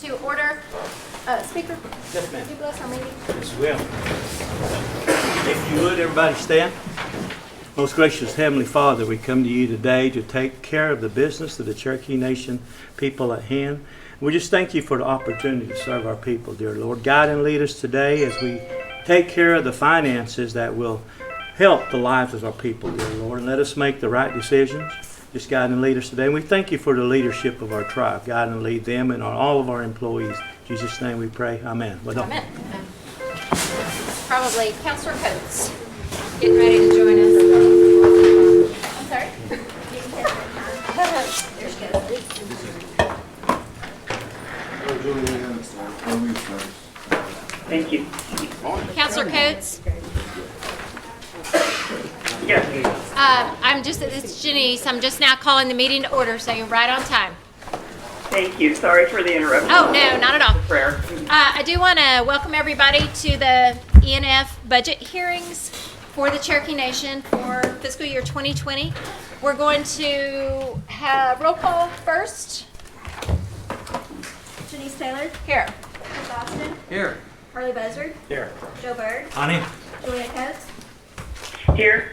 To order, Speaker. Yes, ma'am. Would you bless our meeting? Yes, we will. If you would, everybody stand. Most gracious Heavenly Father, we come to you today to take care of the business of the Cherokee Nation people at hand. We just thank you for the opportunity to serve our people, dear Lord. Guide and lead us today as we take care of the finances that will help the lives of our people, dear Lord. And let us make the right decisions. Just guide and lead us today. And we thank you for the leadership of our tribe. Guide and lead them and all of our employees. In Jesus' name we pray. Amen. Amen. Probably Counselor Coates getting ready to join us. I'm sorry? There she goes. Thank you. Counselor Coates? Yes. This is Janice. I'm just now calling the meeting to order, so you're right on time. Thank you. Sorry for the interruption. Oh, no, not at all. Prayer. I do want to welcome everybody to the ENF budget hearings for the Cherokee Nation for fiscal year 2020. We're going to have roll call first. Janice Taylor, Here. Chris Austin, Here. Harley Buzzard, Here. Joe Bird, Honey. Julia Coates, Here.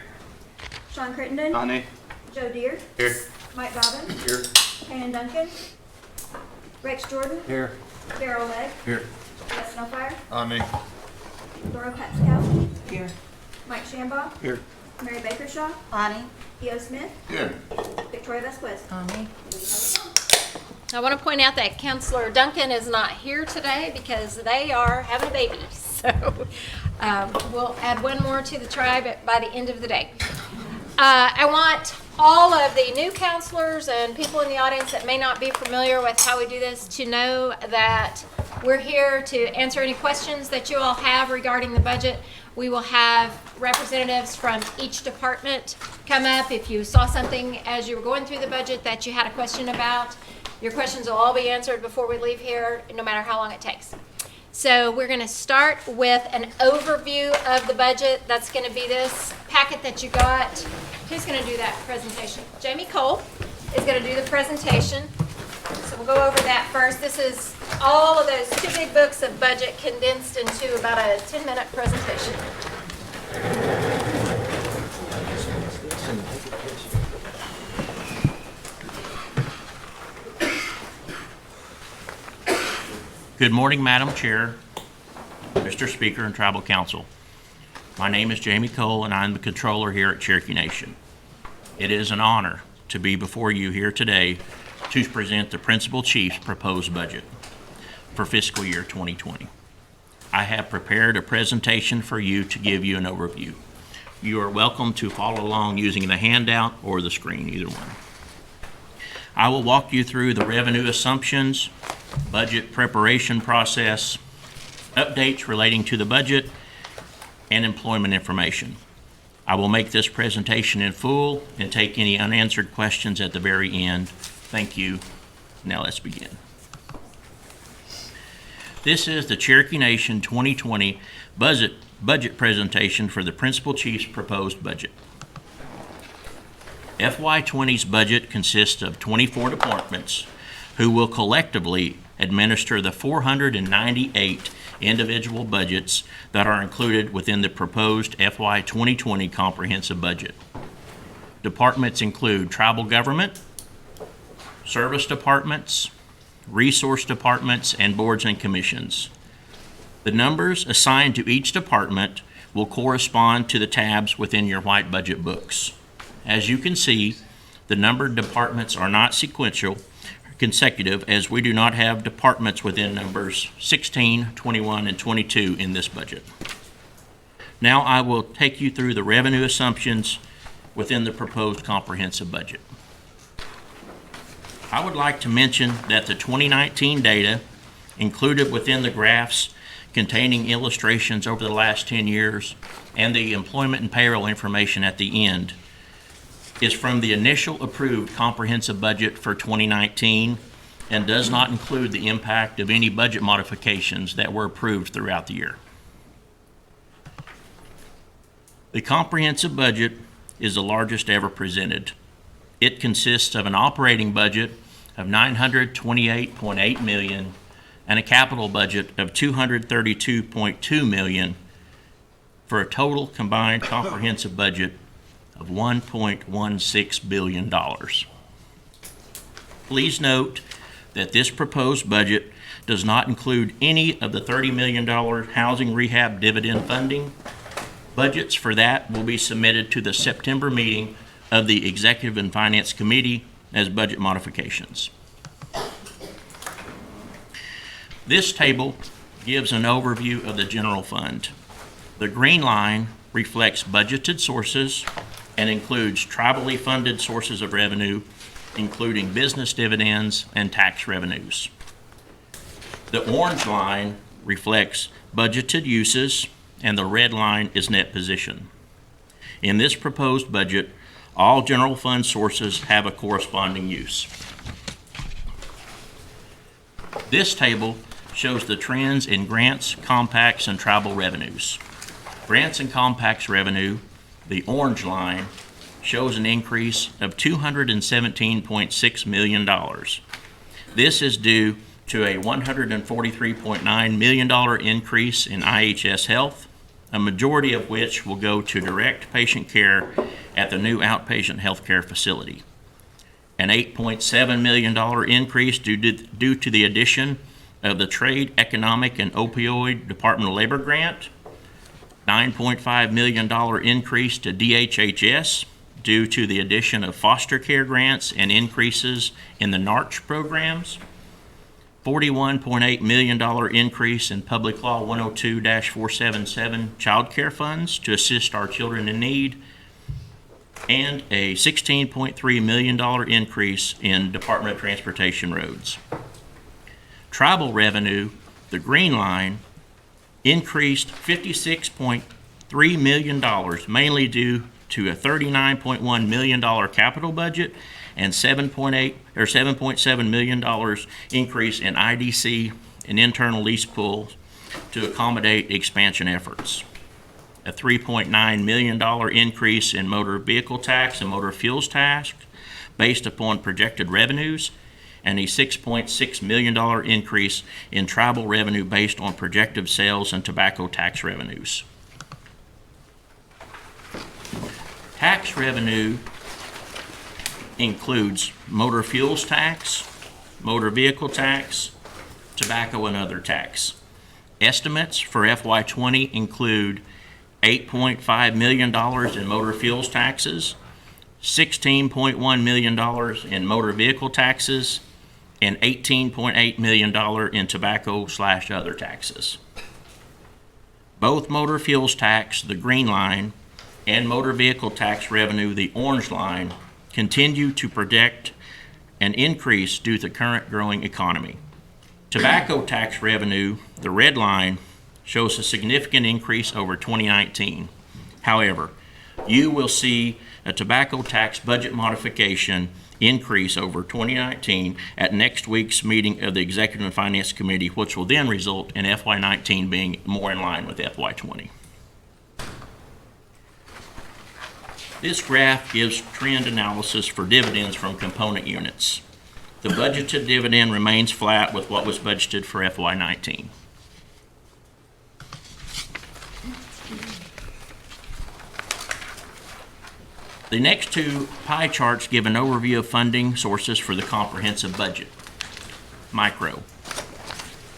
Sean Crittenden, Honey. Joe Deere, Here. Mike Dobbins, Here. Kanan Duncan, Rex Jordan, Here. Darrell Legg, Here. Justin O'Fire, Honey. Laura Patzkowski, Here. Mike Shambaugh, Here. Mary Bakershaw, Honey. E.O. Smith, Here. Victoria Vasquez. Honey. I want to point out that Counselor Duncan is not here today because they are having a baby. So we'll add one more to the tribe by the end of the day. I want all of the new counselors and people in the audience that may not be familiar with how we do this to know that we're here to answer any questions that you all have regarding the budget. We will have representatives from each department come up. If you saw something as you were going through the budget that you had a question about, your questions will all be answered before we leave here, no matter how long it takes. So we're going to start with an overview of the budget. That's going to be this packet that you got. Who's going to do that presentation? Jamie Cole is going to do the presentation. So we'll go over that first. This is all of those two big books of budget condensed into about a 10-minute presentation. Good morning, Madam Chair, Mr. Speaker, and Tribal Council. My name is Jamie Cole, and I'm the Controller here at Cherokee Nation. It is an honor to be before you here today to present the Principal Chief's proposed budget for fiscal year 2020. I have prepared a presentation for you to give you an overview. You are welcome to follow along using the handout or the screen, either one. I will walk you through the revenue assumptions, budget preparation process, updates relating to the budget, and employment information. I will make this presentation in full and take any unanswered questions at the very end. Thank you. Now let's begin. This is the Cherokee Nation 2020 budget presentation for the Principal Chief's proposed budget. FY20's budget consists of 24 departments who will collectively administer the 498 individual budgets that are included within the proposed FY 2020 comprehensive budget. Departments include tribal government, service departments, resource departments, and boards and commissions. The numbers assigned to each department will correspond to the tabs within your white budget books. As you can see, the numbered departments are not consecutive, as we do not have departments within numbers 16, 21, and 22 in this budget. Now I will take you through the revenue assumptions within the proposed comprehensive budget. I would like to mention that the 2019 data included within the graphs containing illustrations over the last 10 years and the employment and payroll information at the end is from the initial approved comprehensive budget for 2019 and does not include the impact of any budget modifications that were approved throughout the year. The comprehensive budget is the largest ever presented. It consists of an operating budget of $928.8 million and a capital budget of $232.2 million for a total combined comprehensive budget of $1.16 billion. Please note that this proposed budget does not include any of the $30 million housing rehab dividend funding. Budgets for that will be submitted to the September meeting of the Executive and Finance Committee as budget modifications. This table gives an overview of the general fund. The green line reflects budgeted sources and includes tribally funded sources of revenue, including business dividends and tax revenues. The orange line reflects budgeted uses, and the red line is net position. In this proposed budget, all general fund sources have a corresponding use. This table shows the trends in grants, compacts, and tribal revenues. Grants and compacts revenue, the orange line, shows an increase of $217.6 million. This is due to a $143.9 million increase in IHS Health, a majority of which will go to direct patient care at the new outpatient healthcare facility. An $8.7 million increase due to the addition of the Trade, Economic, and Opioid Department of Labor grant, $9.5 million increase to DHHS due to the addition of foster care grants and increases in the NARCH programs, $41.8 million increase in Public Law 102-477 child care funds to assist our children in need, and a $16.3 million increase in Department of Transportation roads. Tribal revenue, the green line, increased $56.3 million, mainly due to a $39.1 million capital budget and $7.7 million increase in IDC and internal lease pools to accommodate expansion efforts. A $3.9 million increase in motor vehicle tax and motor fuels tax based upon projected revenues, and a $6.6 million increase in tribal revenue based on projected sales and tobacco tax revenues. Tax revenue includes motor fuels tax, motor vehicle tax, tobacco, and other tax. Estimates for FY20 include $8.5 million in motor fuels taxes, $16.1 million in motor vehicle taxes, and $18.8 million in tobacco/other taxes. Both motor fuels tax, the green line, and motor vehicle tax revenue, the orange line, continue to project an increase due to the current growing economy. Tobacco tax revenue, the red line, shows a significant increase over 2019. However, you will see a tobacco tax budget modification increase over 2019 at next week's meeting of the Executive and Finance Committee, which will then result in FY19 being more in line with FY20. This graph gives trend analysis for dividends from component units. The budgeted dividend remains flat with what was budgeted for FY19. The next two pie charts give an overview of funding sources for the comprehensive budget. Micro.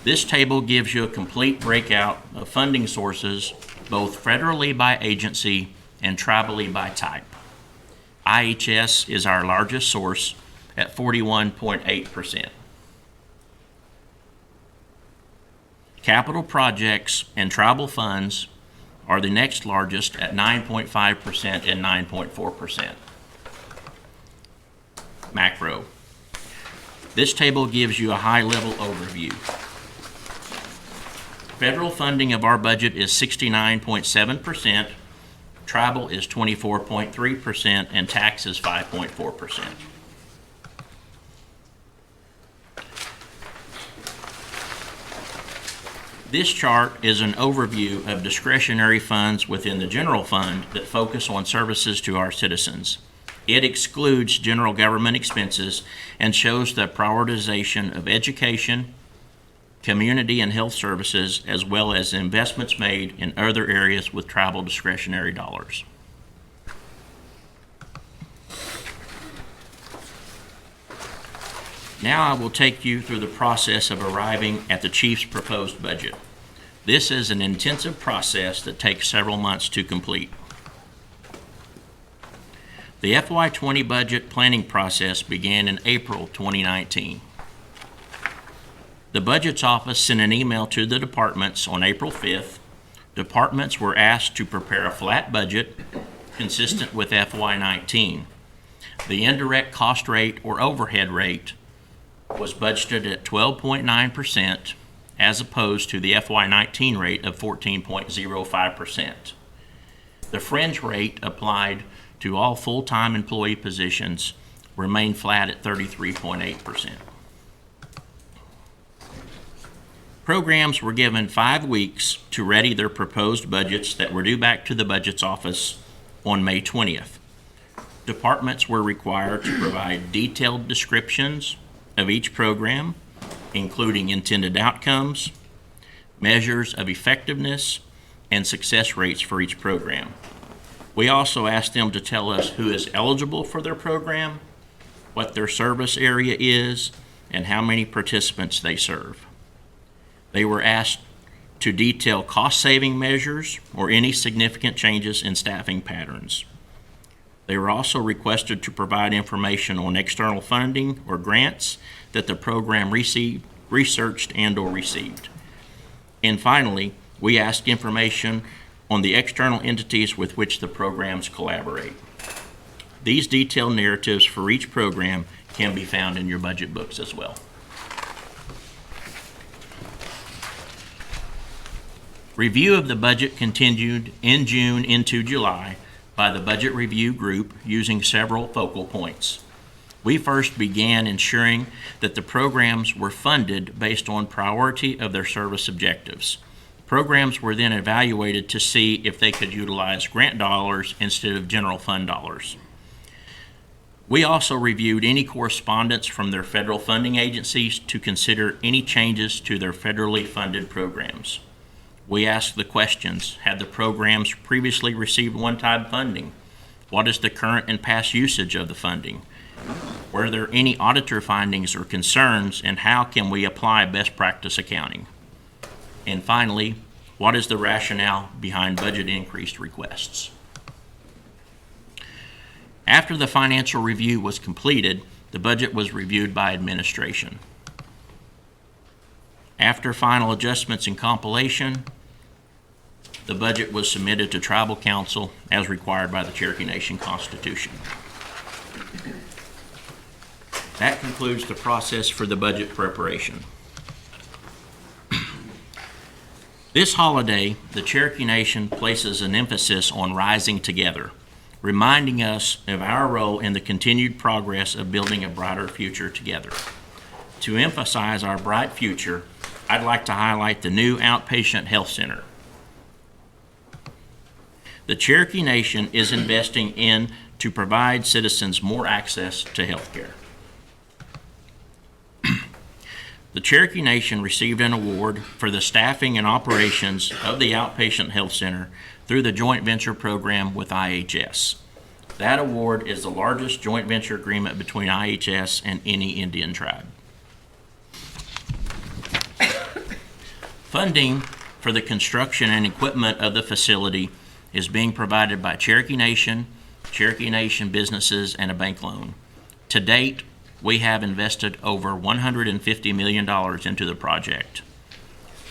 This table gives you a complete breakout of funding sources, both federally by agency and tribally by type. IHS is our largest source at 41.8%. Capital projects and tribal funds are the next largest at 9.5% and 9.4%. Macro. This table gives you a high-level overview. Federal funding of our budget is 69.7%, tribal is 24.3%, and tax is 5.4%. This chart is an overview of discretionary funds within the general fund that focus on services to our citizens. It excludes general government expenses and shows the prioritization of education, community and health services, as well as investments made in other areas with tribal discretionary dollars. Now I will take you through the process of arriving at the Chief's proposed budget. This is an intensive process that takes several months to complete. The FY20 budget planning process began in April 2019. The Budget's office sent an email to the departments on April 5th. Departments were asked to prepare a flat budget consistent with FY19. The indirect cost rate or overhead rate was budgeted at 12.9% as opposed to the FY19 rate of 14.05%. The fringe rate applied to all full-time employee positions remained flat at 33.8%. Programs were given 5 weeks to ready their proposed budgets that were due back to the Budget's office on May 20th. Departments were required to provide detailed descriptions of each program, including intended outcomes, measures of effectiveness, and success rates for each program. We also asked them to tell us who is eligible for their program, what their service area is, and how many participants they serve. They were asked to detail cost-saving measures or any significant changes in staffing patterns. They were also requested to provide information on external funding or grants that the program researched and/or received. And finally, we asked information on the external entities with which the programs collaborate. These detailed narratives for each program can be found in your budget books as well. Review of the budget continued in June into July by the Budget Review Group using several focal points. We first began ensuring that the programs were funded based on priority of their service objectives. Programs were then evaluated to see if they could utilize grant dollars instead of general fund dollars. We also reviewed any correspondence from their federal funding agencies to consider any changes to their federally funded programs. We asked the questions: had the programs previously received one-time funding? What is the current and past usage of the funding? Were there any auditor findings or concerns, and how can we apply best practice accounting? And finally, what is the rationale behind budget increase requests? After the financial review was completed, the budget was reviewed by administration. After final adjustments and compilation, the budget was submitted to Tribal Council as required by the Cherokee Nation Constitution. That concludes the process for the budget preparation. This holiday, the Cherokee Nation places an emphasis on rising together, reminding us of our role in the continued progress of building a brighter future together. To emphasize our bright future, I'd like to highlight the new outpatient health center. The Cherokee Nation is investing in to provide citizens more access to health care. The Cherokee Nation received an award for the staffing and operations of the outpatient health center through the joint venture program with IHS. That award is the largest joint venture agreement between IHS and any Indian tribe. Funding for the construction and equipment of the facility is being provided by Cherokee Nation businesses, and a bank loan. To date, we have invested over $150 million into the project.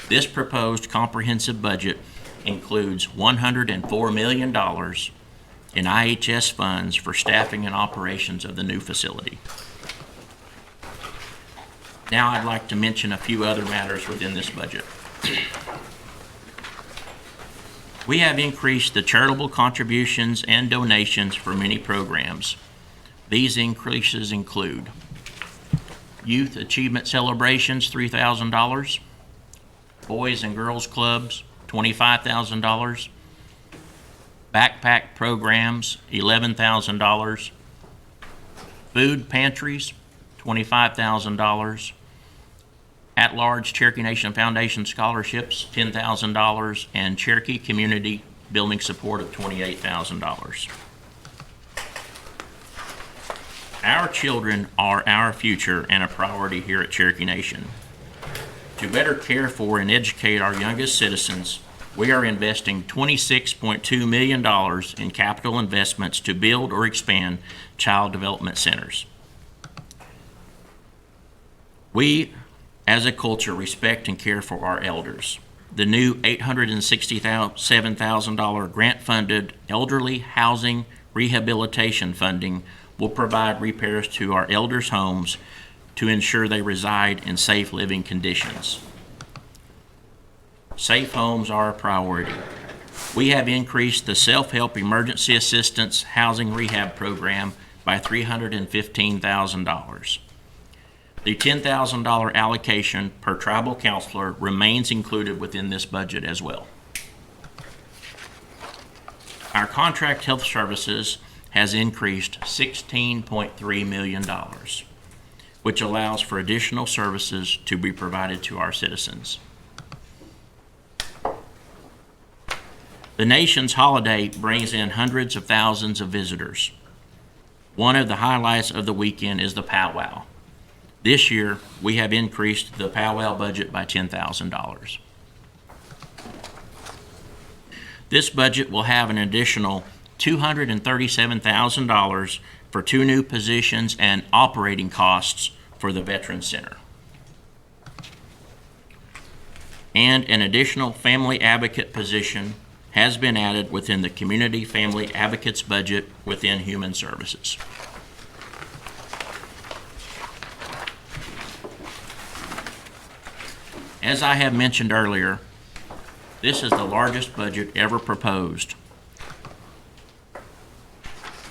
This proposed comprehensive budget includes $104 million in IHS funds for staffing and operations of the new facility. Now I'd like to mention a few other matters within this budget. We have increased the charitable contributions and donations for many programs. These increases include Youth Achievement Celebrations, $3,000, Boys and Girls Clubs, $25,000, Backpack Programs, $11,000, Food Pantries, $25,000, At-large Cherokee Nation Foundation scholarships, $10,000, and Cherokee Community Building support of $28,000. Our children are our future and a priority here at Cherokee Nation. To better care for and educate our youngest citizens, we are investing $26.2 million in capital investments to build or expand child development centers. We, as a culture, respect and care for our elders. The new $867,000 grant-funded elderly housing rehabilitation funding will provide repairs to our elders' homes to ensure they reside in safe living conditions. Safe homes are a priority. We have increased the self-help emergency assistance housing rehab program by $315,000. The $10,000 allocation per tribal counselor remains included within this budget as well. Our contract health services has increased $16.3 million, which allows for additional services to be provided to our citizens. The nation's holiday brings in hundreds of thousands of visitors. One of the highlights of the weekend is the powwow. This year, we have increased the powwow budget by $10,000. This budget will have an additional $237,000 for 2 new positions and operating costs for the Veterans Center. And an additional family advocate position has been added within the Community Family Advocates budget within Human Services. As I have mentioned earlier, this is the largest budget ever proposed.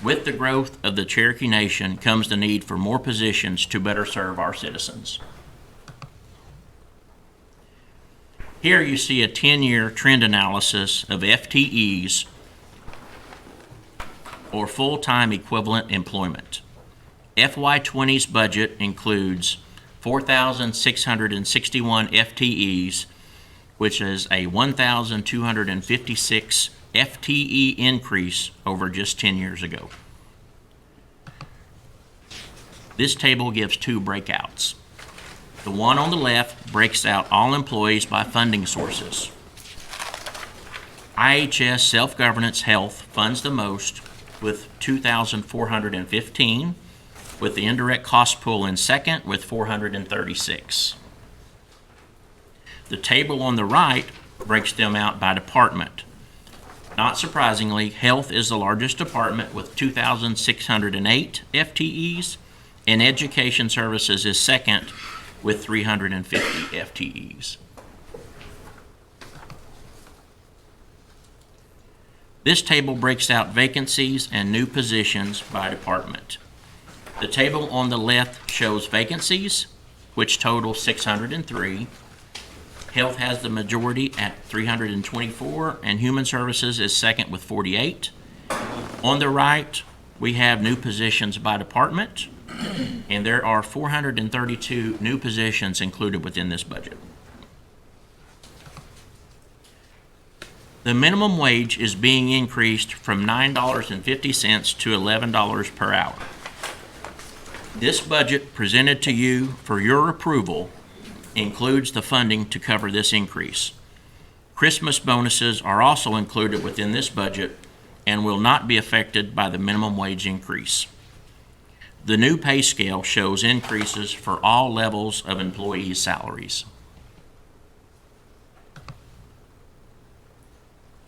With the growth of the Cherokee Nation comes the need for more positions to better serve our citizens. Here you see a 10-year trend analysis of FTEs, or full-time equivalent employment. FY20's budget includes 4,661 FTEs, which is a 1,256 FTE increase over just 10 years ago. This table gives 2 breakouts. The one on the left breaks out all employees by funding sources. IHS Self-Governance Health funds the most with 2,415, with the indirect cost pool in second with 436. The table on the right breaks them out by department. Not surprisingly, health is the largest department with 2,608 FTEs, and education services is second with 350 FTEs. This table breaks out vacancies and new positions by department. The table on the left shows vacancies, which total 603. Health has the majority at 324, and Human Services is second with 48. On the right, we have new positions by department, and there are 432 new positions included within this budget. The minimum wage is being increased from $9.50 to $11 per hour. This budget presented to you for your approval includes the funding to cover this increase. Christmas bonuses are also included within this budget and will not be affected by the minimum wage increase. The new pay scale shows increases for all levels of employees' salaries.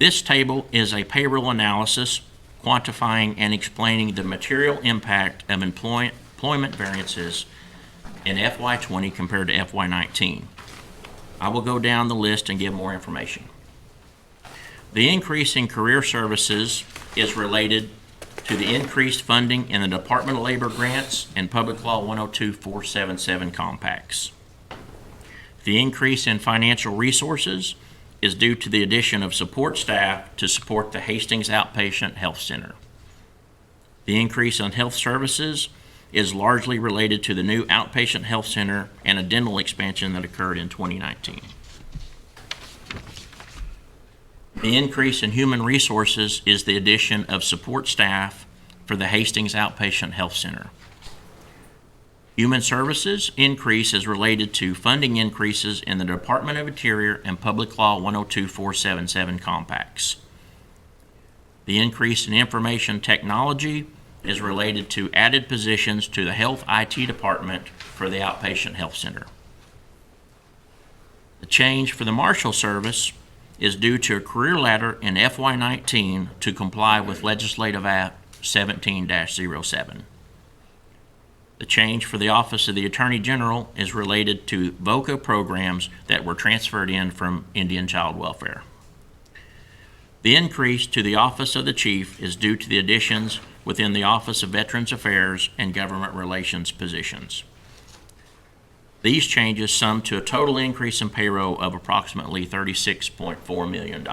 This table is a payroll analysis quantifying and explaining the material impact of employment variances in FY20 compared to FY19. I will go down the list and give more information. The increase in career services is related to the increased funding in the Department of Labor grants and Public Law 102-477 compacts. The increase in financial resources is due to the addition of support staff to support the Hastings Outpatient Health Center. The increase in health services is largely related to the new outpatient health center and a dental expansion that occurred in 2019. The increase in human resources is the addition of support staff for the Hastings Outpatient Health Center. Human services increase is related to funding increases in the Department of Interior and Public Law 102477 compacts. The increase in information technology is related to added positions to the Health IT Department for the Outpatient Health Center. The change for the Marshal Service is due to a career ladder in FY19 to comply with Legislative Act 17-07. The change for the Office of the Attorney General is related to VOCA programs that were transferred in from Indian Child Welfare. The increase to the Office of the Chief is due to the additions within the Office of Veterans Affairs and Government Relations positions. These changes sum to a total increase in payroll of approximately $36.4 million.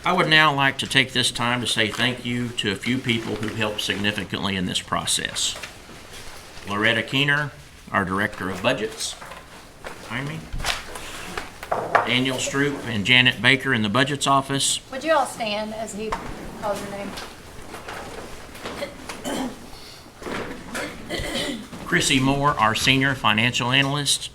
I would now like to take this time to say thank you to a few people who helped significantly in this process. Loretta Keener, our Director of Budgets, behind me. Daniel Stroop and Janet Baker in the Budgets Office. Would you all stand as he calls your name? Chrissy Moore, our Senior Financial Analyst.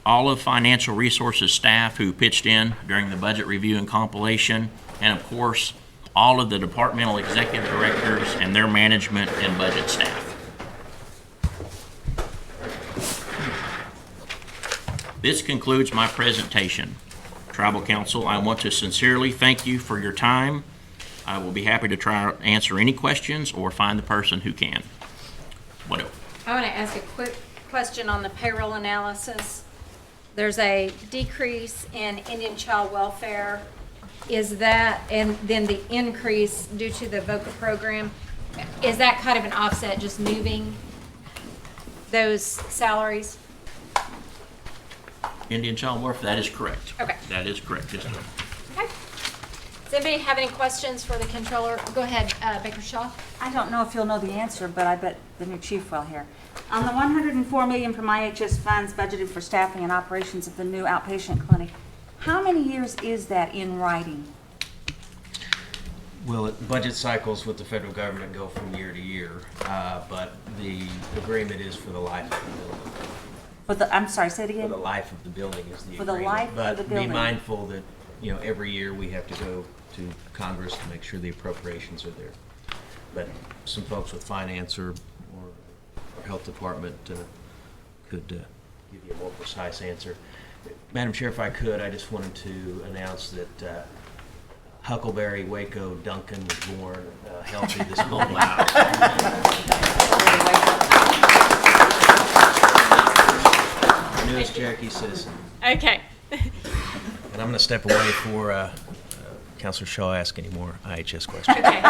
All of Financial Resources staff who pitched in during the budget review and compilation, and of course, all of the departmental executive directors and their management and budget staff. This concludes my presentation. Tribal Council, I want to sincerely thank you for your time. I will be happy to try to answer any questions or find the person who can. What else? I want to ask a quick question on the payroll analysis. There's a decrease in Indian Child Welfare. Is that, and then the increase due to the VOCA program, is that kind of an offset, just moving those salaries? Indian Child Welfare, that is correct. Okay. That is correct. Yes, ma'am. Okay. Does anybody have any questions for the controller? Go ahead, Baker Shaw. I don't know if you'll know the answer, but I bet the new chief will here. On the $104 million from IHS funds budgeted for staffing and operations of the new outpatient clinic, how many years is that in writing? Well, budget cycles with the federal government go from year to year, but the agreement is for the life of the building. I'm sorry, say it For again? the life of the building is the For agreement. the life of the building. But be mindful that, every year we have to go to Congress to make sure the appropriations are there. But some folks with finance or health department could give you a more precise answer. Madam Chair, if I could, I just wanted to announce that Huckleberry Waco Duncan was born healthy this morning. Newest Cherokee citizen. Okay. And I'm going to step away for Councilor Shaw ask any more IHS questions. Okay.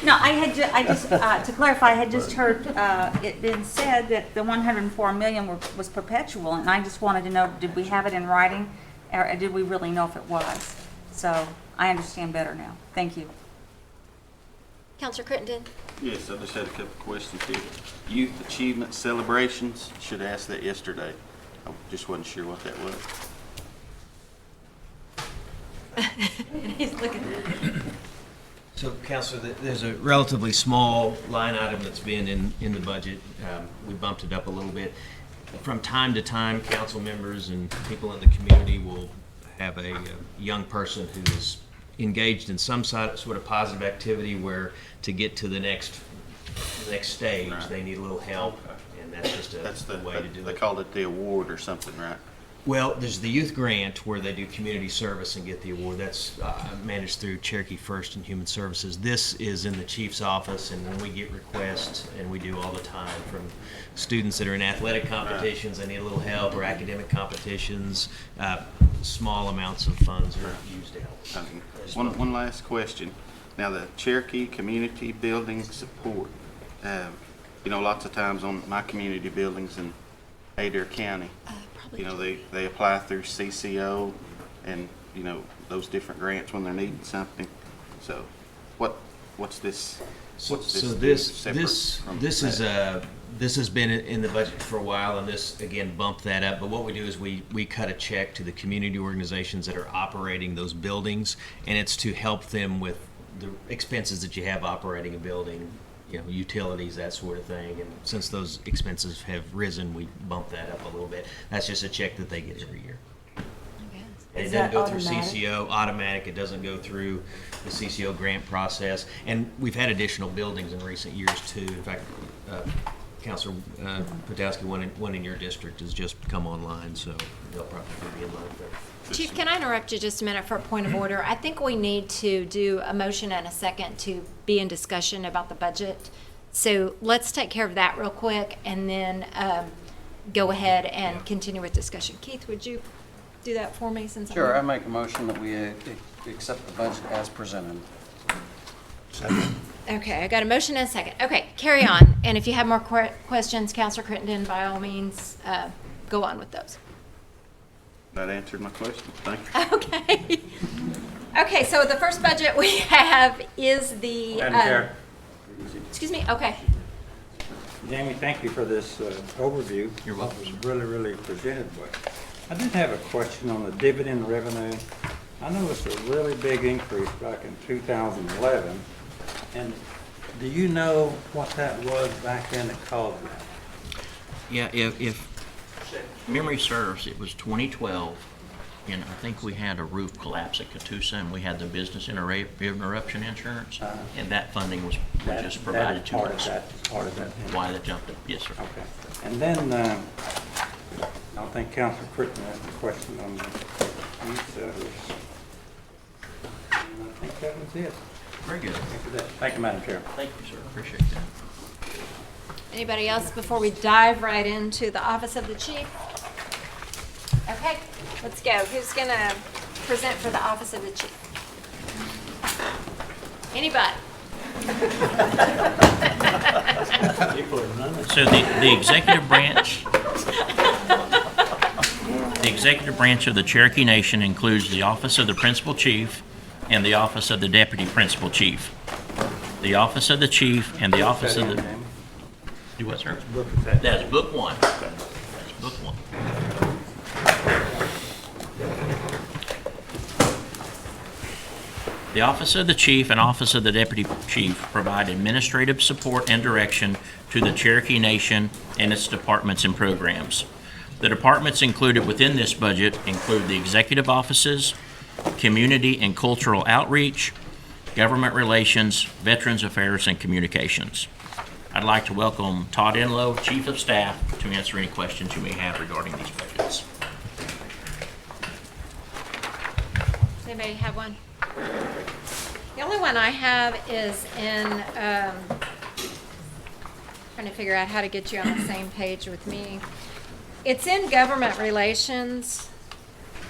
No, I just to clarify, I had just heard it been said that the $104 million was perpetual, and I just wanted to know, did we have it in writing, or did we really know if it was? So I understand better now. Thank you. Counselor Crittenden? Yes, I just had a couple of questions here. Youth Achievement Celebrations, should have asked that yesterday. I just wasn't sure what that was. And he's looking at it. So, Councilor, there's a relatively small line item that's been in the budget. We bumped it up a little bit. From time to time, council members and people in the community will have a young person who is engaged in some sort of positive activity where to get to the next stage, Right. they need a little help, and that's just a way to do They it. called it the award or something, right? Well, there's the youth grant where they do community service and get the award. That's managed through Cherokee First and Human Services. This is in the chief's office, and when we get requests, and we do all the time, from students that are in athletic competitions, they need a little help, or academic competitions, small amounts of funds are used to help. One last question. Now, the Cherokee Community Building Support, lots of times on my community buildings in Adair County, they apply through CCO, and you know, those different grants when they're needing something. So what's this? What's So do this separate from this is that? this has been in the budget for a while, and this again bumped that up. But what we do is we cut a check to the community organizations that are operating those buildings, and it's to help them with the expenses that you have operating a building, you know, utilities, that sort of thing. And since those expenses have risen, we bump that up a little bit. That's just a check that they get every year. And it Is doesn't that go through automatic? CCO, automatic, it doesn't go through the CCO grant process. And we've had additional buildings in recent years too. In fact, Councilor Podolsky, one in your district has just come online, so they'll probably be in line there. Chief, can I interrupt you just a minute for a point of order? I think we need to do a motion and a second to be in discussion about the budget. So let's take care of that real quick and then go ahead and continue with discussion. Keith, would you do that for me since Sure, I I'm... make a motion that we accept the budget as presented. Okay, I got a motion and a second. Okay, carry on. And if you have more questions, Counselor Crittenden, by all means, go on with those. That answered my question. Thank you. Okay. Okay, so the first budget we have is the... Madam Chair. Excuse me? Okay. Jamie, thank you for this overview. You're welcome. It was really, really presented well. I did have a question on the dividend revenue. I noticed a really big increase back in 2011. And do you know what that was back then that caused that? Yeah, if memory serves, it was 2012, and I think we had a roof collapse at Catoosa, and we had the business interruption insurance, and that funding was just provided to us. Part of that. Why that jumped up, yes, sir. Okay. And then, I think Councilor Crittenden asked a question on the youth centers. And I think that was it. Very good. Thank you, Madam Chair. Thank you, sir. Appreciate that. Anybody else before we dive right into the Office of the Chief? Okay, let's go. Who's going to present for the Office of the Chief? Anybody? So the executive branch of the Cherokee Nation includes the Office of the Principal Chief and the Office of the Deputy Principal Chief. The Office of the Chief and the Office of the... Do what, sir? That's book one. That's book one. The Office of the Chief and Office of the Deputy Chief provide administrative support and direction to the Cherokee Nation and its departments and programs. The departments included within this budget include the executive offices, community and cultural outreach, government relations, veterans affairs, and communications. I'd like to welcome Todd Enlow, Chief of Staff, to answer any questions you may have regarding these budgets. Does anybody have one? The only one I have is in, trying to figure out how to get you on the same page with me. It's in government relations.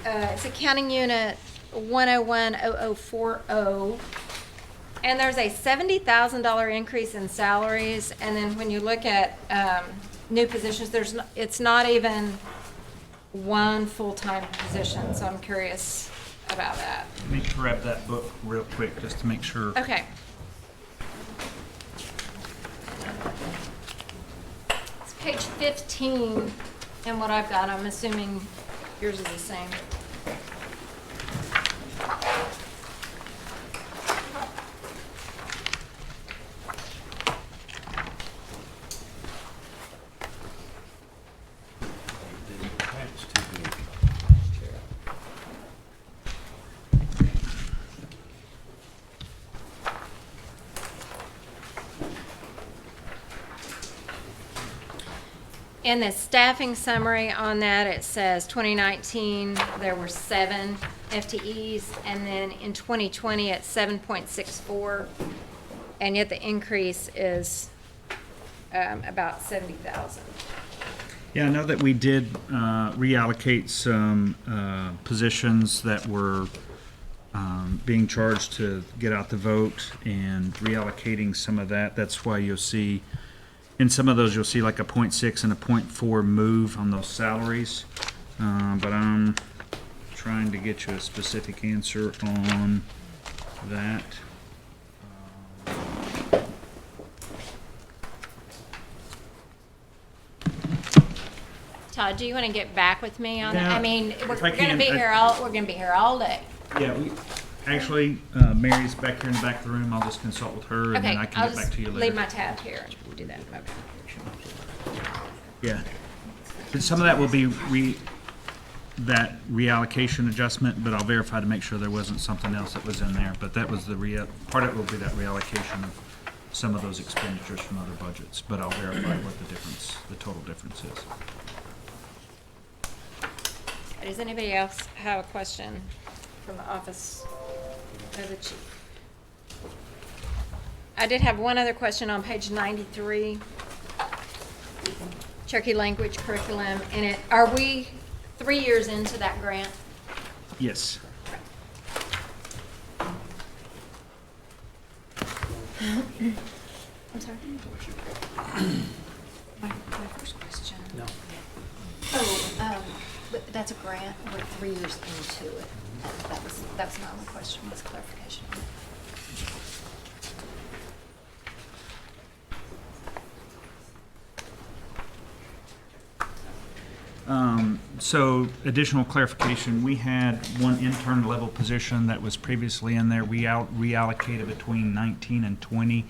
It's accounting unit 1010040. And there's a $70,000 increase in salaries. And then when you look at new positions, it's not even one full-time position. So I'm curious about that. Let me grab that book real quick just to make sure. Okay. It's page 15 and what I've got. I'm assuming yours is the same. In the staffing summary on that, it says 2019, there were 7 FTEs, and then in 2020, it's 7.64, and yet the increase is about 70,000. Yeah, I know that we did reallocate some positions that were being charged to get out the vote and reallocating some of that. That's why you'll see, in some of those, you'll see like a 0.6 and a 0.4 move on those salaries. But I'm trying to get you a specific answer on that. Todd, do you want to get back with me on that? Yeah, I mean, we're if I going to can, be here all day. Yeah, actually, Mary's back here in the back of the room. I'll just consult with her and Okay, then I can I'll get back just to you later. leave my tab here and do that. Okay. Yeah. And some of that will be that reallocation adjustment, but I'll verify to make sure there wasn't something else that was in there. But that was the part of it will be that reallocation of some of those expenditures from other budgets. But I'll verify what the total difference is. Does anybody else have a question from the office of the chief? I did have one other question on page 93. Cherokee language curriculum, and are we 3 years into that grant? Yes. I'm sorry? My first question. No. Oh, but that's a grant, we're 3 years into it. That was my only question, was clarification on that. So additional clarification, we had one intern level position that was previously in there. We reallocated between 19 and 20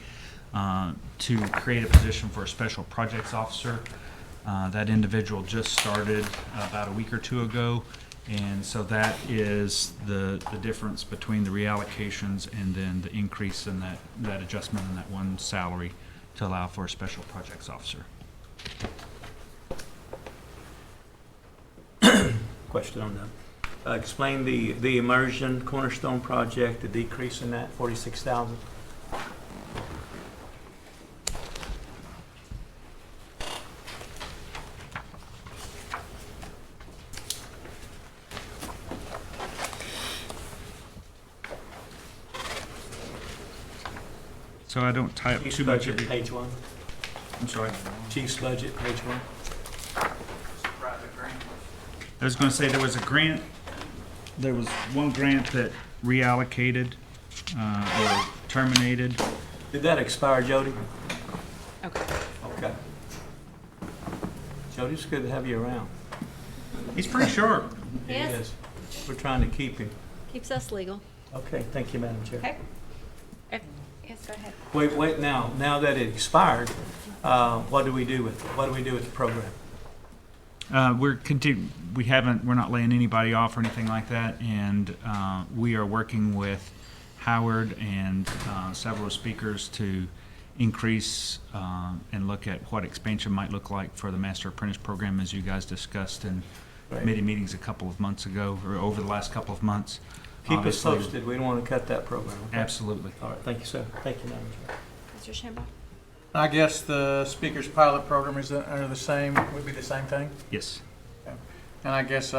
to create a position for a special projects officer. That individual just started about a week or two ago, and so that is the difference between the reallocations and then the increase in that adjustment in that one salary to allow for a special projects officer. Question on that. Explain the immersion cornerstone project, the decrease in that, 46,000. So I don't tie up Chief's too much budget, of page 1. I'm sorry. Chief's budget, page 1. I was going to say there was a grant. There was one grant that reallocated or terminated. Did that expire, Jody? Okay. Okay. Jody, it's good to have you around. He's pretty sharp. He Yes. is. We're trying to keep him. Keeps us legal. Okay, thank you, Madam Chair. Okay. Yes, go ahead. Wait, now that it expired, what do we do with it? What do we do with the program? We're not laying anybody off or anything like that, and we are working with Howard and several speakers to increase and look at what expansion might look like for the Master Apprentice program, as you guys discussed in committee meetings a couple of months ago, or over the last couple of months. Keep us Obviously, posted. We don't want to cut that program. Okay? Absolutely. All right, thank you, sir. Thank you, Madam Chair. Mr. Shambaugh? I guess the speaker's pilot program are the same, would be the same thing? Yes. And I guess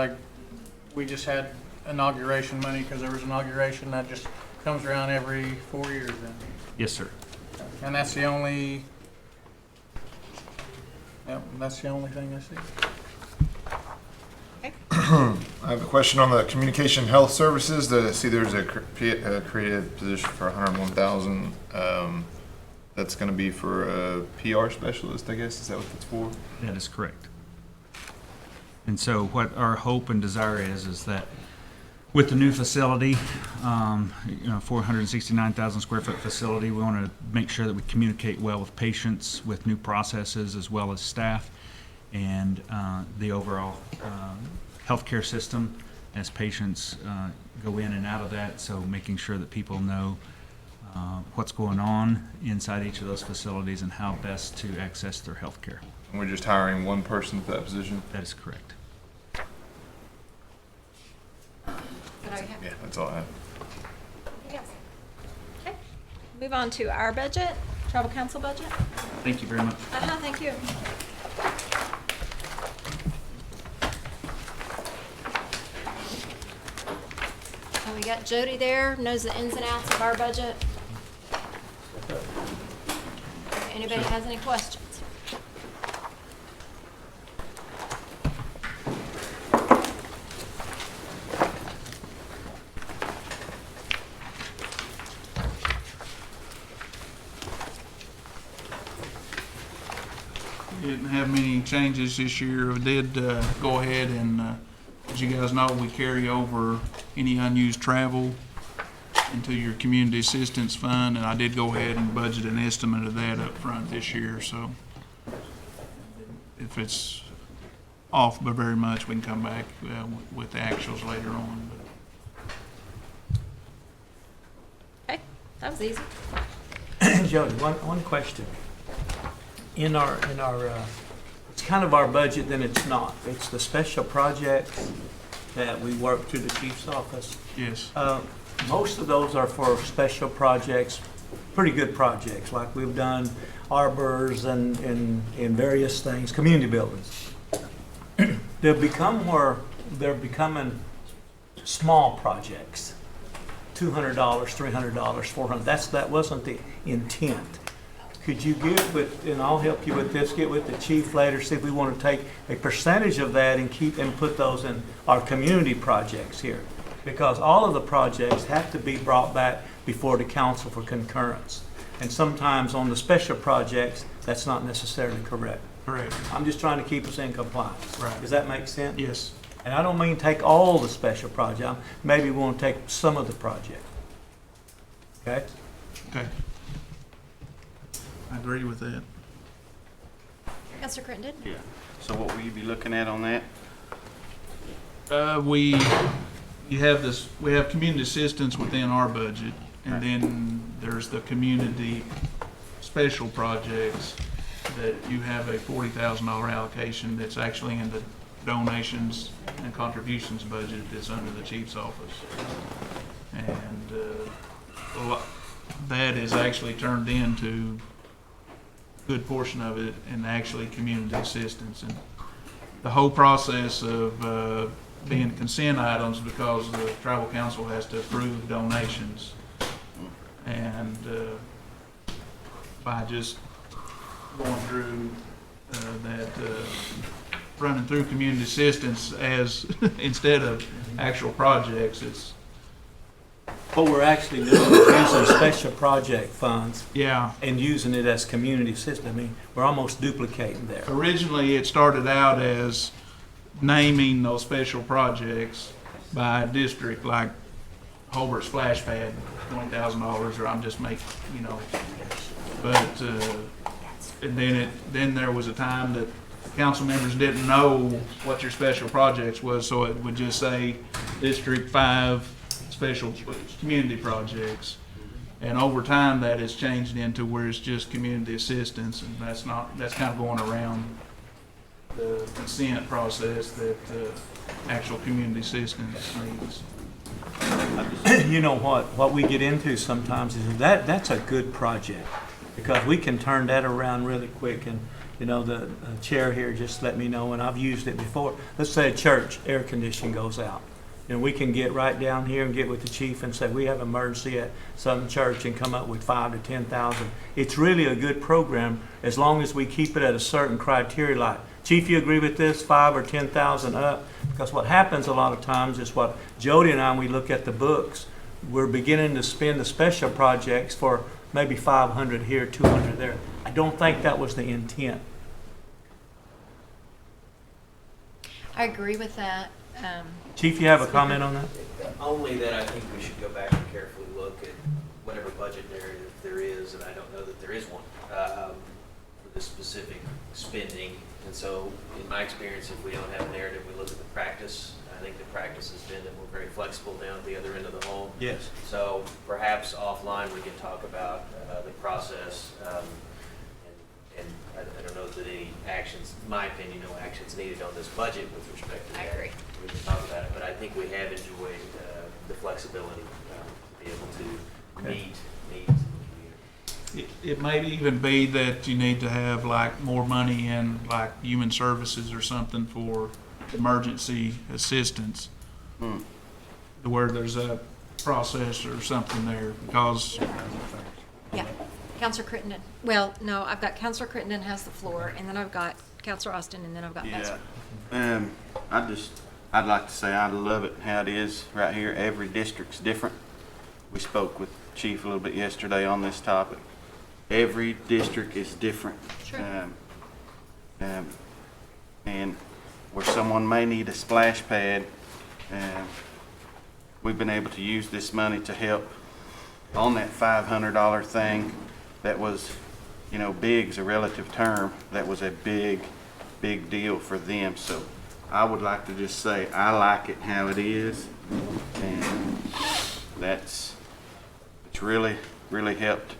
we just had inauguration money because there was inauguration that just comes around every 4 years then. Yes, sir. And that's the only, that's the only thing I see. I have a question on the communication health services. See, there's a created position for 101,000. That's going to be for a PR specialist, I guess. Is that what that's for? That is correct. And so what our hope and desire is that with the new facility, 469,000 square foot facility, we want to make sure that we communicate well with patients, with new processes, as well as staff, and the overall healthcare system as patients go in and out of that. So making sure that people know what's going on inside each of those facilities and how best to access their health care. And we're just hiring one person for that position? That is correct. Yeah, that's all I have. Yes. Okay. Move on to our budget, tribal council budget. Thank you very much. Thank you. So we got Jody there, knows the ins and outs of our budget. If anybody has any questions? Didn't have many changes this year. We did go ahead and, as you guys know, we carry over any unused travel into your community assistance fund, and I did go ahead and budget an estimate of that up front this year, so if it's off by very much, we can come back with the actuals later on. Okay, that was easy. Jody, one question. In our, it's kind of our budget, then it's not. It's the special projects that we work through the chief's office. Yes. Most of those are for special projects, pretty good projects, like we've done arbors and various things, community buildings. They're becoming small projects, $200, $300, $400. That wasn't the intent. Could you get with, and I'll help you with this, get with the chief later, see if we want to take a percentage of that and put those in our community projects here. Because all of the projects have to be brought back before the council for concurrence. And sometimes on the special projects, that's not necessarily correct. Correct. I'm just trying to keep us in compliance. Right. Does that make sense? Yes. And I don't mean take all the special projects. Maybe we want to take some of the project. Okay? Okay. I agree with that. Councilor Crittenden? Yeah. So what will you be looking at on that? We have community assistance within our budget, and then there's the community special projects that you have a $40,000 allocation that's actually in the donations and contributions budget that's under the chief's office. And that is actually turned into a good portion of it and actually community assistance. And the whole process of being consent items because the tribal council has to approve donations. And by just going through running through community assistance as instead of actual projects, it's What we're actually doing is using special project funds yeah. and using it as community assistance. I mean, we're almost duplicating there. Originally, it started out as naming those special projects by district, like Holbert Splash Pad, $20,000, or I'm just making, but and then there was a time that council members didn't know what your special projects was, so it would just say District 5 special community projects. And over time, that has changed into where it's just community assistance, and that's kind of going around the consent process that actual community assistance needs. You know what we get into sometimes is that's a good project because we can turn that around really quick. And the chair here just let me know, and I've used it before. Let's say a church air conditioning goes out, and we can get right down here and get with the chief and say we have an emergency at some church and come up with $5,000 to $10,000. It's really a good program as long as we keep it at a certain criteria. Like, Chief, you agree with this, $5,000 or $10,000 up? Because what happens a lot of times is what Jody and I, when we look at the books, we're beginning to spend the special projects for maybe 500 here, 200 there. I don't think that was the intent. I agree with that. Chief, you have a comment on that? Only that I think we should go back and carefully look at whatever budget narrative there is, and I don't know that there is one, for this specific spending. And so, in my experience, if we don't have a narrative, we look at the practice. I think the practice has been that we're very flexible down at the other end of the home. Yes. So perhaps offline we can talk about the process, and I don't know that any actions, in my opinion, no actions needed on this budget with respect to that. I agree. We can talk about it, but I think we have enjoyed the flexibility to be able to meet needs in the community. It may even be that you need to have like more money in like human services or something for emergency assistance, to where there's a process or something there, because Yeah. Councilor Crittenden. Well, no, I've got Councilor Crittenden has the floor, and then I've got Councilor Austin, and then I've got Pastor. I'd like to say I love it how it is right here. Every district's different. We spoke with Chief a little bit yesterday on this topic. Every district is different. Sure. And where someone may need a splash pad, we've been able to use this money to help on that $500 thing that was, you know, big's a relative term. That was a big deal for them. So I would like to just say I like it how it is, and it's really helped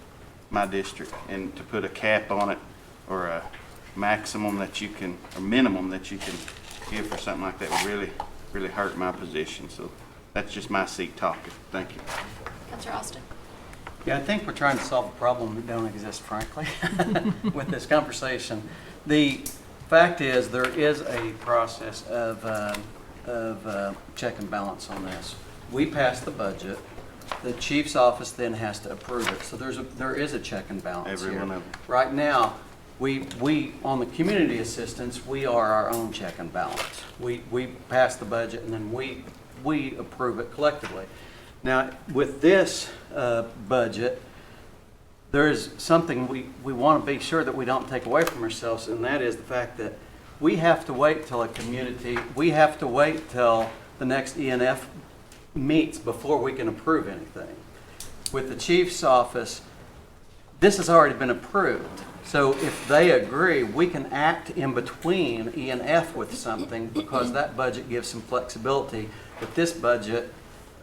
my district. And to put a cap on it, or a maximum that you can, or minimum that you can give for something like that, would really hurt my position. So that's just my seat talking. Thank you. Counselor Austin? Yeah, I think we're trying to solve a problem that don't exist, frankly, with this conversation. The fact is, there is a process of check and balance on this. We pass the budget. The chief's office then has to approve it. So there is a check and balance Every here. one of them. Right now, we on the community assistance, we are our own check and balance. We pass the budget and then we approve it collectively. Now, with this budget, there is something we want to be sure that we don't take away from ourselves, and that is the fact that we have to wait till we have to wait till the next ENF meets before we can approve anything. With the chief's office, this has already been approved. So if they agree, we can act in between E and F with something, because that budget gives some flexibility. But this budget,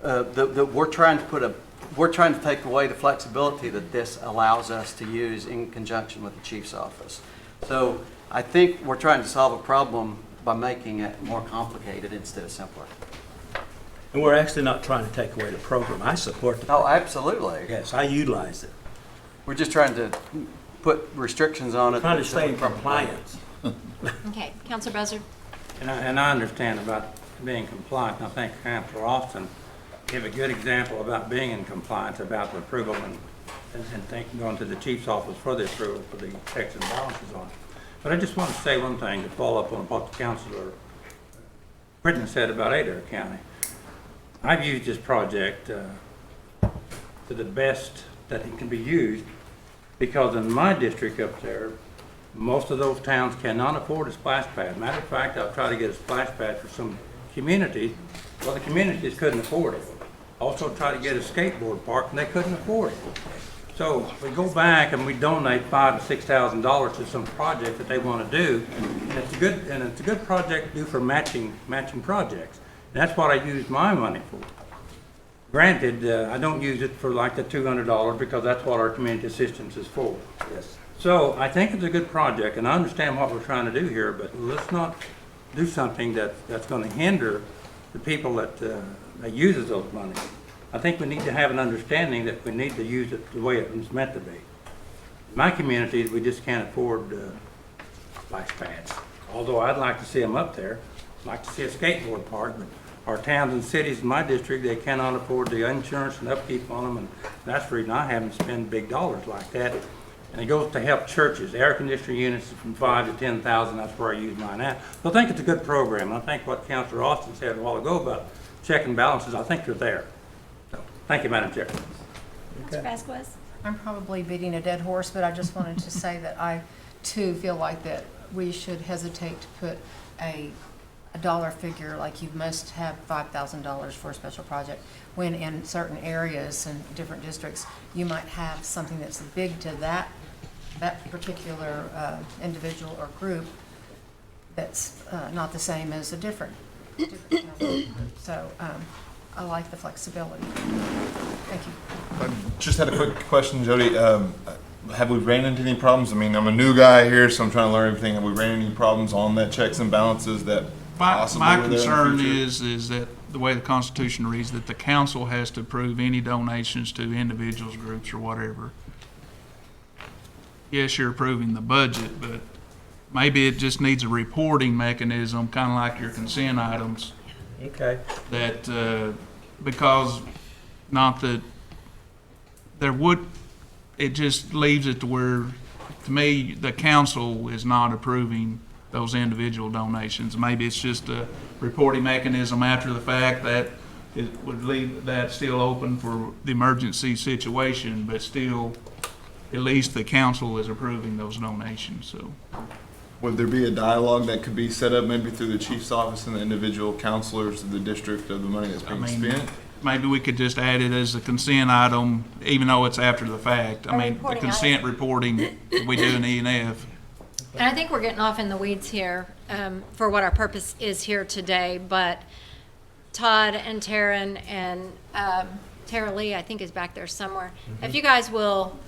we're trying to take away the flexibility that this allows us to use in conjunction with the chief's office. So I think we're trying to solve a problem by making it more complicated instead of simpler. And we're actually not trying to take away the program. I support the program. Oh, absolutely. Yes, I utilize it. We're just trying to put restrictions on it. Trying to stay in compliance. Okay, Counselor Buzzard? And I understand about being compliant, and I think Councilor Austin gave a good example about being in compliance, about the approval and going to the chief's office for the approval for the checks and balances on it. But I just want to say one thing to follow up on what the Councilor Britton said about Adair County. I've used this project to the best that it can be used, because in my district up there, most of those towns cannot afford a splash pad. Matter of fact, I've tried to get a splash pad for some communities. Well, the communities couldn't afford it. Also tried to get a skateboard park, and they couldn't afford it. So we go back and we donate $5,000 to $6,000 to some project that they want to do, and it's a good project to do for matching projects. That's what I use my money for. Granted, I don't use it for like the $200 because that's what our community assistance is for. Yes. So I think it's a good project, and I understand what we're trying to do here, but let's not do something that's going to hinder the people that uses those monies. I think we need to have an understanding that we need to use it the way it was meant to be. In my communities, we just can't afford splash pads. Although I'd like to see them up there. I'd like to see a skateboard park, but our towns and cities in my district, they cannot afford the insurance and upkeep on them, and that's the reason I haven't spent big dollars like that. And it goes to help churches. Air conditioner units from $5,000 to $10,000, that's where I use mine at. So I think it's a good program. I think what Councilor Austin said a while ago about check and balances, I think they're there. So, thank you, Madam Chair. Counselor Vasquez? I'm probably beating a dead horse, but I just wanted to say that I, too, feel like that we should hesitate to put a dollar figure, like you must have $5,000 for a special project, when in certain areas and different districts, you might have something that's big to that particular individual or group that's not the same as a different so I like the flexibility. Thank you. I just had a quick question, Jody. Have we ran into any problems? I mean, I'm a new guy here, so I'm trying to learn everything. Have we ran into any problems on that checks and balances that possibly My were there in the concern future? is that the way the Constitution reads, that the council has to approve any donations to individuals, groups, or whatever. Yes, you're approving the budget, but maybe it just needs a reporting mechanism, kind of like your consent items. Okay. That, because not that there would, it just leaves it to where, to me, the council is not approving those individual donations. Maybe it's just a reporting mechanism after the fact that it would leave that still open for the emergency situation, but still, at least the council is approving those donations, so. would there be a dialogue that could be set up maybe through the chief's office and the individual counselors of the district of the money that's being spent? Maybe we could just add it as a consent item, even though it's after the fact. I mean, the reporting consent reporting that we do in E&F. And I think we're getting off in the weeds here for what our purpose is here today, but Todd and Taryn and Tara Lee, I think, is back there somewhere. If you guys will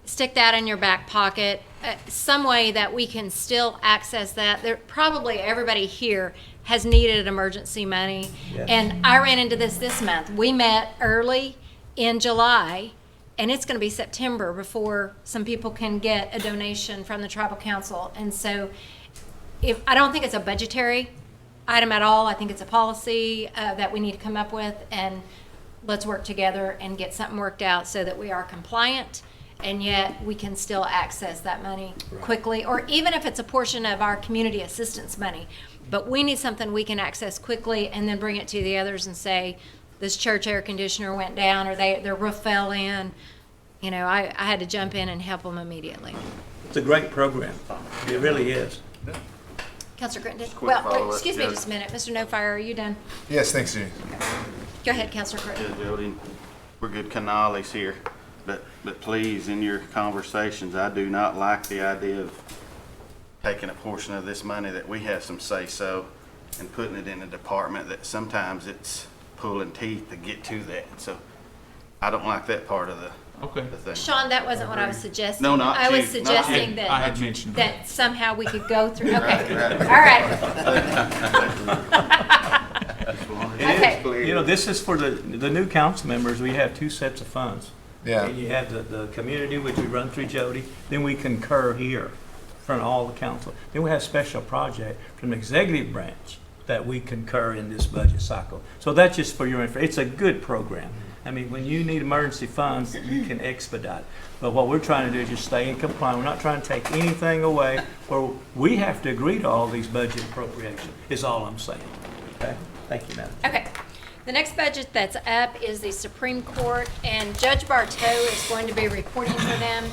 stick that in your back pocket, some way that we can still access that. There, probably everybody here has needed emergency money. Yes. And I ran into this month. We met early in July, and it's going to be September before some people can get a donation from the tribal council. And so I don't think it's a budgetary item at all. I think it's a policy that we need to come up with, and let's work together and get something worked out so that we are compliant, and yet we can still access that money quickly, or even if it's a portion of our community assistance money. But we need something we can access quickly and then bring it to the others and say, this church air conditioner went down, or their roof fell in. You know, I had to jump in and help them immediately. It's a great program. It really is. Councilor Crittenden? quick Well, follow-up, excuse me Judge. just a minute. Mr. No Fire, are you done? Yes, thanks, Jenny. Go ahead, Councilor Yeah, Crittenden. Jody, we're good cannolis here, but please, in your conversations, I do not like the idea of taking a portion of this money that we have some say-so and putting it in a department that sometimes it's pulling teeth to get to that. So I don't like that part of the thing. Sean, that wasn't what I was suggesting. No, not I was you, not suggesting you. that. I had mentioned that somehow we could go through, okay. Right. All right. Okay. You know, this is for the new council members. We have two sets of funds. Yeah. And you have the community, which we run through Jody, then we concur here from all the council. Then we have special project from the executive branch that we concur in this budget cycle. So that's just for your information. It's a good program. I mean, when you need emergency funds, you can expedite. But what we're trying to do is just stay in compliance. We're not trying to take anything away, or we have to agree to all these budget appropriations, is all I'm saying. Okay? Thank you, Madam Chair. Okay. The next budget that's up is the Supreme Court, and Judge Bartow is going to be reporting for them.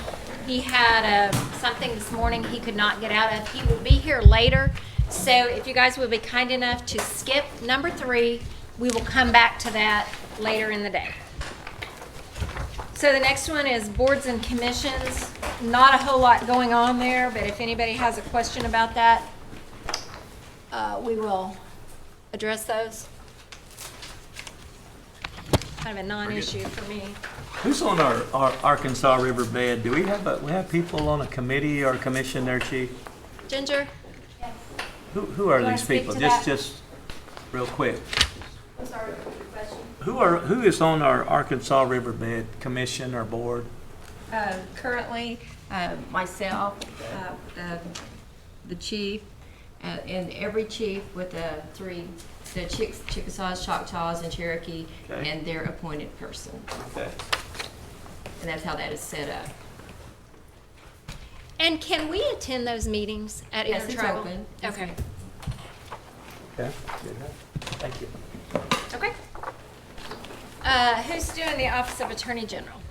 He had something this morning he could not get out of. He will be here later, so if you guys would be kind enough to skip number 3, we will come back to that later in the day. So the next one is boards and commissions. Not a whole lot going on there, but if anybody has a question about that, we will address those. Kind of a non-issue for me. Who's on our Arkansas River bed? Do we have people on a committee or commission there, Chief? Ginger? Who are You wanna these speak people? to that? Just real quick. I'm sorry, your question. Who is on our Arkansas River bed commission or board? Currently, myself, the chief, and every chief with the 3, the Chickasaws, Choctaws, and Cherokee, Okay. and their appointed person. Okay. And that's how that is set up. And can we attend those meetings at Yes, it's Intertribal? open. Okay. Okay. Good enough. Thank you. Okay. Who's doing the Office of Attorney General?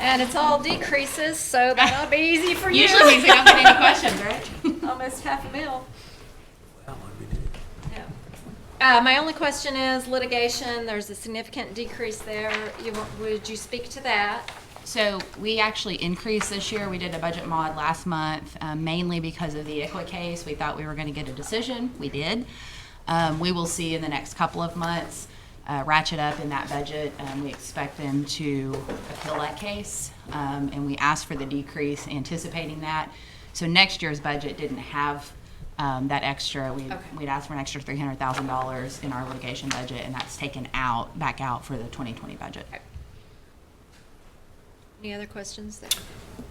And it's all decreases, so that'll be easy for you. Usually means we don't get any questions, right? Almost $500,000. Well, we did. Yeah. My only question is litigation. There's a significant decrease there. Would you speak to that? So we actually increased this year. We did a budget mod last month, mainly because of the ICLA case. We thought we were going to get a decision. We did. We will see in the next couple of months ratchet up in that budget. We expect them to appeal that case, and we asked for the decrease anticipating that. So next year's budget didn't have that extra. We'd asked for an extra $300,000 in our litigation budget, and that's taken back out for the 2020 budget. Any other questions there?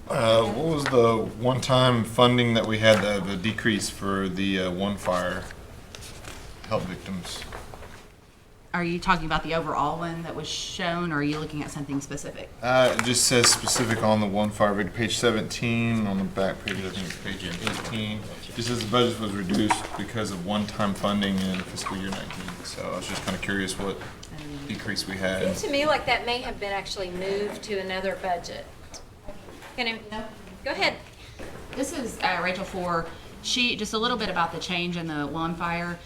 What was the one-time funding that we had, the decrease for the one fire help victims? Are you talking about the overall one that was shown, or are you looking at something specific? It just says specific on the one fire victim, page 17, on the back page, I think it's page 18. Just says the budget was reduced because of one-time funding in fiscal year 19. So I was just kind of curious what decrease we had. Seems to me like that may have been actually moved to another budget. Go ahead. This is Rachel for, just a little bit about the change in the One Fire.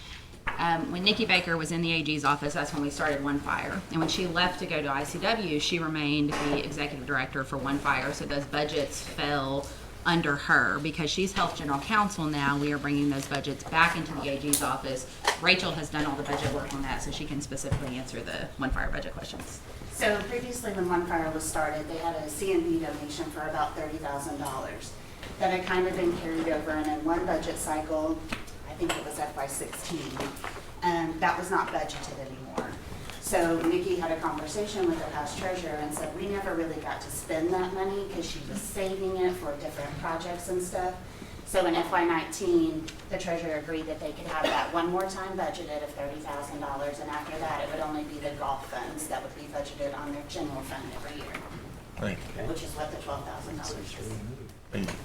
When Nikki Baker was in the AG's office, that's when we started One Fire. And when she left to go to ICW, she remained the executive director for One Fire. So those budgets fell under her. Because she's health general counsel now, we are bringing those budgets back into the AG's office. Rachel has done all the budget work on that, so she can specifically answer the One Fire budget questions. So previously, when One Fire was started, they had a C&B donation for about $30,000 that had kind of been carried over, and in one budget cycle, I think it was FY16, and that was not budgeted anymore. So Nikki had a conversation with her House Treasurer and said, we never really got to spend that money because she was saving it for different projects and stuff. So in FY19, the Treasurer agreed that they could have that one more time budgeted of $30,000, and after that, it would only be the golf funds that would be budgeted on their general fund every year. Thank you. Which is what the $12,000 is. Thank you.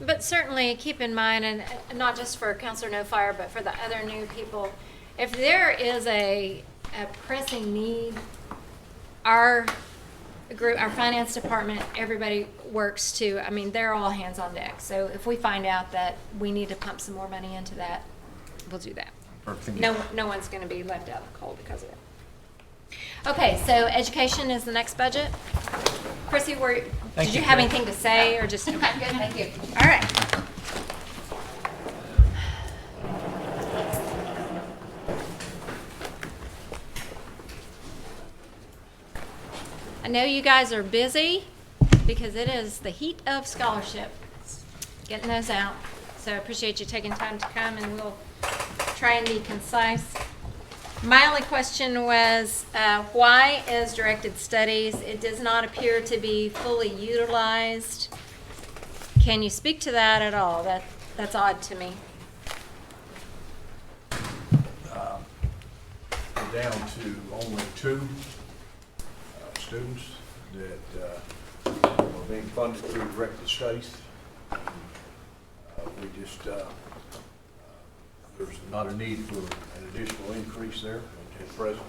But certainly keep in mind, and not just for Counselor No Fire, but for the other new people, if there is a pressing need, our group, our finance department, everybody works to, I mean, they're all hands on deck. So if we find out that we need to pump some more money into that, we'll do that. Perfect. No one's going to be left out in the cold because of it. Okay, so education is the next budget. Chrissy, did you have anything to say or just? Okay, good, thank you. All right. I know you guys are busy because it is the heat of scholarship, getting those out. So I appreciate you taking time to come, and we'll try and be concise. My only question was, why is directed studies? It does not appear to be fully utilized. Can you speak to that at all? That's odd to me. We're down to only 2 students that are being funded through directed studies. There's not a need for an additional increase there at present.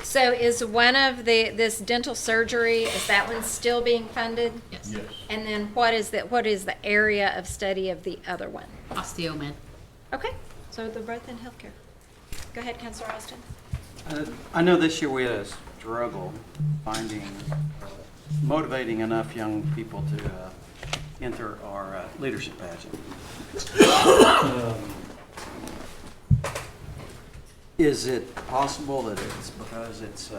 So is one of this dental surgery, is that one still being funded? Yes. Yes. And then what is the area of study of the other one? Osteomed. Okay, so they're both in healthcare. Go ahead, Counselor Austin. I know this year we had a struggle finding, motivating enough young people to enter our leadership pageant. Is it possible that it's because it's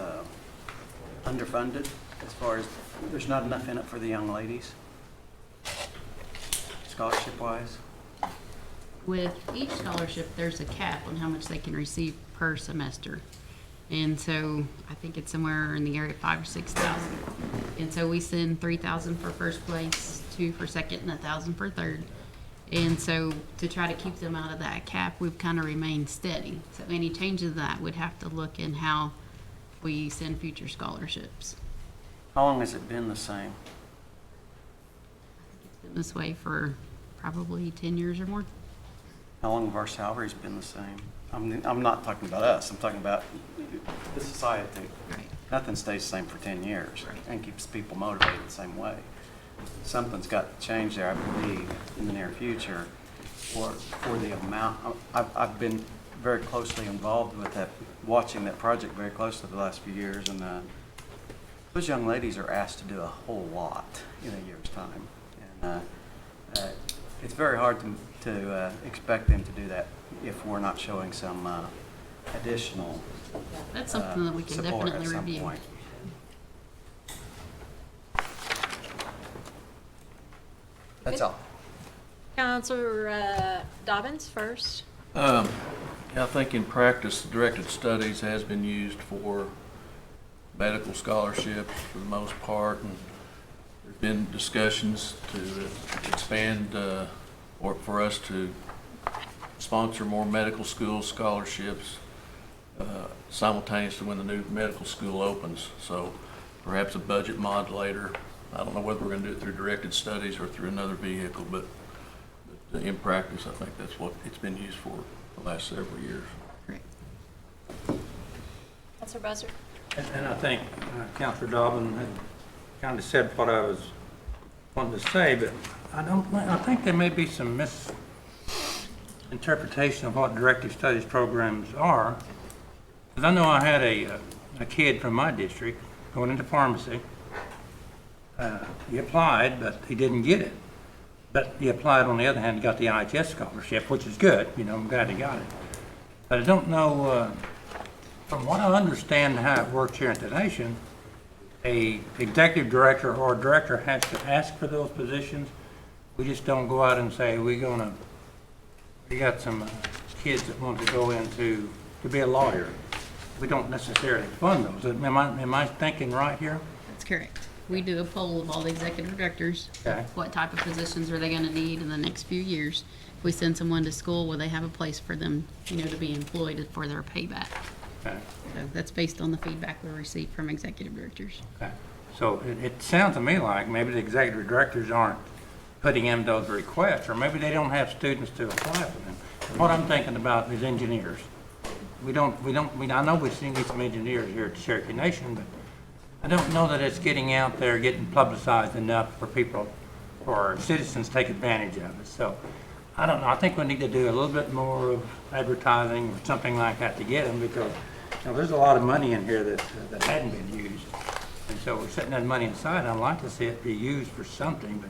underfunded as far as there's not enough in it for the young ladies, scholarship-wise? With each scholarship, there's a cap on how much they can receive per semester. And so I think it's somewhere in the area of 5,000 or 6,000. And so we send 3,000 for first place, 2 for second, and 1,000 for third. And so to try to keep them out of that cap, we've kind of remained steady. So any change of that would have to look in how we send future scholarships. How long has it been the same? It's been this way for probably 10 years or more. How long have our salaries been the same? I'm not talking about us, I'm talking about the society. Right. Nothing stays the same for 10 years Right. and keeps people motivated the same way. Something's got to change there, I believe, in the near future for the amount. I've been very closely involved with that, watching that project very closely the last few years, and those young ladies are asked to do a whole lot in a year's time. And it's very hard to expect them to do that if we're not showing some additional That's something that we can support definitely at some review. point. That's all. Counselor Dobbins first. I think in practice, directed studies has been used for medical scholarships for the most part, and there's been discussions to expand or for us to sponsor more medical school scholarships simultaneously when the new medical school opens. So perhaps a budget modulator. I don't know whether we're going to do it through directed studies or through another vehicle, but in practice, I think that's what it's been used for the last several years. Great. Counselor Buzzard? And I think Counselor Dobbin had kind of said what I was wanting to say, but I think there may be some misinterpretation of what directive studies programs are. Because I know I had a kid from my district going into pharmacy. He applied, but he didn't get it. But he applied, on the other hand, got the IHS scholarship, which is good. You know, I'm glad he got it. But I don't know, from what I understand how it works here in the nation, a executive director or a director has to ask for those positions. We just don't go out and say, we got some kids that want to go into to be a lawyer. We don't necessarily fund those. Am I thinking right here? That's correct. We do a poll of all the executive directors. Okay. What type of positions are they going to need in the next few years? If we send someone to school, will they have a place for them, to be employed for their payback? Okay. So that's based on the feedback we receive from executive directors. Okay. So it sounds to me like maybe the executive directors aren't putting in those requests, or maybe they don't have students to apply for them. What I'm thinking about is engineers. I know we've seen some engineers here at the Cherokee Nation, but I don't know that it's getting out there, getting publicized enough for citizens to take advantage of it. So I don't know. I think we need to do a little bit more of advertising or something like that to get them, because there's a lot of money in here that hadn't been used. And so we're setting that money aside. I'd like to see it be used for something, but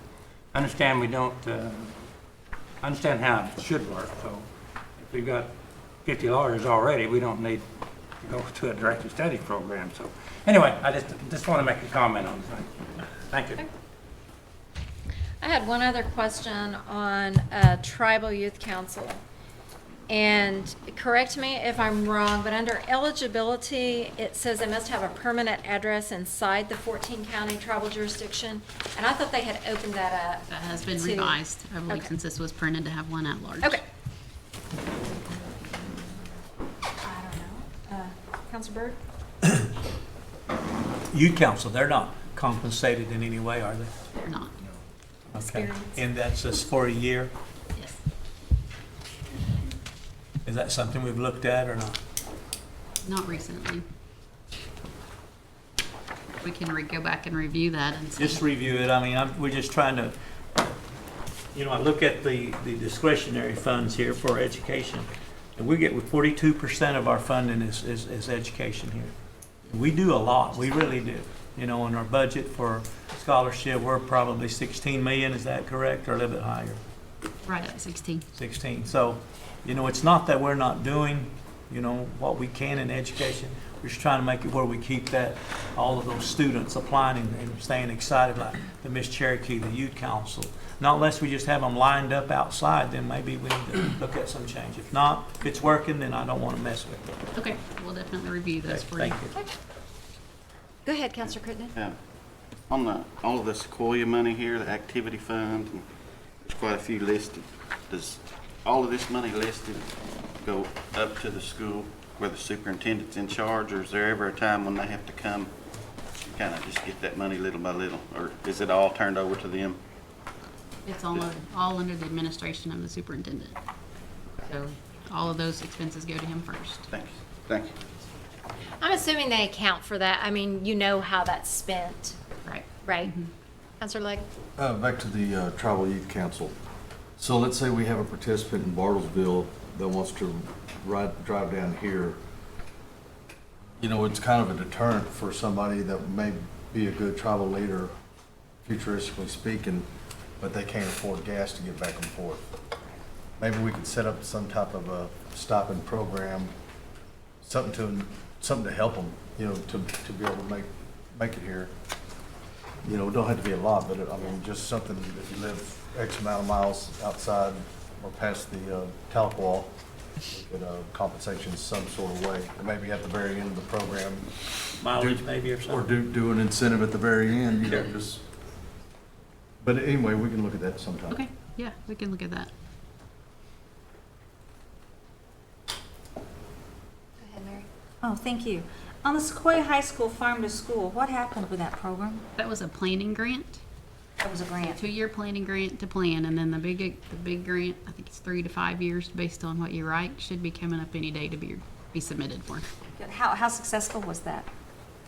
I understand we don't understand how it should work. So if we've got 50 lawyers already, we don't need to go to a directed studies program. So anyway, I just want to make a comment on that. Thank you. I had one other question on Tribal Youth Council. And correct me if I'm wrong, but under eligibility, it says they must have a permanent address inside the 14-county tribal jurisdiction. And I thought they had opened that up. That has been to- revised, I believe, Okay. since this was printed, to have one at large. Okay. I don't know. Counselor Byrd? Youth Council, they're not compensated in any way, are they? They're not. Okay. Experience. And that's just for a year? Yes. Is that something we've looked at or not? Not recently. We can go back and review that and see. Just review it. I mean, we're just trying to, I look at the discretionary funds here for education, and we get 42% of our funding is education here. We do a lot. We really do. In our budget for scholarship, we're probably 16 million. Is that correct, or a little bit higher? Right at 16. 16. So, it's not that we're not doing, what we can in education. We're just trying to make it where we keep all of those students applying and staying excited, like the Miss Cherokee, the Youth Council. Not unless we just have them lined up outside, then maybe we need to look at some change. If not, if it's working, then I don't want to mess with it. Okay, we'll definitely review those for you. Thank you. Go ahead, Counselor Crittenden. Yeah. On all of the Sequoia money here, the activity fund, and there's quite a few listed. Does all of this money listed go up to the school where the superintendent's in charge, or is there ever a time when they have to come and kind of just get that money little by little, or is it all turned over to them? It's all under the administration of the superintendent. So all of those expenses go to him first. Thank you. Thank you. I'm assuming they account for that. I mean, how that's spent. Right. Right. Counselor Legg? Back to the Tribal Youth Council. So let's say we have a participant in Bartlesville that wants to drive down here. It's kind of a deterrent for somebody that may be a good tribal leader, futuristically speaking, but they can't afford gas to get back and forth. Maybe we could set up some type of a stipend program, something to help them, to be able to make it here. It don't have to be a lot, but just something, if you live X amount of miles outside or past the Tahlequah, get compensation some sort of way. And maybe at the very end of the program. Mileage maybe or something? Or do an incentive at the very end, But anyway, we can look at that sometime. Okay, yeah, we can look at that. Go ahead, Mary. Oh, thank you. On the Sequoia High School Farm to School, what happened with that program? That was a planning grant. That was a grant. 2-year planning grant to plan, and then the big grant, I think it's 3 to 5 years based on what you write, should be coming up any day to be be submitted for. How successful was that?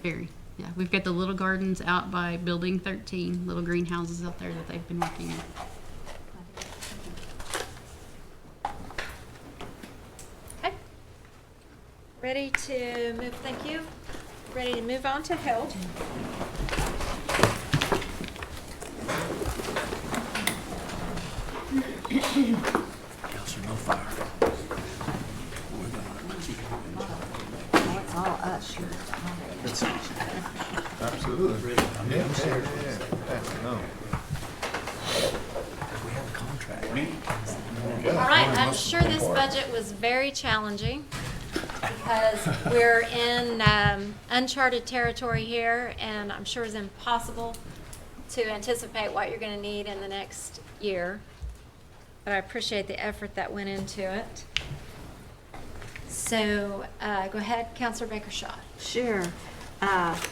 Very, yeah. We've got the little gardens out by Building 13, little greenhouses out there that they've been working in. Okay. Ready to move, thank you. Ready to move on to health. Counselor, no fire. Oh, it's all us, sure. Absolutely. Yeah. No. We have a contract. All right, I'm sure this budget was very challenging because we're in uncharted territory here, and I'm sure it's impossible to anticipate what you're going to need in the next year. But I appreciate the effort that went into it. So go ahead, Counselor Baker-Shaw. Sure.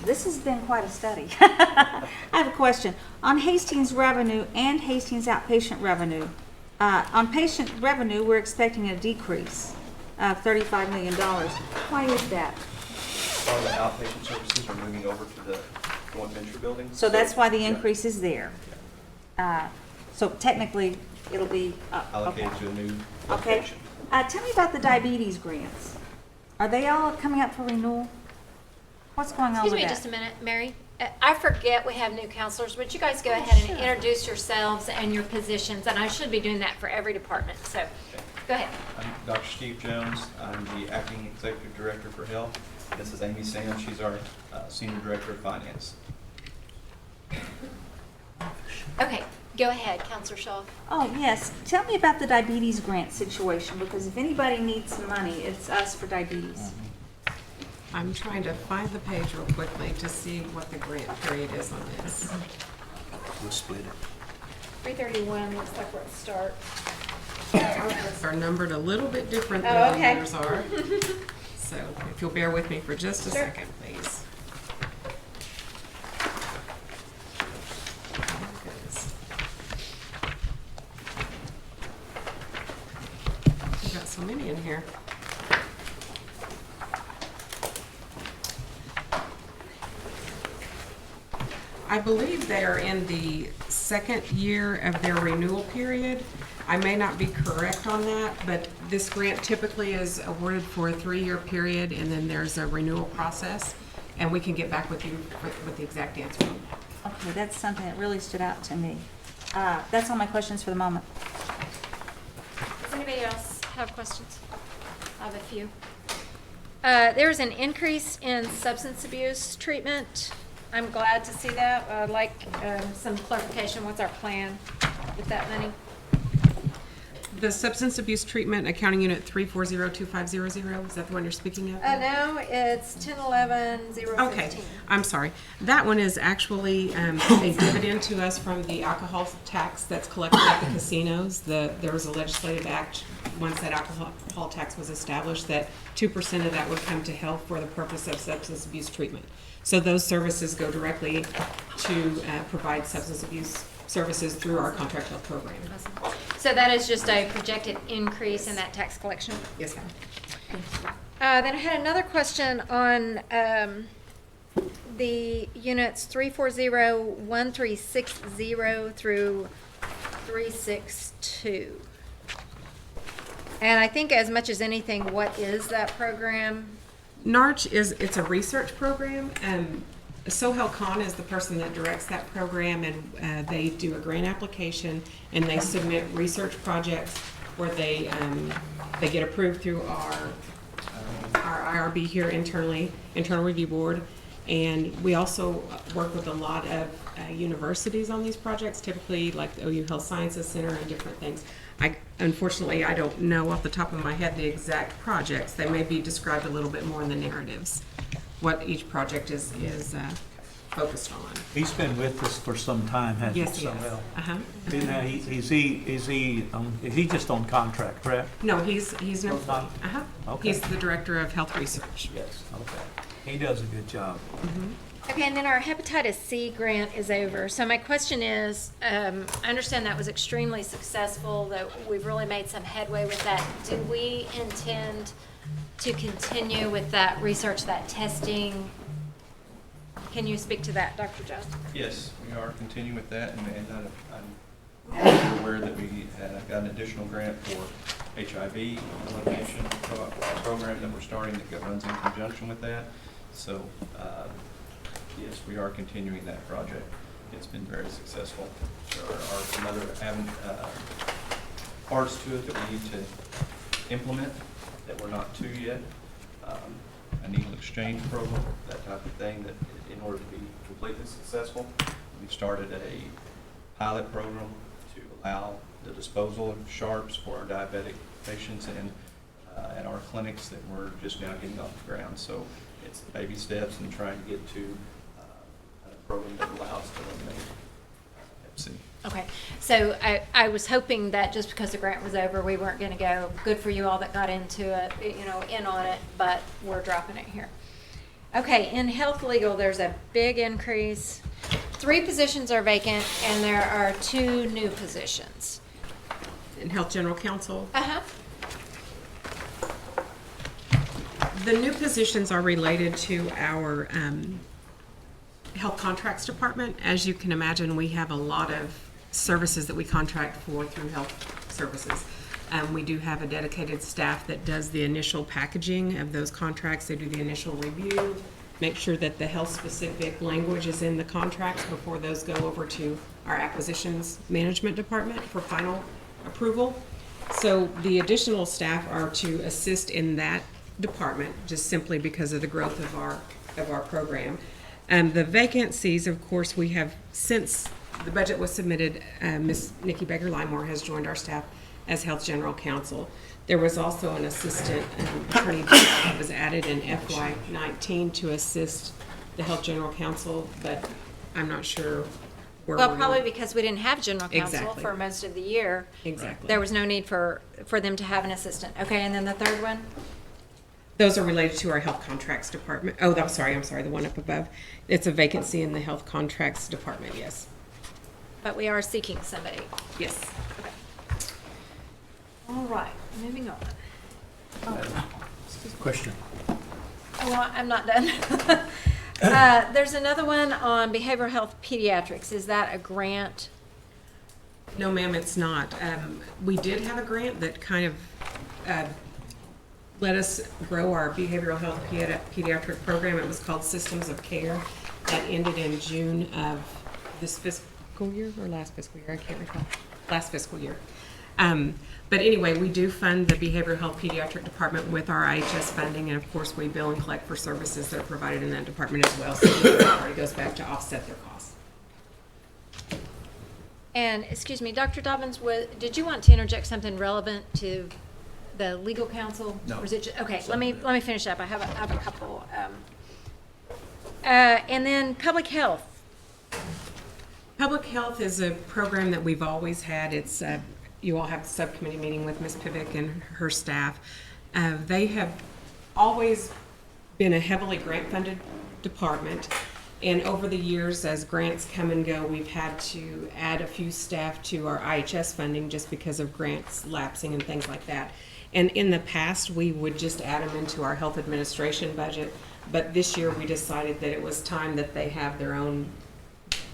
This has been quite a study. I have a question. On Hastings revenue and Hastings outpatient revenue, on patient revenue, we're expecting a decrease of $35 million. Why is that? All the outpatient services are moving over to the joint venture building. So that's why the yeah. increase is there. So technically, it'll be Allocated to a new Okay. location. Tell me about the diabetes grants. Are they all coming up for renewal? What's going on Excuse with me that? just a minute, Mary. I forget we have new counselors. Would you guys go ahead and introduce yourselves and your positions? And I should be doing that for every department, so go ahead. I'm Dr. Steve Jones. I'm the Acting Executive Director for Health. This is Amy Sam. She's our Senior Director of Finance. Okay, go ahead, Counselor Shaw. Oh, yes. Tell me about the diabetes grant situation, because if anybody needs some money, it's us for diabetes. I'm trying to find the page real quickly to see what the grant period is on this. We'll split it. 331 looks like where it starts. Ours are numbered a little bit different Oh, than okay. yours are. So if you'll bear with me for just a Sure. second, please. Oh, goodness. We've got so many in here. I believe they are in the second year of their renewal period. I may not be correct on that, but this grant typically is awarded for a 3-year period, and then there's a renewal process, and we can get back with you with the exact answer on that. Okay, that's something that really stood out to me. That's all my questions for the moment. Does anybody else have questions? I have a few. There's an increase in substance abuse treatment. I'm glad to see that. I'd like some clarification. What's our plan with that money? The Substance Abuse Treatment Accounting Unit 3402500, is that the one you're speaking of? No, it's 1011-015. Okay, I'm sorry. That one is actually a dividend to us from the alcohol tax that's collected at the casinos. There was a legislative act, once that alcohol tax was established, that 2% of that would come to health for the purpose of substance abuse treatment. So those services go directly to provide substance abuse services through our contract health program. So that is just a projected increase in that tax collection? Yes, ma'am. Then I had another question on the units 340-1360 through 362. And I think as much as anything, what is that program? NARCH it's a research program. Sohel Khan is the person that directs that program, and they do a grant application, and they submit research projects where they get approved through our IRB here internally, Internal Review Board, and we also work with a lot of universities on these projects, typically like the OU Health Sciences Center and different things. Unfortunately, I don't know off the top of my head the exact projects. They may be described a little bit more in the narratives, what each project is focused on. He's been with us for some time, hasn't he? Yes, he has. Now, is he just on contract, correct? No, he's an employee. Okay. He's the director of health research. Yes, okay. He does a good job. Okay, and then our hepatitis C grant is over. So my question is, I understand that was extremely successful, that we've really made some headway with that. Do we intend to continue with that research, that testing. Can you speak to that, Dr. Jones? Yes, we are continuing with that, and I'm aware that we got an additional grant for HIV elimination program that we're starting that runs in conjunction with that. So, yes, we are continuing that project. It's been very successful. There are some other parts to it that we need to implement that we're not to yet. A needle exchange program, that type of thing, that in order to be completely successful, we've started a pilot program to allow the disposal of sharps for our diabetic patients and at our clinics that we're just now getting off the ground. So it's baby steps and trying to get to a program that allows us to eliminate Hep C. Okay, so I was hoping that just because the grant was over, we weren't going to go, good for you all that got into it, you know, in on it, but we're dropping it here. Okay, in health legal, there's a big increase. 3 positions are vacant, and there are 2 new positions. In Health General Counsel, Uh-huh. the new positions are related to our health contracts department. As you can imagine, we have a lot of services that we contract for through health services. We do have a dedicated staff that does the initial packaging of those contracts. They do the initial review, make sure that the health-specific language is in the contracts before those go over to our acquisitions management department for final approval. So the additional staff are to assist in that department, just simply because of the growth of our program. The vacancies, of course, we have, since the budget was submitted, Ms. Nikki Baker-Limore has joined our staff as Health General Counsel. There was also an assistant attorney that was added in FY19 to assist the Health General Counsel, but I'm not sure where Well, we're probably going. because we didn't have general counsel Exactly. for most of the year. Exactly. There was no need for them to have an assistant. Okay, and then the third one? Those are related to our health contracts department. Oh, I'm sorry, the one up above. It's a vacancy in the health contracts department, yes. But we are seeking somebody. Yes. Okay. All right, moving on. Question. Oh, well, I'm not done. There's another one on behavioral health pediatrics. Is that a grant? No, ma'am, it's not. We did have a grant that kind of let us grow our behavioral health pediatric program. It was called Systems of Care. That ended in June of this fiscal year or last fiscal year, I can't recall. Last fiscal year. But anyway, we do fund the behavioral health pediatric department with our IHS funding, and of course, we bill and collect for services that are provided in that department as well. So it already goes back to offset their costs. And, excuse me, Dr. Dobbins, did you want to interject something relevant to the legal counsel? No. Or is it okay, let me finish up. I have a couple. And then public health. Public health is a program that we've always had. It's you all have a subcommittee meeting with Ms. Pivick and her staff. They have always been a heavily grant-funded department, and over the years, as grants come and go, we've had to add a few staff to our IHS funding just because of grants lapsing and things like that. And in the past, we would just add them into our health administration budget, but this year we decided that it was time that they have their own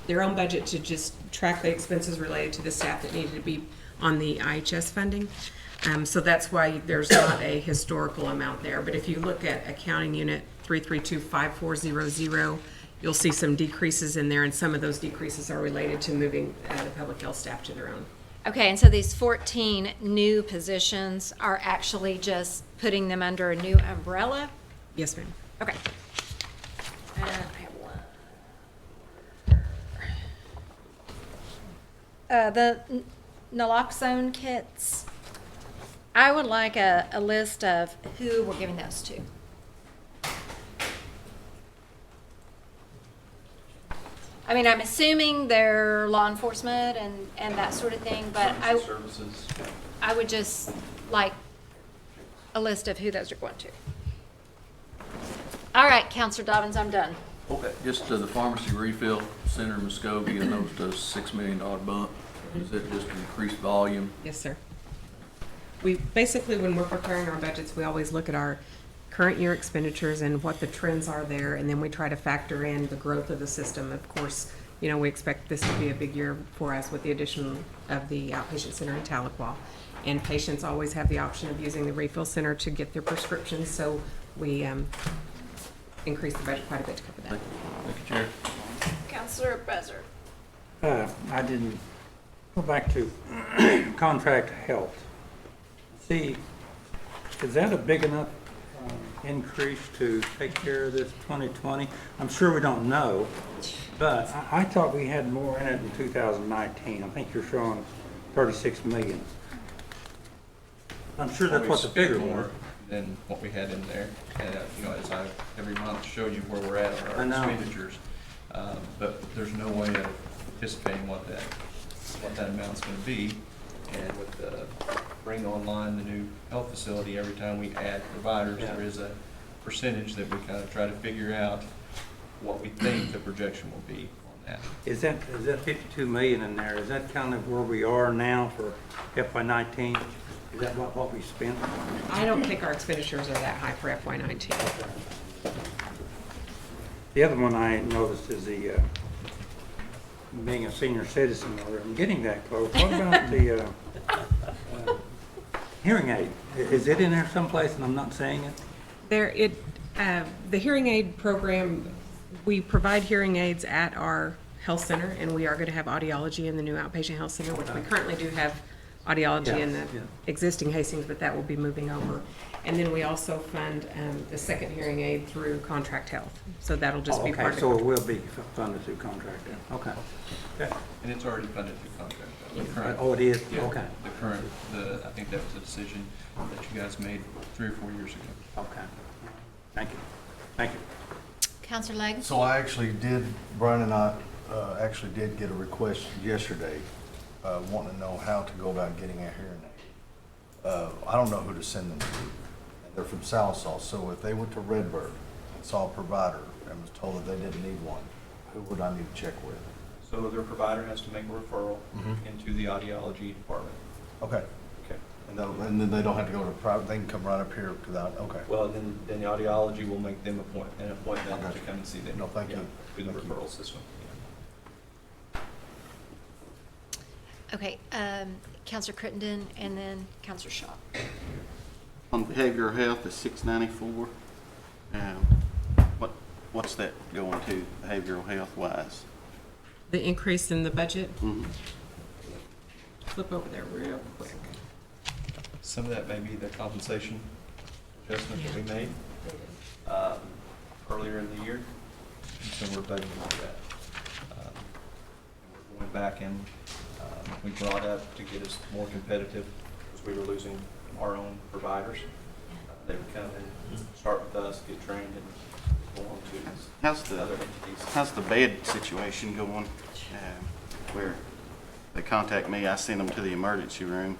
budget to just track the expenses related to the staff that needed to be on the IHS funding. So that's why there's not a historical amount there. But if you look at accounting unit 3325400, you'll see some decreases in there, and some of those decreases are related to moving the public health staff to their own. Okay, and so these 14 new positions are actually just putting them under a new umbrella? Yes, ma'am. Okay. I have one. The naloxone kits, I would like a list of who we're giving those to. I mean, I'm assuming they're law enforcement and that sort of thing, but Services. I would just like a list of who those are going to. All right, Counselor Dobbins, I'm done. Okay, just the pharmacy refill center in Muskogee, and those does $6 million bump. Is it just increased volume? Yes, sir. We basically, when we're preparing our budgets, we always look at our current year expenditures and what the trends are there, and then we try to factor in the growth of the system. Of course, you know, we expect this to be a big year for us with the addition of the outpatient center in Tahlequah. And patients always have the option of using the refill center to get their prescriptions, so we increase the budget quite a bit to cover that. Thank you, Chair. Counselor Buzzard. I didn't go back to contract health. See, is that a big enough increase to take care of this 2020? I'm sure we don't know, but I thought we had more in it in 2019. I think you're showing 36 million. I'm sure that's what the figure was. More than what we had in there. You know, as I every month show you where we're at on I our know. expenditures. But there's no way of anticipating what that amount's gonna be. And with bring online the new health facility, every time we add providers, there is a percentage that we kind of try to figure out what we think the projection will be on that. Is that 52 million in there? Is that kind of where we are now for FY19? Is that what we spent? I don't think our expenditures are that high for FY19. The other one I noticed is the being a senior citizen, or I'm getting that close. What about the hearing aid? Is it in there someplace and I'm not saying it? The hearing aid program, we provide hearing aids at our health center, and we are going to have audiology in the new outpatient health center, which we currently do have audiology in the existing Hastings, but that will be moving over. And then we also fund the second hearing aid through contract health, so that'll just be part of it. So it will be funded through contract then? Okay. And it's already funded through contract. The current- Oh, it is? Yeah, Okay. I think that was a decision that you guys made 3 or 4 years ago. Okay. Thank you. Thank you. Counselor Legg? So I actually did, Brian and I actually did get a request yesterday, wanting to know how to go about getting a hearing aid. I don't know who to send them to. They're from Salisaw, so if they went to Redbird and saw a provider and was told that they didn't need one, who would I need to check with? So their provider has to make a referral into the audiology department. Okay. Okay. And then they don't have to go to private, they can come right up here without, okay. Well, then the audiology will make them appoint them Okay. to come and see them. No, thank you. Through the Thank you. referral system. Okay, Counselor Crittenden and then Counselor Shaw. On behavioral health is 694. What's that going to behavioral health wise? The increase in the budget? Flip over there real quick. Some of that may be the compensation adjustment that we made earlier in the year, and so we're budgeting for that. We're going back and we brought up to get us more competitive because we were losing our own providers. They would come and start with us, get trained, and go on to other entities. How's the bed situation going? Where they contact me, I send them to the emergency room,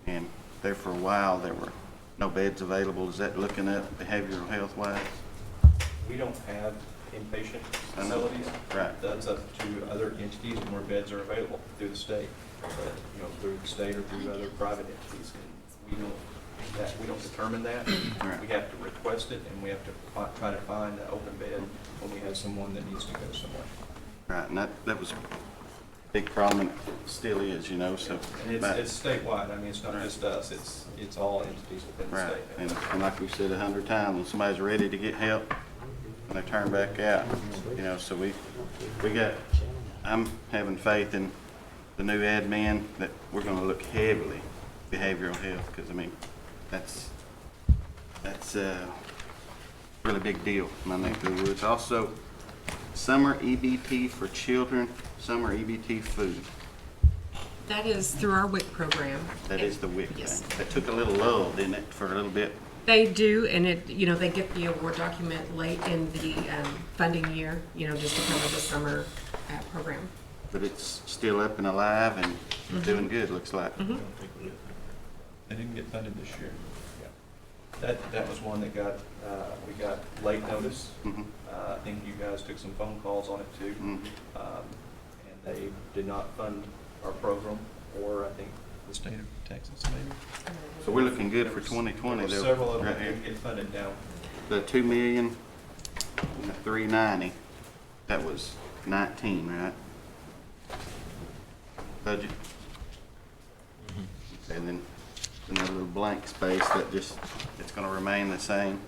and there for a while there were no beds available. Is that looking up behavioral health wise? We don't have inpatient facilities. Right. That's up to other entities and where beds are available through the state. But, you know, through the state or through other private entities. And we don't determine that. Right. We have to request it, and we have to try to find an open bed when we have someone that needs to go somewhere. Right, and that was a big problem, and it still is, you know, so. And it's statewide. I mean, it's not just us. It's all entities within the Right, state. and like we said 100 times, when somebody's ready to get help, and they turn back out, you know, so I'm having faith in the new admin that we're gonna look heavily behavioral health, because I mean, that's a really big deal in my neck of the woods. Also, summer EBT for children, summer EBT food. That is through our WIC program. That is the WIC Yes. thing. That took a little lull, didn't it, for a little bit? They do, and they get the award document late in the funding year, just to cover the summer program. But it's still up and alive and doing good, looks like. They didn't get funded this year. That was one that we got late notice. I think you guys took some phone calls on it too. And they did not fund our program, or I think the state of Texas maybe. So we're looking good for 2020 There though. were several of them right that here. didn't get funded now. the 2,390,000, that was 19, right? Budget. And then another little blank space that just, it's gonna remain the same.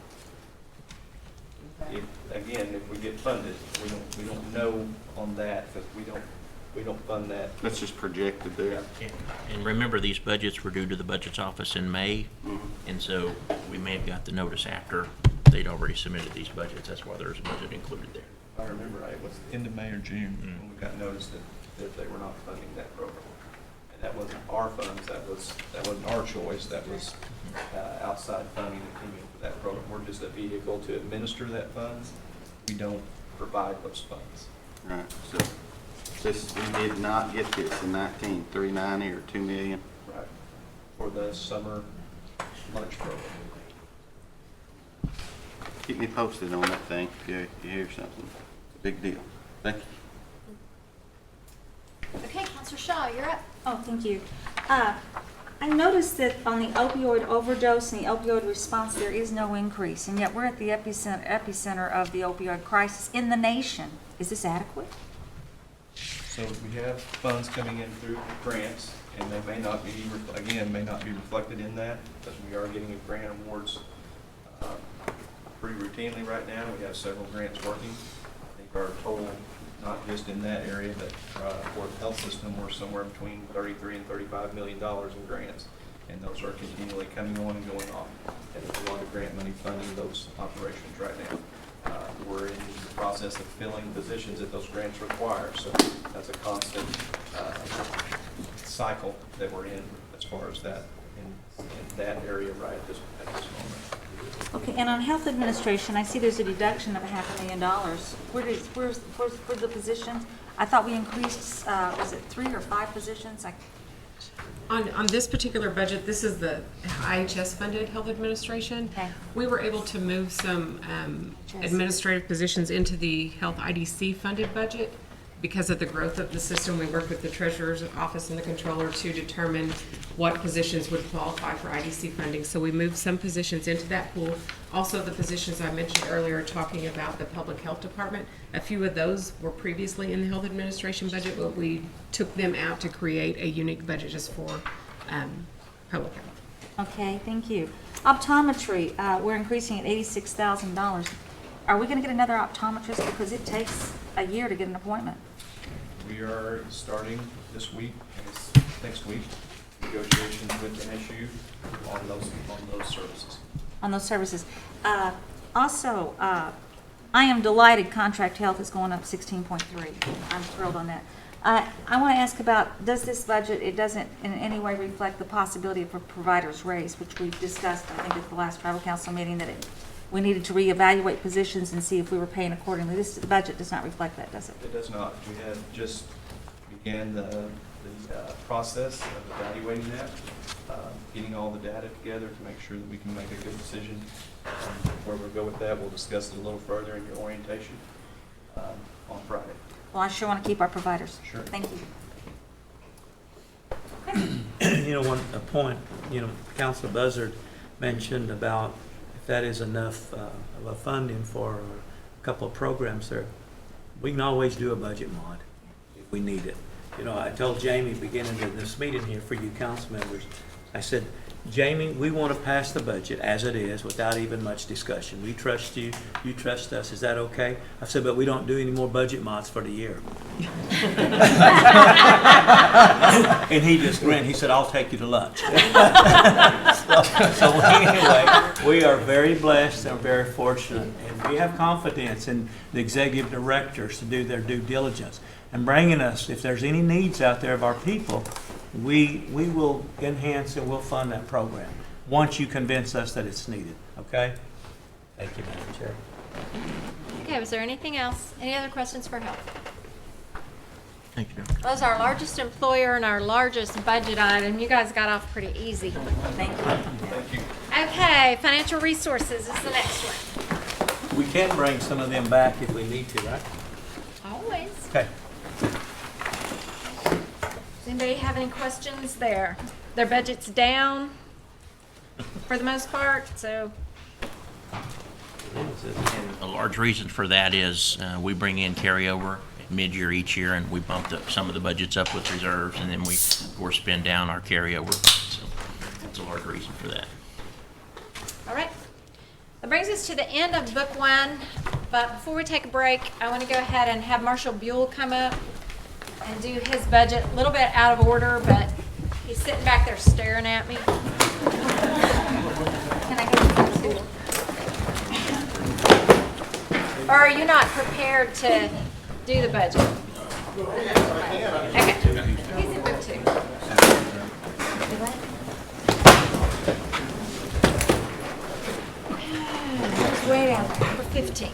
Again, if we get funded, we don't know on that, because we don't fund that. That's just projected there. And remember, these budgets were due to the Budget's office in May, Mhm. and so we may have got the notice after they'd already submitted these budgets. That's why there's a budget included there. If I remember right, it was end of May or June when we got noticed that they were not funding that program. And that wasn't our funds, that wasn't our choice, that was outside funding that came in for that program. We're just a vehicle to administer that funds. We don't provide those funds. Right, so this, we did not get this in 19, 390 or 2 million. Right. For the summer lunch program. Keep me posted on that thing if you hear something. Big deal. Thank you. Okay, Counselor Shaw, you're up. Oh, thank you. I noticed that on the opioid overdose and the opioid response, there is no increase, and yet we're at the epicenter of the opioid crisis in the nation. Is this adequate? So we have funds coming in through grants, and they may not be, may not be reflected in that, because we are getting grant awards pretty routinely right now. We have several grants working. I think our total, not just in that area, but for the health system, we're somewhere between $33 and $35 million in grants, and those are continually coming on and going on. And there's a lot of grant money funding those operations right now. We're in the process of filling positions that those grants require, so that's a constant cycle that we're in as far as that in that area right at this moment. Okay, and on health administration, I see there's a deduction of $500,000. Where's the positions? I thought we increased, was it 3 or 5 positions? On this particular budget, this is the IHS-funded health administration. Okay. We were able to move some administrative positions into the health IDC-funded budget. Because of the growth of the system, we worked with the treasurer's office and the controller to determine what positions would qualify for IDC funding. So we moved some positions into that pool. Also, the positions I mentioned earlier talking about the public health department, a few of those were previously in the health administration budget, but we took them out to create a unique budget just for public health. Okay, thank you. Optometry, we're increasing at $86,000. Are we going to get another optometrist? Because it takes a year to get an appointment. We are starting this week, next week, negotiations with NSU on those services. On those services. Also, I am delighted contract health is going up 16.3. I'm thrilled on that. I want to ask about, does this budget, it doesn't in any way reflect the possibility of a provider's raise, which we've discussed, I think, at the last tribal council meeting, that we needed to reevaluate positions and see if we were paying accordingly. This budget does not reflect that, does it? It does not. We have just began the process of evaluating that, getting all the data together to make sure that we can make a good decision. Where we'll go with that, we'll discuss it a little further in your orientation on Friday. Well, I sure want to keep our providers. Sure. Thank you. A point, Councilor Buzzard mentioned about if that is enough of a funding for a couple of programs there, we can always do a budget mod if we need it. I told Jamie beginning of this meeting here for you council members, I said, Jamie, we want to pass the budget as it is without even much discussion. We trust you, you trust us. Is that okay? I said, but we don't do any more budget mods for the year. And he just grinned. He said, I'll take you to lunch. So anyway, we are very blessed and very fortunate. And we have confidence in the executive directors to do their due diligence and bringing us, if there's any needs out there of our people, we will enhance and we'll fund that program once you convince us that it's needed. Okay? Thank you, Madam Chair. Okay, was there anything else? Any other questions for health? Thank you. Well, as our largest employer and our largest budget item, you guys got off pretty easy. Thank you. Thank you. Okay, financial resources is the next one. We can bring some of them back if we need to, right? Always. Okay. Does anybody have any questions there? Their budget's down for the most part, so large reason for that is we bring in carryover mid-year each year, and we bump some of the budgets up with reserves, and then we, of course, spend down our carryover. So that's a large reason for that. All right. That brings us to the end of Book 1. But before we take a break, I want to go ahead and have Marshall Buell come up and do his budget. A little bit out of order, but he's sitting back there staring at me. Can I get this too? Or are you not prepared to do the budget? Okay. He's in Book 2. It's way down there, number 15.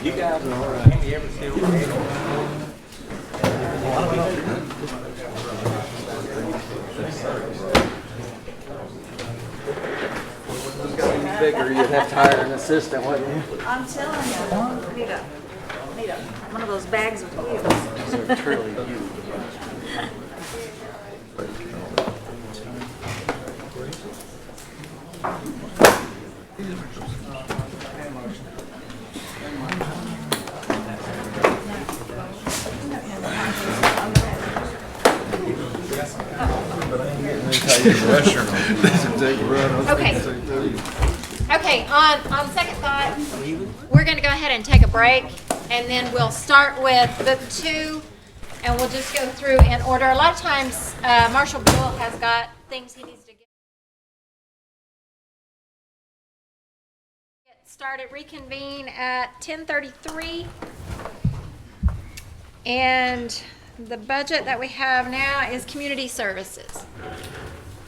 You guys are all right. You ever see Bigger, you'd have to hire an assistant, wouldn't you? I'm telling you, need one of those bags with wheels. Those are truly huge. Okay. Okay, on second thought, we're going to go ahead and take a break, and then we'll start with Book 2, and we'll just go through in order. A lot of times, Marshall Buell has got things he needs to get started. Reconvene at 10:33, and the budget that we have now is community services.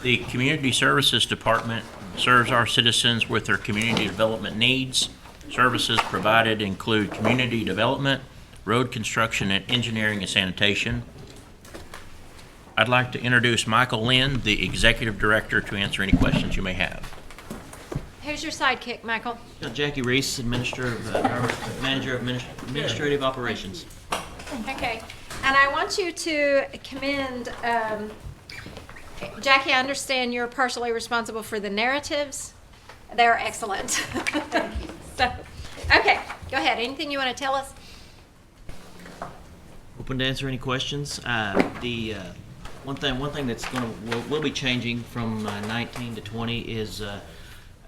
The Community Services Department serves our citizens with their community development needs. Services provided include community development, road construction, and engineering and sanitation. I'd like to introduce Michael Lynn, the Executive Director, to answer any questions you may have. Who's your sidekick, Michael? Jackie Reese, Manager of Administrative Operations. Okay, and I want you to commend, Jackie, I understand you're partially responsible for the narratives. They're excellent. So, okay, go ahead. Anything you want to tell us? Open to answer any questions. The one thing that's will be changing from 19 to 20 is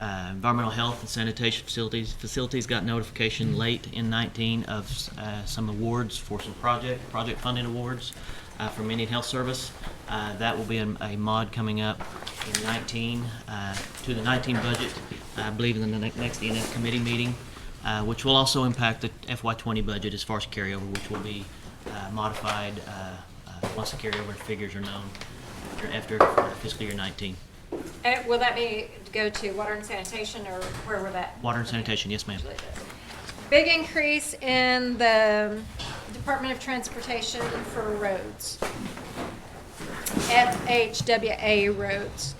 environmental health and sanitation facilities got notification late in 19 of some awards for some project funding awards from Indian Health Service. That will be a mod coming up in 19 to the 19 budget, I believe in the next ENF committee meeting, which will also impact the FY20 budget as far as carryover, which will be modified once the carryover figures are known after fiscal year 19. Will that go to water and sanitation, or where will that? Water and sanitation, yes, ma'am. Big increase in the Department of Transportation for roads. FHWA roads.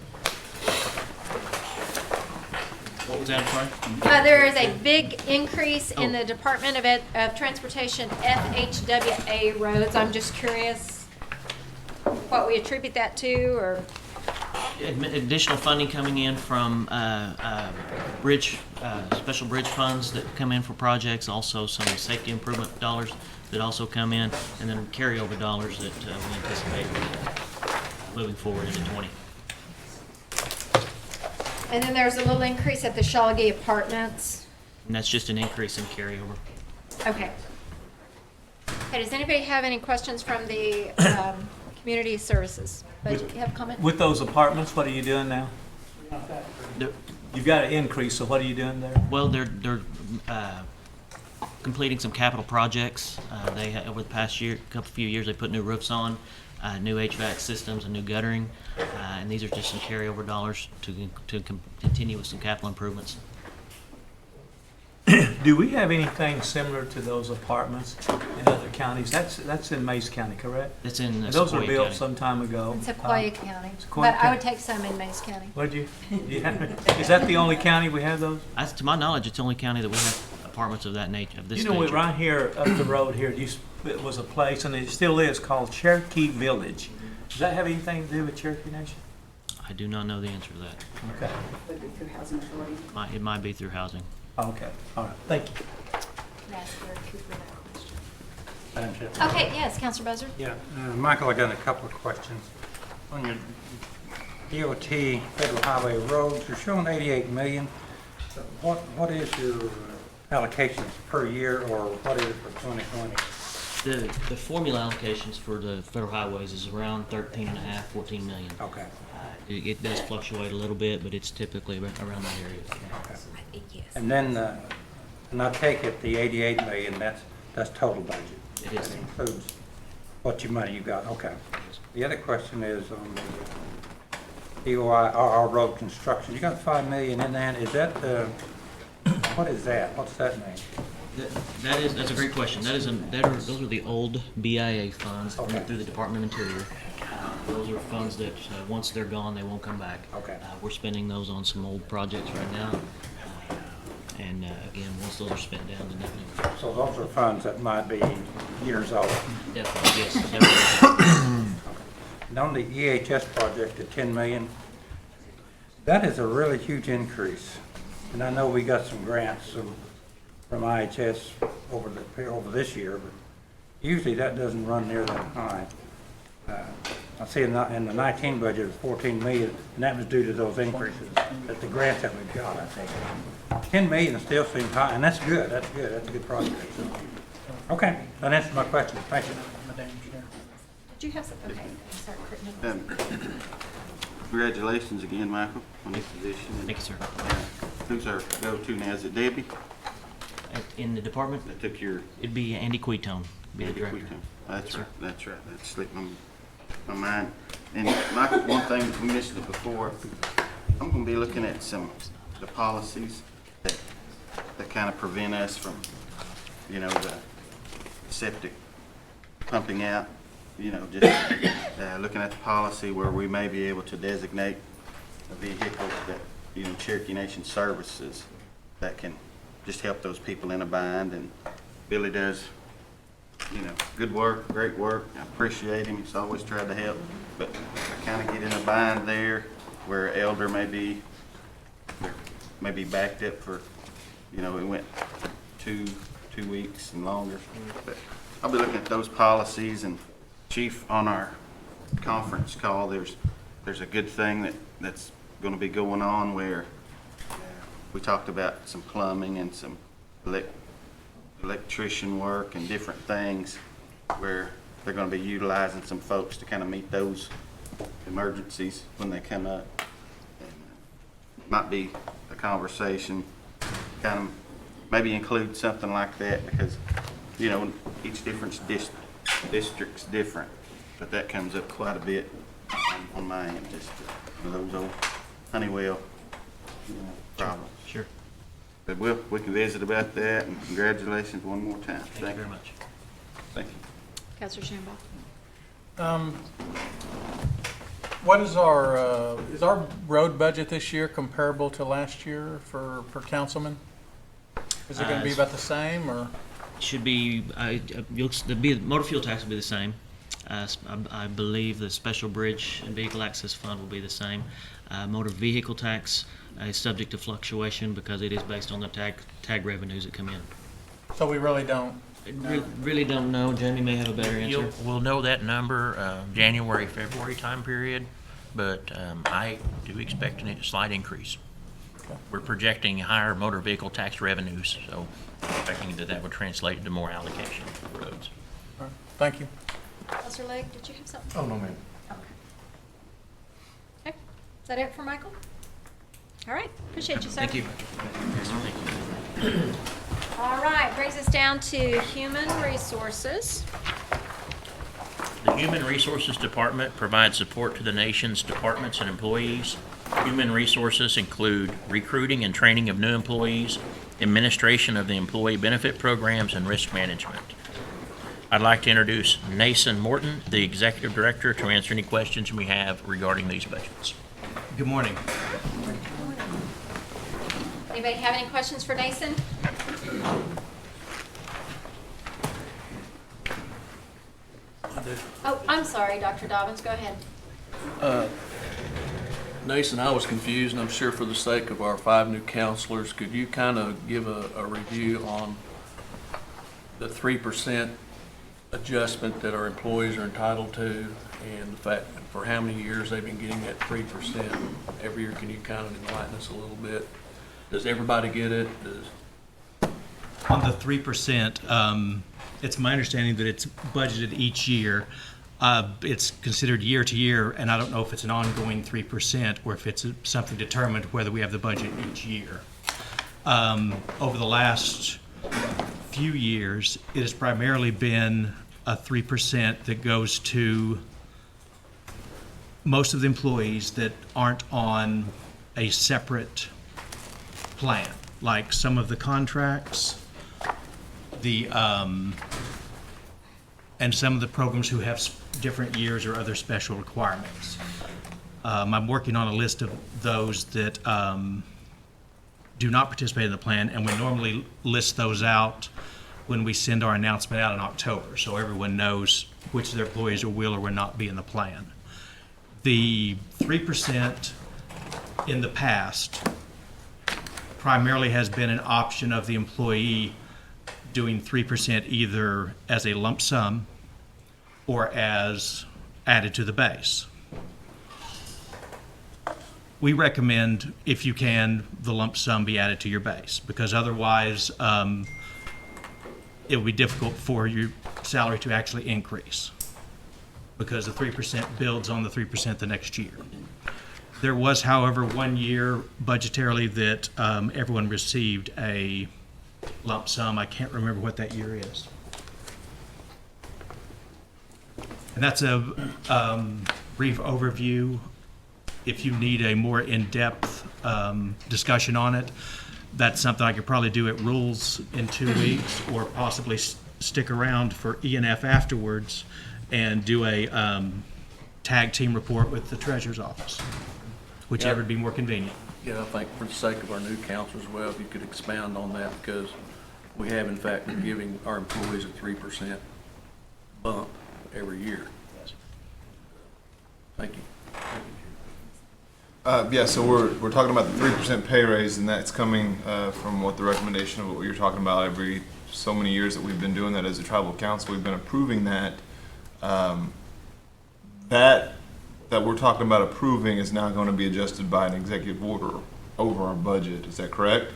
What was that, I'm sorry? There is a big increase in the Department of Transportation FHWA roads. I'm just curious what we attribute that to, or? Additional funding coming in from special bridge funds that come in for projects, also some safety improvement dollars that also come in, and then carryover dollars that we anticipate moving forward into 20. And then there's a little increase at the Shaugee Apartments. And that's just an increase in carryover. Okay. Okay, does anybody have any questions from the community services? You have a comment? With those apartments, what are you doing now? You've got an increase, so what are you doing there? Well, they're completing some capital projects. Over the past few years, they put new roofs on, new HVAC systems, and new guttering, and these are just some carryover dollars to continue with some capital improvements. Do we have anything similar to those apartments in other counties? That's in Mays County, correct? It's in And those were Sequoia built County. some time ago. In Sequoia County. Sequoia But I would take some in Mays County. Would you? Is that the only county we have those? To my knowledge, it's the only county that we have apartments of that nature, of this You know, nature. right here up the road here, it was a place, and it still is, called Cherokee Village. Does that have anything to do with Cherokee Nation? I do not know the answer to that. Okay. Would be through Housing Authority. It might be through housing. Okay, all right, thank you. Can I ask Gary Cooper that question? Madam Chair. Okay, yes, Counselor Buzzard? Yeah, Michael, I got a couple of questions. On your DOT Federal Highway roads, you're showing 88 million. What is your allocations per year, or what is it for 2020? The formula allocations for the federal highways is around 13 and a half, 14 million. Okay. It does fluctuate a little bit, but it's typically around that area. Okay. And then, and I take it the 88 million, that's total budget. It is. That includes what your money you got, okay. The other question is on the DOI road construction. You got 5 million in there. Is that, what is that? What's that mean? That's a great question. Those are the old BIA funds that Okay. went through the Department of Interior. Those are funds that, once they're gone, they won't come back. Okay. We're spending those on some old projects right now. And again, once those are spent down, then nothing. So those are funds that might be years old. Definitely, yes, definitely. And on the EHS project at 10 million, that is a really huge increase. And I know we got some grants from IHS over this year, but usually that doesn't run near that high. I see in the 19 budget it's 14 million, and that was due to those increases, that the grants that we've got, I think. 10 million still seems high, and that's good, that's a good project. So. Okay, that answers my question, thank you. Did you have some, okay, sorry, Nicholas. Congratulations again, Michael, on this position. Thank you, sir. Who's our go-to now? Is it Debbie? In the department? That took your... It'd be Andy Quitone, be the Andy director. Quitone. That's right, that's right. That slipped my mind. And Michael, one thing, we mentioned it before, I'm gonna be looking at the policies that kind of prevent us from, the septic pumping out. Just looking at the policy where we may be able to designate a vehicle that, Cherokee Nation services that can just help those people in a bind. And Billy does, good work, great work. I appreciate him. He's always tried to help. But I kind of get in a bind there where Elder may be backed up for, it went 2 weeks and longer. But I'll be looking at those policies. And Chief, on our conference call, there's a good thing that's going to be going on where we talked about some plumbing and some electrician work and different things where they're going to be utilizing some folks to kind of meet those emergencies when they come up. And might be a conversation, kind of maybe include something like that because, each different district's different, but that comes up quite a bit on my end, just those old Honeywell problems. Sure. But we can visit about that, and congratulations one more time. Thank you very much. Thank you. Counselor Shambaugh. What is our road budget this year comparable to last year per councilman? Is it going to be about the same, or? Should be, motor fuel tax will be the same. I believe the special bridge and vehicle access fund will be the same. Motor vehicle tax is subject to fluctuation because it is based on the tag revenues that come in. So we really don't? Really don't know. Jamie may have a better answer. We'll know that number January, February time period, but I do expect a slight increase. Okay. We're projecting higher motor vehicle tax revenues, so expecting that would translate into more allocation for roads. All right. Thank you. Counselor Legg, did you have something? Oh, no, ma'am. Okay. Is that it for Michael? All right. Appreciate you, sir. Thank you. All right. Brings us down to Human Resources. The Human Resources Department provides support to the nation's departments and employees. Human resources include recruiting and training of new employees, administration of the employee benefit programs, and risk management. I'd like to introduce Nason Morton, the Executive Director, to answer any questions we have regarding these budgets. Good morning. Anybody have any questions for Nason? Oh, I'm sorry, Dr. Dobbins. Go ahead. Nason, I was confused, and I'm sure for the sake of our 5 new counselors, could you kind of give a review on the 3% adjustment that our employees are entitled to, and the fact for how many years they've been getting that 3% every year? Can you kind of enlighten us a little bit? Does everybody get it? On the 3%, it's my understanding that it's budgeted each year. It's considered year to year, and I don't know if it's an ongoing 3% or if it's something determined whether we have the budget each year. Over the last few years, it has primarily been a 3% that goes to most of the employees that aren't on a separate plan, like some of the contracts, and some of the programs who have different years or other special requirements. I'm working on a list of those that do not participate in the plan, and we normally list those out when we send our announcement out in October, so everyone knows which of their employees will or will not be in the plan. The 3% in the past primarily has been an option of the employee doing 3% either as a lump sum or as added to the base. We recommend, if you can, the lump sum be added to your base, because otherwise it will be difficult for your salary to actually increase, because the 3% builds on the 3% the next year. There was, however, 1 year budgetarily that everyone received a lump sum. I can't remember what that year is. And that's a brief overview. If you need a more in-depth discussion on it, that's something I could probably do at Rules in 2 weeks, or possibly stick around for E&F afterwards and do a tag team report with the Treasurer's Office, whichever would be more convenient. Yeah, I think for the sake of our new counselors, well, if you could expound on that, because we have in fact been giving our employees a 3% bump every year. Thank you. Yeah, so we're talking about the 3% pay raise, and that's coming from what the recommendation of what you're talking about. Every so many years that we've been doing that as a tribal council, we've been approving that. That we're talking about approving is now going to be adjusted by an executive order over our budget. Is that correct?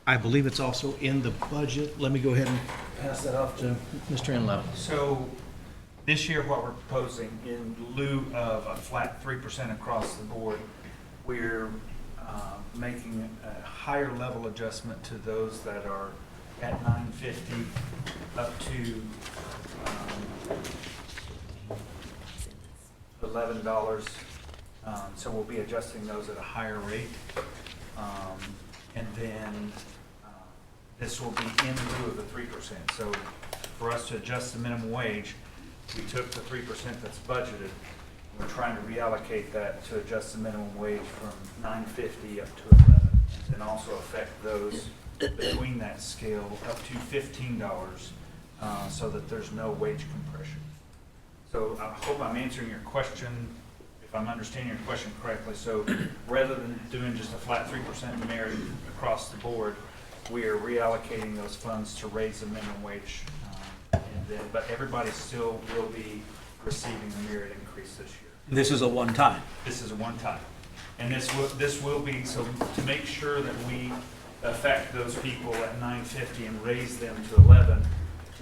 I believe it's also in the budget. Let me go ahead and pass that off to Mr. Enlow. So this year, what we're proposing, in lieu of a flat 3% across the board, we're making a higher level adjustment to those that are at $9.50 up to $11. So we'll be adjusting those at a higher rate. And then this will be in lieu of the 3%. So for us to adjust the minimum wage, we took the 3% that's budgeted. We're trying to reallocate that to adjust the minimum wage from $9.50 up to $11, and then also affect those between that scale up to $15, so that there's no wage compression. So I hope I'm answering your question, if I'm understanding your question correctly. So rather than doing just a flat 3% merit across the board, we are reallocating those funds to raise the minimum wage. But everybody still will be receiving a merit increase this year. This is a one-time. This is a one-time. And this will be, so to make sure that we affect those people at $9.50 and raise them to $11,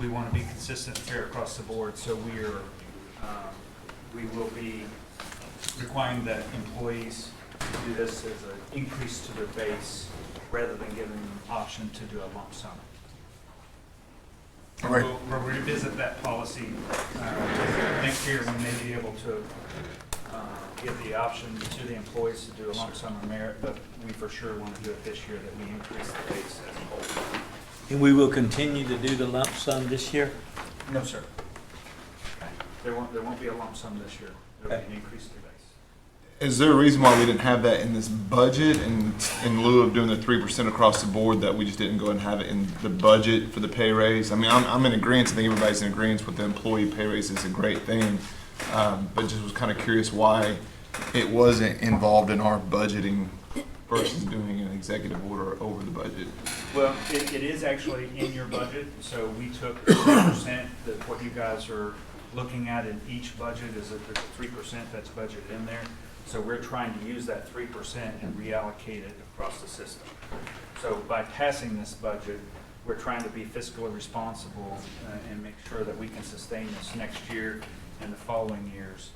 we want to be consistent and fair across the board. So we will be requiring that employees do this as an increase to their base rather than giving them an option to do a lump sum. Right. We'll revisit that policy next year. We may be able to give the option to the employees to do a lump sum or merit, but we for sure want to do it this year, that we increase the base as a whole. And we will continue to do the lump sum this year? No, sir. There won't be a lump sum this year. There will be an increase to the base. Is there a reason why we didn't have that in this budget, and in lieu of doing the 3% across the board, that we just didn't go ahead and have it in the budget for the pay raise? I mean, I'm in agreement. I think everybody's in agreement with the employee pay raise is a great thing. but just was kind of curious why it wasn't involved in our budgeting versus doing an executive order over the budget. Well, it is actually in your budget, so we took 3%, that what you guys are looking at in each budget is that there's 3% that's budgeted in there. So we're trying to use that 3% and reallocate it across the system. So by passing this budget, we're trying to be fiscally responsible and make sure that we can sustain this next year and the following years.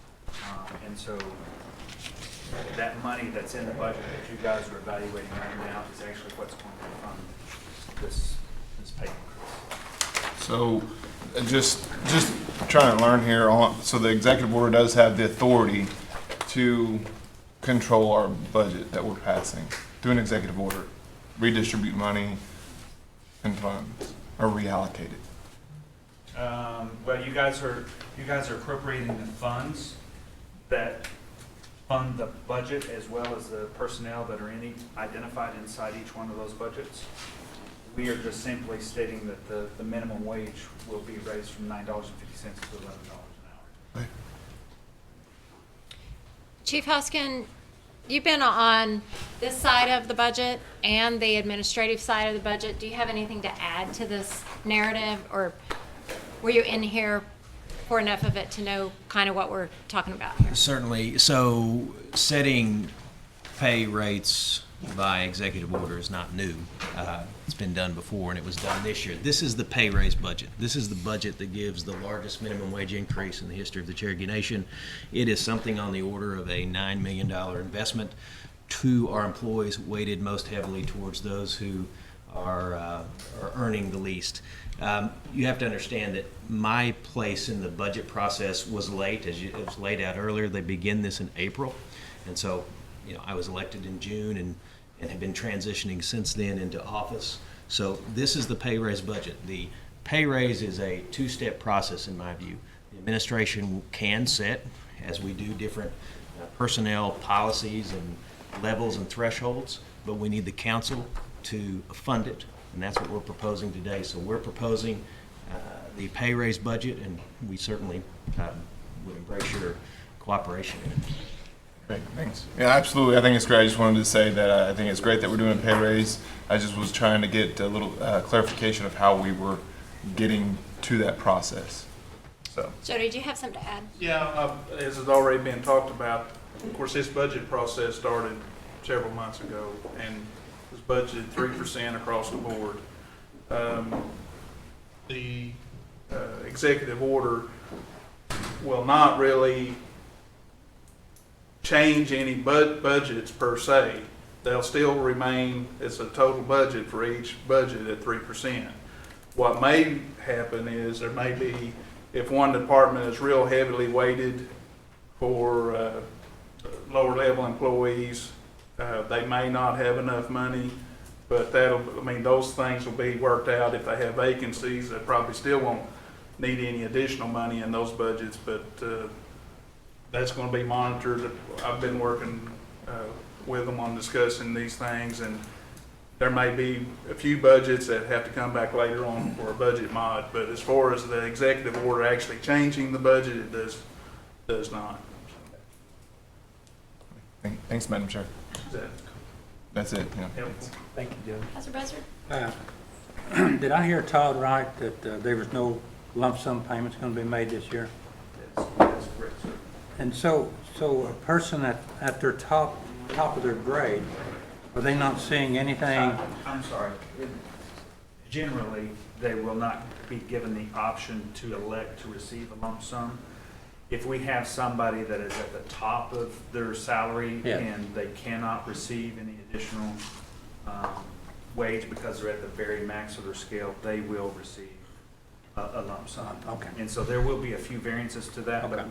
And so that money that's in the budget that you guys are evaluating right now is actually what's going to fund this pay increase. So just trying to learn here on, so the executive order does have the authority to control our budget that we're passing through an executive order, redistribute money and funds, or reallocate it. Well, you guys are appropriating the funds that fund the budget as well as the personnel that are identified inside each one of those budgets. We are just simply stating that the minimum wage will be raised from $9.50 to $11 an hour. Chief Hoskin, you've been on this side of the budget and the administrative side of the budget. Do you have anything to add to this narrative, or were you in here for enough of it to know kind of what we're talking about here? Certainly. So setting pay rates by executive order is not new. It's been done before, and it was done this year. This is the pay raise budget. This is the budget that gives the largest minimum wage increase in the history of the Cherokee Nation. It is something on the order of a $9 million investment to our employees, weighted most heavily towards those who are earning the least. You have to understand that my place in the budget process was late, as it was laid out earlier. They begin this in April, and so I was elected in June and have been transitioning since then into office. So this is the pay raise budget. The pay raise is a two-step process in my view. The administration can set, as we do, different personnel policies and levels and thresholds, but we need the council to fund it, and that's what we're proposing today. So we're proposing the pay raise budget, and we certainly would embrace your cooperation in it. Great, thanks. Yeah, absolutely. I think it's great. I just wanted to say that I think it's great that we're doing a pay raise. I just was trying to get a little clarification of how we were getting to that process. So, Jody, do you have something to add? Yeah, as has already been talked about, of course, this budget process started several months ago and was budgeted 3% across the board. The executive order will not really change any budgets per se. They'll still remain, it's a total budget for each budget at 3%. What may happen is there may be, if one department is real heavily weighted for lower level employees, they may not have enough money, but those things will be worked out. If they have vacancies, they probably still won't need any additional money in those budgets, but that's going to be monitored. I've been working with them on discussing these things, and there may be a few budgets that have to come back later on for a budget mod, but as far as the executive order actually changing the budget, it does not. thanks, Madam Chair. That's it. Yeah. Thank you, Joe. Councilor Buzzard? Did I hear Todd right that there was no lump sum payments going to be made this year? That's correct, sir. And so a person at their top of their grade, are they not seeing anything? I'm sorry. Generally, they will not be given the option to elect to receive a lump sum. If we have somebody that is at the top of their salary and they cannot receive any additional wage because they're at the very max of their scale, they will receive a lump sum. Okay. And so there will be a few variances to that, but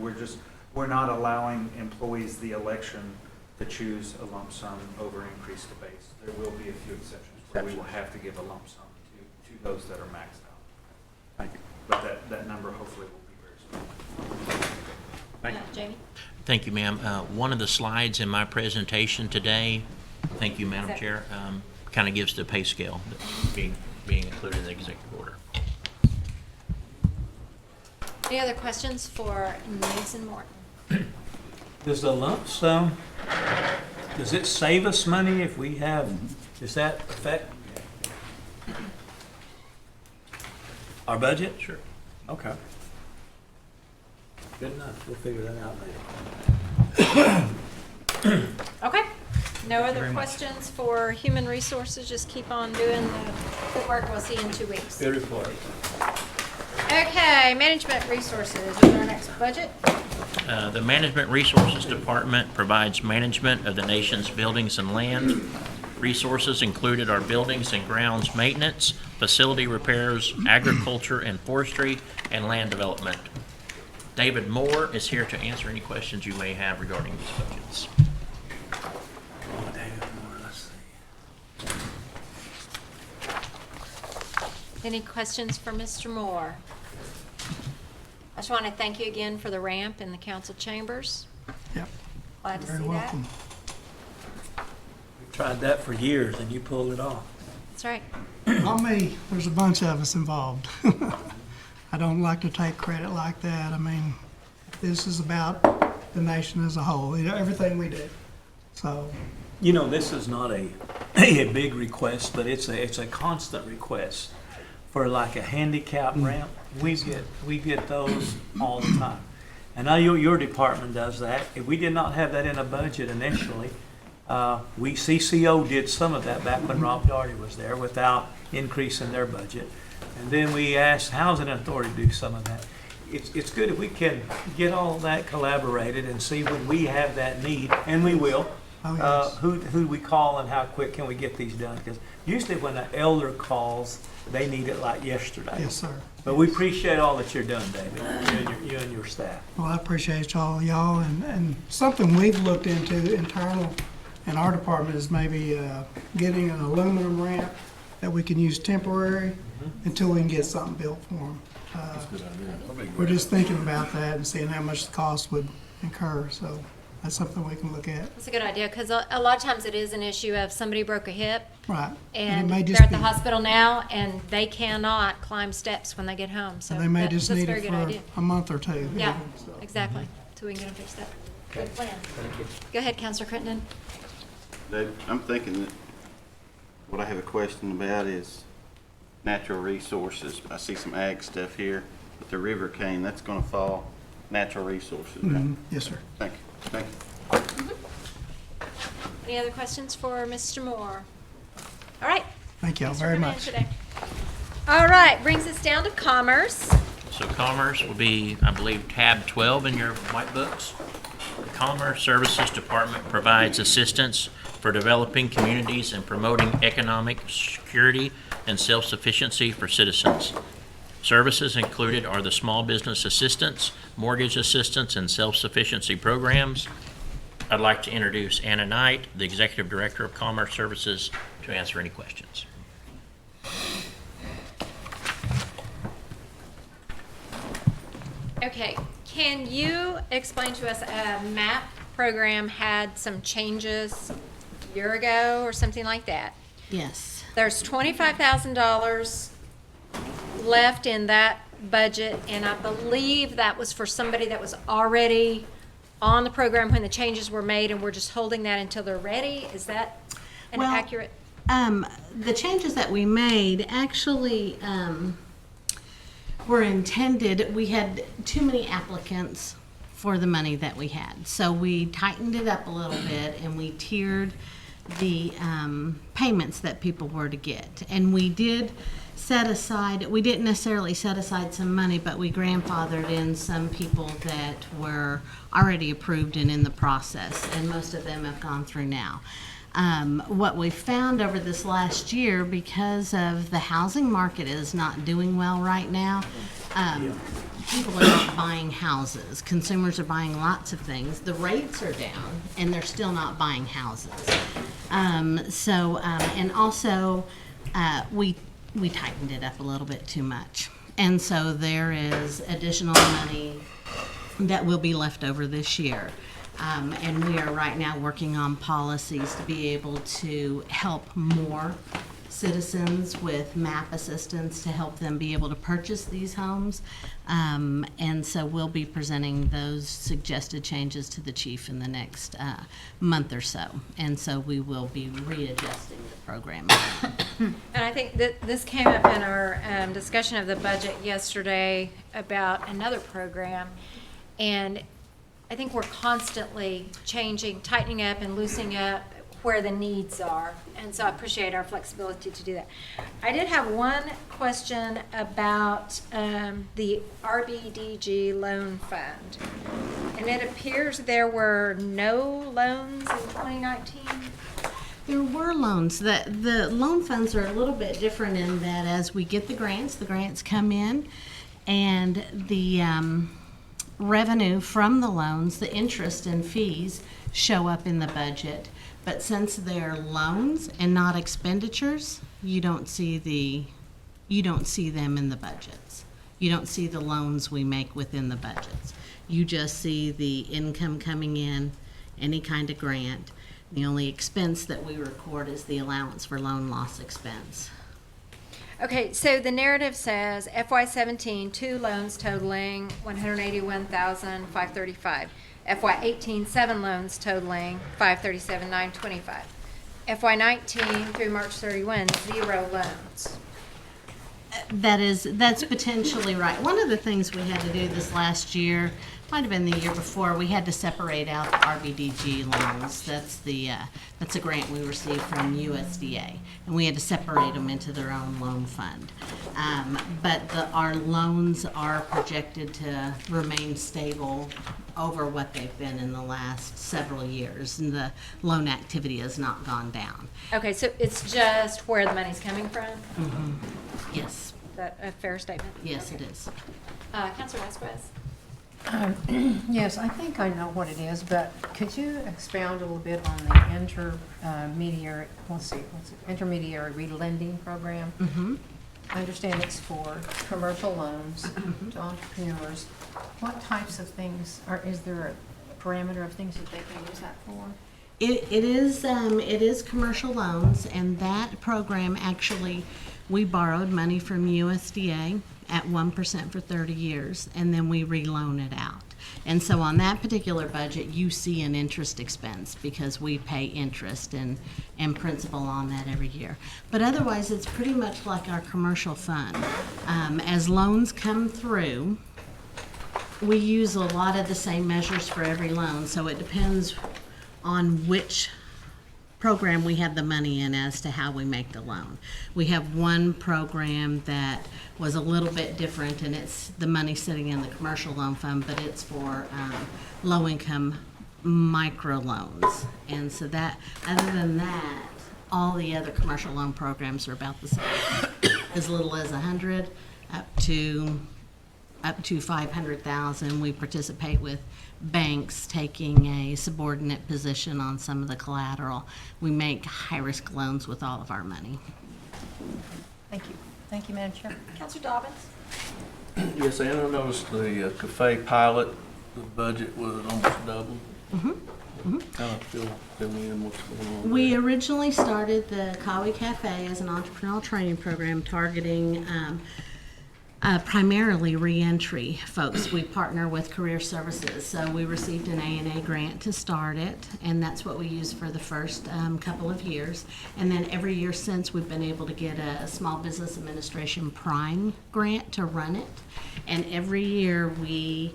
we're not allowing employees the election to choose a lump sum over increase the base. There will be a few exceptions where we will have to give a lump sum to those that are maxed out. Thank you. But that number hopefully will be very small. Thank you. Jamie? Thank you, ma'am. One of the slides in my presentation today, thank you, Madam Chair, kind of gives the pay scale that's being included in the executive order. Any other questions for Nathan Morton? Does the lump sum, does it save us money if we have, does that affect our budget? Sure. Okay. Good enough. We'll figure that out later. Okay. No other very much. questions for human resources? Just keep on doing the good work. We'll see you in 2 weeks. Good report. Okay, management resources is our next budget. The Management Resources Department provides management of the nation's buildings and land. Resources included are buildings and grounds maintenance, facility repairs, agriculture and forestry, and land development. David Moore is here to answer any questions you may have regarding these budgets. Any questions for Mr. Moore? I just want to thank you again for the ramp in the council chambers. Yep. Glad to Very see welcome. We tried that for years and you pulled it off. That's right. Not me. There's a bunch of us involved. I don't like to take credit like that. I mean, this is about the nation as a whole, everything we do. So, You know, this is not a big request, but it's a constant request for like a handicap ramp. We get those all the time. And I know your department does that. If we did not have that in a budget initially, CCO did some of that back when Rob Daugherty was there without increasing their budget. And then we asked Housing Authority to do some of that. It's good if we can get all that collaborated and see when we have that need, and we will. Oh, yes. Who we call and how quick can we get these done? Because usually when an elder calls, they need it like yesterday. yes, sir. But we appreciate all that you're doing, David, you and your staff. Well, I appreciate y'all, and something we've looked into internal in our department is maybe getting an aluminum ramp that we can use temporary until we can get something built for them. We're just thinking about that and seeing how much the cost would incur, so that's something we can look at. That's a good idea, because a lot of times it is an issue of somebody broke a hip, Right. and it may they're just at the be- hospital now, and they cannot climb steps when they get home, so They may that- just that's a need very it good for idea. a month or two. Yeah, even, so. exactly, so we can get them fixed up. Okay. Good plan. Thank you. Go ahead, Counselor Crittenden. Dave, I'm thinking that what I have a question about is natural resources. I see some ag stuff here, but the river cane, that's gonna fall natural resources, right? Mhm. Yes, sir. Thank you, thank you. Any other questions for Mr. Moore? All right. Thank y'all Thanks for very coming in much. today. All right, brings us down to commerce. So Commerce will be, I believe, tab 12 in your white books. The Commerce Services Department provides assistance for developing communities and promoting economic security and self-sufficiency for citizens. Services included are the small business assistance, mortgage assistance, and self-sufficiency programs. I'd like to introduce Anna Knight, the Executive Director of Commerce Services, to answer any questions. Okay, can you explain to us, MAP program had some changes a year ago or something like that? Yes. There's $25,000 left in that budget, and I believe that was for somebody that was already on the program when the changes were made, and we're just holding that until they're ready. Is that an Well, accurate? The changes that we made actually were intended, we had too many applicants for the money that we had. So we tightened it up a little bit and we tiered the payments that people were to get. And we did set aside, we didn't necessarily set aside some money, but we grandfathered in some people that were already approved and in the process, and most of them have gone through now. What we found over this last year, because of the housing market is not doing well right now, people are not buying houses. Consumers are buying lots of things. The rates are down, and they're still not buying houses. And also, we tightened it up a little bit too much. And so there is additional money that will be left over this year. And we are right now working on policies to be able to help more citizens with map assistance to help them be able to purchase these homes. And so we'll be presenting those suggested changes to the chief in the next month or so. And so we will be readjusting the program. And I think that this came up in our discussion of the budget yesterday about another program. And I think we're constantly changing, tightening up and loosening up where the needs are. And so I appreciate our flexibility to do that. I did have one question about the RBDG loan fund. And it appears there were no loans in 2019. There were loans. The loan funds are a little bit different in that as we get the grants come in, and the revenue from the loans, the interest and fees, show up in the budget. But since they're loans and not expenditures, you don't see them in the budgets. You don't see the loans we make within the budgets. You just see the income coming in, any kind of grant. The only expense that we record is the allowance for loan loss expense. Okay, so the narrative says FY17, 2 loans totaling $181,535. FY18, 7 loans totaling $537,925. FY19 through March 31, 0 loans. That's potentially right. One of the things we had to do this last year, might have been the year before, we had to separate out the RBDG loans. That's a grant we received from USDA, and we had to separate them into their own loan fund. But our loans are projected to remain stable over what they've been in the last several years, and the loan activity has not gone down. Okay, so it's just where the money's coming from? Mm-hmm. Yes. Is that a fair statement? Yes, it is. Councilor Vasquez? Yes, I think I know what it is, but could you expound a little bit on the intermediary relending program? Mm-hmm. I understand it's for commercial loans to entrepreneurs. What types of things is there a parameter of things that they can use that for? It is commercial loans, and that program actually, we borrowed money from USDA at 1% for 30 years, and then we reloan it out. And so on that particular budget, you see an interest expense because we pay interest and principal on that every year. But otherwise, it's pretty much like our commercial fund. As loans come through, we use a lot of the same measures for every loan, so it depends on which program we have the money in as to how we make the loan. We have one program that was a little bit different, and it's the money sitting in the commercial loan fund, but it's for low-income micro loans. And so that, other than that, all the other commercial loan programs are about the same. As little as 100 up to 500,000. We participate with banks taking a subordinate position on some of the collateral. We make high-risk loans with all of our money. Thank you. Thank you, Madam Chair. Councilor Dobbins? Yes, I noticed the cafe pilot, the budget was almost doubled. Mm-hmm. Mm-hmm. Kind of fill me in what's going on We there. originally started the Kawi Cafe as an entrepreneurial training program targeting primarily reentry folks. We partner with Career Services, so we received an A&A grant to start it, and that's what we used for the first couple of years. And then every year since, we've been able to get a Small Business Administration Prime grant to run it. And every year we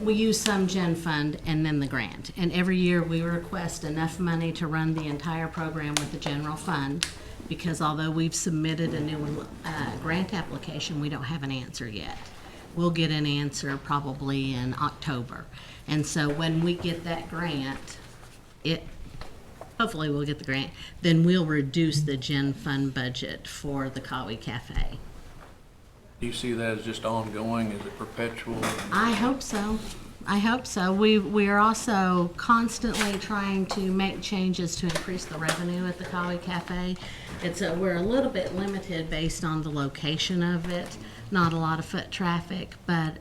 use some gen fund and then the grant. And every year we request enough money to run the entire program with the general fund, because although we've submitted a new grant application, we don't have an answer yet. We'll get an answer probably in October. And so when we get that grant, hopefully we'll get the grant, then we'll reduce the gen fund budget for the Kawi Cafe. Do you see that as just ongoing? Is it perpetual? I hope so. I hope so. We are also constantly trying to make changes to increase the revenue at the Kawi Cafe. We're a little bit limited based on the location of it, not a lot of foot traffic, but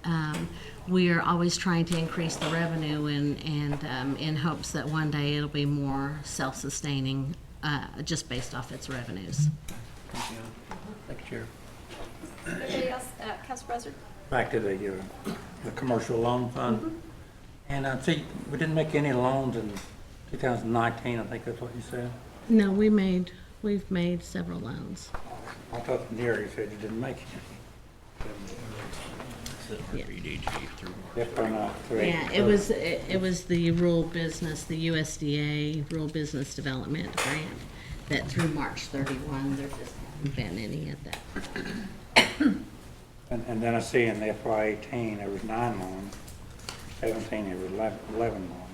we are always trying to increase the revenue and in hopes that one day it'll be more self-sustaining just based off its revenues. Thank you, Chair. Anybody else? Council President? Back to the commercial loan fund. And see, we didn't make any loans in 2019, I think that's what you said. No, we've made several loans. I thought Neary said you didn't make any. Yep, or not. Yeah, it was the rural business, the USDA Rural Business Development Grant that through March 31, there just haven't been any at that. And then I see in the FY 18, there was 9 loans. 17, there was 11 loans.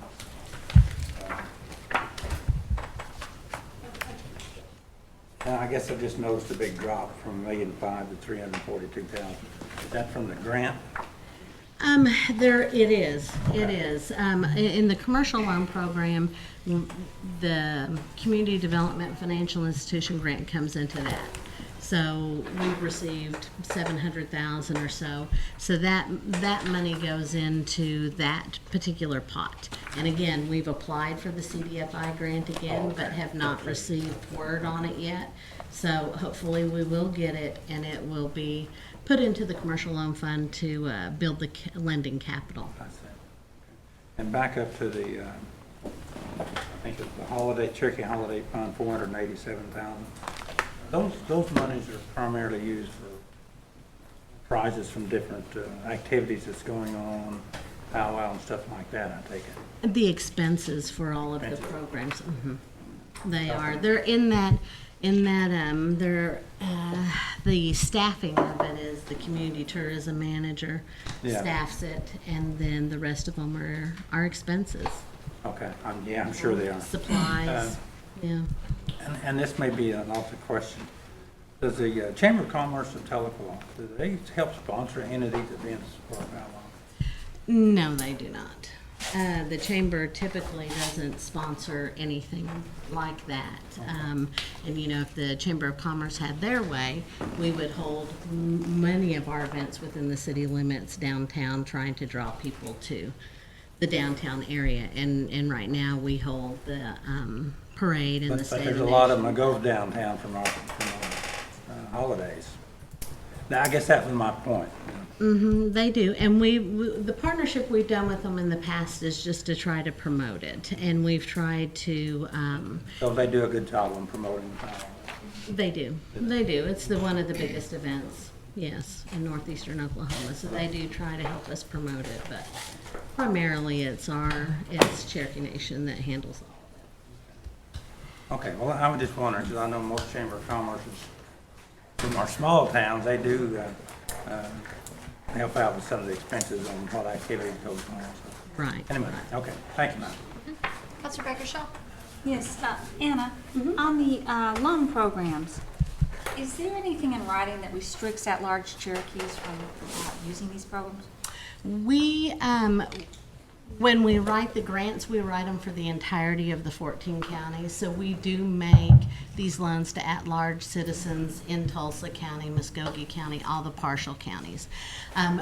And I guess I just noticed a big drop from $1.5 million to $342,000. Is that from the grant? There it is. It is. In the commercial loan program, the Community Development Financial Institution grant comes into that. So we've received $700,000 or so. So that money goes into that particular pot. And again, we've applied for the CDFI grant again, but have not received word on it yet. So hopefully we will get it, and it will be put into the commercial loan fund to build the lending capital. And back up to the, I think it's the Cherokee Holiday Fund, $487,000. Those monies are primarily used for prizes from different activities that's going on, powwow and stuff like that, I take it. The expenses for all of the programs, they are. They're in that. The staffing of it is the community tourism manager staffs it, and then the rest of them are expenses. Okay, I'm sure they are. Supplies, yeah. And this may be an off the question. Does the Chamber of Commerce and Telecom, do they help sponsor any of these events for how long? No, they do not. The chamber typically doesn't sponsor anything like that. And you know, if the Chamber of Commerce had their way, we would hold many of our events within the city limits downtown, trying to draw people to the downtown area. And right now we hold the parade in the State of the But there's a lot of them that goes downtown from our holidays. Now, I guess that was my point. They do, and the partnership we've done with them in the past is just to try to promote it, and we've tried to. So they do a good job on promoting the power. They do. It's one of the biggest events, yes, in northeastern Oklahoma. So they do try to help us promote it, but primarily it's Cherokee Nation that handles all of it. Okay, well, I was just wondering, because I know most Chamber of Commerce from our small towns, they do help out with some of the expenses on what activity goes on. So. Right. Anyway, okay, thank you, ma'am. Councilor Bakershaw? Yes, Anna, on the loan programs, is there anything in writing that restricts at-large Cherokees from using these programs? When we write the grants, we write them for the entirety of the 14 counties. So we do make these loans to at-large citizens in Tulsa County, Muskogee County, all the partial counties.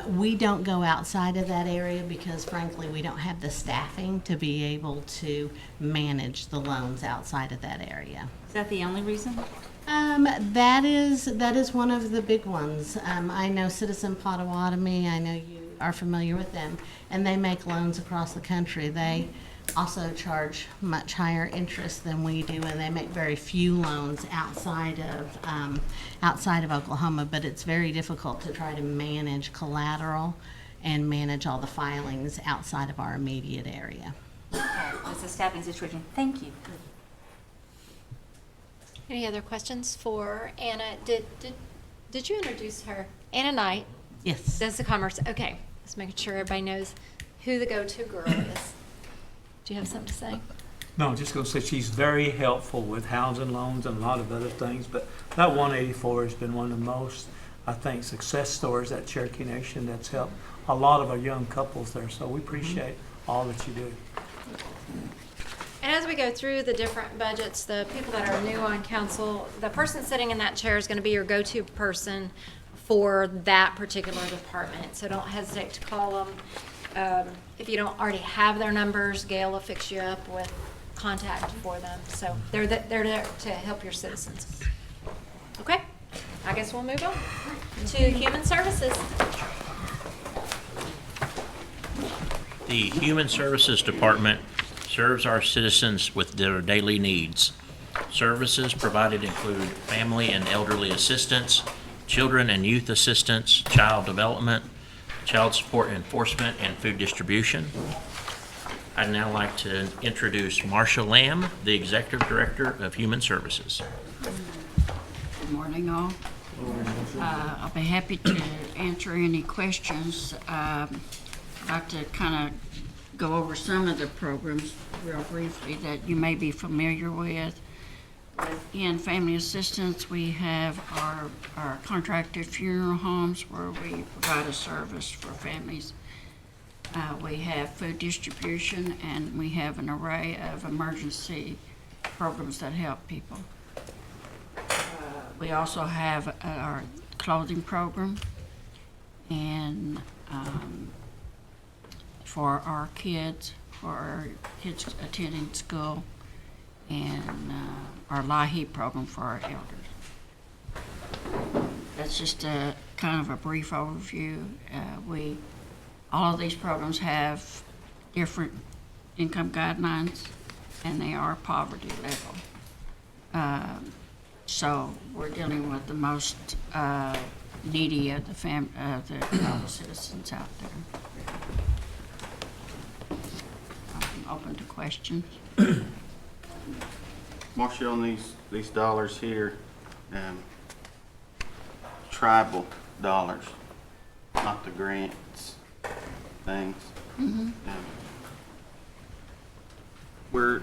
We don't go outside of that area because, frankly, we don't have the staffing to be able to manage the loans outside of that area. Is that the only reason? That is one of the big ones. I know Citizen Potawatomi. I know you are familiar with them, and they make loans across the country. They also charge much higher interest than we do, and they make very few loans outside of Oklahoma. But it's very difficult to try to manage collateral and manage all the filings outside of our immediate area. Okay, it's a staffing situation. Thank you. Any other questions for Anna? Did you introduce her? Anna Knight. Yes. Does the Commerce. Okay. Just making sure everybody knows who the go-to girl is. Do you have something to say? No, I'm just going to say she's very helpful with housing loans and a lot of other things, but that 184 has been one of the most, I think, success stories at Cherokee Nation that's helped a lot of our young couples there, so we appreciate all that you do. And as we go through the different budgets, the people that are new on council, the person sitting in that chair is going to be your go-to person for that particular department. So don't hesitate to call them. If you don't already have their numbers, Gail will fix you up with contact for them. So they're there to help your citizens. Okay, I guess we'll move on to Human Services. The Human Services Department serves our citizens with their daily needs. Services provided include family and elderly assistance, children and youth assistance, child development, child support enforcement, and food distribution. I'd now like to introduce Marcia Lamb, the Executive Director of Human Services. Good morning, all. I'll be happy to answer any questions. I'd like to kind of go over some of the programs real briefly that you may be familiar with. In family assistance, we have our contracted funeral homes where we provide a service for families. We have food distribution, and we have an array of emergency programs that help people. We also have our clothing program, and for our kids attending school, and our LIHEAP program for our elders. That's just a kind of a brief overview. All of these programs have different income guidelines, and they are poverty level. So we're dealing with the most needy of the citizens out there. I'm open to questions. Marcia, on these dollars here, tribal dollars, not the grants things. Mm-hmm. Where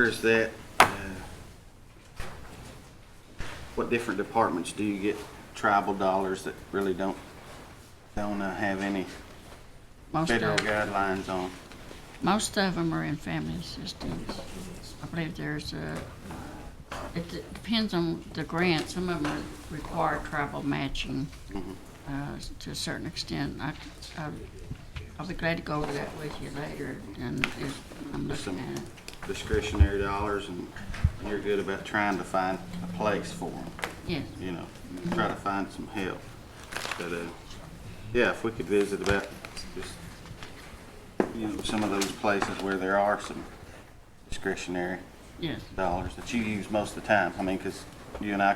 is that? What different departments do you get tribal dollars that really don't have any federal guidelines on? Most of them are in family assistance. I believe there's it depends on the grant. Some of them require tribal matching to a certain extent. I'll be glad to go over that with you later, and I'm looking at it. Discretionary dollars, and you're good about trying to find a place for them. Yes. You know, try to find some help. But yeah, if we could visit about just some of those places where there are some discretionary dollars that you use most of the time. I mean, because you and I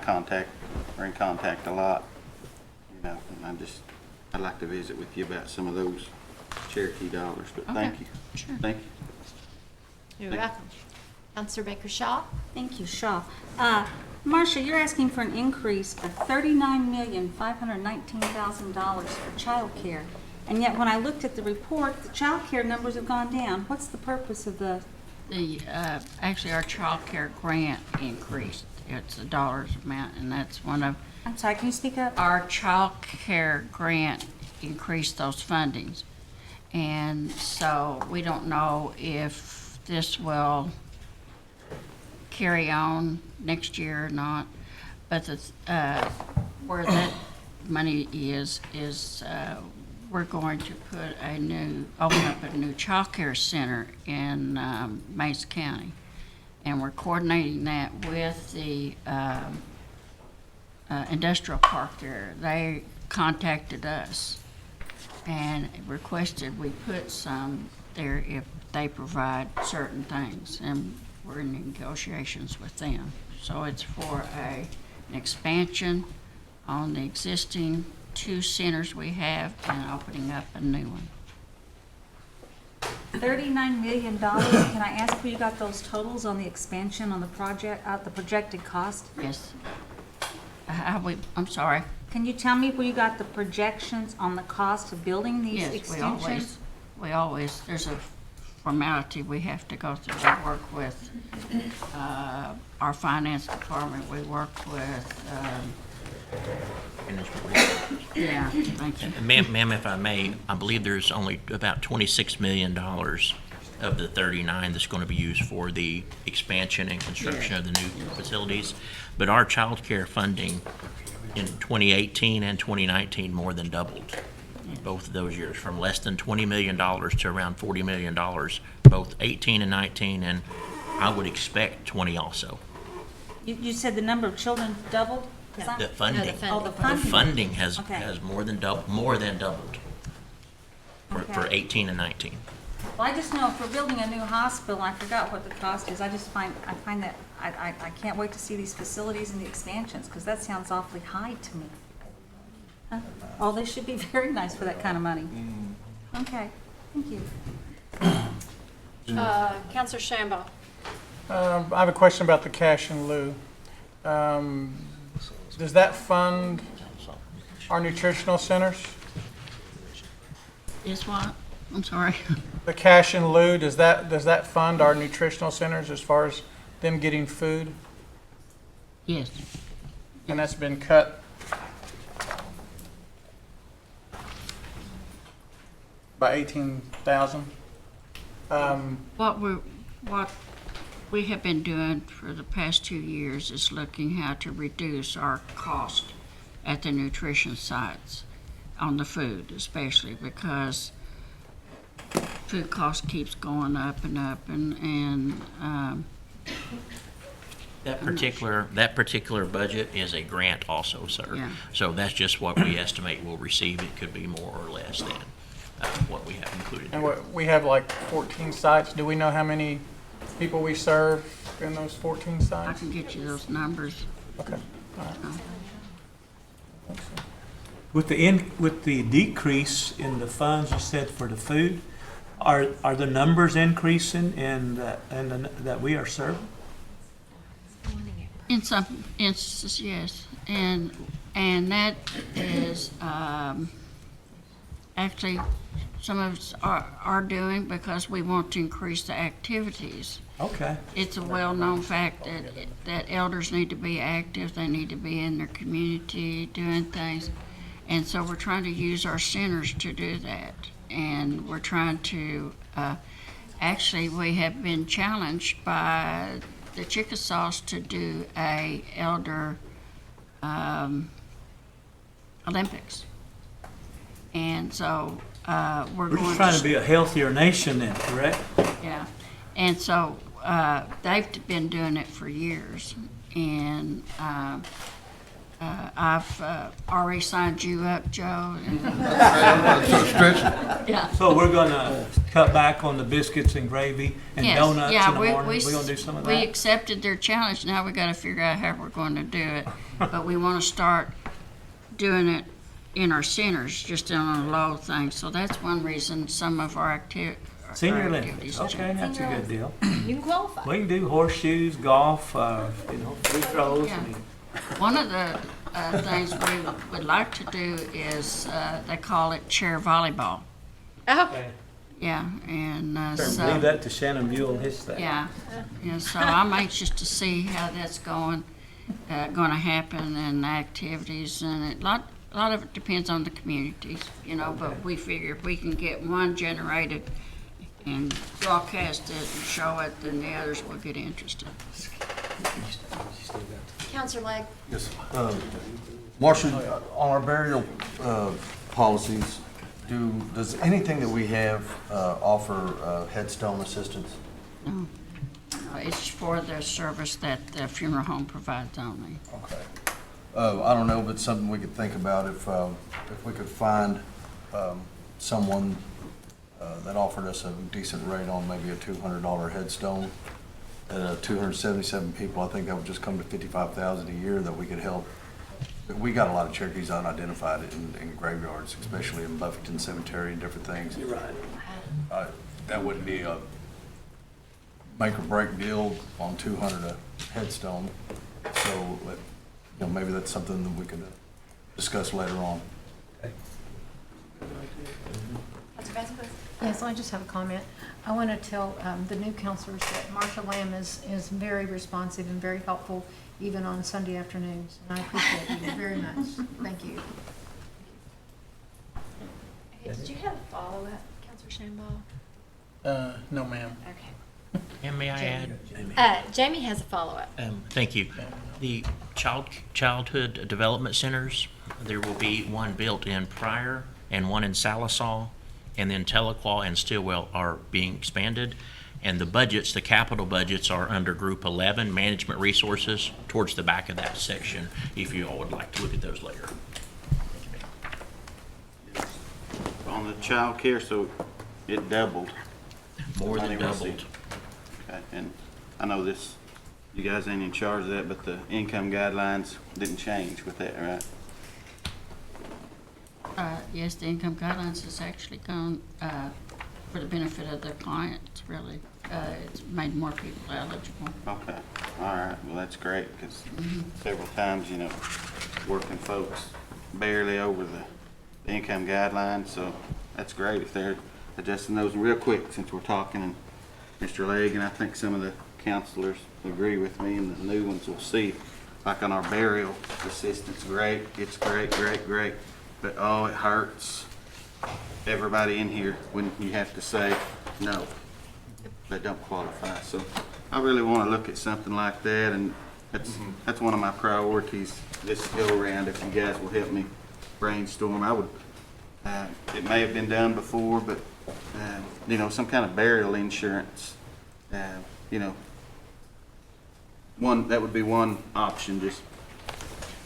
are in contact a lot. You know, and I'd like to visit with you about some of those Cherokee dollars. But thank you. Sure. Thank you. You're welcome. Counselor Baker Shaw. Thank you, Shaw. Marcia, you're asking for an increase of $39,519,000 for child care. And yet when I looked at the report, the child care numbers have gone down. What's the purpose of the? Actually, our child care grant increased. It's a dollars amount, and that's one of. I'm sorry, can you speak up? Our child care grant increased those fundings. And so we don't know if this will carry on next year or not. But where that money is we're going to open up a new child care center in Mesa County. And we're coordinating that with the industrial park there. They contacted us and requested we put some there if they provide certain things. And we're in negotiations with them. So it's for an expansion on the existing 2 centers we have and opening up a new one. $39 million. Can I ask where you got those totals on the expansion on the project, the projected cost? Yes. I'm sorry. Can you tell me where you got the projections on the cost of building these extensions? We always, there's a formality we have to go through. We work with our finance department. We work with yeah, thank you. Ma'am, if I may, I believe there's only about $26 million of the 39 that's going to be used for the expansion and construction of the new facilities. But our child care funding in 2018 and 2019 more than doubled. Both of those years, from less than $20 million to around $40 million, both 18 and 19 and I would expect 20 also. You said the number of children doubled? 'Cause I'm- The funding. Oh, the The funding. funding has Okay. more than doubled for Okay. 18 and 19. Well, I just know if we're building a new hospital, I forgot what the cost is, I find that, I can't wait to see these facilities and the expansions, because that sounds awfully high to me. Huh? Oh, they should be very nice for that kind of money. Okay, thank you. Counselor Shambaugh. I have a question about the cash in lieu. Does that fund our nutritional centers? Is what? I'm sorry. The cash in lieu, does that fund our nutritional centers as far as them getting food? Yes. And that's been cut by 18,000? What we have been doing for the past 2 years is looking how to reduce our cost at the nutrition sites on the food, especially because food cost keeps going up and up, and That particular budget is a grant also, sir. Yeah. So that's just what we estimate we'll receive. It could be more or less than what we have included And here. we have like 14 sites. Do we know how many people we serve in those 14 I sites? can get you those numbers. Okay. All right. With the decrease in the funds you said for the food, are the numbers increasing that we are serving? In some instances, yes, and that is actually some of us are doing because we want to increase the activities. Okay. It's a well-known fact that elders need to be active. They need to be in their community doing things, and so we're trying to use our centers to do that. And we're trying to actually we have been challenged by the Chickasaws to do a elder Olympics, and so we're We're going just trying to be a healthier nation then, correct? yeah, and so they've been doing it for years, and I've already signed you up, Joe. Yeah. So we're gonna cut back on the biscuits and gravy and Yes, donuts yeah, in the morning? We're gonna do some of We that? accepted their challenge. Now we gotta figure out how we're going to do it. But we want to start doing it in our centers, just on a low thing. So that's one reason some of our Senior activities. Olympics, okay, that's a good deal. You can qualify. We can do horseshoes, golf, free throws. Yeah. and- One of the things we would like to do is, they call it chair volleyball. Oh, Yeah, and Leave so, that to Shannon Buell and his staff. yeah. Yeah, so I'm anxious to see how that's gonna happen and the activities, and a lot of it depends on the communities, but we figure if we can get one generated and broadcast it and show it, then the others will get interested. Counselor Legg. Yes. Marcia, on our burial policies, does anything that we have offer headstone assistance? No. It's for the service that the funeral home provides only. Okay. I don't know, but something we could think about if we could find someone that offered us a decent rate on maybe a $200 headstone. At 277 people, I think that would just come to $55,000 a year that we could help. We got a lot of Cherokees unidentified in graveyards, especially in Buffington Cemetery and different things. You're right. That wouldn't be a make or break deal on 200 a headstone. So, maybe that's something that we could discuss later on. Yes, I just have a comment. I want to tell the new counselors that Marcia Lamb is very responsive and very helpful, even on Sunday afternoons, and I appreciate you very much. Thank you. Okay, did you have a follow-up, Counselor Shambaugh? No, ma'am. Okay. And may I add? Jamie has a follow-up. Thank you. The childhood development centers, there will be one built in Pryor and one in Salisaw, and then Tahlequah and Stillwell are being expanded. And the budgets, the capital budgets are under Group 11, Management Resources, towards the back of that section, if you all would like to look at those later. On the child care, so it doubled. More than Money received. doubled. Okay, and I know this, you guys ain't in charge of that, but the income guidelines didn't change with that, right? Yes, the income guidelines has actually gone, for the benefit of the clients, really. It's made more people eligible. Okay, all right, well, that's great, because several times, you know, working folks barely over the income guidelines, so that's great if they're adjusting those real quick since we're talking. And Mr. Legg, and I think some of the counselors agree with me, and the new ones will see, like on our burial assistance, great, it's great, great, great, but oh, it hurts everybody in here when you have to say no, they don't qualify. So I really want to look at something like that, and that's one of my priorities this go around. If you guys will help me brainstorm, I would. It may have been done before, but you know, some kind of burial insurance. You know, that would be one option. Just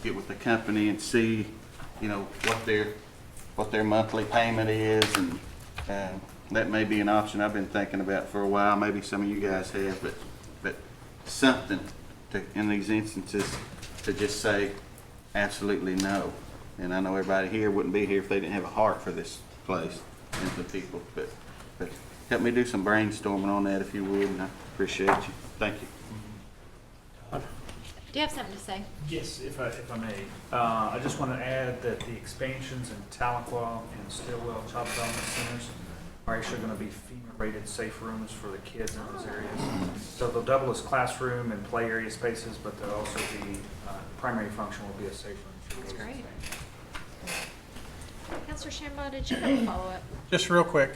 get with the company and see, you know, what their monthly payment is, and that may be an option I've been thinking about for a while. Maybe some of you guys have, but something to, in these instances, to just say absolutely no. And I know everybody here wouldn't be here if they didn't have a heart for this place and the people. But help me do some brainstorming on that if you would, and I appreciate you. Thank you. Do you have something to say? Yes, if I may. I just want to add that the expansions in Tahlequah and Stillwell Child Development Centers are actually going to be FEMA-rated safe rooms for the kids in those areas. So they'll double as classroom and play area spaces, but they'll also be, primary function will be a safe room for That's those great. things. Counselor Shambaugh, did you have a follow-up? Just real quick,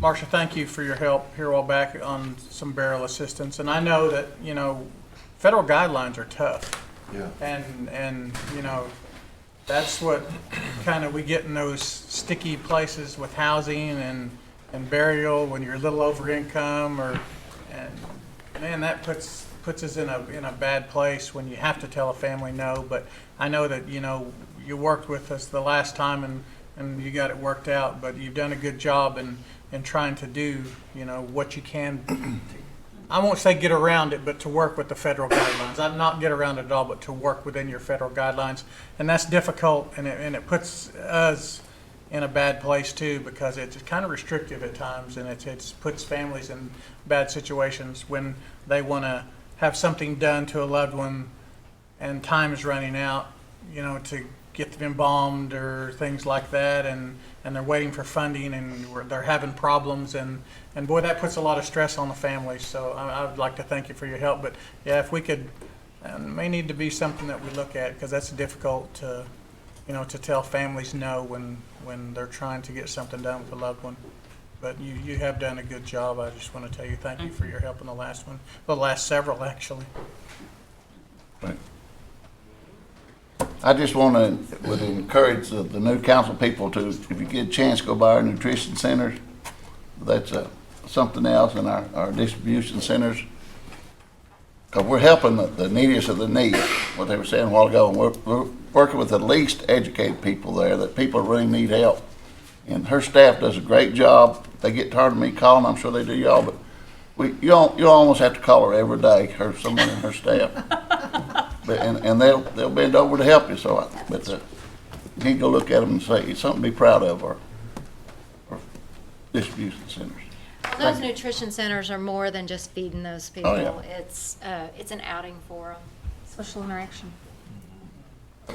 Marcia, thank you for your help here a while back on some burial assistance. And I know that, you know, federal guidelines are tough. Yeah. And you know, that's what kind of we get in those sticky places with housing and burial when you're a little over income, and man, that puts us in a bad place when you have to tell a family no. But I know that, you know, you worked with us the last time and you got it worked out, but you've done a good job in trying to do, you know, what you can. I won't say get around it, but to work with the federal guidelines. Not get around it at all, but to work within your federal guidelines. And that's difficult, and it puts us in a bad place too, because it's kind of restrictive at times, and it puts families in bad situations when they want to have something done to a loved one and time is running out, you know, to get them embalmed or things like that, and they're waiting for funding, and they're having problems, and boy, that puts a lot of stress on the families. So I would like to thank you for your help. But yeah, if we could, it may need to be something that we look at, because that's difficult to, you know, to tell families no when they're trying to get something done with a loved one. But you have done a good job. I just want to tell you thank you for your help in the last one, the last several actually. Right. I just would encourage the new council people to, if you get a chance, go by our nutrition centers. That's something else in our distribution centers. Because we're helping the neediest of the needy, what they were saying a while ago. And we're working with the least educated people there, that people really need help. And her staff does a great job. They get tired of me calling, I'm sure they do y'all, but you almost have to call her every day, someone in her staff. And they'll bend over to help you. So, but you need to go look at them and say it's something to be proud of. Our distribution centers. Well, those nutrition centers are more than just feeding those people. Oh, yeah. It's an outing for them. Social interaction.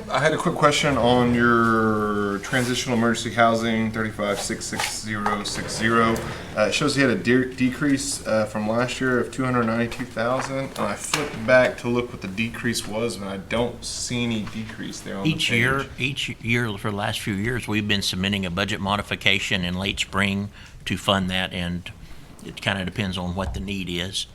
I had a quick question on your transitional emergency housing 3566060. It shows you had a decrease from last year of 292,000, and I flipped back to look what the decrease was, and I don't see any decrease there on the page. Each year for the last few years, we've been submitting a budget modification in late spring to fund that, and it kind of depends on what the need is.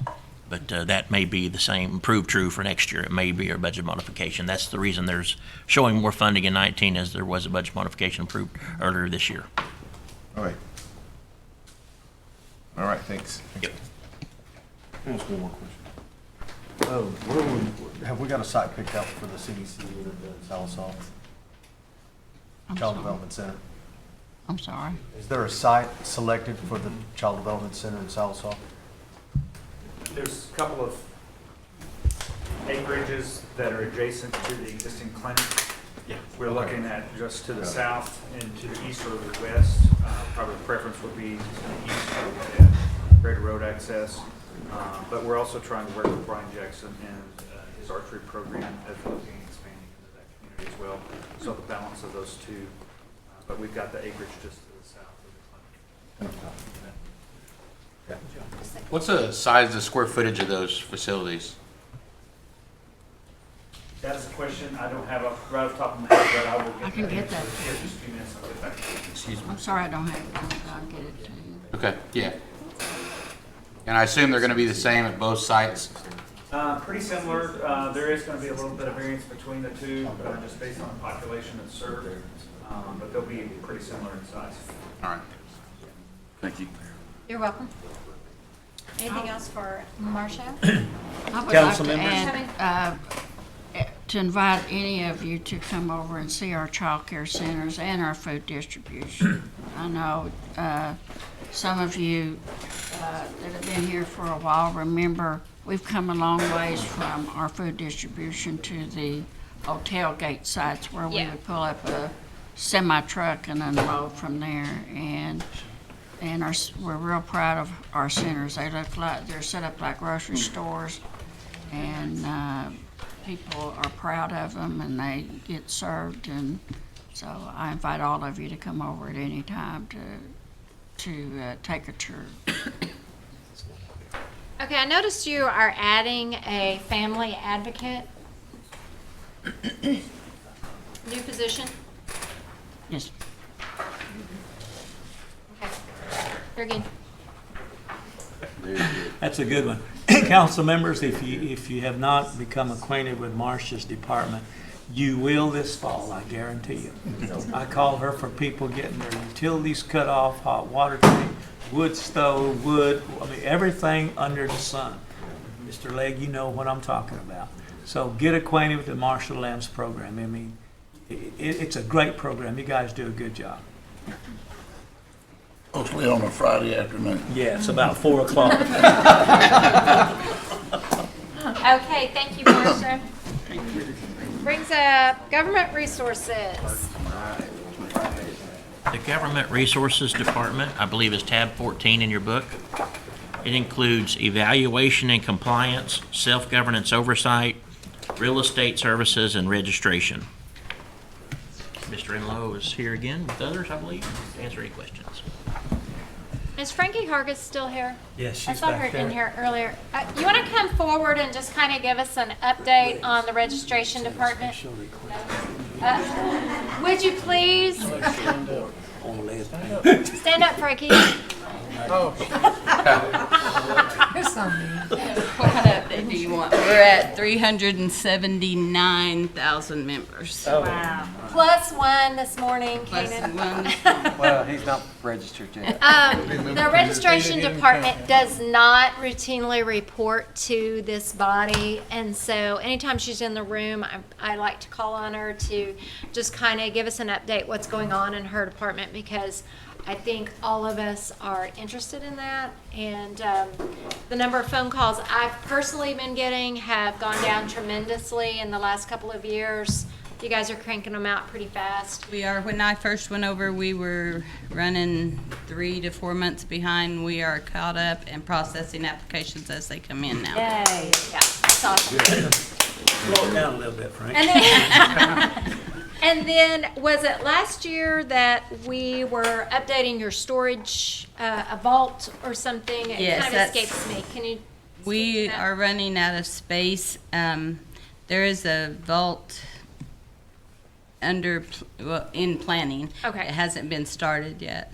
But that may be the same, prove true for next year. It may be our budget modification. That's the reason there's showing more funding in 19 as there was a budget modification approved earlier this year. All right. All right, thanks. Yep. Can I ask one more question? Have we got a site picked out for the CDC unit in Salisal? Child Development Center? I'm sorry. Is there a site selected for the Child Development Center in Salisal? There's a couple of acreages that are adjacent to the existing clinic. Yeah. We're looking at just to the south and to the east or the west. Probably the preference would be to the east so we have greater road access. But we're also trying to work with Brian Jackson and his archery program as we're looking at expanding into that community as well. So the balance of those two. But we've got the acreage just to the south of the clinic. What's the size, the square footage of those facilities? That's a question I don't have right off the top of my head, but I will get I can get that. Here, just a few minutes, I'll get back to you. Excuse me. I'm sorry I don't have it, but I'll get it to you. Okay, yeah. And I assume they're going to be the same at both sites? Pretty similar. There is going to be a little bit of variance between the two, just based on the population that's served. But they'll be pretty similar in size. All right. Thank you. You're welcome. Anything else for Marcia? I would like to add, to invite any of you to come over and see our child care centers and our food distribution. I know some of you that have been here for a while remember we've come a long ways from our food distribution to the old tailgate sites where we would pull up a semi-truck and unload from there. And we're real proud of our centers. They look like they're set up like grocery stores, and people are proud of them, and they get served. And so I invite all of you to come over at any time to take a tour. Okay, I noticed you are adding a family advocate. New position? Yes. Okay. Very good. That's a good one. Council members, if you have not become acquainted with Marcia's department, you will this fall, I guarantee you. I call her for people getting their utilities cut off, hot water tank, wood stove, wood, I mean, everything under the sun. Mr. Legg, you know what I'm talking about. So get acquainted with the Marcia Lamb's program. I mean, it's a great program. You guys do a good job. Mostly on a Friday afternoon. Yeah, it's about 4 o'clock. Okay, thank you, Marcia. Brings up government resources. The Government Resources Department, I believe, is tab 14 in your book. It includes evaluation and compliance, self-governance oversight, real estate services, and registration. Mr. Enlow is here again with others, I believe, to answer any questions. Is Frankie Hargis still here? Yes, she's I saw her back there. in here earlier. You want to come forward and just kind of give us an update on the registration department? Would you please? Stand up, Frankie. Here's something. What kind of update do you want? We're at 379,000 members. Wow. Plus one this morning, Plus Kanan. one this Well, he's not registered yet. The registration department does not routinely report to this body, and so anytime she's in the room, I like to call on her to just kind of give us an update what's going on in her department, because I think all of us are interested in that, and the number of phone calls I've personally been getting have gone down tremendously in the last couple of years. You guys are cranking them out pretty fast. We are. When I first went over, we were running 3 to 4 months behind. We are caught up and processing applications as they come in now. Yay. Yeah, that's awesome. Slow it down a little bit, Frank. And then, was it last year that we were updating your storage, a vault or something? It Yes, kind of escapes me. Can you? We are running out of space. There is a vault in planning. Okay. It hasn't been started yet.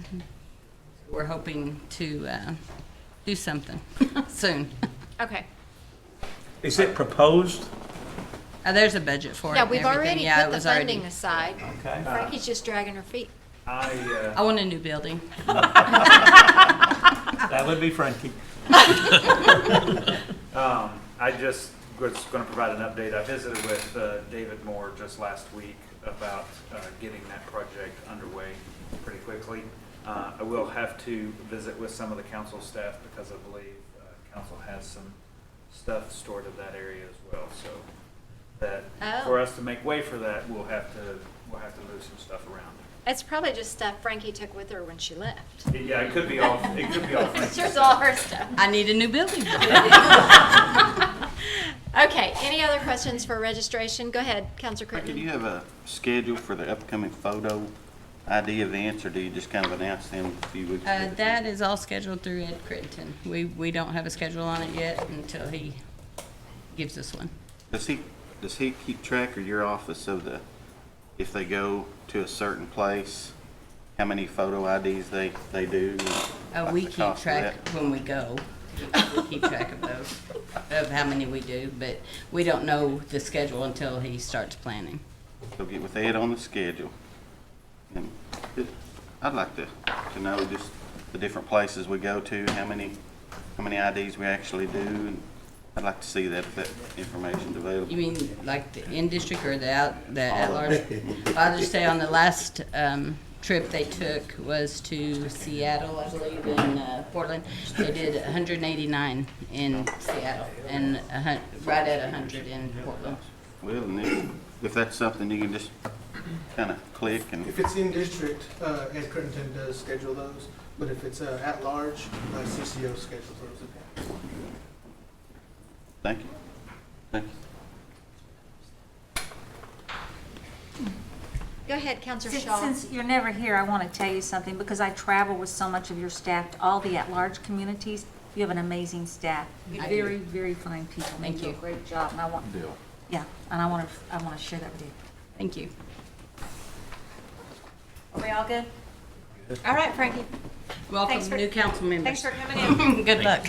We're hoping to do something soon. Okay. Is it proposed? There's a budget for it. Yeah, and we've everything. already Yeah, it put the was already- funding aside. Okay. Frankie's just dragging her feet. I I want a new building. That would be Frankie. I just was going to provide an update. I visited with David Moore just last week about getting that project underway pretty quickly. I will have to visit with some of the council staff because I believe council has some stuff stored in that area as well. So that for us to make way for that, we'll have to move some stuff around. It's probably just stuff Frankie took with her when she left. Yeah, it could be all. It could be all. It's just all her stuff. I need a new building. Okay, any other questions for registration? Go ahead, Councilor Frankie, Crittenden. do you have a schedule for the upcoming photo ID events, or do you just kind of announce them a few weeks ago? That is all scheduled through Ed Crittenton. We don't have a schedule on it yet until he gives us one. Does he keep track, or your office, of if they go to a certain place, how many photo IDs they do? We keep track when we go. We keep track of those, of how many we do, but we don't know the schedule until he starts planning. So get with Ed on the schedule. And I'd like to know just the different places we go to, how many IDs we actually do, and I'd like to see that if that information's available. You mean like the in-district or the at-large? I'll just say on the last trip they took was to Seattle, I believe, in Portland. They did 189 in Seattle and right at 100 in Portland. Well, and if that's something you can just kind of click and... If it's in district, Ed Crittenden does schedule those, but if it's at large, CCO schedules those. Thank you. Thank you. Go ahead, Councilor Shaw. Since you're never here, I want to tell you something, because I travel with so much of your staff to all the at-large communities. You have an amazing staff. You're very, very fine people. Thank you. Do a great job, and I want, yeah, and I want to share that with you. Thank you. Are we all good? All right, Frankie. Welcome, new council members. Thanks for coming in. Good luck.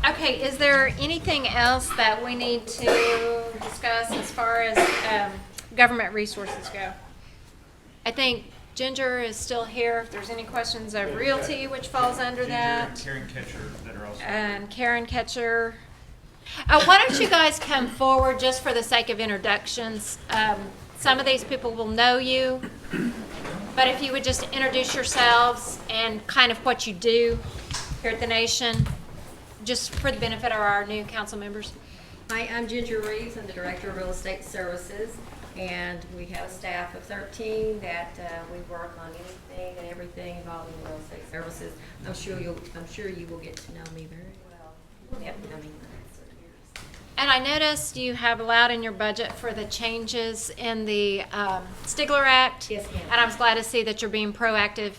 Okay, is there anything else that we need to discuss as far as government resources go? I think Ginger is still here. If there's any questions of realty, which falls under that. Karen Ketcher that are also. And Karen Ketcher. Why don't you guys come forward just for the sake of introductions? Some of these people will know you, but if you would just introduce yourselves and kind of what you do here at the Nation, just for the benefit of our new council members. Hi, I'm Ginger Reeves. I'm the Director of Real Estate Services, and we have a staff of 13 that we work on anything and everything involving real estate services. I'm sure you will get to know me very well in the upcoming months or years. And I noticed you have allowed in your budget for the changes in the Stigler Act. Yes, ma'am. And I was glad to see that you're being proactive,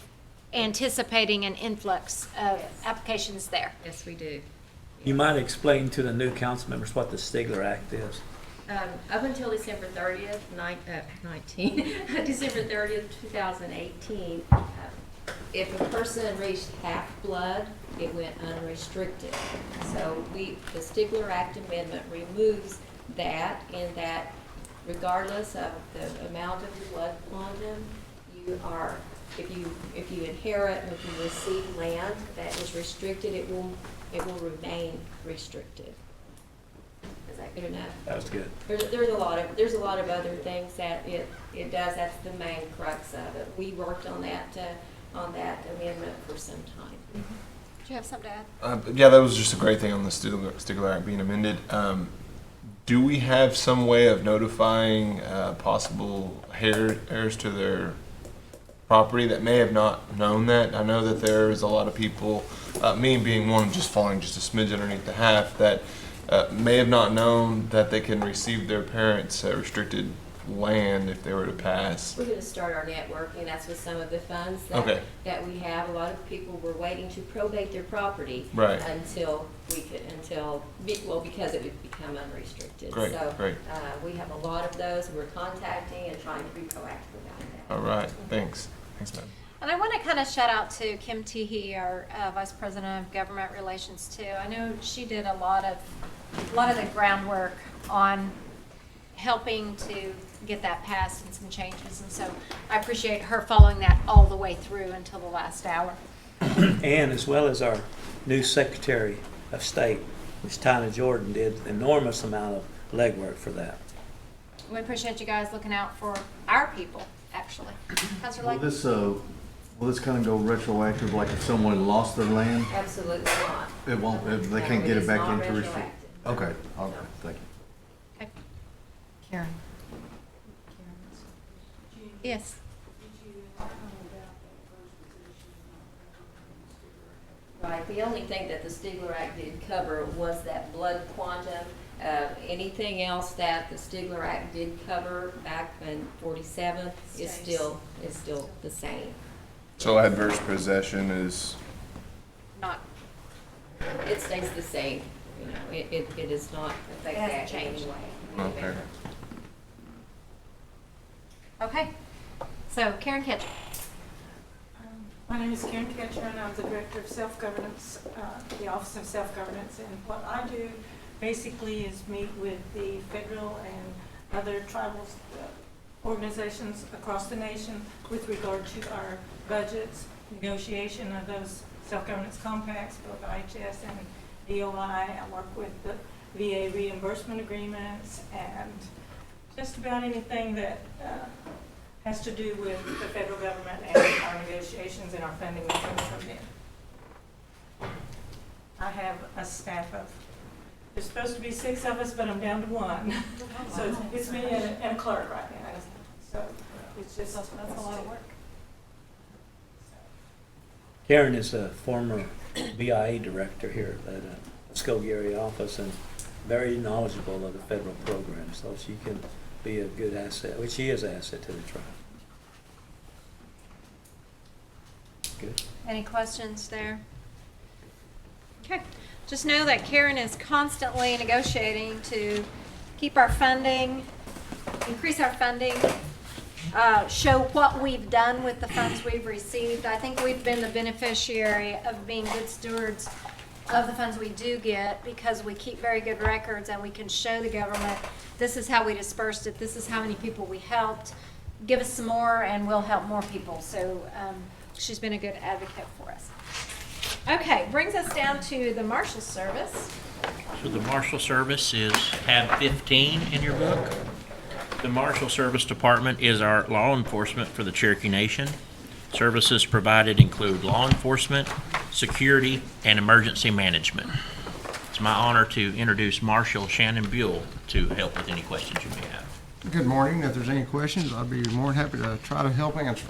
anticipating an influx of applications there. Yes, we do. You might explain to the new council members what the Stigler Act is. Up until December 30th, December 30th, 2018, if a person reached half blood, it went unrestricted. So the Stigler Act amendment removes that, in that regardless of the amount of your blood quantum, you are, if you inherit or if you receive land that is restricted, it will remain restricted. Is that good enough? That was good. There's a lot of other things that it does. That's the main crux of it. We worked on that amendment for some time. Do you have something to add? Yeah, that was just a great thing on the Stigler Act being amended. Do we have some way of notifying possible heirs to their property that may have not known that? I know that there is a lot of people, me being one, just falling just a smidge underneath the half, that may have not known that they can receive their parents' restricted land if they were to pass. We're going to start our networking. That's with some of the funds that we have. A lot of people were waiting to probate their property until because it would become unrestricted. Great. We have a lot of those we're contacting and trying to be proactive about that. All right. Thanks, man. And I want to kind of shout out to Kim Teehee, our Vice President of Government Relations too. I know she did a lot of the groundwork on helping to get that passed and some changes. And so I appreciate her following that all the way through until the last hour. And as well as our new Secretary of State, Ms. Tina Jordan, did enormous amount of legwork for that. We appreciate you guys looking out for our people, actually. Councilor Will Lake? this, will this kind of go retroactive, like if someone lost their land? Absolutely not. It won't, they No, can't it get is it back not into restrict? retroactive. Okay, okay, thank you. Okay. Karen. Yes. Right, the only thing that the Stigler Act did cover was that blood quantum. Anything else that the Stigler Act did cover back in 47 is still the same. So adverse possession is, Not. It stays the same, you know, it does not affect that in any way. okay. Okay. So Karen Ketchum. My name is Karen Ketcher, and I'm the Director of Self-Governance, the Office of Self-Governance. And what I do basically is meet with the federal and other tribal organizations across the nation with regard to our budgets, negotiation of those self-governance compacts, both IHS and DOI. I work with the VA reimbursement agreements and just about anything that has to do with the federal government and our negotiations and our funding that comes from them. I have a staff of, there's supposed to be 6 of us, but I'm down to 1. So it's me and a clerk right now. So it's just, that's a lot of work. Karen is a former BIA director here at the Muskogee area office and very knowledgeable of the federal program, so she can be a good asset, which she is an asset to the tribe. Good. Any questions there? Okay. Just know that Karen is constantly negotiating to keep our funding, increase our funding, show what we've done with the funds we've received. I think we've been the beneficiary of being good stewards of the funds we do get because we keep very good records and we can show the government this is how we dispersed it, this is how many people we helped. Give us some more and we'll help more people. So she's been a good advocate for us. Okay, brings us down to the Marshal Service. So the Marshal Service is tab 15 in your book. The Marshal Service Department is our law enforcement for the Cherokee Nation. Services provided include law enforcement, security, and emergency management. It's my honor to introduce Marshal Shannon Buell to help with any questions you may have. Good morning. If there's any questions, I'd be more than happy to try to help answer.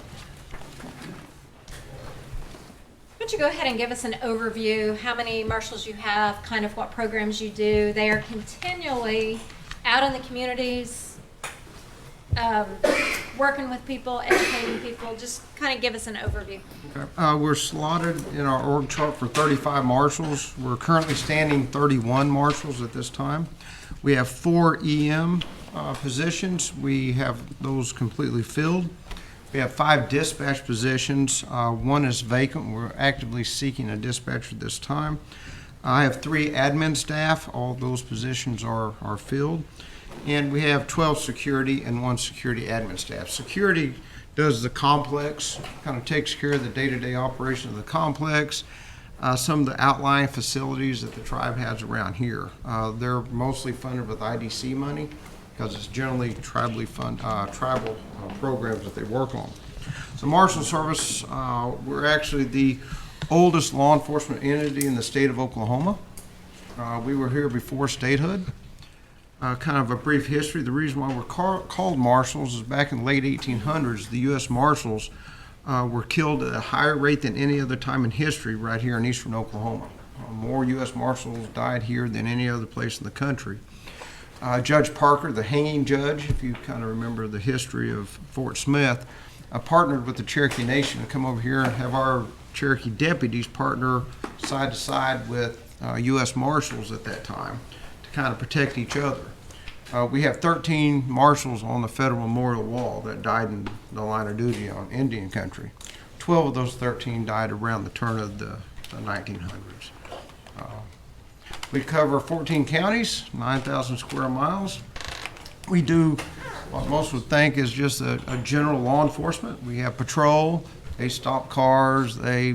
Why don't you go ahead and give us an overview, how many marshals you have, kind of what programs you do. They are continually out in the communities, working with people, educating people. Just kind of give us an overview. Okay. We're slotted in our org chart for 35 marshals. We're currently standing 31 marshals at this time. We have 4 EM positions. We have those completely filled. We have 5 dispatch positions. 1 is vacant. We're actively seeking a dispatcher this time. I have 3 admin staff. All those positions are filled. And we have 12 security and 1 security admin staff. Security does the complex, kind of takes care of the day-to-day operation of the complex, some of the outlying facilities that the tribe has around here. They're mostly funded with IDC money because it's generally tribally tribal programs that they work on. So Marshal Service, we're actually the oldest law enforcement entity in the state of Oklahoma. We were here before statehood. Kind of a brief history. The reason why we're called marshals is back in the late 1800s, the U.S. Marshals were killed at a higher rate than any other time in history right here in eastern Oklahoma. More U.S. Marshals died here than any other place in the country. Judge Parker, the hanging judge, if you kind of remember the history of Fort Smith, partnered with the Cherokee Nation to come over here and have our Cherokee deputies partner side to side with U.S. Marshals at that time to kind of protect each other. We have 13 marshals on the federal memorial wall that died in the line of duty on Indian country. 12 of those 13 died around the turn of the 1900s. We cover 14 counties, 9,000 square miles. We do what most would think is just a general law enforcement. We have patrol, they stop cars, they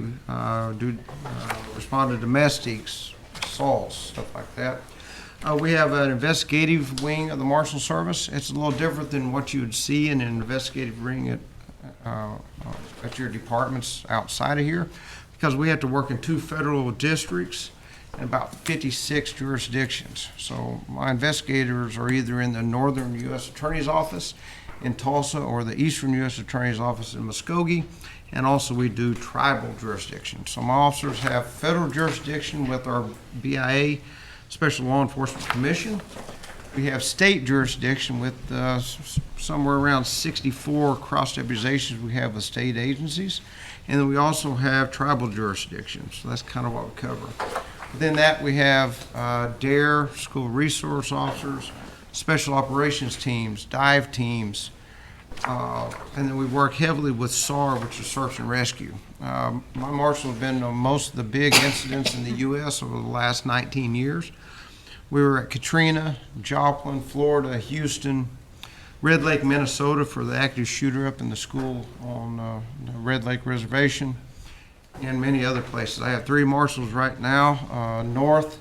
respond to domestics, assaults, stuff like that. We have an investigative wing of the Marshal Service. It's a little different than what you would see in an investigative wing at your departments outside of here, because we have to work in 2 federal districts and about 56 jurisdictions. So my investigators are either in the Northern U.S. Attorney's Office in Tulsa or the Eastern U.S. Attorney's Office in Muskogee, and also we do tribal jurisdictions. So my officers have federal jurisdiction with our BIA, Special Law Enforcement Commission. We have state jurisdiction with somewhere around 64 cross-deputizations we have with state agencies. And then we also have tribal jurisdictions. So that's kind of what we cover. Within that, we have DARE, School Resource Officers, Special Operations Teams, Dive Teams, and then we work heavily with SAR, which is Search and Rescue. My marshals have been on most of the big incidents in the U.S. over the last 19 years. We were at Katrina, Joplin, Florida, Houston, Red Lake, Minnesota for the active shooter up in the school on the Red Lake Reservation, and many other places. I have 3 marshals right now, north,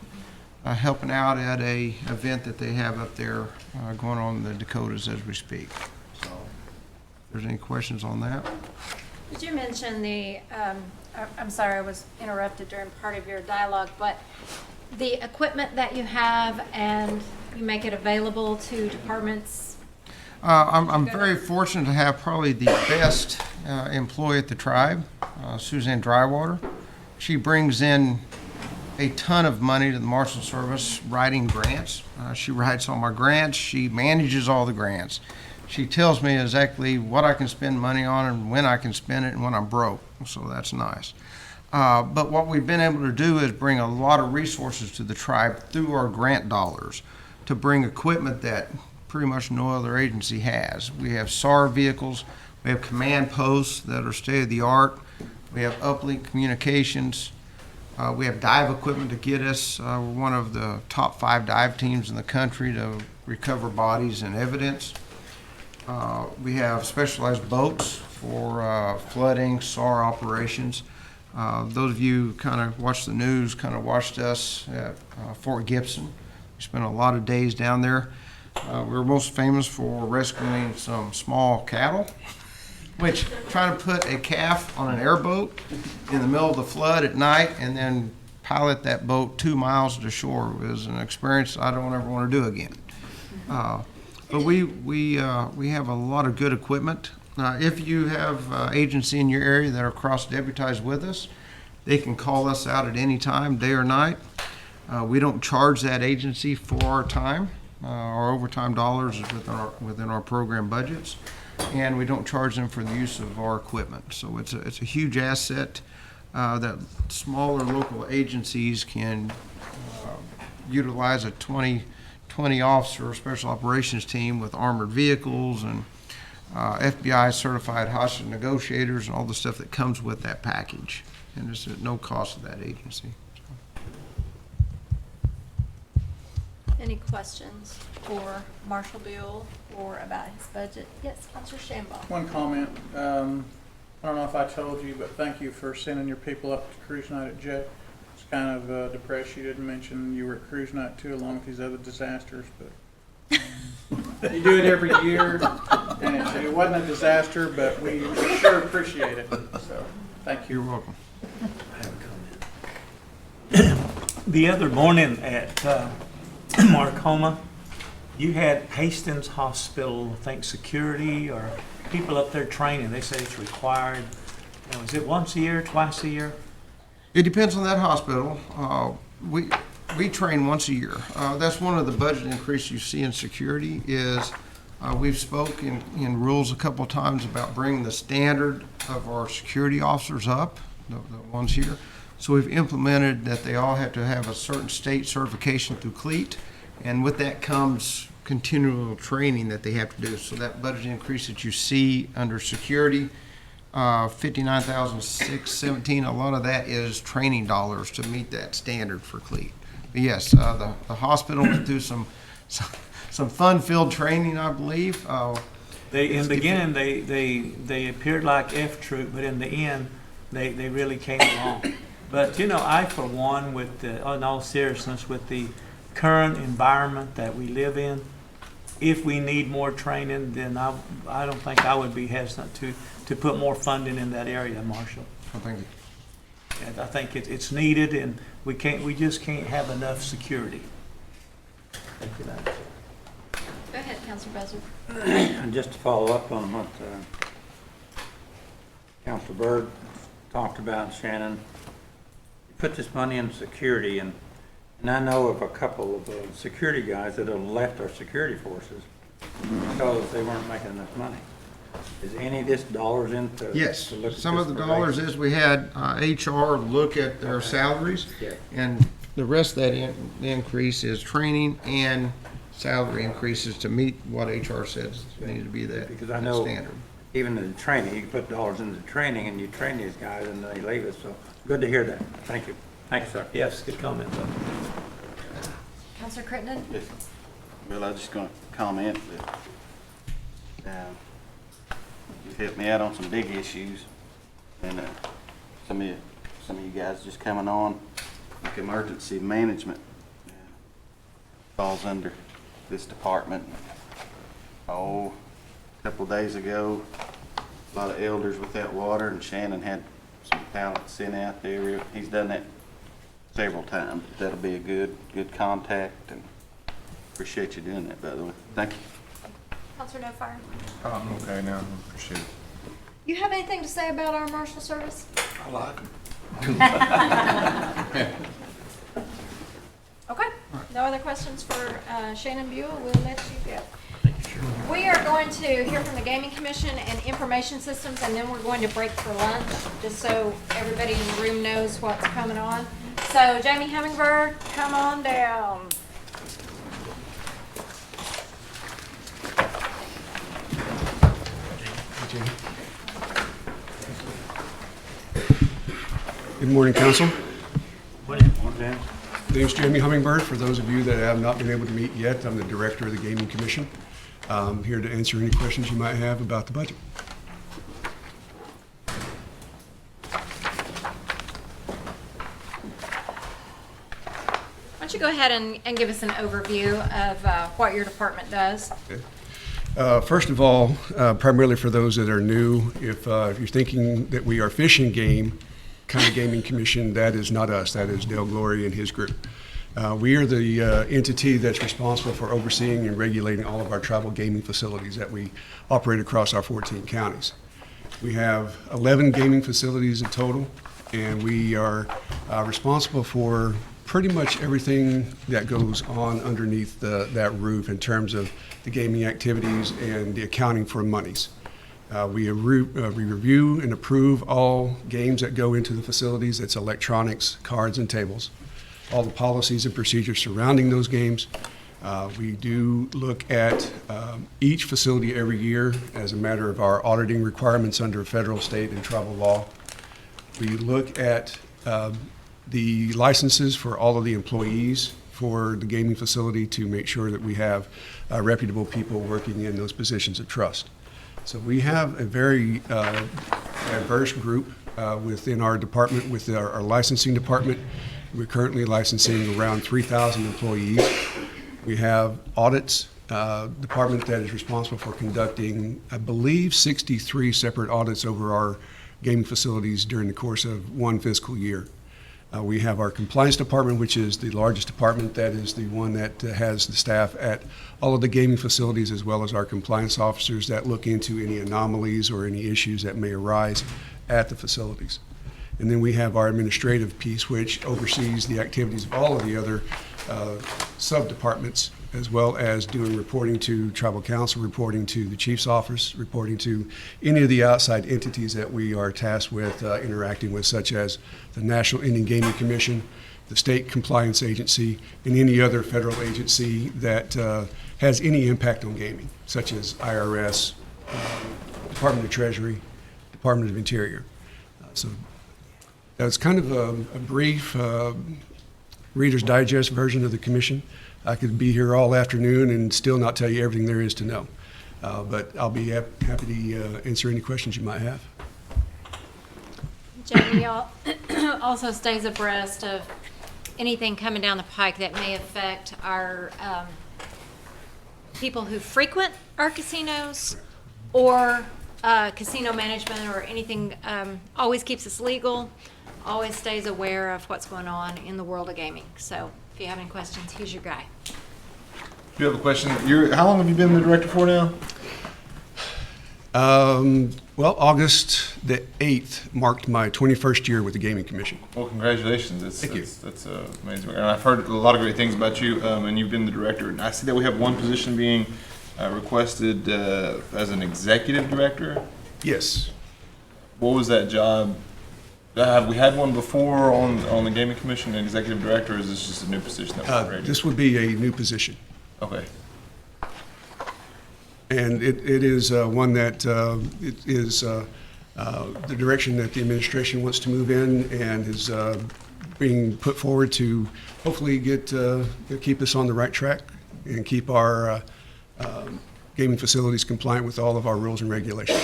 helping out at a event that they have up there going on in the Dakotas as we speak. So, if there's any questions on that? Did you mention I'm sorry, I was interrupted during part of your dialogue, but the equipment that you have and you make it available to departments? I'm very fortunate to have probably the best employee at the tribe, Suzanne Drywater. She brings in a ton of money to the Marshal Service writing grants. She writes all my grants. She manages all the grants. She tells me exactly what I can spend money on and when I can spend it and when I'm broke, so that's nice. But what we've been able to do is bring a lot of resources to the tribe through our grant dollars to bring equipment that pretty much no other agency has. We have SAR vehicles, we have command posts that are state-of-the-art, we have uplink communications, we have dive equipment to get us. We're one of the top 5 dive teams in the country to recover bodies and evidence. We have specialized boats for flooding, SAR operations. Those of you who kind of watch the news kind of watched us at Fort Gibson. We spent a lot of days down there. We're most famous for rescuing some small cattle, which trying to put a calf on an airboat in the middle of the flood at night and then pilot that boat 2 miles to shore was an experience I don't ever want to do again. But we have a lot of good equipment. If you have agency in your area that are cross-deputized with us, they can call us out at any time, day or night. We don't charge that agency for our time. Our overtime dollars is within our program budgets, and we don't charge them for the use of our equipment. So it's a huge asset that smaller local agencies can utilize a 20 officer special operations team with armored vehicles and FBI certified hostage negotiators and all the stuff that comes with that package. And it's at no cost to that agency. Any questions for Marshal Bill or about his budget? Yes, Counselor Shambaugh. One comment. I don't know if I told you, but thank you for sending your people up to cruise night at Jet. It's kind of depressed you didn't mention you were at cruise night too, along with these other disasters. But you do it every year, and it wasn't a disaster, but we sure appreciate it. So thank you. You're welcome. I have a comment. The other morning at Marcoma, you had Hastings Hospital, I think security or people up there training. They say it's required. Now, is it once a year, twice a year? It depends on that hospital. We train once a year. That's one of the budget increases you see in security is we've spoken in rules a couple of times about bringing the standard of our security officers up, the ones here. So we've implemented that they all have to have a certain state certification through CLEAT, and with that comes continual training that they have to do. So that budget increase that you see under security, $59,617, a lot of that is training dollars to meet that standard for CLEAT. But yes, the hospital went through some some fun-filled training, I believe. In the beginning, they appeared like F Troop, but in the end, they really came along. But, I, for one, in all seriousness, with the current environment that we live in, if we need more training, then I don't think I would be hesitant to put more funding in that area, Marshall. Oh, thank you. And I think it's needed, and we just can't have enough security. Thank you, Lance. Go ahead, Councilor Buzzer. And just to follow up on what Councilor Byrd talked about, Shannon, you put this money in security, and I know of a couple of security guys that have left our security forces because they weren't making enough money. Is any of this dollars into? Yes, to look at some this of the for dollars raises? is we had HR look at their salaries, Yeah. and the rest of that increase is training and salary increases to meet what HR says needed to be that Because I know standard. even in the training, you can put dollars into training and you train these guys and they leave us. So good to hear that. Thank you. Thank you, sir. Yes, good comment, though. Councilor Crittenden? Yes. Well, I was just going to comment that you've helped me out on some big issues, and some of you guys just coming on, like emergency management, falls under this department. A couple of days ago, a lot of elders without water, and Shannon had some pallets sent out there. He's done that several times. That'll be a good contact, and appreciate you doing that, by the way. Thank you. Councilor No Fire? I'm okay now. Appreciate it. You have anything to say about our marshal service? I like them. Okay, no other questions for Shannon Buell, we'll let you go. We are going to hear from the Gaming Commission and Information Systems, and then we're going to break for lunch, just so everybody in the room knows what's coming on. So Jamie Hummingbird, come on down. Good morning, Council. Morning. My name's Jamie Hummingbird. For those of you that have not been able to meet yet, I'm the Director of the Gaming Commission. I'm here to answer any questions you might have about the budget. Why don't you go ahead and give us an overview of what your department does? Okay. First of all, primarily for those that are new, if you're thinking that we are fishing game, kind of gaming commission, that is not us. That is Dale Glory and his group. We are the entity that's responsible for overseeing and regulating all of our tribal gaming facilities that we operate across our 14 counties. We have 11 gaming facilities in total, and we are responsible for pretty much everything that goes on underneath that roof in terms of the gaming activities and the accounting for monies. We review and approve all games that go into the facilities. It's electronics, cards, and tables. All the policies and procedures surrounding those games. We do look at each facility every year as a matter of our auditing requirements under federal, state, and tribal law. We look at the licenses for all of the employees for the gaming facility to make sure that we have reputable people working in those positions of trust. So we have a very diverse group within our department, with our licensing department. We're currently licensing around 3,000 employees. We have audits department that is responsible for conducting, I believe, 63 separate audits over our gaming facilities during the course of one fiscal year. We have our compliance department, which is the largest department. That is the one that has the staff at all of the gaming facilities, as well as our compliance officers that look into any anomalies or any issues that may arise at the facilities. And then we have our administrative piece, which oversees the activities of all of the other sub-departments, as well as doing reporting to tribal council, reporting to the chief's office, reporting to any of the outside entities that we are tasked with interacting with, such as the National Indian Gaming Commission, the State Compliance Agency, and any other federal agency that has any impact on gaming, such as IRS, Department of Treasury, Department of Interior. So that's kind of a brief Reader's Digest version of the commission. I could be here all afternoon and still not tell you everything there is to know. But I'll be happy to answer any questions you might have. Jamie also stays abreast of anything coming down the pike that may affect our people who frequent our casinos or casino management or anything. Always keeps us legal, always stays aware of what's going on in the world of gaming. So if you have any questions, he's your guy. Do you have a question? How long have you been the director for now? Well, August the 8th marked my 21st year with the Gaming Commission. Well, congratulations. Thank you. That's amazing. And I've heard a lot of great things about you, and you've been the director. And I see that we have one position being requested as an executive director. Yes. What was that job? Have we had one before on the Gaming Commission, an executive director, or is this just a new position that was created? This would be a new position. Okay. And it is one that it is the direction that the administration wants to move in and is being put forward to hopefully keep us on the right track and keep our gaming facilities compliant with all of our rules and regulations.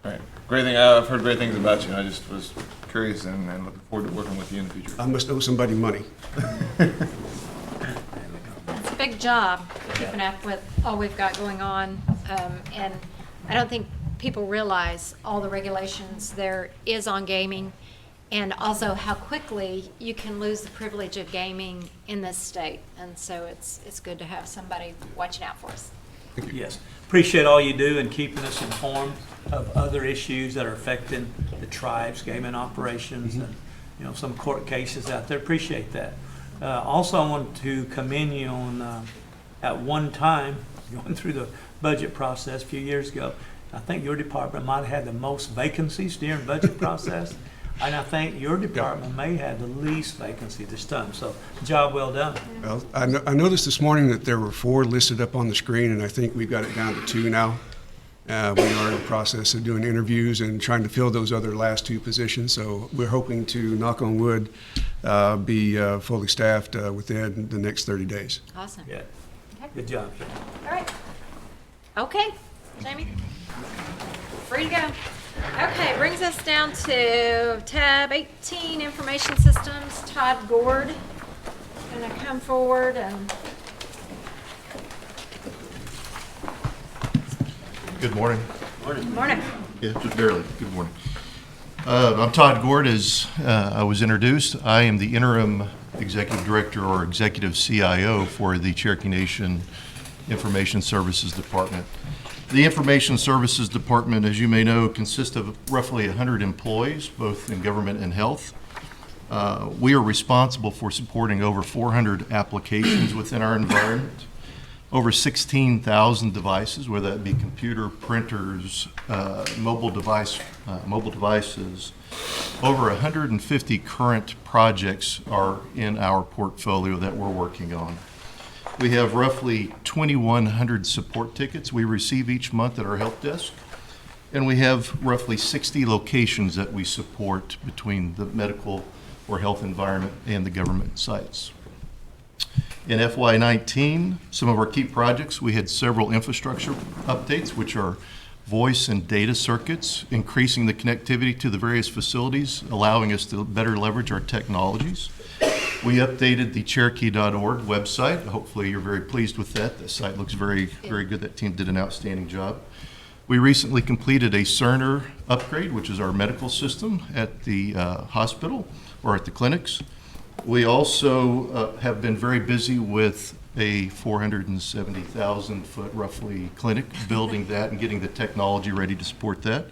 All right. Great thing. I've heard great things about you. I just was curious and looking forward to working with you in the future. I must owe somebody money. It's a big job keeping up with all we've got going on, and I don't think people realize all the regulations there is on gaming, and also how quickly you can lose the privilege of gaming in this state. And so it's good to have somebody watching out for us. Yes. Appreciate all you do in keeping us informed of other issues that are affecting the tribe's gaming operations and, some court cases out there. Appreciate that. Also, I want to commend you on, at one time, going through the budget process a few years ago, I think your department might have had the most vacancies during the budget process. And I think your department may have the least vacancy this time. So, job well done. Well, I noticed this morning that there were 4 listed up on the screen, and I think we've got it down to 2 now. We are in the process of doing interviews and trying to fill those other last 2 positions. So we're hoping to, knock on wood, be fully staffed within the next 30 days. Awesome. Yeah. Okay. Good job. All right. Okay, Jamie, free to go. Okay, brings us down to tab 18, Information Systems. Todd Gord gonna come forward and. Good morning. Morning. Yeah, just barely. Good morning. I'm Todd Gord, as I was introduced. I am the interim executive director or executive CIO for the Cherokee Nation Information Services Department. The Information Services Department, as you may know, consists of roughly 100 employees, both in government and health. We are responsible for supporting over 400 applications within our environment, over 16,000 devices, whether that be computer, printers, mobile devices. Over 150 current projects are in our portfolio that we're working on. We have roughly 2,100 support tickets we receive each month at our help desk, and we have roughly 60 locations that we support between the medical or health environment and the government sites. In FY19, some of our key projects, we had several infrastructure updates, which are voice and data circuits, increasing the connectivity to the various facilities, allowing us to better leverage our technologies. We updated the Cherokee.org website. Hopefully you're very pleased with that. The site looks very, very good. That team did an outstanding job. We recently completed a Cerner upgrade, which is our medical system at the hospital or at the clinics. We also have been very busy with a 470,000-foot roughly clinic, building that and getting the technology ready to support that.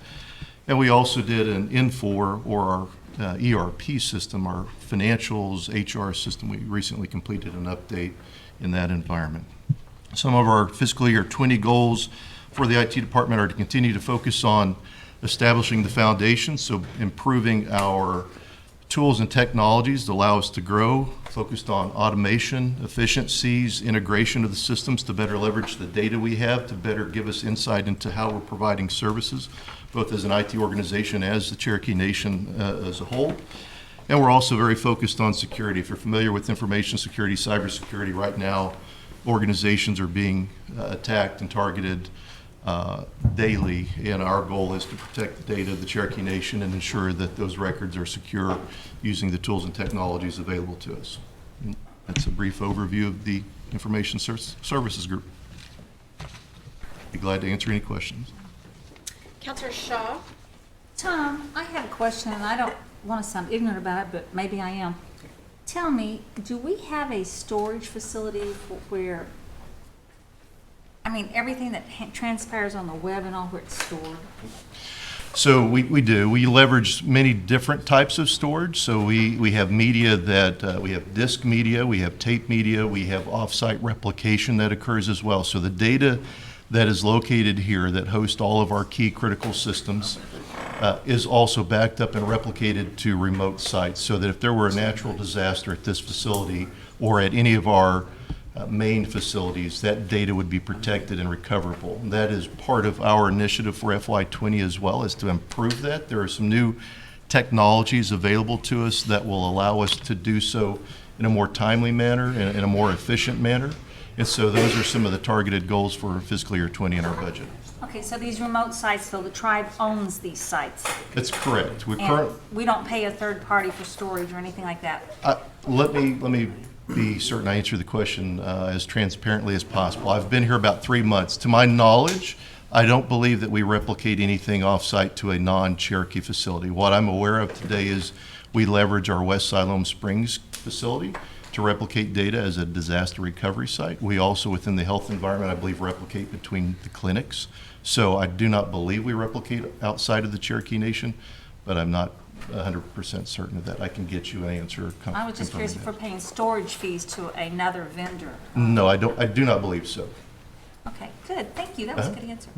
And we also did an Infor, or our ERP system, our financials HR system. We recently completed an update in that environment. Some of our fiscal year 20 goals for the IT department are to continue to focus on establishing the foundation, so improving our tools and technologies that allow us to grow, focused on automation, efficiencies, integration of the systems to better leverage the data we have, to better give us insight into how we're providing services, both as an IT organization as the Cherokee Nation as a whole. And we're also very focused on security. If you're familiar with information security, cybersecurity, right now, organizations are being attacked and targeted daily, and our goal is to protect the data of the Cherokee Nation and ensure that those records are secure using the tools and technologies available to us. And that's a brief overview of the Information Services Group. Be glad to answer any questions. Counselor Shaw? Tom, I have a question, and I don't want to sound ignorant about it, but maybe I am. Tell me, do we have a storage facility where, I mean, everything that transpires on the web and all where it's stored? So we do. We leverage many different types of storage. So we have media that, we have disk media, we have tape media, we have offsite replication that occurs as well. So the data that is located here that hosts all of our key critical systems is also backed up and replicated to remote sites, so that if there were a natural disaster at this facility or at any of our main facilities, that data would be protected and recoverable. And that is part of our initiative for FY20 as well, is to improve that. There are some new technologies available to us that will allow us to do so in a more timely manner and in a more efficient manner. And so those are some of the targeted goals for fiscal year 20 in our budget. Okay, so these remote sites, though, the tribe owns these sites? That's correct. And we don't pay a third party for storage or anything like that? Let me be certain I answer the question as transparently as possible. I've been here about 3 months. To my knowledge, I don't believe that we replicate anything off-site to a non-Cherokee facility. What I'm aware of today is we leverage our West Siloam Springs facility to replicate data as a disaster recovery site. We also, within the health environment, I believe, replicate between the clinics. So I do not believe we replicate outside of the Cherokee Nation, but I'm not 100% certain of that. I can get you an answer. I was just curious if we're paying storage fees to another vendor. No, I do not believe so. Okay, good. Thank you. That was a good answer.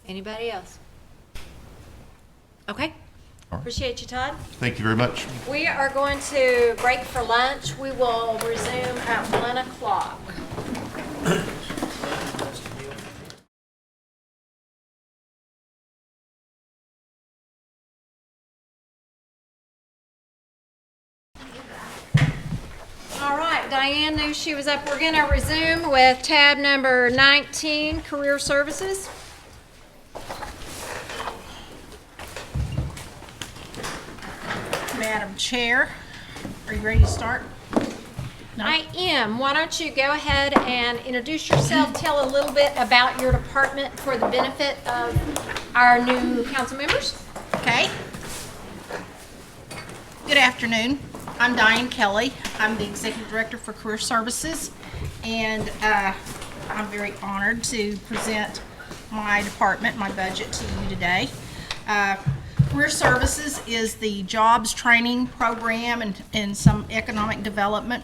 Anybody else? Okay. Appreciate you, Todd. Thank you very much. We are going to break for lunch. We will resume at 1 o'clock. All right, Diane knew she was up. We're going to resume with tab number 19, Career Services. Madam Chair, are you ready to start? No? I am. Why don't you go ahead and introduce yourself, tell a little bit about your department for the benefit of our new council members. Okay. Good afternoon. I'm Diane Kelly. I'm the Executive Director for Career Services, and I'm very honored to present my department, my budget to you today. Career Services is the jobs training program and some economic development.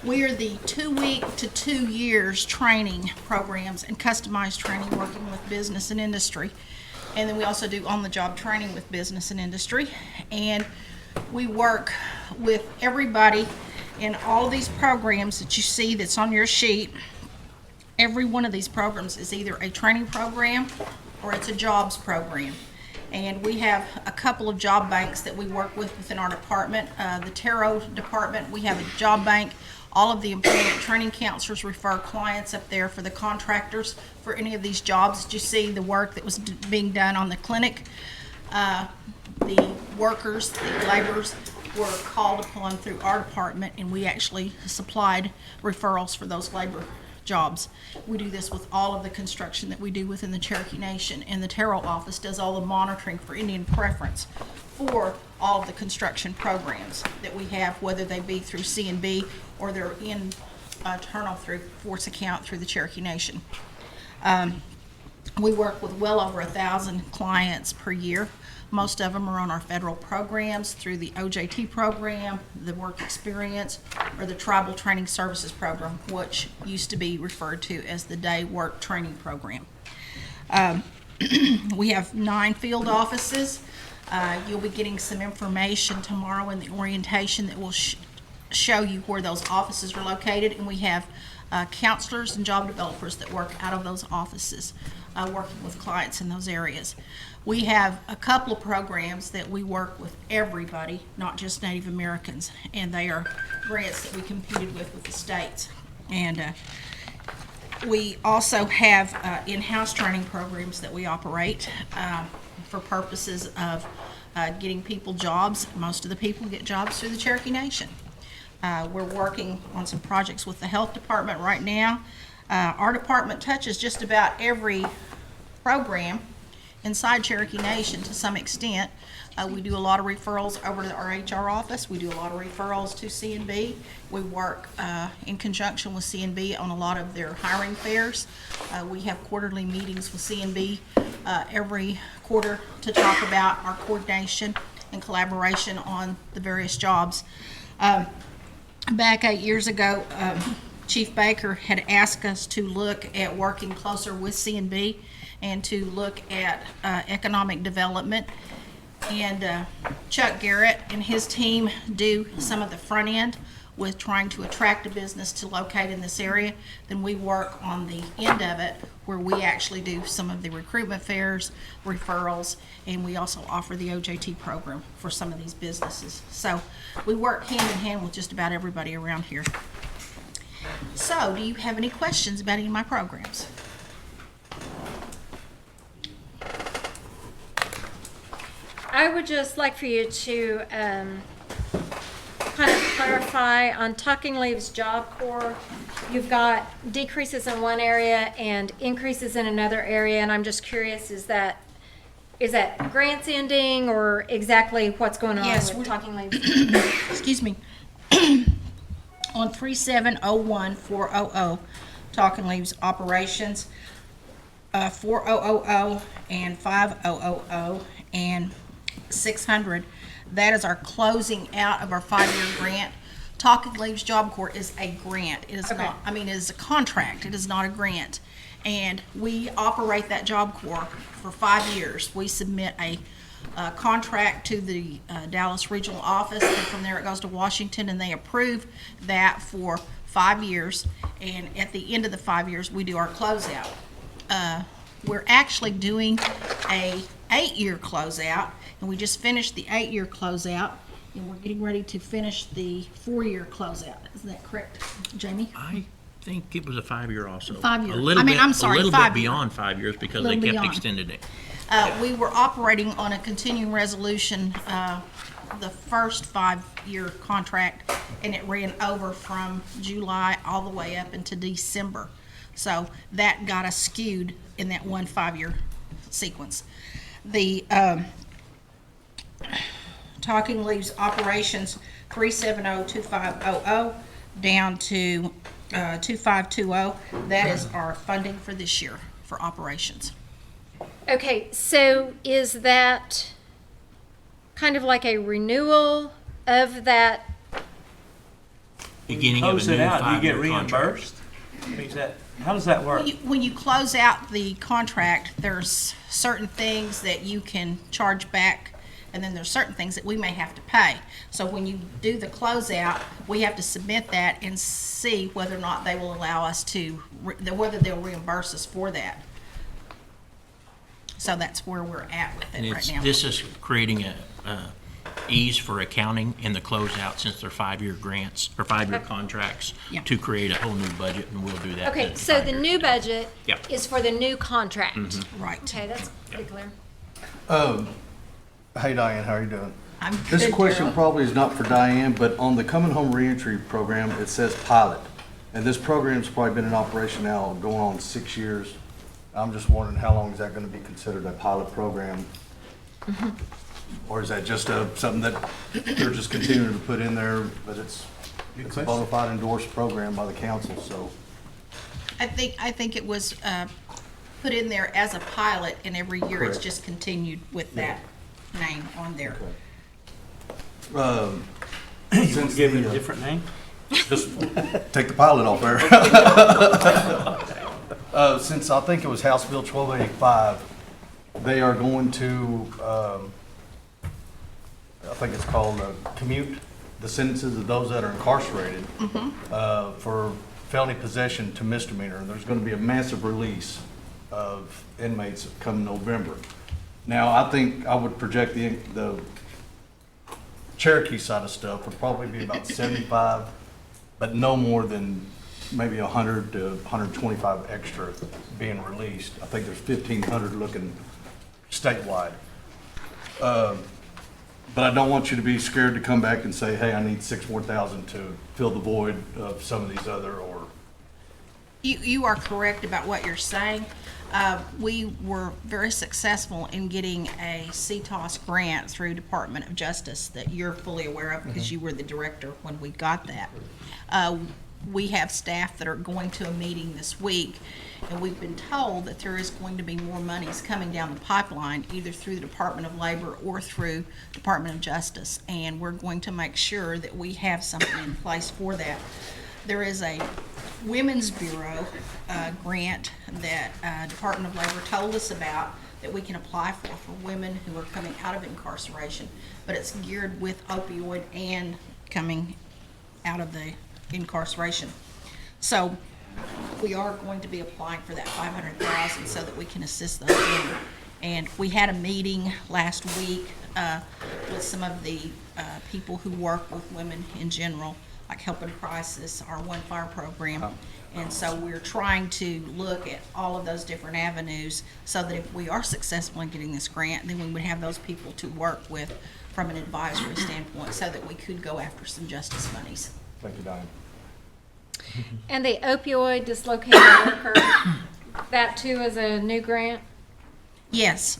We are the 2-week to 2 years training programs and customized training working with business and industry. And then we also do on-the-job training with business and industry. And we work with everybody in all these programs that you see that's on your sheet. Every one of these programs is either a training program or it's a jobs program. And we have a couple of job banks that we work with within our department. The Tarot department, we have a job bank. All of the employment training counselors refer clients up there for the contractors for any of these jobs that you see, the work that was being done on the clinic. The workers, the laborers were called upon through our department, and we actually supplied referrals for those labor jobs. We do this with all of the construction that we do within the Cherokee Nation, and the Terrell office does all the monitoring for Indian preference for all of the construction programs that we have, whether they be through C&B or they're internal through force account through the Cherokee Nation. We work with well over 1,000 clients per year. Most of them are on our federal programs through the OJT program, the work experience, or the tribal training services program, which used to be referred to as the day work training program. We have 9 field offices. You'll be getting some information tomorrow in the orientation that will show you where those offices are located, and we have counselors and job developers that work out of those offices. working with clients in those areas. We have a couple of programs that we work with everybody, not just Native Americans, and they are grants that we competed with the states. And we also have in-house training programs that we operate for purposes of getting people jobs. Most of the people get jobs through the Cherokee Nation. We're working on some projects with the health department right now. Our department touches just about every program inside Cherokee Nation to some extent. We do a lot of referrals over to our HR office. We do a lot of referrals to C&B. We work in conjunction with C&B on a lot of their hiring fairs. We have quarterly meetings with C&B every quarter to talk about our coordination and collaboration on the various jobs. Back 8 years ago, Chief Baker had asked us to look at working closer with C&B and to look at economic development. And Chuck Garrett and his team do some of the front end with trying to attract a business to locate in this area. Then we work on the end of it where we actually do some of the recruitment fairs, referrals, and we also offer the OJT program for some of these businesses. So we work hand in hand with just about everybody around here. So do you have any questions about any of my programs? I would just like for you to kind of clarify on Talking Leaves Job Corps. You've got decreases in one area and increases in another area, and I'm just curious, is that grants ending or exactly what's going on with Talking Leaves? Excuse me. On 3701400, Talking Leaves operations, 4000 and 5000 and 600. That is our closing out of our 5-year grant. Talking Leaves Job Corps is a grant. It is not, I mean, it is a contract. It is not a grant. And we operate that Job Corps for 5 years. We submit a contract to the Dallas Regional Office, and from there it goes to Washington, and they approve that for 5 years. And at the end of the 5 years, we do our closeout. We're actually doing a 8-year closeout, and we just finished the 8-year closeout, and we're getting ready to finish the 4-year closeout. Isn't that correct, Jamie? I think it was a 5-year also. 5 year. A little I mean, bit, I'm sorry, a little 5 bit year. beyond 5 years because they Little kept beyond. extending it. We were operating on a continuing resolution, the first 5-year contract, and it ran over from July all the way up into December. So that got us skewed in that one 5-year sequence. The Talking Leaves operations 3702500 down to 2520. That is our funding for this year for operations. Okay, so is that kind of like a renewal of that? Beginning of a Close new it out, you get 5-year contract. reimbursed? I mean, how does that work? When you close out the contract, there's certain things that you can charge back, and then there's certain things that we may have to pay. So when you do the closeout, we have to submit that and see whether or not they will allow us to, whether they'll reimburse us for that. So that's where we're at with And it right now. this is creating a ease for accounting in the closeout since they're 5-year grants or 5-year contracts Yeah. to create a whole new budget, and we'll do that. Okay, at so the 5 new years. budget Yep. is for the new contract. Right. Okay, that's pretty clear. Hey Diane, how are you doing? I'm This good, question Gerald. probably is not for Diane, but on the Coming Home Reentry Program, it says pilot. And this program's probably been in operation now going on 6 years. I'm just wondering how long is that gonna be considered a pilot program? Or is that just something that they're just continuing to put in there, but it's a bona fide endorsed program by the council, so. I think it was put in there as a pilot, and every year it's Correct. just continued with that name on there. You want to give it a different name? Just take the pilot off there. Since I think it was House Bill 1285, they are going to, I think it's called commute the sentences of those that are incarcerated for felony possession to misdemeanor. And there's going to be a massive release of inmates come November. Now, I think I would project the Cherokee side of stuff would probably be about 75, but no more than maybe 100 to 125 extra being released. I think there's 1,500 looking statewide. But I don't want you to be scared to come back and say, hey, I need 6 more thousand to fill the void of some of these other, or. You are correct about what you're saying. We were very successful in getting a CTOS grant through Department of Justice that you're fully aware of because you were the director when we got that. We have staff that are going to a meeting this week, and we've been told that there is going to be more monies coming down the pipeline, either through the Department of Labor or through Department of Justice, and we're going to make sure that we have something in place for that. There is a Women's Bureau grant that Department of Labor told us about that we can apply for women who are coming out of incarceration, but it's geared with opioid and coming out of the incarceration. So we are going to be applying for that $500,000 so that we can assist those women. And we had a meeting last week with some of the people who work with women in general, like Help in Crisis, our One Fire program. And so we're trying to look at all of those different avenues so that if we are successful in getting this grant, then we would have those people to work with from an advisory standpoint so that we could go after some justice monies. Thank you, Diane. And the opioid dislocated worker, that too is a new grant? Yes.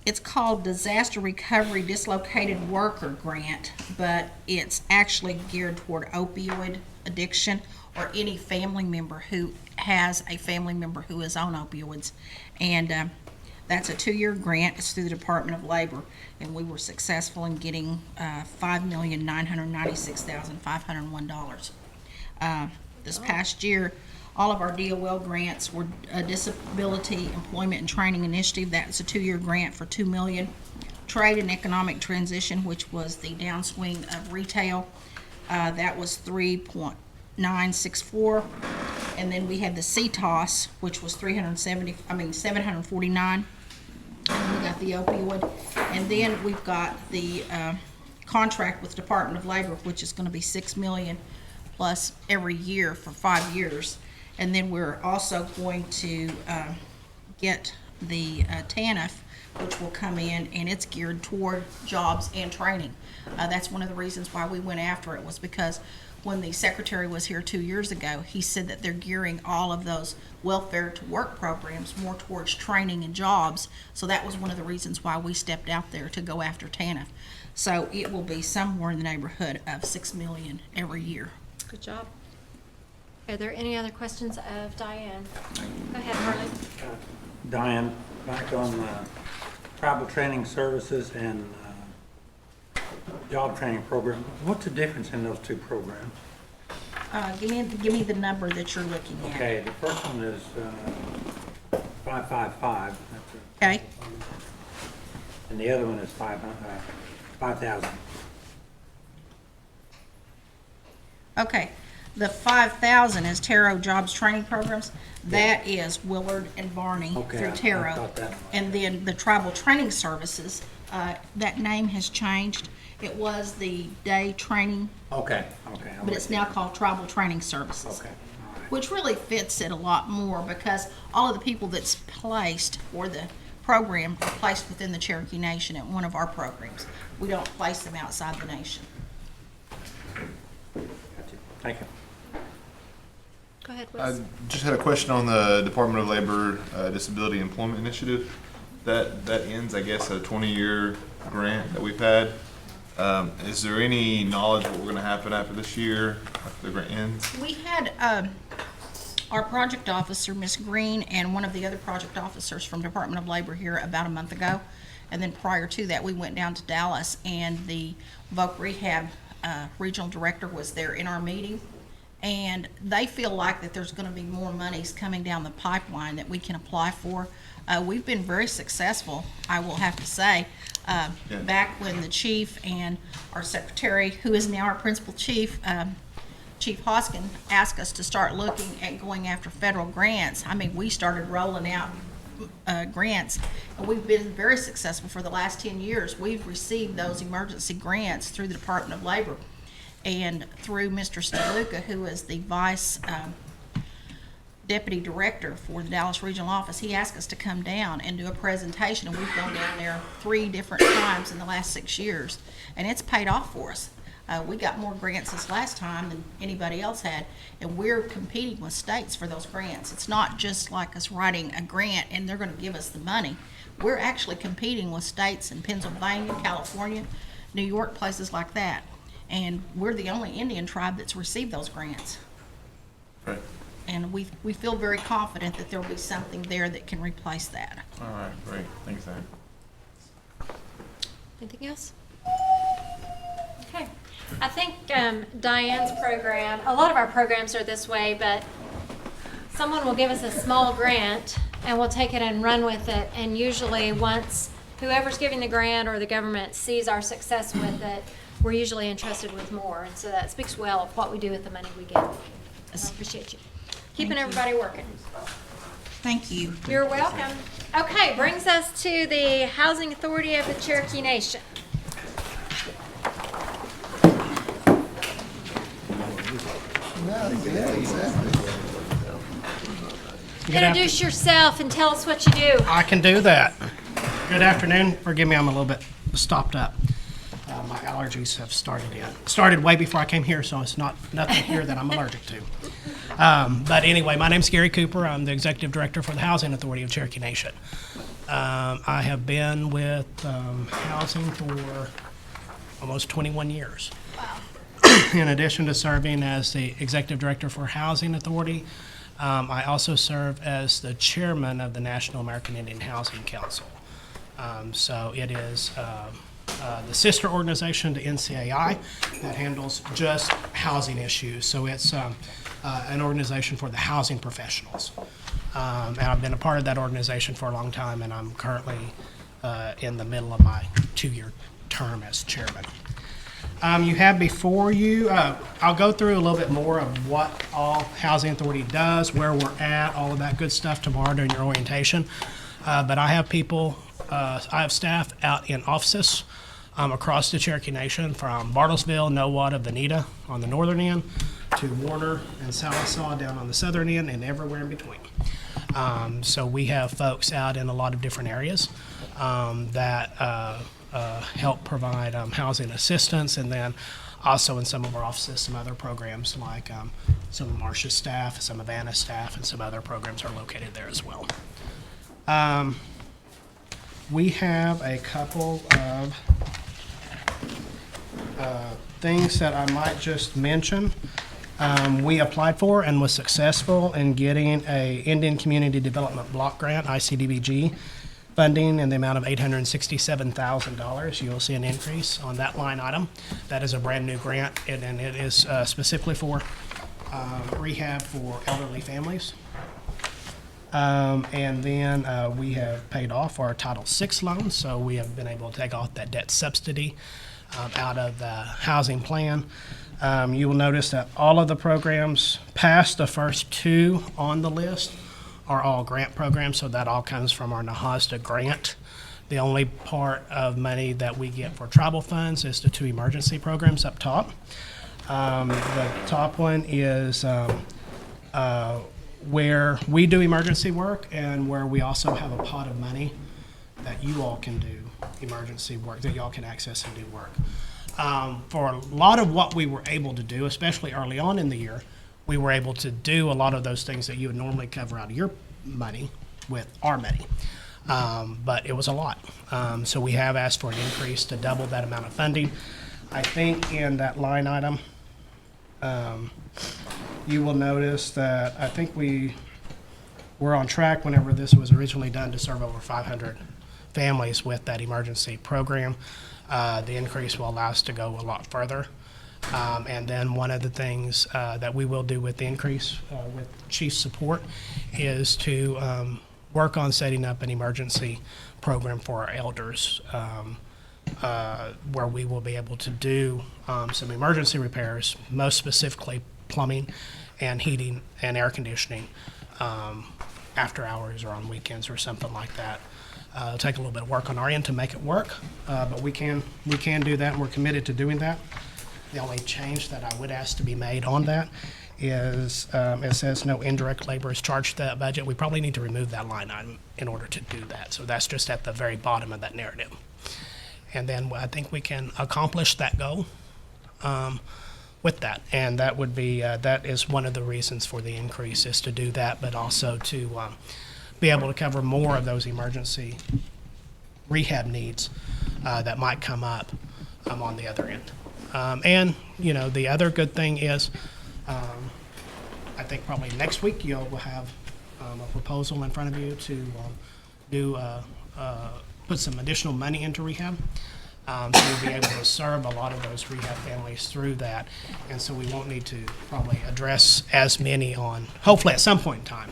It's called Disaster Recovery Dislocated Worker Grant, but it's actually geared toward opioid addiction or any family member who has a family member who is on opioids. And that's a 2-year grant. It's through the Department of Labor, and we were successful in getting $5,996,501. This past year, all of our DOL grants were a Disability Employment and Training Initiative. That's a 2-year grant for $2 million. Trade and Economic Transition, which was the downswing of retail, that was $3.964. And then we had the CTOS, which was $749. And we got the opioid. And then we've got the contract with Department of Labor, which is going to be $6 million plus every year for 5 years. And then we're also going to get the TANF, which will come in, and it's geared toward jobs and training. That's one of the reasons why we went after it, was because when the secretary was here 2 years ago, he said that they're gearing all of those welfare to work programs more towards training and jobs. So that was one of the reasons why we stepped out there to go after TANF. So it will be somewhere in the neighborhood of $6 million every year. Good job. Are there any other questions of Diane? Go ahead, Harlan. Diane, back on tribal training services and job training program, what's the difference in those two programs? Give me the number that you're looking at. Okay, the first one is 555. Okay. And the other one is 5,000. Okay. The 5,000 is Taro Jobs Training Programs. That is Willard and Barney through Taro. I thought that. And then the Tribal Training Services, that name has changed. It was the day training. Okay. But it's now called Tribal Training Services. Okay. Which really fits it a lot more because all of the people that's placed for the program are placed within the Cherokee Nation at one of our programs. We don't place them outside the nation. Thank you. Go ahead, I Wes. just had a question on the Department of Labor Disability Employment Initiative. That ends, I guess, a 20-year grant that we've had. Is there any knowledge of what we're going to happen after this year, after the grant ends? We had our project officer, Ms. Green, and one of the other project officers from Department of Labor here about a month ago. And then prior to that, we went down to Dallas, and the Voc Rehab regional director was there in our meeting. and they feel like that there's going to be more monies coming down the pipeline that we can apply for. We've been very successful, I will have to say. Back when the chief and our secretary, who is now our principal chief, Chief Hoskin, asked us to start looking at going after federal grants, I mean, we started rolling out grants, and we've been very successful for the last 10 years. We've received those emergency grants through the Department of Labor and through Mr. Steluka, who is the vice deputy director for the Dallas Regional Office. He asked us to come down and do a presentation, and we've gone down there 3 different times in the last 6 years, and it's paid off for us. We got more grants this last time than anybody else had, and we're competing with states for those grants. It's not just like us writing a grant and they're going to give us the money. We're actually competing with states in Pennsylvania, California, New York, places like that, and we're the only Indian tribe that's received those grants. Right. And we feel very confident that there'll be something there that can replace that. All right, great. Thanks, Aaron. Anything else? Okay. I think Diane's program, a lot of our programs are this way, but someone will give us a small grant and we'll take it and run with it. And usually once whoever's giving the grant or the government sees our success with it, we're usually entrusted with more. And so that speaks well of what we do with the money we get. I appreciate you. Keeping everybody working. Thank you. You're welcome. Okay, brings us to the Housing Authority of the Cherokee Nation. Introduce yourself and tell us what you do. I can do that. Good afternoon. Forgive me, I'm a little bit stopped up. My allergies have started way before I came here, so it's nothing here that I'm allergic to. But anyway, my name's Gary Cooper. I'm the Executive Director for the Housing Authority of Cherokee Nation. I have been with housing for almost 21 years. In addition to serving as the Executive Director for Housing Authority, I also serve as the Chairman of the National American Indian Housing Council. So it is the sister organization to NCAI that handles just housing issues. So it's an organization for the housing professionals. And I've been a part of that organization for a long time, and I'm currently in the middle of my 2-year term as chairman. You have before you, I'll go through a little bit more of what all Housing Authority does, where we're at, all of that good stuff tomorrow during your orientation. But I have people, I have staff out in offices across the Cherokee Nation, from Bartlesville, Nowata, Veneta on the northern end, to Warner and Sallisaw down on the southern end, and everywhere in between. So we have folks out in a lot of different areas that help provide housing assistance, and then also in some of our offices, some other programs like some of Marcia's staff, some of Anna's staff, and some other programs are located there as well. We have a couple of things that I might just mention. We applied for and was successful in getting a Indian Community Development Block Grant, ICDBG, funding in the amount of $867,000. You'll see an increase on that line item. That is a brand new grant, and it is specifically for rehab for elderly families. And then we have paid off our Title VI loan, so we have been able to take off that debt subsidy out of the housing plan. You will notice that all of the programs past the first 2 on the list are all grant programs, so that all comes from our NAHASDA grant. The only part of money that we get for tribal funds is the 2 emergency programs up top. The top one is where we do emergency work, and where we also have a pot of money that you all can do emergency work, that y'all can access and do work. For a lot of what we were able to do, especially early on in the year, we were able to do a lot of those things that you would normally cover out of your money with our money. But it was a lot. So we have asked for an increase to double that amount of funding. I think in that line item, you will notice that I think we were on track whenever this was originally done to serve over 500 families with that emergency program. The increase will allow us to go a lot further. And then one of the things that we will do with the increase with chief's support is to work on setting up an emergency program for our elders, where we will be able to do some emergency repairs, most specifically plumbing and heating and air conditioning, after hours or on weekends or something like that. It'll take a little bit of work on our end to make it work, but we can do that, and we're committed to doing that. The only change that I would ask to be made on that is, it says no indirect labor is charged to that budget. We probably need to remove that line item in order to do that. So that's just at the very bottom of that narrative. And then I think we can accomplish that goal with that. And that would be, that is one of the reasons for the increase, is to do that, but also to be able to cover more of those emergency rehab needs that might come up on the other end. And, you know, the other good thing is, I think probably next week you'll have a proposal in front of you to put some additional money into rehab. So we'll be able to serve a lot of those rehab families through that. And so we won't need to probably address as many on, hopefully at some point in time,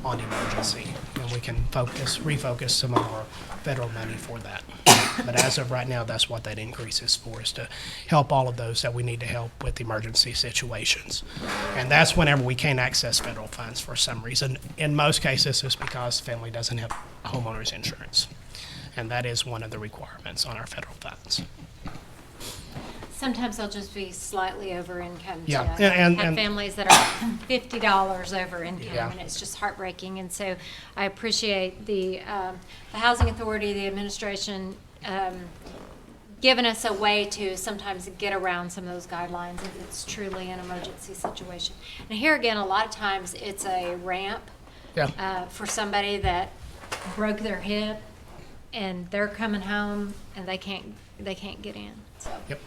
on emergency. And we can refocus some of our federal money for that. But as of right now, that's what that increase is for, is to help all of those that we need to help with emergency situations. And that's whenever we can't access federal funds for some reason. In most cases, it's because the family doesn't have homeowner's insurance. And that is one of the requirements on our federal funds. Sometimes they'll just be slightly over income. Yeah, too. I and have families that are $50 over income, Yeah. and it's just heartbreaking. And so I appreciate the Housing Authority, the administration, giving us a way to sometimes get around some of those guidelines if it's truly an emergency situation. And here again, a lot of times it's a ramp for somebody that broke their hip and they're coming home and they can't get in. So. Yep.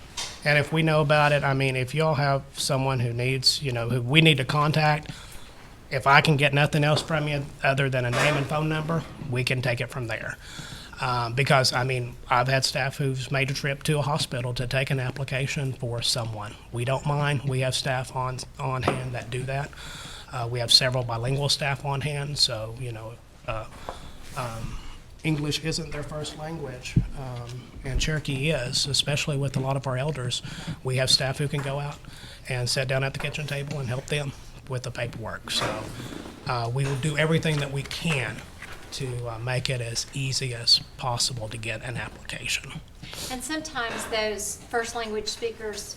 And if we know about it, I mean, if y'all have someone who needs, you know, who we need to contact, if I can get nothing else from you other than a name and phone number, we can take it from there. Because, I mean, I've had staff who's made a trip to a hospital to take an application for someone. We don't mind. We have staff on hand that do that. We have several bilingual staff on hand, so, you know, English isn't their first language, and Cherokee is, especially with a lot of our elders. We have staff who can go out and sit down at the kitchen table and help them with the paperwork. So we will do everything that we can to make it as easy as possible to get an application. And sometimes those first language speakers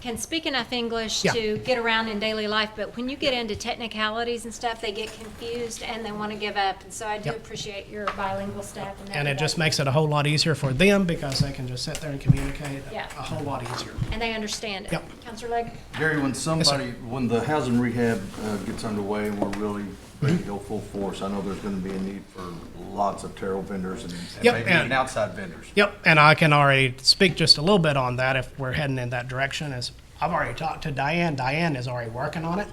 can speak enough English Yeah. to get around in daily life, but when you get into technicalities and stuff, they get confused and they want to give up. And so I do appreciate your bilingual staff. In that And it regard. just makes it a whole lot easier for them because they can just sit there and communicate Yeah. a whole lot easier. And they understand it. Yep. Counselor Legg? Gary, when the housing rehab gets underway and we're really ready to go full force, I know there's gonna be a need for lots of tarot vendors and Yep, maybe and- even outside vendors. Yep, and I can already speak just a little bit on that if we're heading in that direction. As I've already talked to Diane. Diane is already working on it.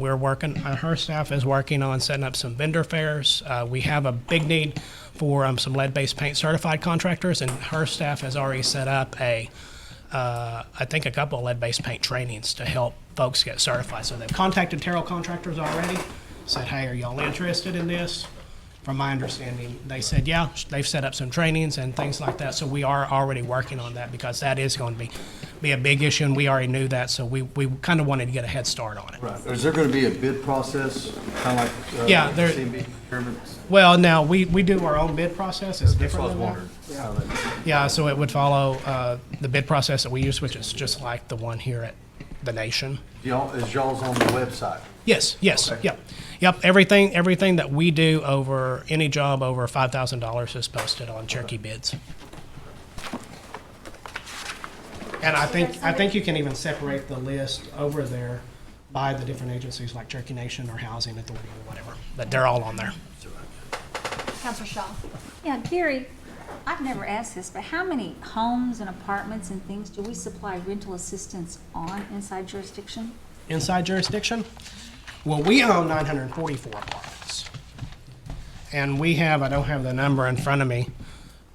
We're working, her staff is working on setting up some vendor fairs. We have a big need for some lead-based paint certified contractors, and her staff has already set up I think a couple of lead-based paint trainings to help folks get certified. So they've contacted tarot contractors already, said, hey, are y'all interested in this? From my understanding, they said, yeah, they've set up some trainings and things like that. So we are already working on that because that is going to be a big issue, and we already knew that. So we kind of wanted to get a head start on it. Right. Is there gonna be a bid process, kind of like? Yeah, there- CMB procurements? Well, now, we do our own bid process. It's That's different what I than was that. wondering. how that- Yeah, so it would follow the bid process that we use, which is just like the one here at the Nation. Is y'all's on the website? Yes, Okay. yep. Everything that we do over any job over $5,000 is posted on Cherokee Bids. And I think you can even separate the list over there by the different agencies like Cherokee Nation or Housing Authority or whatever, but they're all on there. Counselor Shaw? Yeah, Gary, I've never asked this, but how many homes and apartments and things do we supply rental assistance on inside jurisdiction? Inside jurisdiction? Well, we own 944 apartments. And we have, I don't have the number in front of me,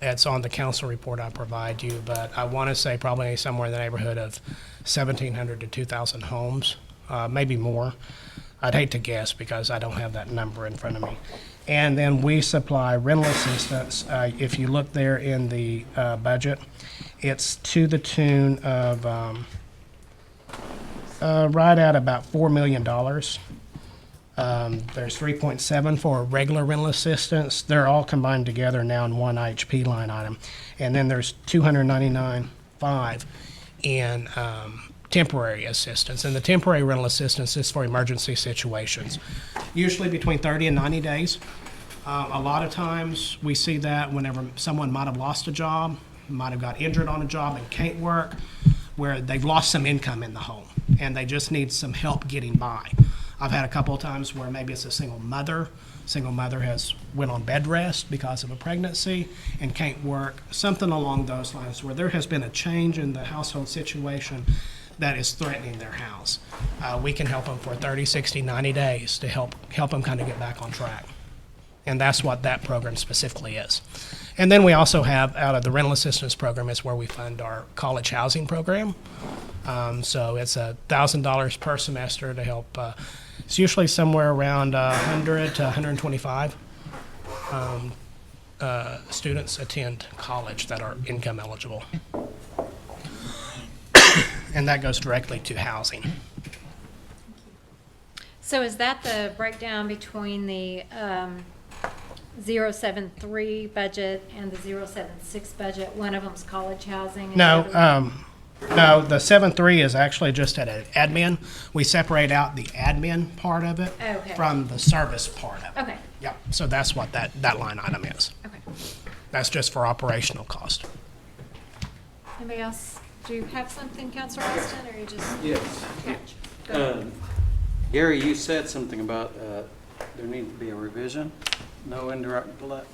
it's on the council report I provide you, but I want to say probably somewhere in the neighborhood of 1,700 to 2,000 homes, maybe more. I'd hate to guess because I don't have that number in front of me. And then we supply rental assistance. If you look there in the budget, it's to the tune of right at about $4 million. There's 3.7 for regular rental assistance. They're all combined together now in one IHP line item. And then there's 299.5 in temporary assistance. And the temporary rental assistance is for emergency situations, usually between 30 and 90 days. A lot of times we see that whenever someone might have lost a job, might have got injured on a job and can't work, where they've lost some income in the home and they just need some help getting by. I've had a couple of times where maybe it's a single mother has went on bed rest because of a pregnancy and can't work, something along those lines where there has been a change in the household situation that is threatening their house. We can help them for 30, 60, 90 days to help them kind of get back on track. And that's what that program specifically is. And then we also have, out of the rental assistance program, is where we fund our college housing program. So it's $1,000 per semester to help. It's usually somewhere around 100 to 125 students attend college that are income eligible. And that goes directly to housing. So is that the breakdown between the 073 budget and the 076 budget? One of them's college housing. And No, the other one- no, the 7.3 is actually just at an admin. We separate out the admin part of it Okay. from the service part of it. Okay. Yep, so that's what that line item is. Okay. That's just for operational cost. Anybody else? Do you have something, Councilor Austin, or you just? Yes. Okay. Go ahead. Gary, you said something about there needs to be a revision. No indirect labor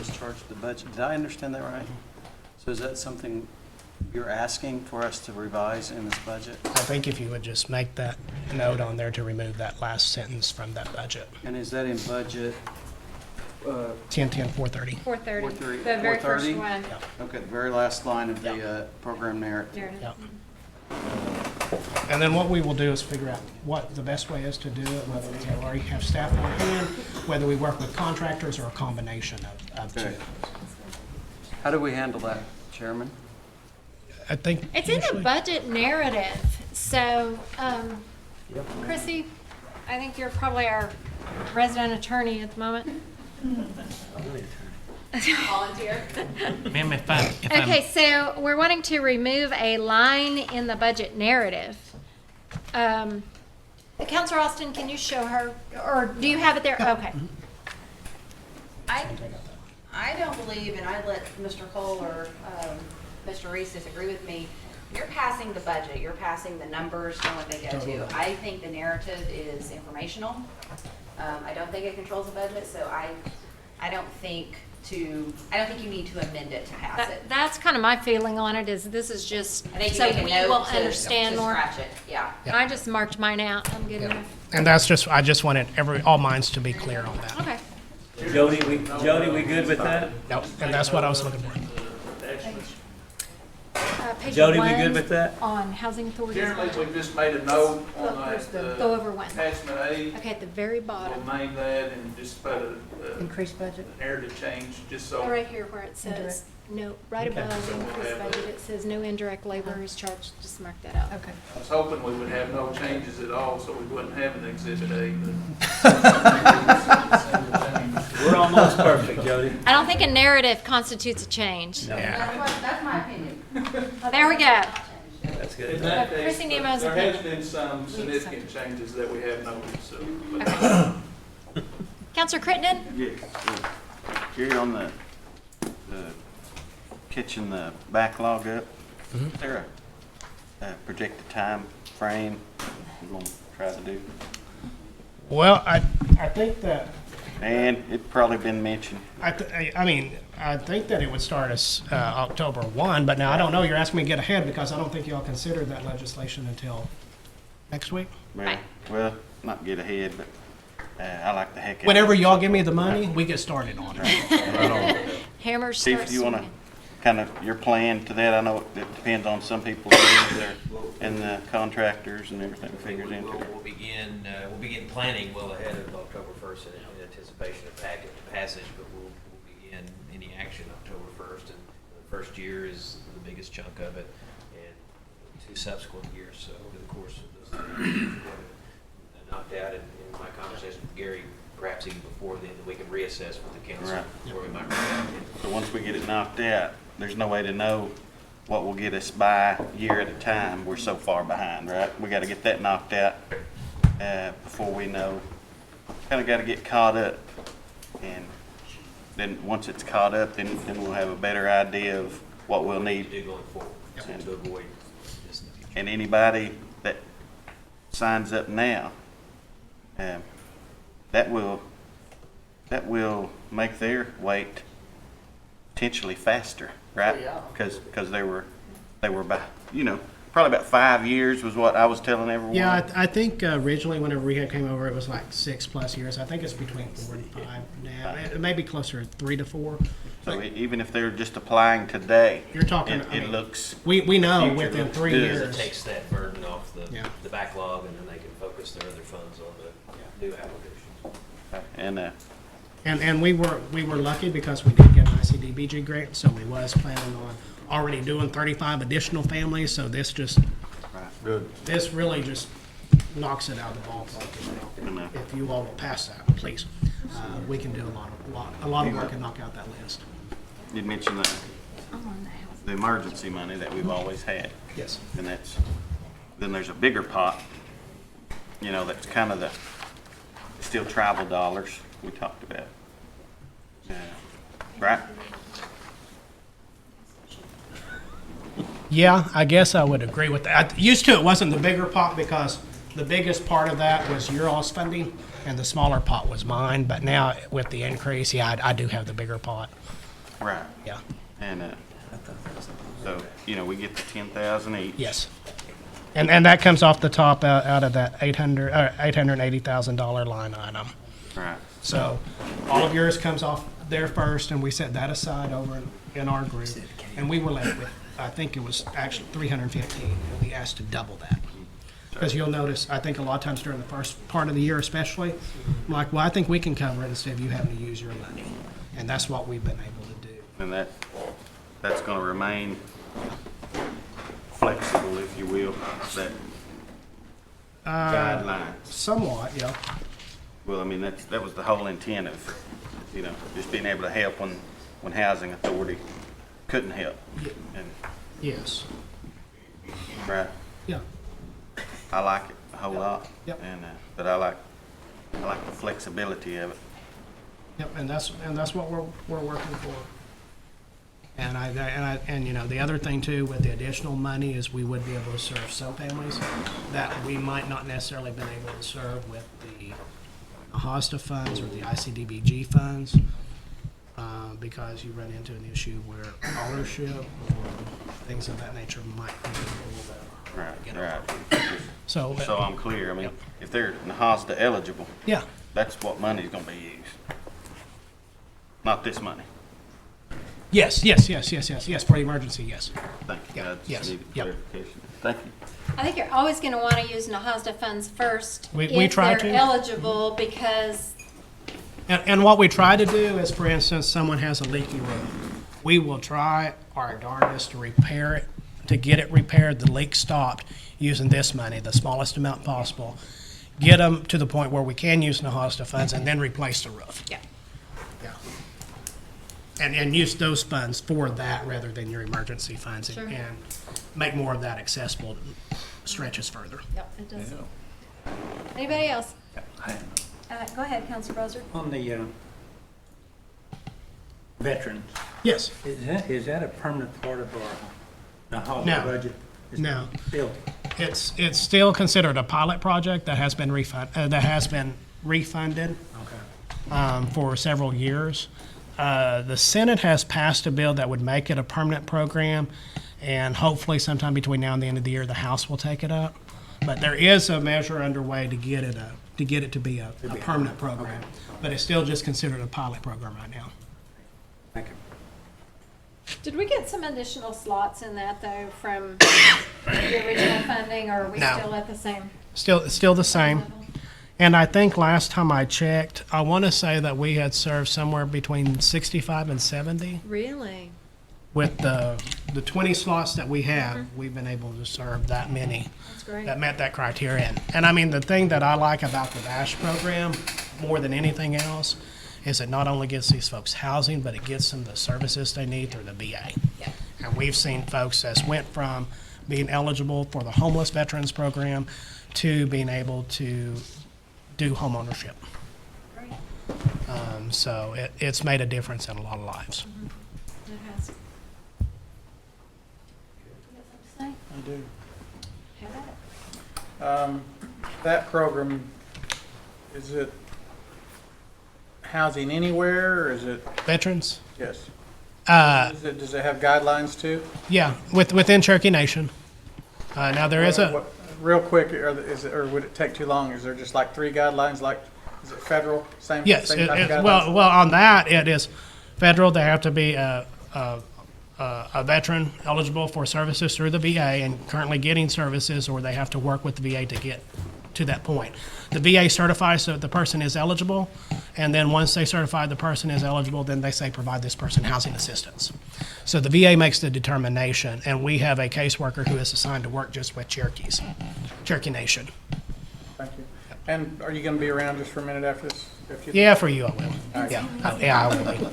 is charged to the budget. Did I understand that right? So is that something you're asking for us to revise in this budget? I think if you would just make that note on there to remove that last sentence from that budget. And is that in budget? 10-10, 430. 430. The very first 430? one. Okay, the very last line of the program narrative. Narrative. Yep. And then what we will do is figure out what the best way is to do it, whether we already have staff on hand, whether we work with contractors or a combination of two. Okay. How do we handle that, Chairman? I think It's in the budget narrative, so, Chrissy, I think you're probably our resident attorney at the moment. Volunteer. Ma'am, if I'm Okay, so we're wanting to remove a line in the budget narrative. Counselor Austin, can you show her, or do you have it there? Okay. I don't believe, and I let Mr. Cole or Mr. Reese disagree with me, you're passing the budget, you're passing the numbers and what they go to. I think the narrative is informational. I don't think it controls the budget, so I don't think you need to amend it to pass it. That's kind of my feeling on it, is this is just, I think you so make a we note will to understand more. scratch it, yeah. I just marked mine out, I'm good enough. And that's just, I just wanted all minds to be clear on that. Okay. Jody, we good with that? Nope, and that's what I was looking for. Page Jody, we one good with that? On housing authorities. Generally, we've just made a note on that. Go over one. Attachment A. Okay, at the very bottom. We'll name that and just put a Increased budget. narrative change, just so. Oh, right here where it says, no, right Okay. above So we'll increased have budget, it says no indirect labor is charged, just mark that out. Okay. I was hoping we would have no changes at all, so we wouldn't have an Exhibit A, but. We're almost perfect, Jody. I don't think a narrative constitutes a change. That's my opinion. Oh, there we go. That's good. In that case, Chrissy Nemo's there has opinion. been some significant changes that we have noticed, so. Counselor Crittenden? Yes. Gary, on the catching the backlog up, is there a projected time frame we're going to try to do? Well, I think that, And it's probably been mentioned. I think that it would start as October 1, but now I don't know, you're asking me to get ahead because I don't think y'all consider that legislation until next week. Well, not get ahead, but I like the heck out of it. Whenever y'all give me the money, we get started on it. Hammers Chief, start do you want to swinging. kind of, your plan to that? I know it depends on some people and the contractors and everything figures into it. We'll begin planning well ahead of October 1st in anticipation of passage, but we'll begin any action October 1st. And the first year is the biggest chunk of it, and 2 subsequent years. So over the course of those 3 years, we'll have it knocked out. And in my conversation with Gary, perhaps even before then, we can reassess with the council Right. where we might run. So once we get it knocked out, there's no way to know what will get us by year at a time. We're so far behind, right? We got to get that knocked out before we know. Kind of got to get caught up, and then once it's caught up, then we'll have a better idea of what we'll need Do going forward and to avoid this in the future. And anybody that signs up now, that will make their wait potentially faster, right? Oh, yeah. Because they were by, probably about 5 years was what I was telling everyone. Yeah, I think originally whenever rehab came over, it was like 6+ years. I think it's between 4 and 5 now. It may be closer to 3 to 4. So even if they're just applying today, You're talking, it looks. We know future within looks 3 good. years. It takes that burden off Yeah. the backlog, and then they can focus their other funds on the new applications. And And we were lucky because we did get an ICDBG grant, so we was planning on already doing 35 additional families. So this just, this really just knocks it out of the ballpark. If you all will pass that, please, we can do a lot of work and knock out that list. you'd mentioned the emergency money that we've always had. Yes. And then there's a bigger pot, that's kind of still tribal dollars we talked about. Right? Yeah, I guess I would agree with that. Used to it wasn't the bigger pot because the biggest part of that was your all's funding and the smaller pot was mine. But now with the increase, yeah, I do have the bigger pot. Right. Yeah. And so, we get the 10,000 each. Yes. And that comes off the top out of that $880,000 line item. Right. So all of yours comes off there first, and we set that aside over in our group. And we were left with, I think it was actually 315, and we asked to double that. Because you'll notice, I think a lot of times during the first part of the year especially, I'm like, well, I think we can cover it instead of you having to use your money. And that's what we've been able to do. And that's going to remain flexible, if you will, that guideline. Somewhat, yeah. Well, I mean, that was the whole intent of, just being able to help when housing authority couldn't help. And, Yes. right. Yeah. I like it a whole lot. Yep. And but I like the flexibility of it. Yep, and that's what we're working for. And the other thing too with the additional money is we would be able to serve some families that we might not necessarily been able to serve with the HOSTA funds or the ICDBG funds, because you run into an issue where ownership or things of that nature might be a little bit. Right. So I'm clear. I mean, if they're HOSTA eligible, yeah, that's what money's going to be used. Not this money. yes, for the emergency, yes. Thank you. Yeah, I just yes, needed yep. clarification. Thank you. I think you're always going to want to use NAHASDA funds first We if try they're to. eligible, because And what we try to do is, for instance, someone has a leaky roof. We will try our darndest to repair it, to get it repaired, the leak stopped, using this money, the smallest amount possible. Get them to the point where we can use NAHASDA funds and then replace the roof. Yeah. Yeah. And use those funds for that rather than your emergency funds, Sure. and make more of that accessible, stretches further. Yep, it does. Anybody else? Go ahead, Councilor Broser. On the veterans, Yes. is that a permanent part of our No. budget? No. Still, It's still considered a pilot project that has been refunded for several years. The Senate has passed a bill that would make it a permanent program, and hopefully sometime between now and the end of the year, the House will take it up. But there is a measure underway to get it to be a permanent program. But it's still just considered a pilot program right now. thank you. Did we get some additional slots in that though from the original funding, or are we No. still at the same? Still the same. And I think last time I checked, I want to say that we had served somewhere between 65 and 70. Really? With the 20 slots that we have, we've been able to serve that many. That's great. That met that criteria. And I mean, the thing that I like about the BASH program more than anything else is it not only gets these folks housing, but it gets them the services they need through the VA. Yeah. And we've seen folks that went from being eligible for the homeless veterans program to being able to do home ownership. Great. So it's made a difference in a lot of lives. It has. You got something to say? I do. Have at it. That program, is it housing anywhere, or is it, Veterans? yes? Uh, Does it have guidelines too? Yeah, within Cherokee Nation. Now there is a, Real quick, or would it take too long? Is there just like 3 guidelines, like, is it federal, same type yes, of guidelines? well, on that, it is federal. They have to be a veteran eligible for services through the VA and currently getting services, or they have to work with the VA to get to that point. The VA certifies that the person is eligible, and then once they certify the person is eligible, then they say provide this person housing assistance. So the VA makes the determination, and we have a caseworker who is assigned to work just with Cherokee Nation. Thank you. And are you going to be around just for a minute after this? Yeah, for you I will. right. Yeah, I will be.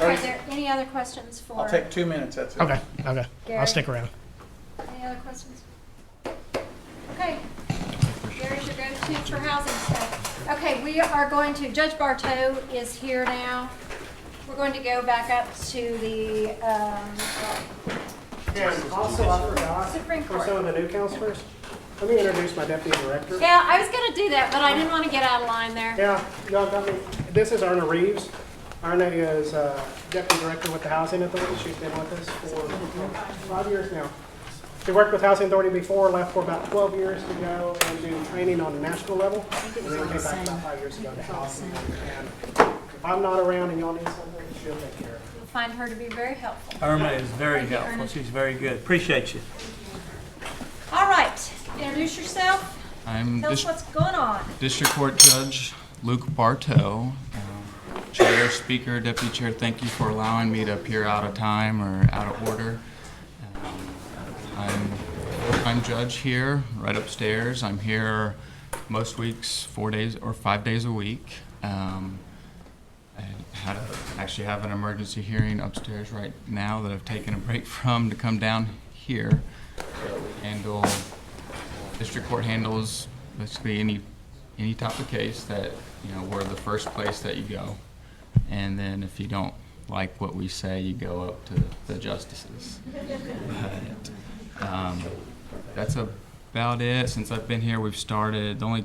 Are there any other questions for? I'll take 2 minutes, that's it. Okay. Gary? I'll stick around. Any other questions? Okay. Gary's your go-to for housing stuff. Okay, we are going to, Judge Bartow is here now. We're going to go back up to the, And also, I forgot, Supreme for Court. some of the new counselors, let me introduce my deputy director. Yeah, I was gonna do that, but I didn't want to get out of line there. Yeah, y'all got me. This is Erna Reeves. Erna is deputy director with the Housing Authority. She's been with us for 5 years now. She worked with Housing Authority before, left for about 12 years to go and do training on a national level. And then came back about 5 years ago to Housing. And if I'm not around and y'all need something, she'll take care of it. You'll find her to be very helpful. Irma is very Thank you, helpful. Erna. She's very good. Appreciate you. All right, introduce yourself. I'm Tell us what's going on. District Court Judge Luke Bartow. Chair, Speaker, Deputy Chair, thank you for allowing me to appear out of time or out of order. I'm a full-time judge here, right upstairs. I'm here most weeks, 4 days or 5 days a week. I actually have an emergency hearing upstairs right now that I've taken a break from to come down here. District Court handles basically any type of case that, we're the first place that you go. And then if you don't like what we say, you go up to the justices. But, that's about it. Since I've been here, we've started, the only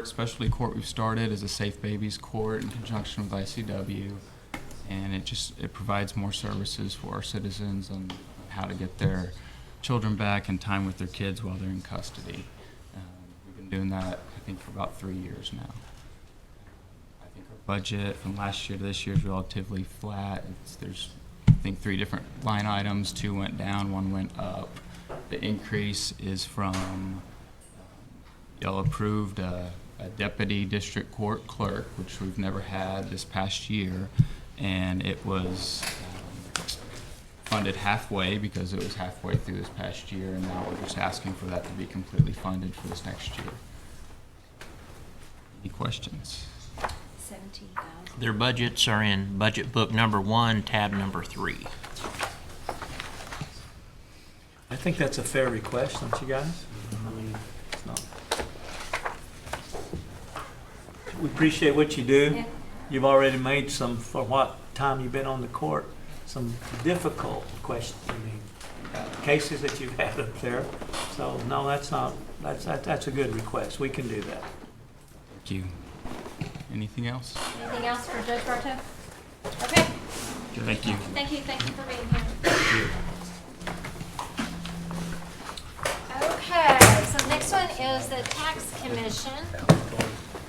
specialty court we've started is a Safe Babies Court in conjunction with ICW. And it provides more services for our citizens on how to get their children back and time with their kids while they're in custody. We've been doing that, I think, for about 3 years now. I think our budget from last year to this year is relatively flat. There's, I think, 3 different line items. 2 went down, 1 went up. The increase is from, y'all approved a deputy district court clerk, which we've never had this past year, and it was funded halfway because it was halfway through this past year, and now we're just asking for that to be completely funded for this next year. Any questions? 17,000. Their budgets are in budget book number 1, tab number 3. I think that's a fair request, don't you guys? I mean, it's not. We appreciate what you do. Yeah. You've already made some, for what time you've been on the court, some difficult questions. I mean, cases that you've had up there. So no, that's a good request. We can do that. Thank you. Anything else? Anything else for Judge Bartow? Okay. Thank you. Thank you for being here. Thank you. Okay, so the next one is the Tax Commission.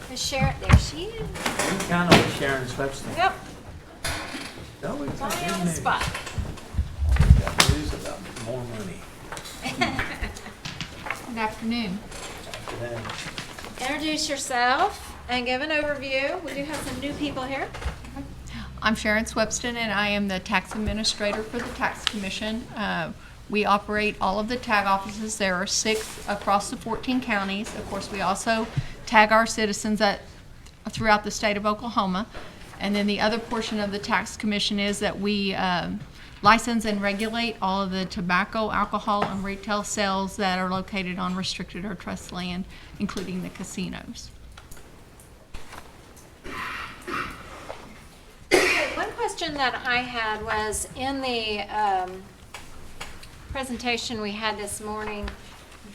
Ms. Sharon, there she is. Kind of Sharon's website. Yep. Oh, Why on the spot? Got news about more money. Good afternoon. Introduce yourself and give an overview. We do have some new people here. I'm Sharon Swepston, and I am the tax administrator for the Tax Commission. We operate all of the tag offices. There are 6 across the 14 counties. Of course, we also tag our citizens throughout the state of Oklahoma. And then the other portion of the Tax Commission is that we license and regulate all of the tobacco, alcohol, and retail sales that are located on restricted or trust land, including the casinos. One question that I had was in the presentation we had this morning,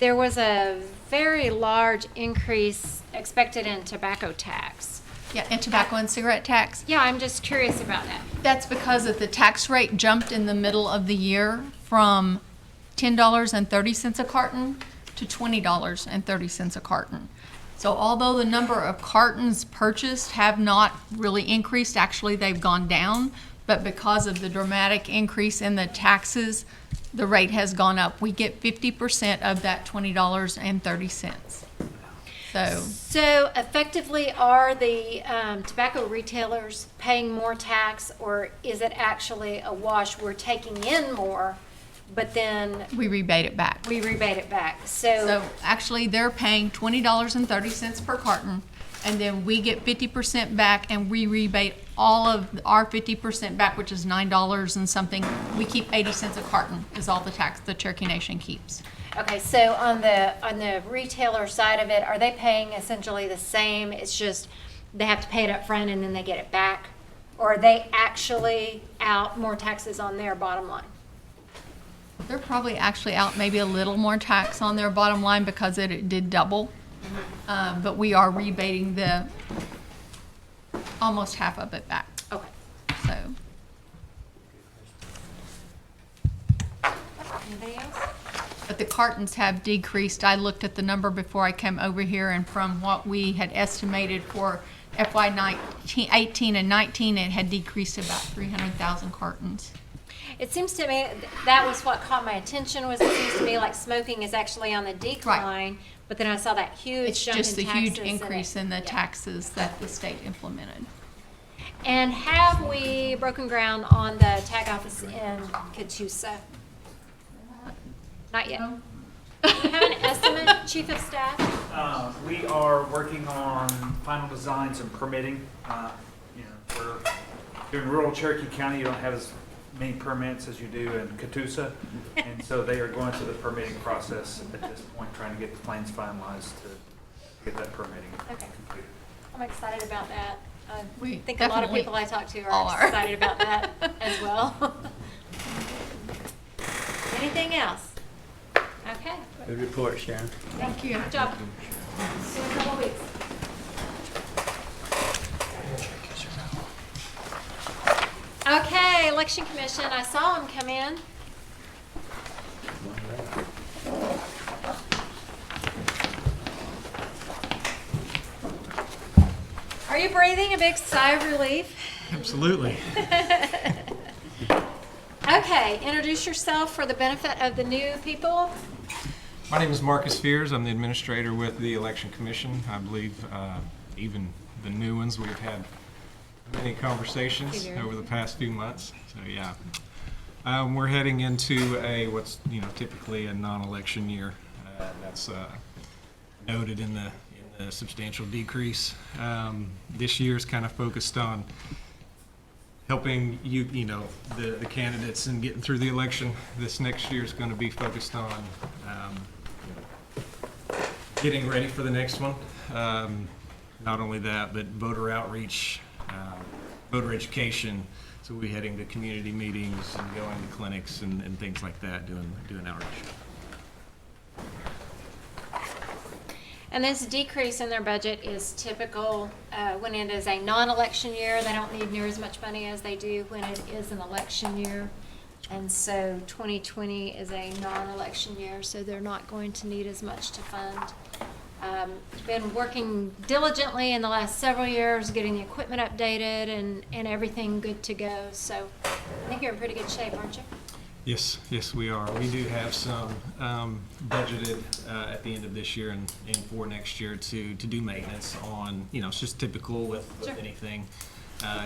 there was a very large increase expected in tobacco tax. Yeah, and tobacco and cigarette tax. Yeah, I'm just curious about that. That's because the tax rate jumped in the middle of the year from $10.30 a carton to $20.30 a carton. So although the number of cartons purchased have not really increased, actually they've gone down, but because of the dramatic increase in the taxes, the rate has gone up. We get 50% of that $20.30. So effectively, are the tobacco retailers paying more tax, or is it actually a wash? We're taking in more, but then we rebate it back. So actually, they're paying $20.30 per carton, and then we get 50% back, and we rebate all of our 50% back, which is $9 and something. We keep 80 cents a carton is all the tax the Cherokee Nation keeps. Okay, so on the retailer side of it, are they paying essentially the same? It's just they have to pay it up front and then they get it back? Or are they actually out more taxes on their bottom line? They're probably actually out maybe a little more tax on their bottom line because it did double. But we are rebating the almost half of it back. Okay. So. Anybody else? But the cartons have decreased. I looked at the number before I came over here, and from what we had estimated for FY 18 and 19, it had decreased about 300,000 cartons. It seems to me that was what caught my attention. Was it seems to me like smoking is actually on the decline, but then I saw that huge It's jump just in the taxes huge increase in the taxes that the state implemented. And have we broken ground on the tag office in Catoosa? Not yet. Do you have an estimate, Chief of Staff? We are working on final designs and permitting. We're in rural Cherokee County. You don't have as many permits as you do in Catoosa, and so they are going through the permitting process at this point, trying to get the plans finalized to get that permitting completed. I'm excited about that. I We think a lot of definitely people I talk to all are are. excited about that as well. Anything else? Okay. Good report, Sharon. Thank you. Good job. See you in a couple weeks. Okay, Election Commission, I saw him come in. Are you breathing a big sigh of relief? Absolutely. Okay, introduce yourself for the benefit of the new people. My name is Marcus Fears. I'm the administrator with the Election Commission. I believe even the new ones, we've had many conversations over the past few months. So yeah, we're heading into what's typically a non-election year. That's noted in the substantial decrease. This year's kind of focused on helping the candidates in getting through the election. This next year is going to be focused on getting ready for the next one. Not only that, but voter outreach, voter education. So we'll be heading to community meetings and going to clinics and things like that, doing outreach. And this decrease in their budget is typical when it is a non-election year. They don't need near as much money as they do when it is an election year. And so 2020 is a non-election year, so they're not going to need as much to fund Been working diligently in the last several years, getting the equipment updated and everything good to go. So I think you're in pretty good shape, aren't you? Yes, we are. We do have some budgeted at the end of this year and for next year to do maintenance on, it's just typical with Sure. anything.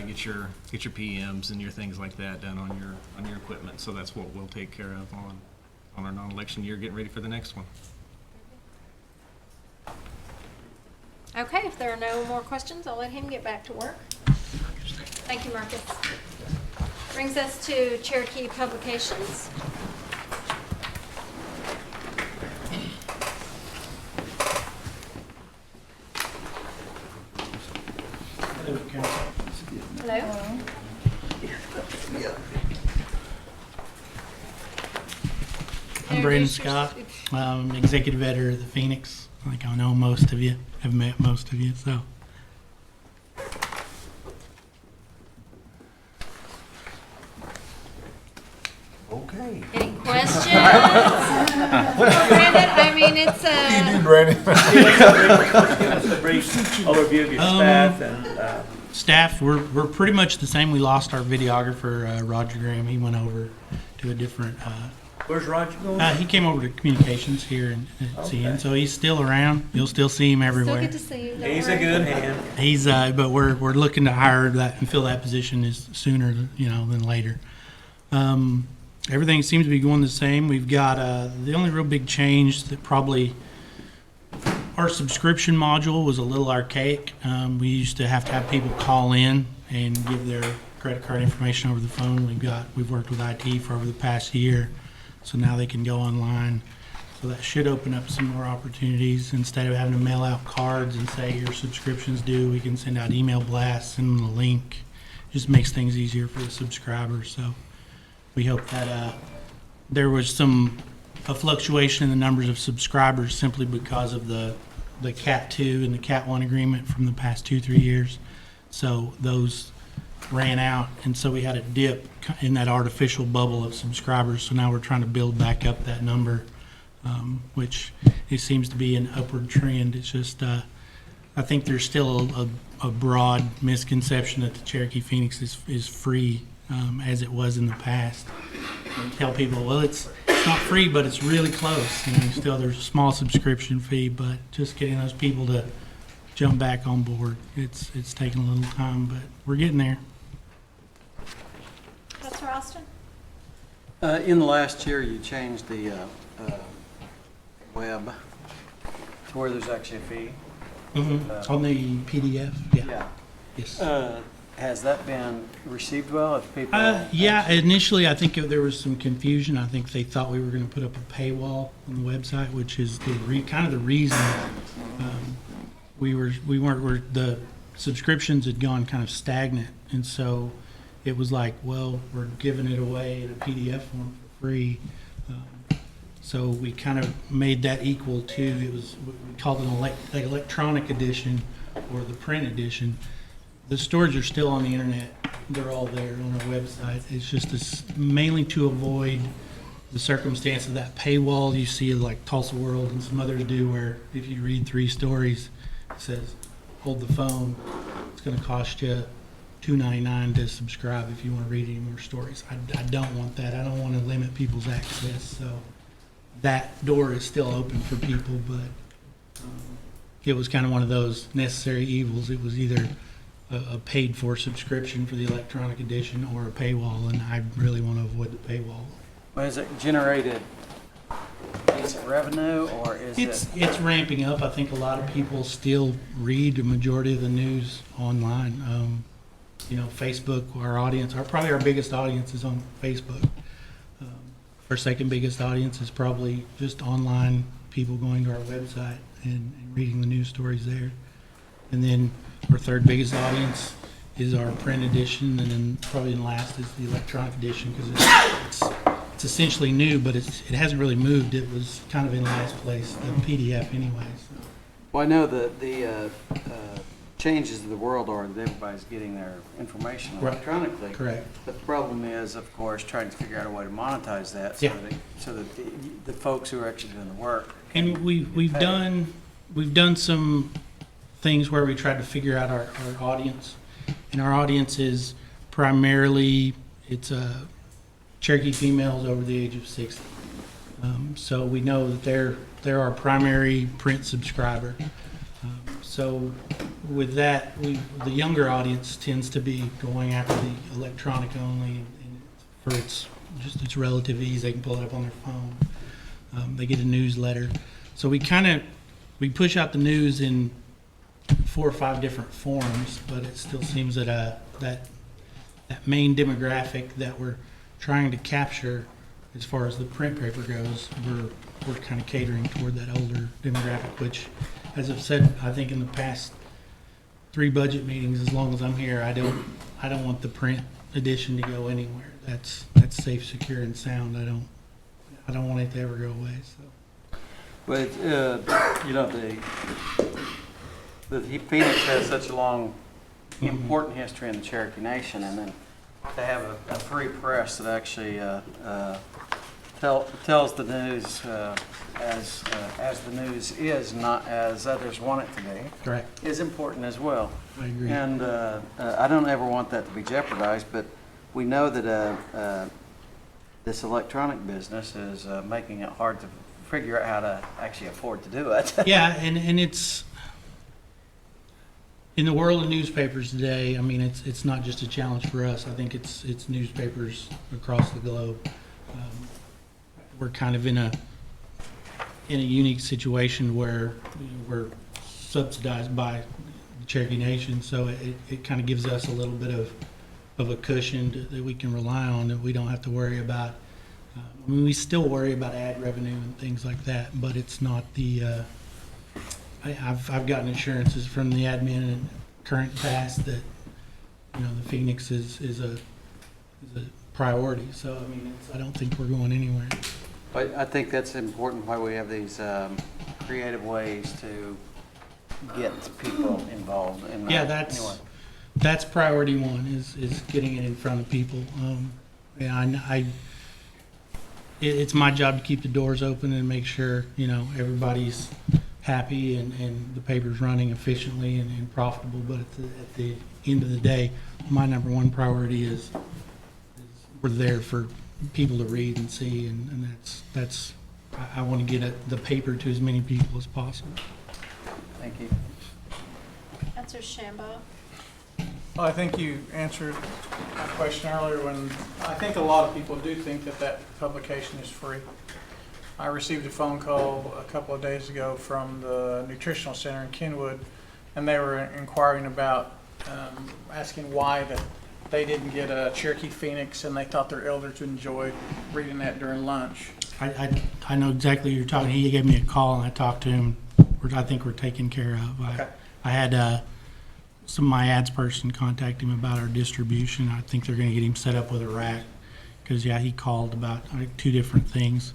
Get your PMs and your things like that done on your equipment. So that's what we'll take care of on our non-election year, getting ready for the next one. Okay, if there are no more questions, I'll let him get back to work. Thank you, Marcus. Brings us to Cherokee Publications. Hello. I'm Brandon Scott, executive editor of the Phoenix. I think I know most of you, have met most of you, so. Okay. Any questions? Brandon, I mean, it's You do, Brandon. Give us a brief overview of your staff and. Staff, we're pretty much the same. We lost our videographer, Roger Graham. He went over to a different. Where's Roger going? He came over to communications here in CN, so he's still around. You'll still see him everywhere. Still good to see you. He's a good hand. He's, but we're looking to hire that and fill that position is sooner, than later. Everything seems to be going the same. We've got the only real big change that probably our subscription module was a little archaic. We used to have people call in and give their credit card information over the phone. We've worked with IT for over the past year, so now they can go online. So that should open up some more opportunities. Instead of having to mail out cards and say your subscription's due, we can send out email blasts, send them a link. Just makes things easier for the subscribers. So we hope that there was a fluctuation in the numbers of subscribers simply because of the Cat 2 and the Cat 1 agreement from the past 2-3 years. So those ran out, and so we had a dip in that artificial bubble of subscribers. So now we're trying to build back up that number, which it seems to be an upward trend. It's just I think there's still a broad misconception that the Cherokee Phoenix is free as it was in the past. And tell people, well, it's not free, but it's really close. Still there's a small subscription fee, but just getting those people to jump back on board, it's taken a little time, but we're getting there. Councilor Austin? In the last year, you changed the web to where there's actually a fee. On the PDF, yeah. Yes. Has that been received well? If people yeah, initially I think there was some confusion. I think they thought we were going to put up a paywall on the website, which is kind of the reason the subscriptions had gone kind of stagnant, and so it was like, well, we're giving it away in a PDF form for free. So we kind of made that equal to, we called it the electronic edition or the print edition. The stories are still on the internet. They're all there on our website. It's just mainly to avoid the circumstance of that paywall you see like Tulsa World and some others do, where if you read 3 stories, it says, hold the phone. It's going to cost you $2.99 to subscribe if you want to read any more stories. I don't want that. I don't want to limit people's access. So that door is still open for people, but it was kind of one of those necessary evils. It was either a paid-for subscription for the electronic edition or a paywall, and I really want to avoid the paywall. Well, has it generated decent revenue, or is it's ramping up. I think a lot of people still read the majority of the news online. Facebook, probably our biggest audience is on Facebook. Our second biggest audience is probably just online people going to our website and reading the news stories there. And then our third biggest audience is our print edition, and then probably last is the electronic edition, because it's essentially new, but it hasn't really moved. It was kind of in last place, the PDF anyway. So. Well, I know that the changes of the world are that everybody's getting their information electronically. Correct. But the problem is, of course, trying to figure out a way to monetize that so that the folks who are actually doing the work. And we've done we've done some things where we tried to figure out our audience. And our audience is primarily, it's Cherokee females over the age of 60. So we know that they're our primary print subscriber. So with that, the younger audience tends to be going after the electronic only, and for its relative ease. They can pull it up on their phone. They get a newsletter. So we push out the news in 4 or 5 different forms, but it still seems that that main demographic that we're trying to capture, as far as the print paper goes, we're kind of catering toward that older demographic, which, as I've said, I think in the past 3 budget meetings, as long as I'm here, I don't want the print edition to go anywhere. That's safe, secure, and sound. I don't want it to ever go away. So, but you know, the Phoenix has such a long, important history in the Cherokee Nation, and then to have a free press that actually tells the news as the news is, not as others want it to be. Correct. Is important as well. I agree. And I don't ever want that to be jeopardized, but we know that this electronic business is making it hard to figure out how to actually afford to do it. Yeah, and it's in the world of newspapers today. I mean, it's not just a challenge for us. I think it's newspapers across the globe. We're kind of in a unique situation where we're subsidized by the Cherokee Nation, so it kind of gives us a little bit of a cushion that we can rely on, that we don't have to worry about. I mean, we still worry about ad revenue and things like that, but it's not the. I've gotten assurances from the admin and current past that the Phoenix is a priority. So I mean, I don't think we're going anywhere. But I think that's important why we have these creative ways to get people involved. In Yeah, that. that's priority one is getting it in front of people. It's my job to keep the doors open and make sure everybody's happy and the paper's running efficiently and profitable. But at the end of the day, my number one priority is we're there for people to read and see, and that's I want to get the paper to as many people as possible. Thank you. Councilor Shambaugh. Well, I think you answered my question earlier when I think a lot of people do think that publication is free. I received a phone call a couple of days ago from the Nutritional Center in Kenwood, and they were inquiring about asking why that they didn't get a Cherokee Phoenix, and they thought their elders would enjoy reading that during lunch. I know exactly what you're talking. He gave me a call and I talked to him. I think we're taken care of. Okay. I had some of my ads person contact him about our distribution. I think they're going to get him set up with a rack because he called about 2 different things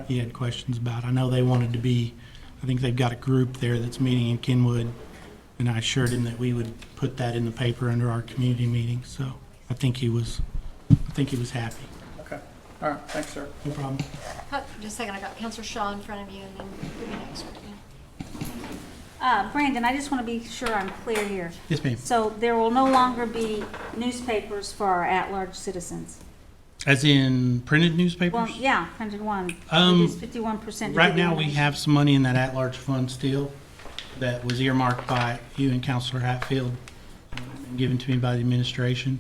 he had questions about. I know they wanted to be. I think they've got a group there that's meeting in Kenwood, and I assured him that we would put that in the paper under our community meeting. So I think he was happy. Okay. All right. Thanks, sir. No problem. Just a second, I got Councilor Shaw in front of you, and then you'll be next. Brandon, I just want to be sure I'm clear here. Yes, ma'am. So there will no longer be newspapers for our at-large citizens? As in printed newspapers? Well, yeah, printed one. It is 51%. Right now, we have some money in that at-large fund still that was earmarked by you and Councilor Hatfield and given to me by the administration.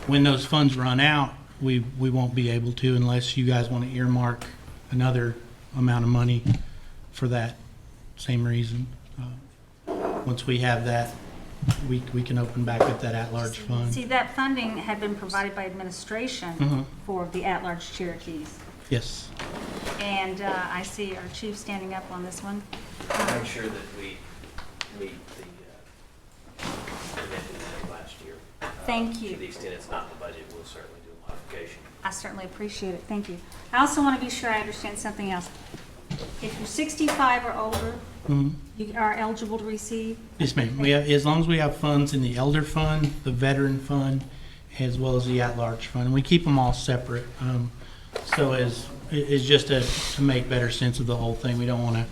When those funds run out, we won't be able to unless you guys want to earmark another amount of money for that same reason. Once we have that, we can open back up that at-large fund. See, that funding had been provided by administration for the at-large Cherokees. Yes. And I see our chief standing up on this one. Make sure that we meet the commitment last year. Thank you. To the extent it's not in the budget, we'll certainly do a modification. I certainly appreciate it. Thank you. I also want to be sure I understand something else. If you're 65 or older, you are eligible to receive? Yes, ma'am. We have, as long as we have funds in the elder fund, the veteran fund, as well as the at-large fund, and we keep them all separate. So it's just to make better sense of the whole thing. We don't want to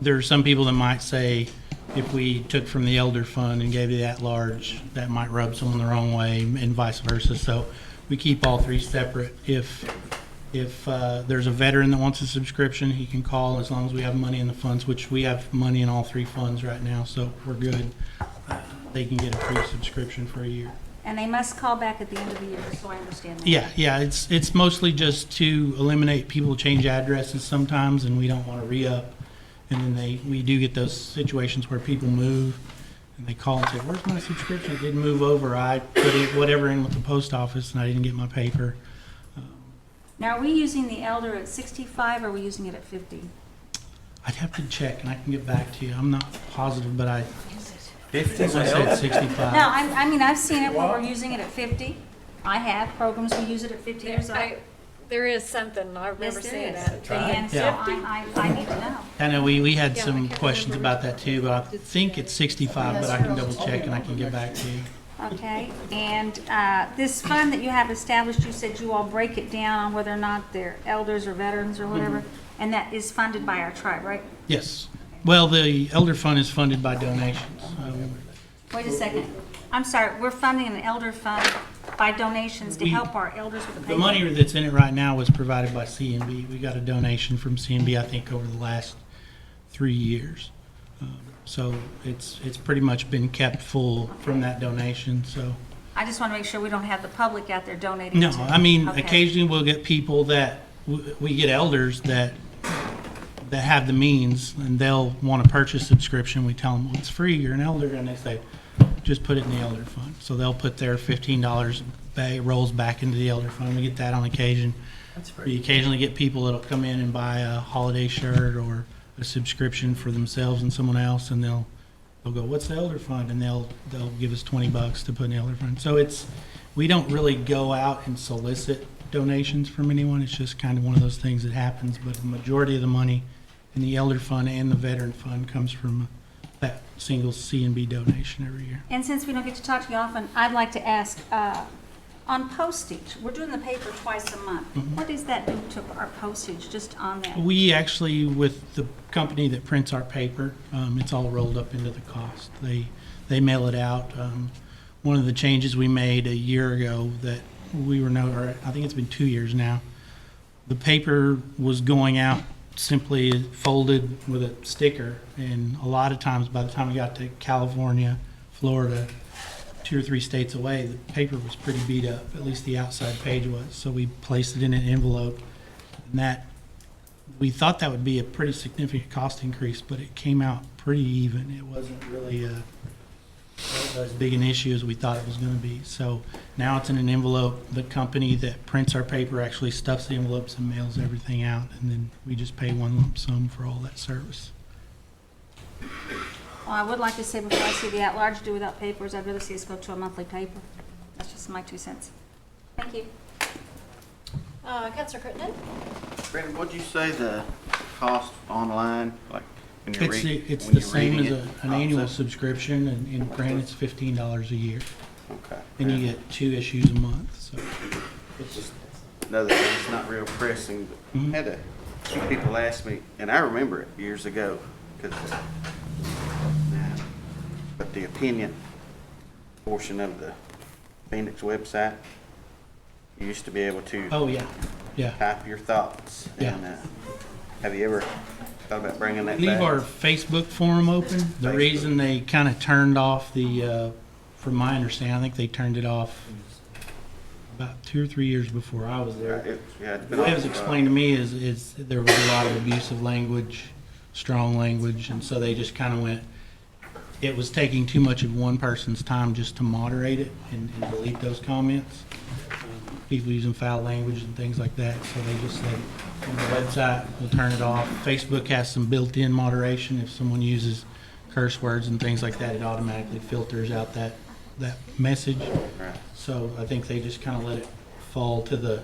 there are some people that might say, if we took from the elder fund and gave you the at-large, that might rub someone the wrong way, and vice versa. So we keep all three separate. If there's a veteran that wants a subscription, he can call as long as we have money in the funds, which we have money in all three funds right now, so we're good. They can get a free subscription for a year. And they must call back at the end of the year, so I understand that. Yeah, it's mostly just to eliminate people change addresses sometimes, and we don't want to re-up. And then we do get those situations where people move, and they call and say, "Where's my subscription? It didn't move over. I put it whatever in with the post office, and I didn't get my paper." Now, are we using the elder at 65, or are we using it at 50? I'd have to check, and I can get back to you. I'm not positive, but I 50 I said 65. No, I mean, I've seen it where we're using it at 50. I have programs we use it at 50 years old. There is something, I remember Yes, seeing there is. that. And so I need to know. I know we had some questions about that too, but I think it's 65, but I can double check and I can get back to you. Okay, and this fund that you have established, you said you all break it down on whether or not they're elders or veterans or whatever, and that is funded by our tribe, right? Yes. Well, the elder fund is funded by donations. Wait a second. I'm sorry, we're funding an elder fund by donations to help our elders with the The paper? money that's in it right now was provided by CNB. We got a donation from CNB, I think, over the last 3 years. So it's pretty much been kept full from that donation, so. I just want to make sure we don't have the public out there donating. No, to- I mean, Okay. occasionally we'll get people that, we get elders that have the means, and they'll want to purchase subscription. We tell them, well, it's free, you're an elder, and they say, just put it in the elder fund. So they'll put their $15 back, rolls back into the elder fund. We get that on occasion. We occasionally get people that'll come in and buy a holiday shirt or a subscription for themselves and someone else, and they'll go, what's the elder fund? And they'll give us $20 to put in the elder fund. So we don't really go out and solicit donations from anyone. It's just kind of one of those things that happens, but the majority of the money in the elder fund and the veteran fund comes from that single CNB donation every year. And since we don't get to talk to you often, I'd like to ask, on postage, we're doing the paper twice a month. What does that do to our postage, just on that? We actually, with the company that prints our paper, it's all rolled up into the cost. They mail it out. One of the changes we made a year ago that we were or I think it's been 2 years now, the paper was going out simply folded with a sticker, and a lot of times by the time we got to California, Florida, 2 or 3 states away, the paper was pretty beat up, at least the outside page was. So we placed it in an envelope, and that, we thought that would be a pretty significant cost increase, but it came out pretty even. It wasn't really as big an issue as we thought it was going to be. So now it's in an envelope. The company that prints our paper actually stuffs the envelopes and mails everything out, and then we just pay one lump sum for all that service. Well, I would like to say before I see the at-large do without papers, I'd rather see us go to a monthly paper. That's just my 2 cents. Thank you. Councilor Crittenden? Brandon, what'd you say the cost online, like when you're It's when the you're same reading as it? an annual subscription, and granted, it's $15 a year. Okay. And you get 2 issues a month, so. It's another thing, it's not real pressing, but I had a few people ask me, and I remember it years ago, because, but the opinion portion of the Phoenix website, you used to be able to Oh, yeah, yeah. type your thoughts. Yeah. And, have you ever thought about bringing that Leave back? our Facebook forum open. The reason they kind of turned off the, from my understanding, I think they turned it off about 2 or 3 years before I was there. It's The been way it was off, explained to me is there was a lot of abusive language, strong language, and so they just kind of went, it was taking too much of one person's time just to moderate it and delete those comments. People using foul language and things like that, so they just said, on the website, we'll turn it off. Facebook has some built-in moderation. If someone uses curse words and things like that, it automatically filters out that message. So I think they just kind of let it fall to the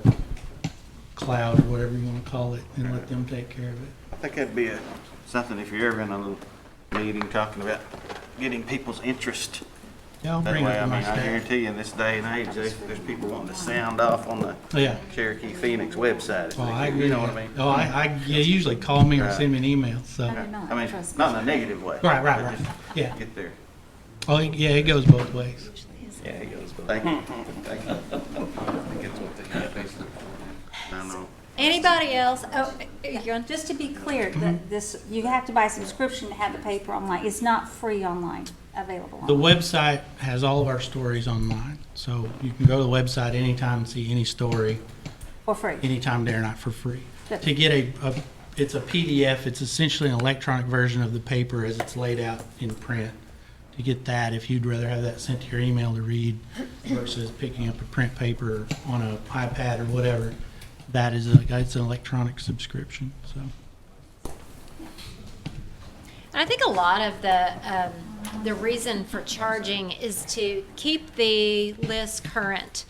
cloud, or whatever you want to call it, and let them take care of it. I think that'd be something if you're ever in a little meeting talking about getting people's interest Yeah, I'll That bring it way, up I to my mean, I staff. guarantee you in this day and age, there's people wanting to sound off on the Yeah. Cherokee Phoenix website. Well, I agree. You know what I mean? Oh, you usually call me or Right. send me an email, so. I mean, not in a negative way. Right, but right. just Yeah. Get there. Oh, yeah, it goes both ways. Yeah, it goes. Thank you. Thank you. I know. Anybody else? Oh, you going? Just to be clear, you have to buy a subscription to have the paper online. It's not free online, available The online. website has all of our stories online, so you can go to the website anytime and see any story, For free. anytime day or night for free. Good. To get it's a PDF, it's essentially an electronic version of the paper as it's laid out in print. To get that, if you'd rather have that sent to your email to read versus picking up a print paper on an iPad or whatever, it's an electronic subscription, so. And I think a lot of the reason for charging is to keep the list current.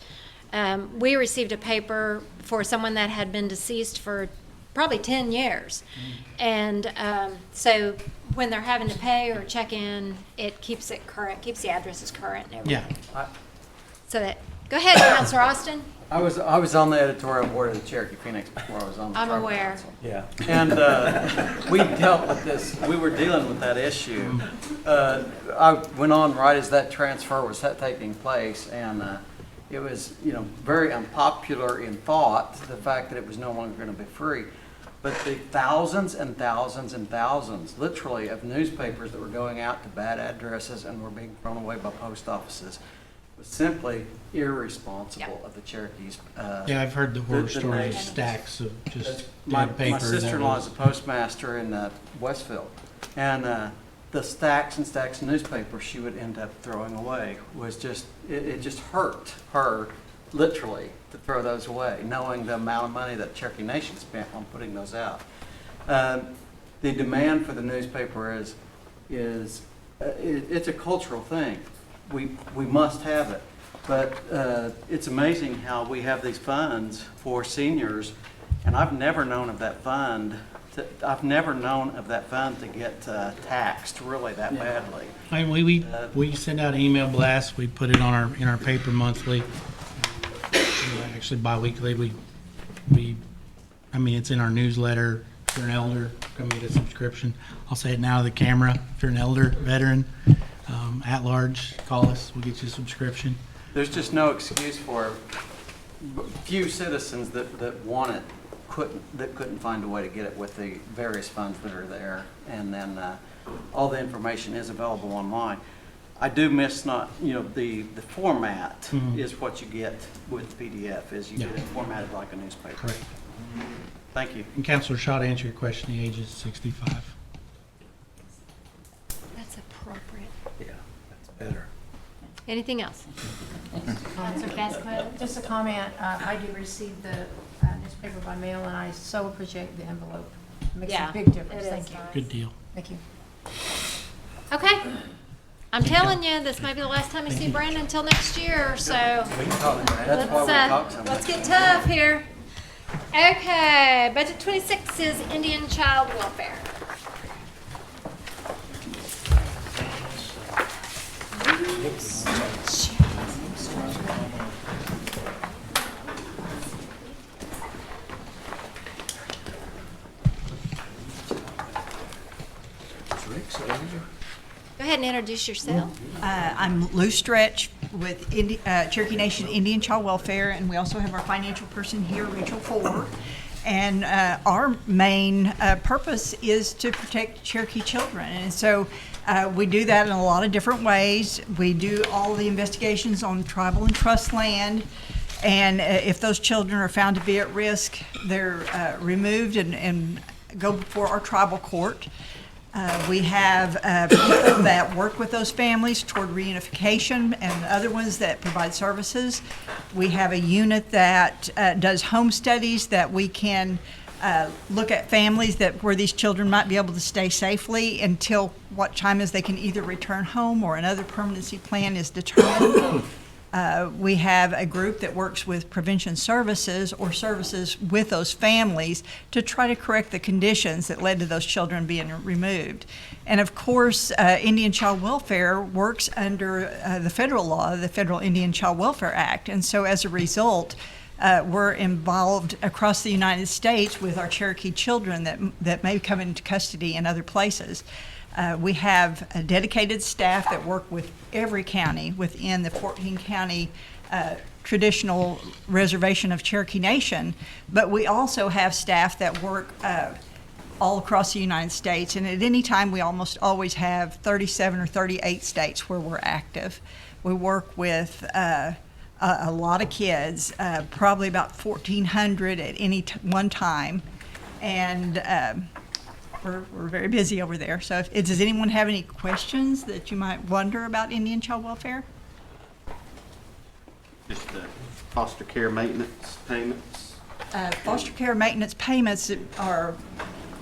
We received a paper for someone that had been deceased for probably 10 years. And so when they're having to pay or check in, it keeps it current, keeps the addresses current and everything. Yeah. So that, go ahead, Counselor Austin. I was on the editorial board of the Cherokee Phoenix before I was on the I'm Tribal aware. Council. Yeah. And we dealt with this, we were dealing with that issue. I went on right as that transfer was taking place, and it was, very unpopular in thought, the fact that it was no longer going to be free. But the thousands and thousands and thousands, literally, of newspapers that were going out to bad addresses and were being thrown away by post offices was simply irresponsible of the Cherokees. Yeah, I've heard the horror the stories of nation. stacks of just My dead paper. sister-in-law is a postmaster in Westfield, and the stacks and stacks of newspapers she would end up throwing away was just, it just hurt her, literally, to throw those away, knowing the amount of money that Cherokee Nation spent on putting those out. The demand for the newspaper it's a cultural thing. We must have it. But it's amazing how we have these funds for seniors, and I've never known of that fund to get taxed really that badly. I mean, we send out an email blast, we put it on in our paper monthly, actually bi-weekly, it's in our newsletter. If you're an elder, come get a subscription. I'll say it now to the camera, if you're an elder, veteran, at large, call us, we'll get you a subscription. There's just no excuse for few citizens that want it, couldn't find a way to get it with the various funds that are there. And then all the information is available online. I do miss the format is what you get with the PDF, is you get it formatted like a newspaper. Correct. Thank you. And Councilor Shaw, to answer your question, the age is 65. That's appropriate. Yeah, that's better. Anything else? Counselor Vasquez? Just a comment, I do receive the newspaper by mail, and I so appreciate the envelope. It makes Yeah, a big difference. it Thank is you. nice. Good deal. Thank you. Okay. I'm telling you, this may be the last time you see Brandon until next year, so That's why we talk so much. let's get tough here. Okay, budget 26 is Indian child welfare. Go ahead and introduce yourself. I'm Lou Stretch with Cherokee Nation Indian Child Welfare, and we also have our financial person here, Rachel Ford. And our main purpose is to protect Cherokee children. And so we do that in a lot of different ways. We do all the investigations on tribal and trust land. And if those children are found to be at risk, they're removed and go before our tribal court. We have people that work with those families toward reunification and other ones that provide services. We have a unit that does home studies that we can look at families where these children might be able to stay safely until what time is they can either return home or another permanency plan is determined. We have a group that works with prevention services or services with those families to try to correct the conditions that led to those children being removed. And of course, Indian Child Welfare works under the federal law, the Federal Indian Child Welfare Act. And so as a result, we're involved across the United States with our Cherokee children that may come into custody in other places. We have a dedicated staff that work with every county within the 14-county traditional reservation of Cherokee Nation, but we also have staff that work all across the United States, and at any time we almost always have 37 or 38 states where we're active. We work with a lot of kids, probably about 1,400 at any one time, and we're very busy over there. So does anyone have any questions that you might wonder about Indian Child Welfare? Just the foster care maintenance payments? Foster care maintenance payments are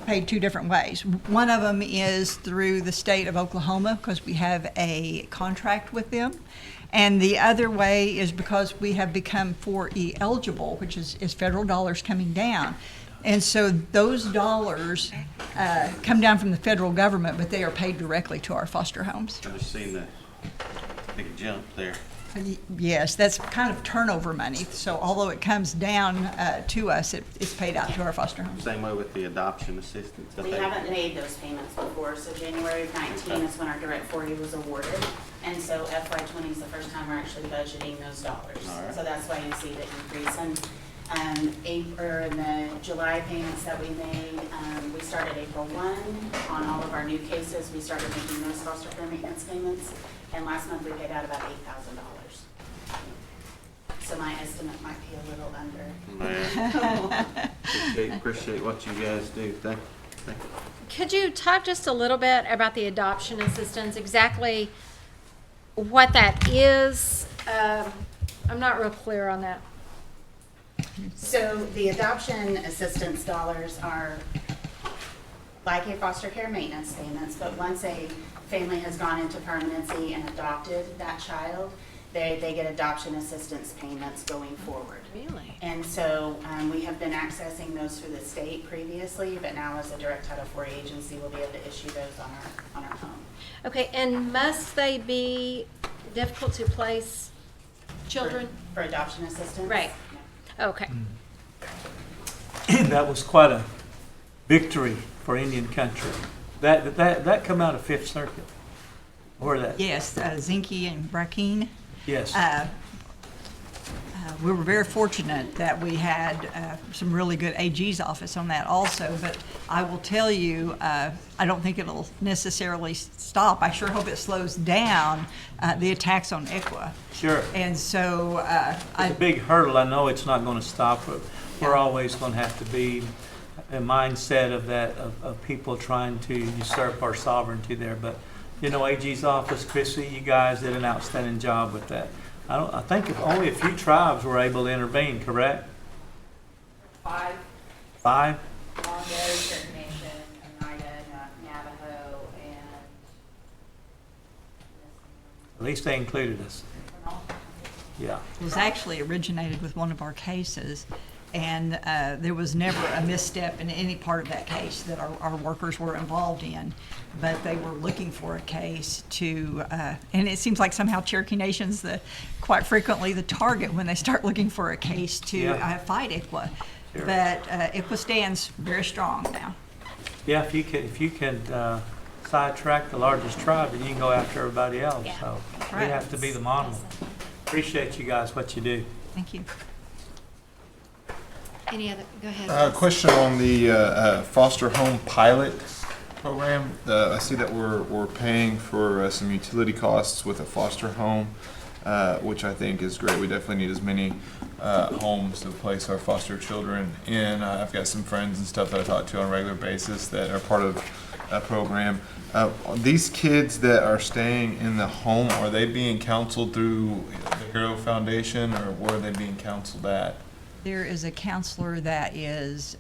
paid two different ways. One of them is through the state of Oklahoma because we have a contract with them. And the other way is because we have become 4E eligible, which is federal dollars coming down. And so those dollars come down from the federal government, but they are paid directly to our foster homes. I've just seen the big jump there. Yes, that's kind of turnover money. So although it comes down to us, it's paid out to our foster homes. Same way with the adoption assistance. We haven't made those payments before, so January of 19 is when our direct 40 was awarded. And so FY20 is the first time we're actually budgeting those dollars. Right. So that's why you see the increase. And April and the July payments that we made, we started April 1 on all of our new cases. We started making those foster care maintenance payments. And last month we paid out about $8,000. So my estimate might be a little under. Appreciate what you guys do. Thank you. Could you talk just a little bit about the adoption assistance, exactly what that is? I'm not real clear on that. So the adoption assistance dollars are like a foster care maintenance payments, but once a family has gone into permanency and adopted that child, they get adoption assistance payments going forward. Really? And so we have been accessing those through the state previously, but now as a direct Title IV agency, we'll be able to issue those on our home. Okay, and must they be difficult to place children? For adoption assistance? Right. Okay. That was quite a victory for Indian country. That come out of Fifth Circuit, or that? Yes, Zinke and Brackeen. Yes. We were very fortunate that we had some really good AG's office on that also, but I will tell you, I don't think it'll necessarily stop. I sure hope it slows down the attacks on ICWA. Sure. And so It's a big hurdle. I know it's not going to stop, but we're always going to have to be a mindset of people trying to usurp our sovereignty there. But you know, AG's office, Chrissy, you guys did an outstanding job with that. I think only a few tribes were able to intervene, correct? 5. 5? Longo, Cherokee Nation, Oneida, Navajo, and At least they included us. Yeah. it was actually originated with one of our cases, and there was never a misstep in any part of that case that our workers were involved in, but they were looking for a case to, and it seems like somehow Cherokee Nation's quite frequently the target when they start looking for a case to fight ICWA. Sure. But ICWA stands very strong now. Yeah, if you can sidetrack the largest tribe, then you can go after everybody else. Yeah. So Right. we have to be the model. Appreciate you guys, what you do. Thank you. Any other? Go ahead. Question on the foster home pilot program. I see that we're paying for some utility costs with a foster home, which I think is great. We definitely need as many homes to place our foster children in. I've got some friends and stuff that I talk to on a regular basis that are part of a program. These kids that are staying in the home, are they being counseled through the Hero Foundation, or where are they being counseled at? There is a counselor that is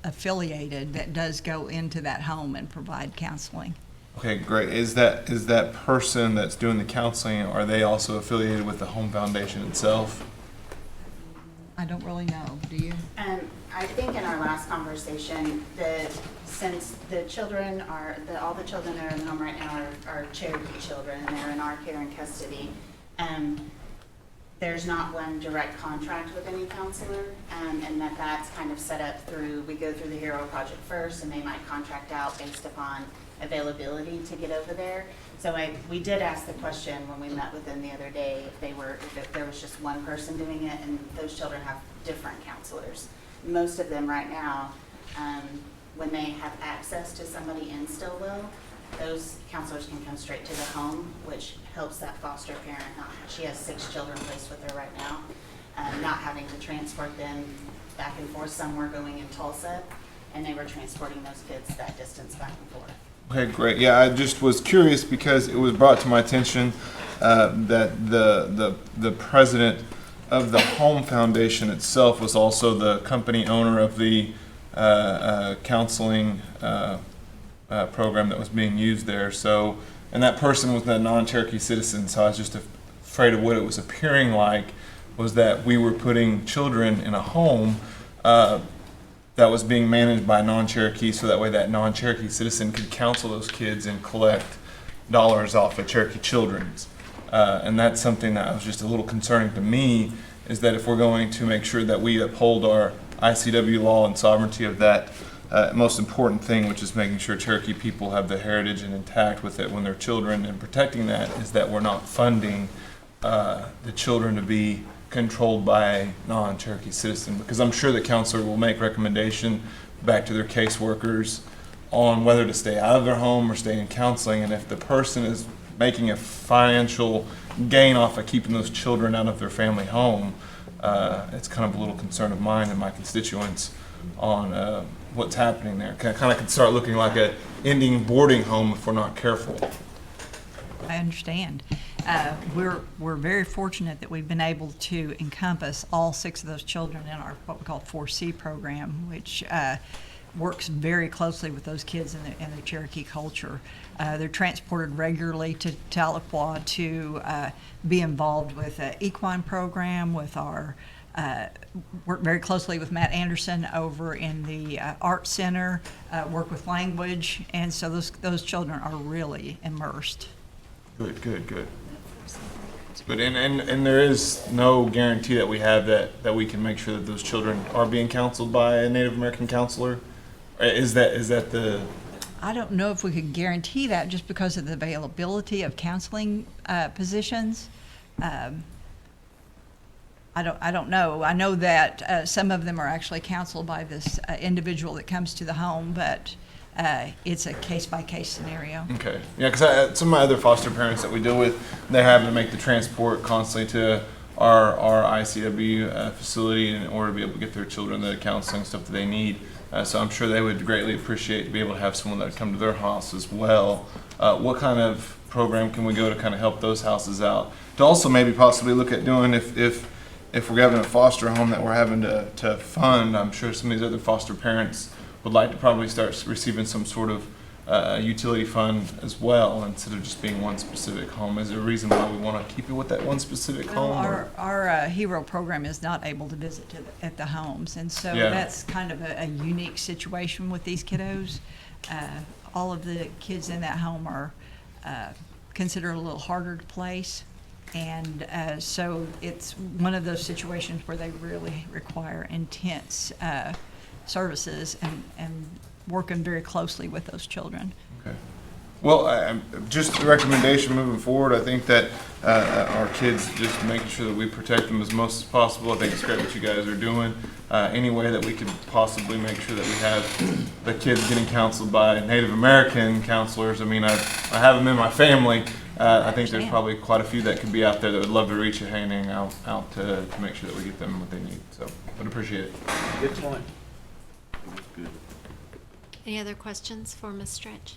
affiliated that does go into that home and provide counseling. Okay, great. Is that person that's doing the counseling, are they also affiliated with the Home Foundation itself? I don't really know, do you? I think in our last conversation that since the children are, all the children that are in the home right now are Cherokee children, and they're in our care and custody, there's not one direct contract with any counselor, and that's kind of set up through, we go through the Hero Project first, and they might contract out based upon availability to get over there. So we did ask the question when we met with them the other day if there was just one person doing it, and those children have different counselors. Most of them right now, when they have access to somebody in Stillwell, those counselors can come straight to the home, which helps that foster parent. She has 6 children placed with her right now, not having to transport them back and forth. Some were going in Tulsa, and they were transporting those kids that distance back and forth. Okay, great. Yeah, I just was curious because it was brought to my attention that the president of the Home Foundation itself was also the company owner of the counseling program that was being used there. So, and that person was a non-Cherokee citizen. So I was just afraid of what it was appearing like was that we were putting children in a home that was being managed by non-Cherokee, so that way that non-Cherokee citizen could counsel those kids and collect dollars off of Cherokee children's. And that's something that was just a little concerning to me, is that if we're going to make sure that we uphold our ICW law and sovereignty of that most important thing, which is making sure Cherokee people have the heritage and intact with it when they're children, and protecting that, is that we're not funding the children to be controlled by a non-Cherokee citizen, because I'm sure the counselor will make recommendation back to their caseworkers on whether to stay out of their home or stay in counseling, and if the person is making a financial gain off of keeping those children out of their family home, it's kind of a little concern of mine and my constituents on what's happening there. Kind of could start looking like a Indian boarding home if we're not careful. I understand. We're very fortunate that we've been able to encompass all 6 of those children in our what we call 4C program, which works very closely with those kids in the Cherokee culture. They're transported regularly to Tahlequah to be involved with an equine program, with our work very closely with Matt Anderson over in the Art Center, work with language, and so those children are really immersed. Good. But and there is no guarantee that we have that we can make sure that those children are being counseled by a Native American counselor. Is that the? I don't know if we could guarantee that just because of the availability of counseling positions. I don't know. I know that some of them are actually counseled by this individual that comes to the home, but it's a case-by-case scenario. Okay. Yeah, because some of my other foster parents that we deal with, they're having to make the transport constantly to our ICW facility in order to be able to get their children the counseling stuff that they need. So I'm sure they would greatly appreciate to be able to have someone that would come to their house as well. What kind of program can we go to kind of help those houses out? To also maybe possibly look at doing if we're having a foster home that we're having to fund, I'm sure some of these other foster parents would like to probably start receiving some sort of utility fund as well, instead of just being one specific home. Is there a reason why we want to keep it with that one specific home? Our HERO program is not able to visit at the homes, and so that's kind of a unique situation with these kiddos. All of the kids in that home are considered a little harder to place, and so it's one of those situations where they really require intense services and working very closely with those children. Okay. Well, just a recommendation moving forward, I think that our kids, just making sure that we protect them as much as possible. I think it's great what you guys are doing. Any way that we could possibly make sure that we have the kids getting counseled by Native American counselors. I mean, I have them in my family. I think there's probably quite a few that could be out there that would love to reach a hand out to make sure that we get them what they need. So, I'd appreciate it. Good point. Good. Any other questions for Ms. Stretch?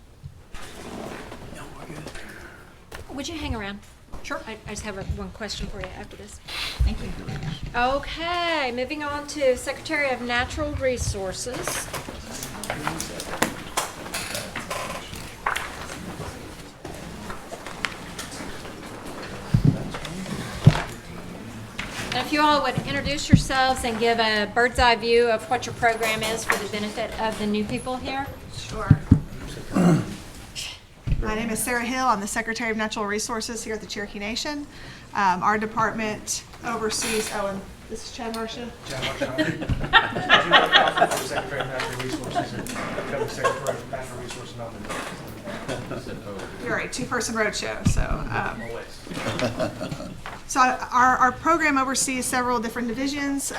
No, we're good. Would you hang around? Sure. I just have one question for you after this. Thank you. Okay, moving on to Secretary of Natural Resources. And if you all would introduce yourselves and give a bird's eye view of what your program is for the benefit of the new people here. Sure. My name is Sarah Hill. I'm the Secretary of Natural Resources here at the Cherokee Nation. Our department oversees, and this is Chad Marcia. Chad Marcia. Secretary of Natural Resources and County Secretary of Natural Resources. You're a two-person roadshow, so our program oversees several different divisions.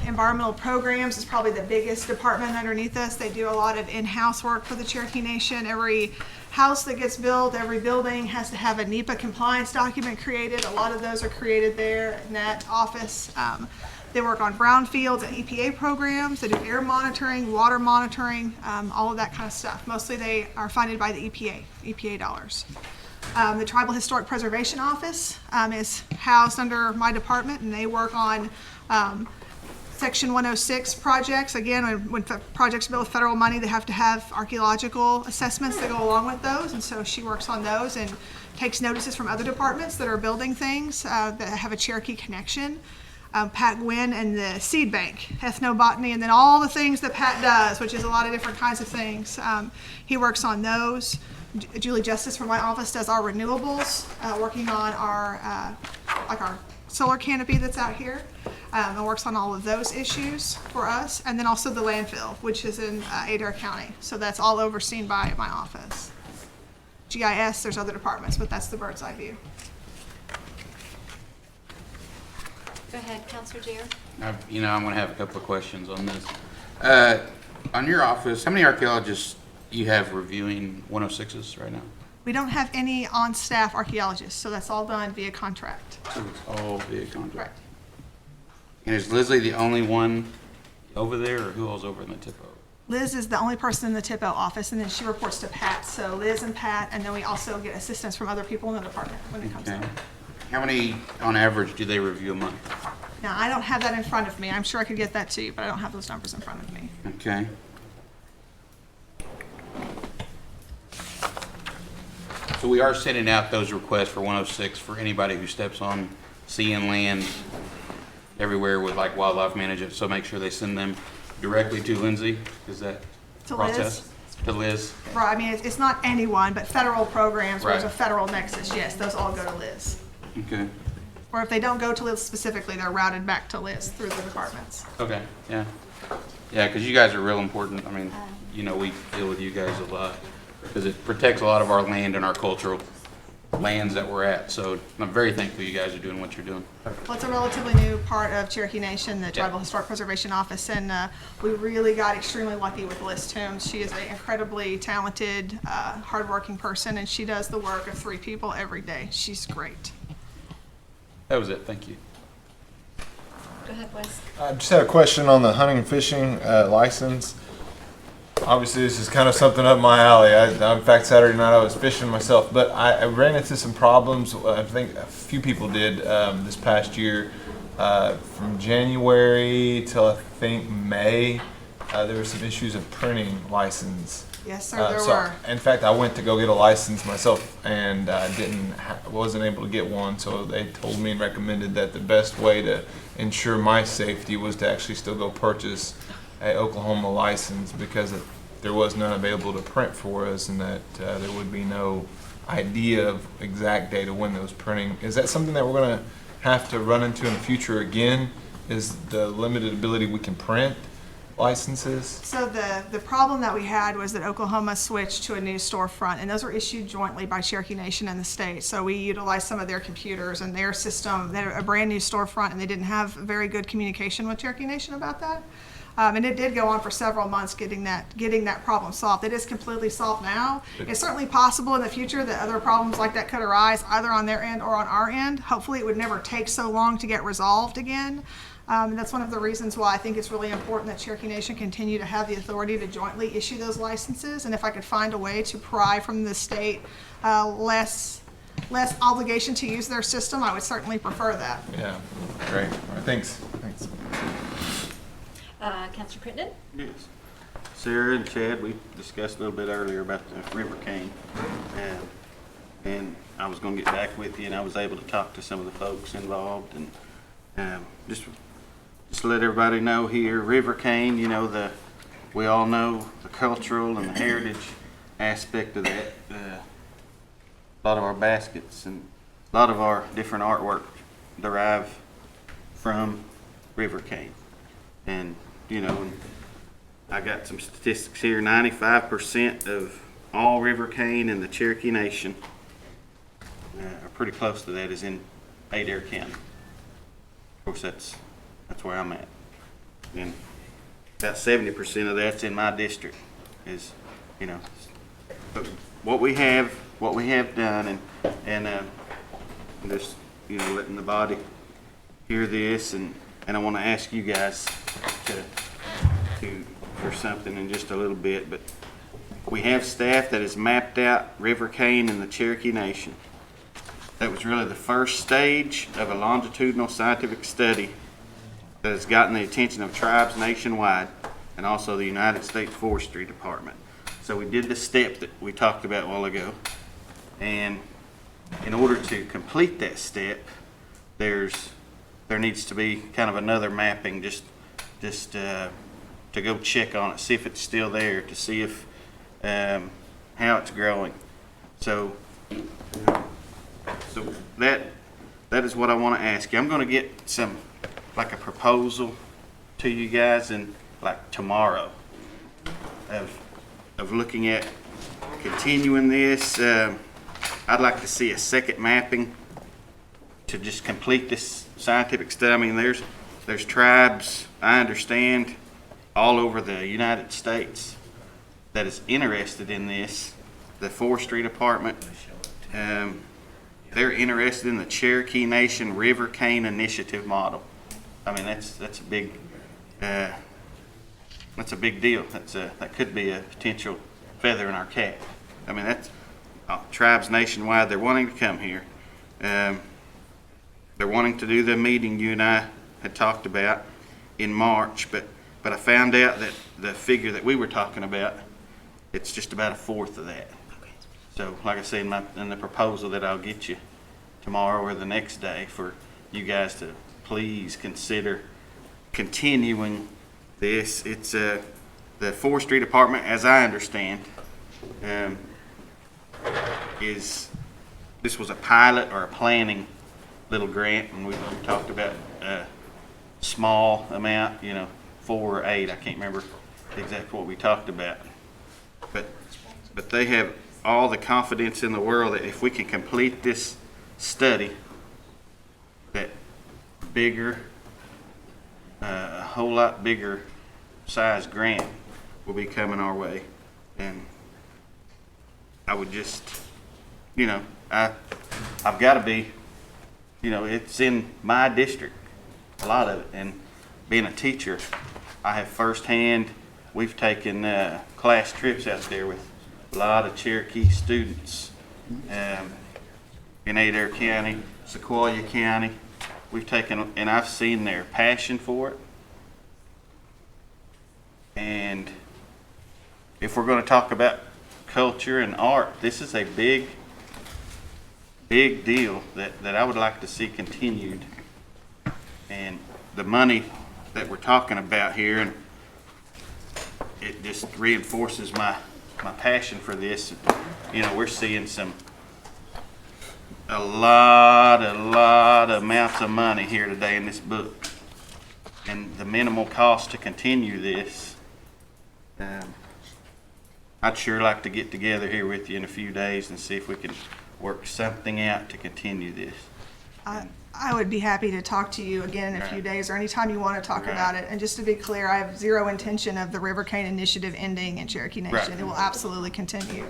Environmental programs is probably the biggest department underneath us. They do a lot of in-house work for the Cherokee Nation. Every house that gets built, every building has to have a NEPA compliance document created. A lot of those are created there in that office. They work on brownfields and EPA programs. They do air monitoring, water monitoring, all of that kind of stuff. Mostly they are funded by the EPA dollars. The Tribal Historic Preservation Office is housed under my department, and they work on Section 106 projects. Again, when projects are built with federal money, they have to have archaeological assessments that go along with those, and so she works on those and takes notices from other departments that are building things that have a Cherokee connection. Pat Gwynn and the Seed Bank, ethnobotany, and then all the things that Pat does, which is a lot of different kinds of things. He works on those. Julie Justice from my office does our renewables, working on our solar canopy that's out here, and works on all of those issues for us. And then also the landfill, which is in Adair County. So that's all overseen by my office. GIS, there's other departments, but that's the bird's eye view. Go ahead, Councilor Gier. I'm going to have a couple of questions on this. On your office, how many archaeologists you have reviewing 106s right now? We don't have any on-staff archaeologists, so that's all done via contract. So it's all via contract? Right. And is Leslie the only one over there, or who all's over in the TIPO? Liz is the only person in the TIPO office, and then she reports to Pat. So Liz and Pat, and then we also get assistance from other people in the department when it comes to. How many, on average, do they review a month? Now, I don't have that in front of me. I'm sure I could get that to you, but I don't have those numbers in front of me. Okay. So we are sending out those requests for 106 for anybody who steps on sea and land everywhere with like wildlife management. So make sure they send them directly to Lindsay. Is that To process? Liz. To Liz. Right. I mean, it's not anyone, but federal programs where there's a Right. federal nexus. Yes, those all go to Liz. Okay. Or if they don't go to Liz specifically, they're routed back to Liz through the departments. Okay. Yeah. Yeah, because you guys are real important. I mean, we deal with you guys a lot because it protects a lot of our land and our cultural lands that we're at. So I'm very thankful you guys are doing what you're doing. Well, it's a relatively new part of Cherokee Nation, the Tribal Historic Preservation Office, and we really got extremely lucky with Liz Toombs. She is an incredibly talented, hardworking person, and she does the work of 3 people every day. She's great. That was it. Thank you. Go ahead, Wes. I just had a question on the hunting and fishing license. Obviously, this is kind of something up my alley. In fact, Saturday night I was fishing myself, but I ran into some problems. I think a few people did this past year. From January till I think May, there were some issues of printing license. Yes, sir, there were. In fact, I went to go get a license myself and wasn't able to get one. So they told me and recommended that the best way to ensure my safety was to actually still go purchase a Oklahoma license because there was none available to print for us, and that there would be no idea of exact date of when those printing. Is that something that we're going to have to run into in the future again? Is the limited ability we can print licenses? So the problem that we had was that Oklahoma switched to a new storefront, and those were issued jointly by Cherokee Nation and the state. So we utilized some of their computers and their system. They're a brand new storefront, and they didn't have very good communication with Cherokee Nation about that. And it did go on for several months getting that problem solved. It is completely solved now. It's certainly possible in the future that other problems like that could arise either on their end or on our end. Hopefully it would never take so long to get resolved again. And that's one of the reasons why I think it's really important that Cherokee Nation continue to have the authority to jointly issue those licenses. And if I could find a way to pry from the state less obligation to use their system, I would certainly prefer that. Yeah, great. All right, thanks. Councilor Crittenden? Yes. Sarah and Chad, we discussed a little bit earlier about the River Cane. And I was going to get back with you, and I was able to talk to some of the folks involved. And Just to let everybody know here, River Cane, you know, we all know the cultural and the heritage aspect of that. A lot of our baskets and a lot of our different artwork derive from River Cane. And, you know, I got some statistics here. 95% of all River Cane in the Cherokee Nation, or pretty close to that, is in Adair County. Of course, that's where I'm at. And about 70% of that's in my district. Is, you know, but what we have done, and just, you know, letting the body hear this, and I want to ask you guys to for something in just a little bit, but we have staff that has mapped out River Cane in the Cherokee Nation. That was really the first stage of a longitudinal scientific study that has gotten the attention of tribes nationwide and also the United States Forestry Department. So we did the step that we talked about a while ago, and in order to complete that step, there needs to be kind of another mapping, just to go check on it, see if it's still there, to see if how it's growing. So that is what I want to ask you. I'm going to get some, like a proposal to you guys in like tomorrow of looking at continuing this. I'd like to see a second mapping to just complete this scientific study. I mean, there's tribes, I understand, all over the United States that is interested in this. The Forestry Department, they're interested in the Cherokee Nation River Cane Initiative model. I mean, that's a big deal. That could be a potential feather in our cap. I mean, that's tribes nationwide. They're wanting to come here. They're wanting to do the meeting you and I had talked about in March, but I found out that the figure that we were talking about, it's just about a fourth of that. So, like I said, in the proposal that I'll get you tomorrow or the next day, for you guys to please consider continuing this. It's the Forestry Department, as I understand, this was a pilot or a planning little grant, and we talked about a small amount, 4 or 8. I can't remember exactly what we talked about, but they have all the confidence in the world that if we can complete this study, that a whole lot bigger size grant will be coming our way. And I would just, I've got to be, it's in my district, a lot of it. And being a teacher, I have firsthand, we've taken class trips out there with a lot of Cherokee students in Adair County, Sequoyah County. We've taken, and I've seen their passion for it. And if we're going to talk about culture and art, this is a big deal that I would like to see continued. And the money that we're talking about here, and it just reinforces my passion for this. We're seeing a lot of amounts of money here today in this book, and the minimal cost to continue this. I'd sure like to get together here with you in a few days and see if we can work something out to continue this. I would be happy to talk to you again in a few days, or anytime you want to talk about it. And just to be clear, I have zero intention of the River Cane Initiative ending in Cherokee Nation. Right. It will absolutely continue.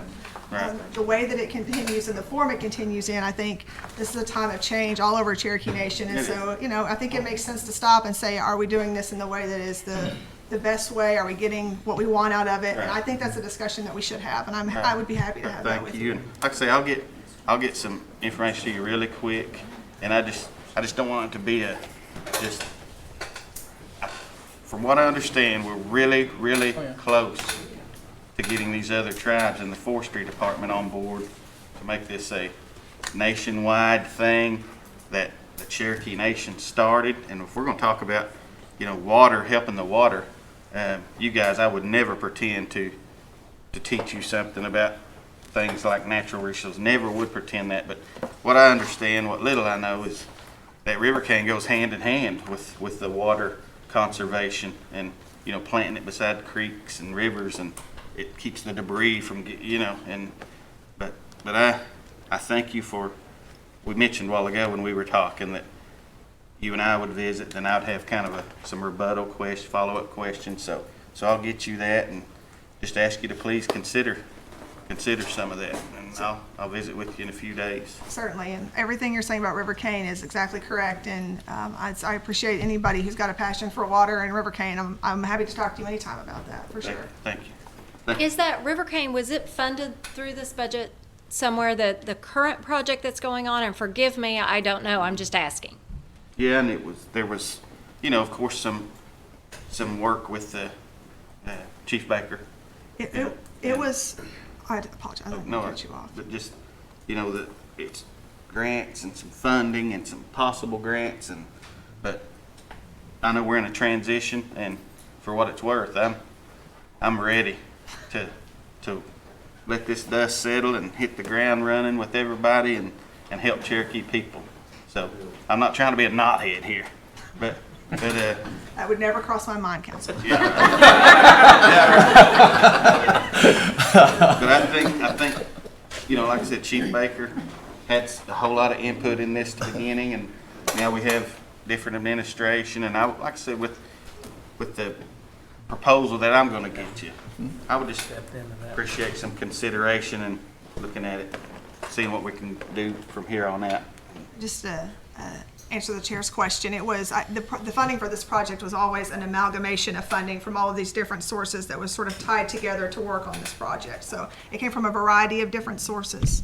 Right. The way that it continues and the form it continues in, I think this is a time of change all over Cherokee Nation. And so, I think it makes sense to stop and say, are we doing this in the way that is the best way? Are we getting what we want out of it? Right. And I think that's a discussion that we should have, and I would be happy to have that with you. And like I say, I'll get some information to you really quick, and I just don't want it to be from what I understand, we're really close to getting these other tribes in the Forestry Department on board to make this a nationwide thing that the Cherokee Nation started. And if we're going to talk about, water, helping the water, you guys, I would never pretend to teach you something about things like natural resources. Never would pretend that. But what I understand, what little I know, is that river cane goes hand in hand with the water conservation and, planting it beside creeks and rivers, and it keeps the debris from, but I thank you for, we mentioned a while ago when we were talking that you and I would visit, and I'd have kind of some rebuttal question, follow-up questions. So I'll get you that and just ask you to please consider some of that, and I'll visit with you in a few days. Certainly, and everything you're saying about River Cane is exactly correct, and I appreciate anybody who's got a passion for water and River Cane. I'm happy to talk to you anytime about that, for sure. Thank you. Is that River Cane, was it funded through this budget somewhere, the current project that's going on? And forgive me, I don't know, I'm just asking. Yeah, and there was, of course, some work with the Chief Baker. It was, I apologize, I didn't cut you off. But just, it's grants and some funding and some possible grants, but I know we're in a transition, and for what it's worth, I'm ready to let this dust settle and hit the ground running with everybody and help Cherokee people. So I'm not trying to be a knothead here, but that would never cross my mind, Councilman. But I think, like I said, Chief Baker had a whole lot of input in this at the beginning, and now we have different administration. And like I said, with the proposal that I'm going to get you, I would just appreciate some consideration and looking at it, seeing what we can do from here on out. Just to answer the chair's question, it was the funding for this project was always an amalgamation of funding from all of these different sources that was sort of tied together to work on this project. So it came from a variety of different sources.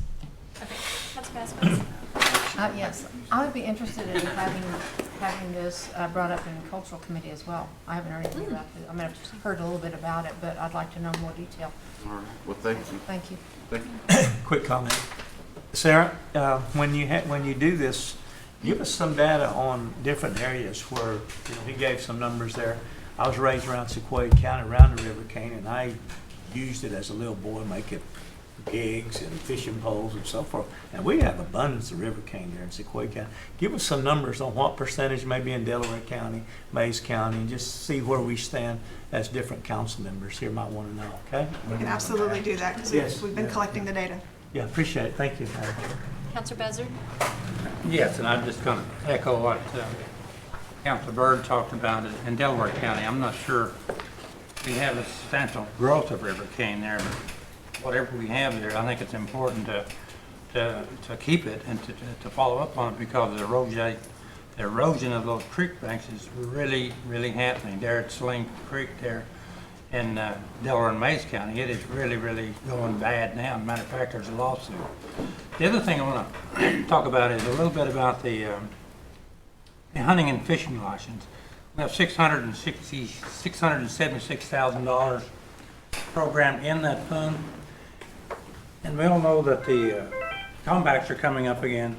Okay, that's fast. Yes, I would be interested in having this brought up in the cultural committee as well. I haven't heard anything about it. I mean, I've just heard a little bit about it, but I'd like to know more detail. All right. Well, thank you. Thank you. Thank you. Quick comment. Sarah, when you do this, give us some data on different areas where, he gave some numbers there. I was raised around Sequoia County, around the River Cane, and I used it as a little boy, making gigs and fishing poles and so forth. And we have abundance of River Cane there in Sequoia County. Give us some numbers on what percentage may be in Delaware County, Mays County, and just see where we stand as different council members here might want to know, okay? We can absolutely do that because we've been collecting the data. Yeah, appreciate it. Thank you. Councilor Bezer? Yes, and I'm just going to echo what Councilor Byrd talked about in Delaware County. I'm not sure we have a substantial growth of River Cane there, but whatever we have there, I think it's important to keep it and to follow up on it, because the erosion of those creek banks is really, really happening there at Sling Creek there in Delaware and Mays County. It is really, really going bad now. As a matter of fact, there's a lawsuit. The other thing I want to talk about is a little bit about the hunting and fishing license. We have $676,000 programmed in that fund, and we all know that the combats are coming up again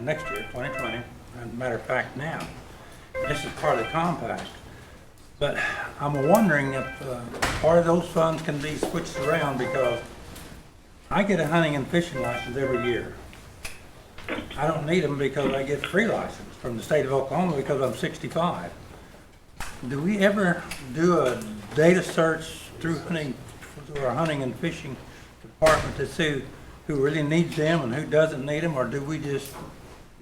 next year, 2020. As a matter of fact, now this is part of the compact. But I'm wondering if part of those funds can be switched around, because I get a hunting and fishing license every year. I don't need them because I get a free license from the state of Oklahoma because I'm 65. Do we ever do a data search through our hunting and fishing department to see who really needs them and who doesn't need them, or do we just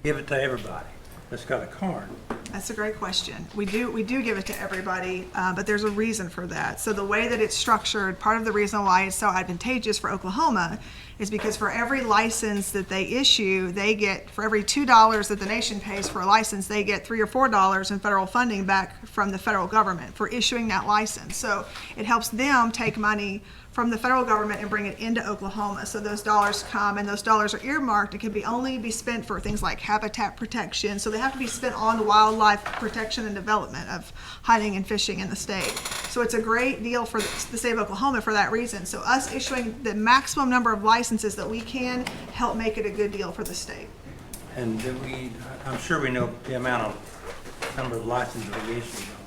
give it to everybody that's got a card? That's a great question. We do give it to everybody, but there's a reason for that. So the way that it's structured, part of the reason why it's so advantageous for Oklahoma is because for every license that they issue, they get, for every $2 that the nation pays for a license, they get $3 or $4 in federal funding back from the federal government for issuing that license. So it helps them take money from the federal government and bring it into Oklahoma. So those dollars come, and those dollars are earmarked. It can only be spent for things like habitat protection. So they have to be spent on the wildlife protection and development of hunting and fishing in the state. So it's a great deal for the state of Oklahoma for that reason. So us issuing the maximum number of licenses that we can help make it a good deal for the state. And I'm sure we know the number of licenses we issued on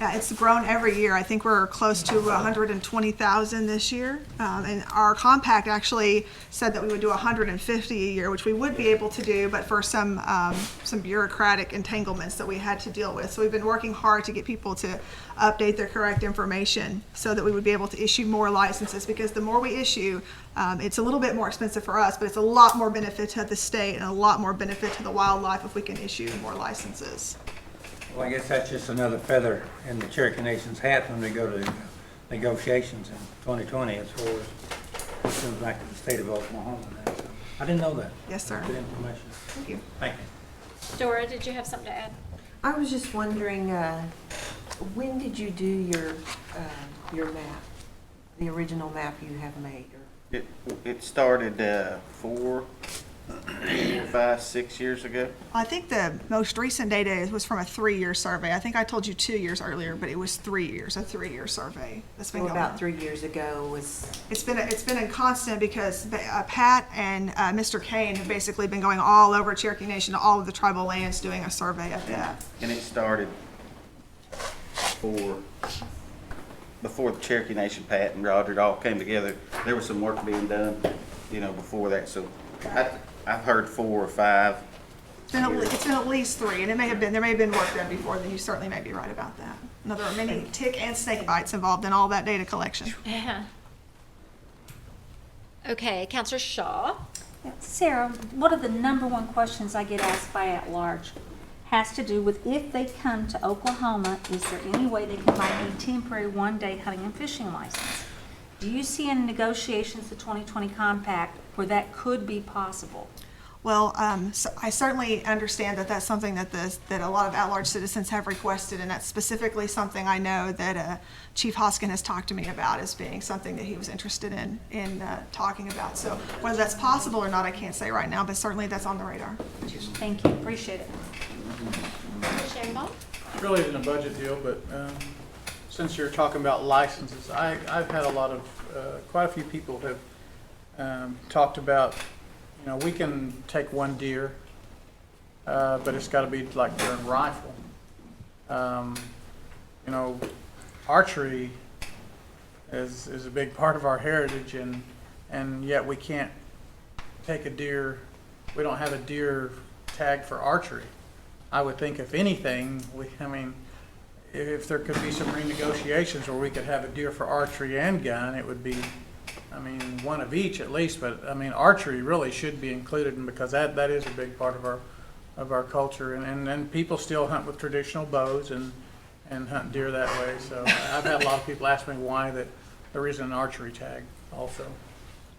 Yeah, it's grown every year. I think we're close to 120,000 this year. And our compact actually said that we would do 150 a year, which we would be able to do, but for some bureaucratic entanglements that we had to deal with. So we've been working hard to get people to update their correct information so that we would be able to issue more licenses, because the more we issue, it's a little bit more expensive for us, but it's a lot more benefit to the state and a lot more benefit to the wildlife if we can issue more licenses. Well, I guess that's just another feather in the Cherokee Nation's hat when we go to negotiations in 2020 as far as it comes back to the state of Oklahoma. So, I didn't know that. Yes, sir. Good information. Thank you. Thank you. Dora, did you have something to add? I was just wondering, when did you do your map, the original map you have made? It started 4, 5, 6 years ago. I think the most recent data was from a 3-year survey. I think I told you 2 years earlier, but it was 3 years, a 3-year survey that's been So going about on. 3 years ago was... It's been in constant because Pat and Mr. Kane have basically been going all over Cherokee Nation, to all of the tribal lands, doing a survey of that. And it started before the Cherokee Nation, Pat and Roger, it all came together. There was some work being done, before that. So I've heard 4 or 5. It's been at least 3, and there may have been work done before, then you certainly may be right about that. Now, there are many tick and snake bites involved in all that data collection. Okay, Counselor Shaw. Sarah, one of the number one questions I get asked by at-large has to do with if they come to Oklahoma, is there any way they can buy a temporary one-day hunting and fishing license? Do you see in negotiations the 2020 compact where that could be possible? Well, so I certainly understand that that's something that a lot of at-large citizens have requested, and that's specifically something I know that Chief Hoskin has talked to me about as being something that he was interested in talking about. So whether that's possible or not, I can't say right now, but certainly that's on the radar. Thank you, appreciate it. Shambo? Really isn't a budget deal, but since you're talking about licenses, I've had quite a few people have talked about, we can take one deer, but it's got to be like during rifle. Archery is a big part of our heritage, and yet we can't take a deer. We don't have a deer tag for archery. I would think if anything, if there could be some renegotiations where we could have a deer for archery and gun, it would be, one of each at least. But archery really should be included, because that is a big part of our culture, and people still hunt with traditional bows and hunt deer that way. So I've had a lot of people ask me why that there isn't an archery tag also.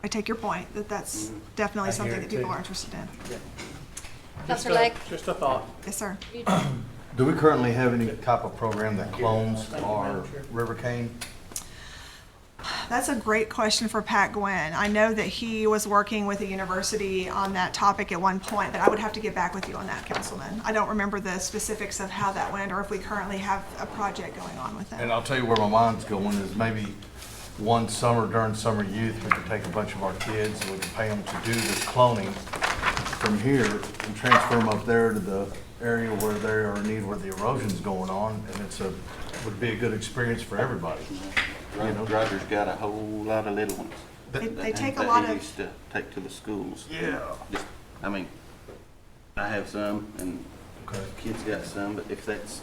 I take your point that that's definitely something that people are interested in. Yeah. Counselor Lake? Just a thought. Yes, sir. Do we currently have any type of program that clones our river cane? That's a great question for Pat Gwynn. I know that he was working with a university on that topic at one point, but I would have to get back with you on that, Councilman. I don't remember the specifics of how that went or if we currently have a project going on with that. And I'll tell you where my mind's going is maybe one summer during summer youth, we could take a bunch of our kids and we could pay them to do this cloning from here and transfer them up there to the area where they are in need, where the erosion's going on, and would be a good experience for everybody. Roger's got a whole lot of little ones. They take a that lot he of. used to take to the schools. Yeah. I have some, and kids got some, but if that's...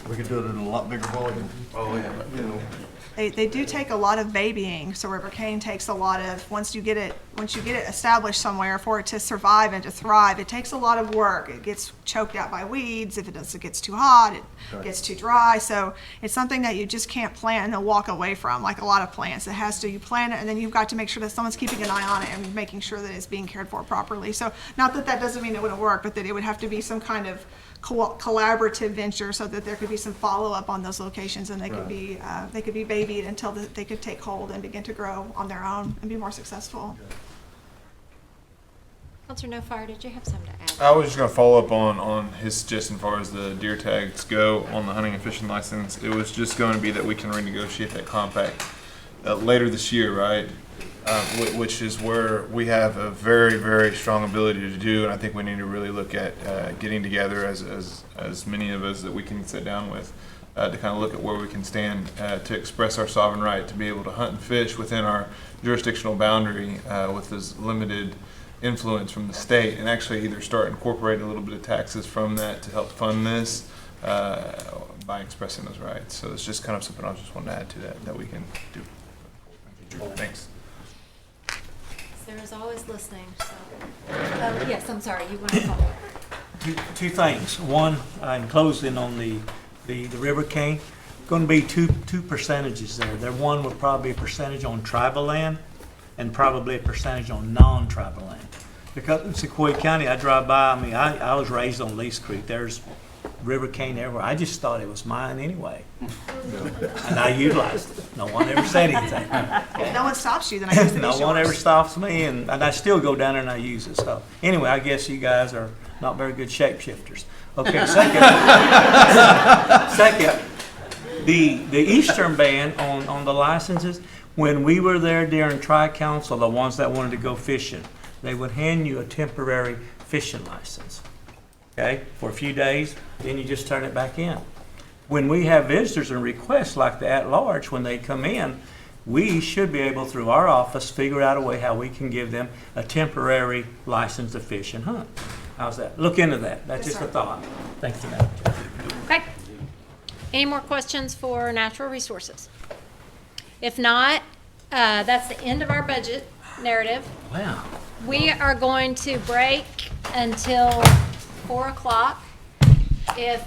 We could do it in a lot bigger volume. Oh, yeah. They do take a lot of babying. So river cane takes a lot of, once you get it established somewhere, for it to survive and to thrive, it takes a lot of work. It gets choked out by weeds. If it gets too hot, it gets too dry. So it's something that you just can't plant and walk away from, like a lot of plants. You plant it, and then you've got to make sure that someone's keeping an eye on it and making sure that it's being cared for properly. So not that doesn't mean it wouldn't work, but that it would have to be some kind of collaborative venture so that there could be some follow-up on those locations, and they could be babied until they could take hold and begin to grow on their own and be more successful. Counselor No Fire, did you have something to add? I was just going to follow up on his suggestion as far as the deer tags go on the hunting and fishing license. It was just going to be that we can renegotiate that compact later this year, right? which is where we have a very, very strong ability to do, and I think we need to really look at getting together as many of us that we can sit down with to kind of look at where we can stand to express our sovereign right to be able to hunt and fish within our jurisdictional boundary with as limited influence from the state, and actually either start incorporating a little bit of taxes from that to help fund this by expressing those rights. So it's just kind of something I just wanted to add to that we can do. Thanks. Sarah's always listening, so. Yes, I'm sorry, you want to follow? Two things. One, in closing on the River King, going to be two percentages there. There one would probably be a percentage on tribal land and probably a percentage on non-tribal land. Because in Sequoia County, I drive by, I mean, I was raised on Lease Creek. There's River Cane everywhere. I just thought it was mine anyway. And I utilized it. No one ever said anything. If no one stops you, then I guess it is No yours. one ever stops me, and I still go down there and I use it. So anyway, I guess you guys are not very good shapeshifters. Okay, second, the Eastern ban on the licenses, when we were there during Tri-Council, the ones that wanted to go fishing, they would hand you a temporary fishing license, okay, for a few days, then you just turn it back in. When we have visitors and requests like the at-large, when they come in, we should be able, through our office, figure out a way how we can give them a temporary license to fish and hunt. How's that? Look into that. That's just a thought. Thank you, Madam Chair. Okay. Any more questions for natural resources? If not, that's the end of our budget narrative. Wow. We are going to break until 4 o'clock. If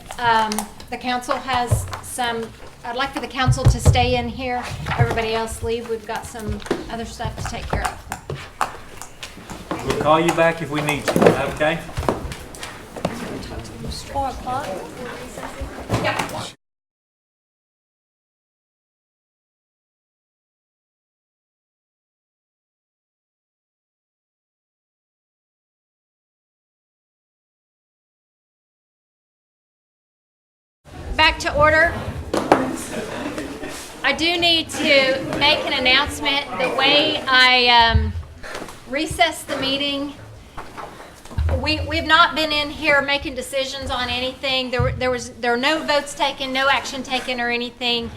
the council has some, I'd like for the council to stay in here. Everybody else leave. We've got some other stuff to take care of. We'll call you back if we need you, okay? 4 o'clock? Yeah. Back to order. I do need to make an announcement. The way I recessed the meeting, we've not been in here making decisions on anything. There are no votes taken, no action taken or anything.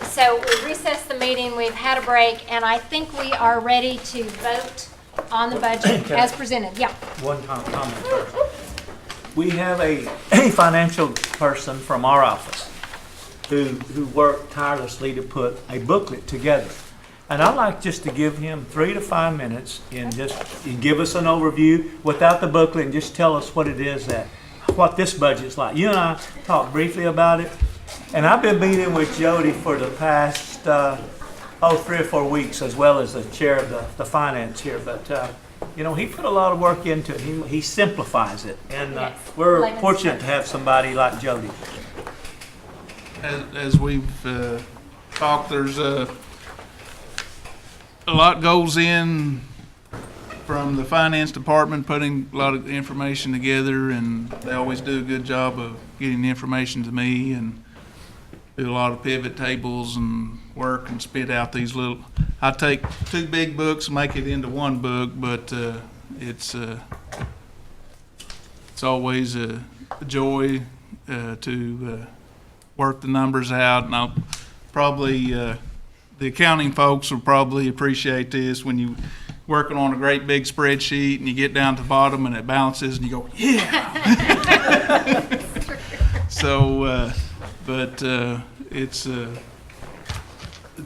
So we recessed the meeting, we've had a break, and I think we are ready to vote on the budget as presented. Yeah. One comment first. We have a financial person from our office who worked tirelessly to put a booklet together. And I'd like just to give him 3 to 5 minutes and just give us an overview without the booklet and just tell us what it is what this budget's like. You and I talked briefly about it, and I've been meeting with Jody for the past 3 or 4 weeks, as well as the chair of the finance here. But you know, he put a lot of work into it. He simplifies it, and we're fortunate to have somebody like Jody. As we've talked, there's a lot goes in from the finance department, putting a lot of information together, and they always do a good job of getting the information to me, and do a lot of pivot tables and work and spit out these little. I take 2 big books and make it into 1 book, but it's always a joy to work the numbers out, and I'll probably the accounting folks will probably appreciate this when you working on a great big spreadsheet and you get down to the bottom and it bounces and you go, yeah. So, but it's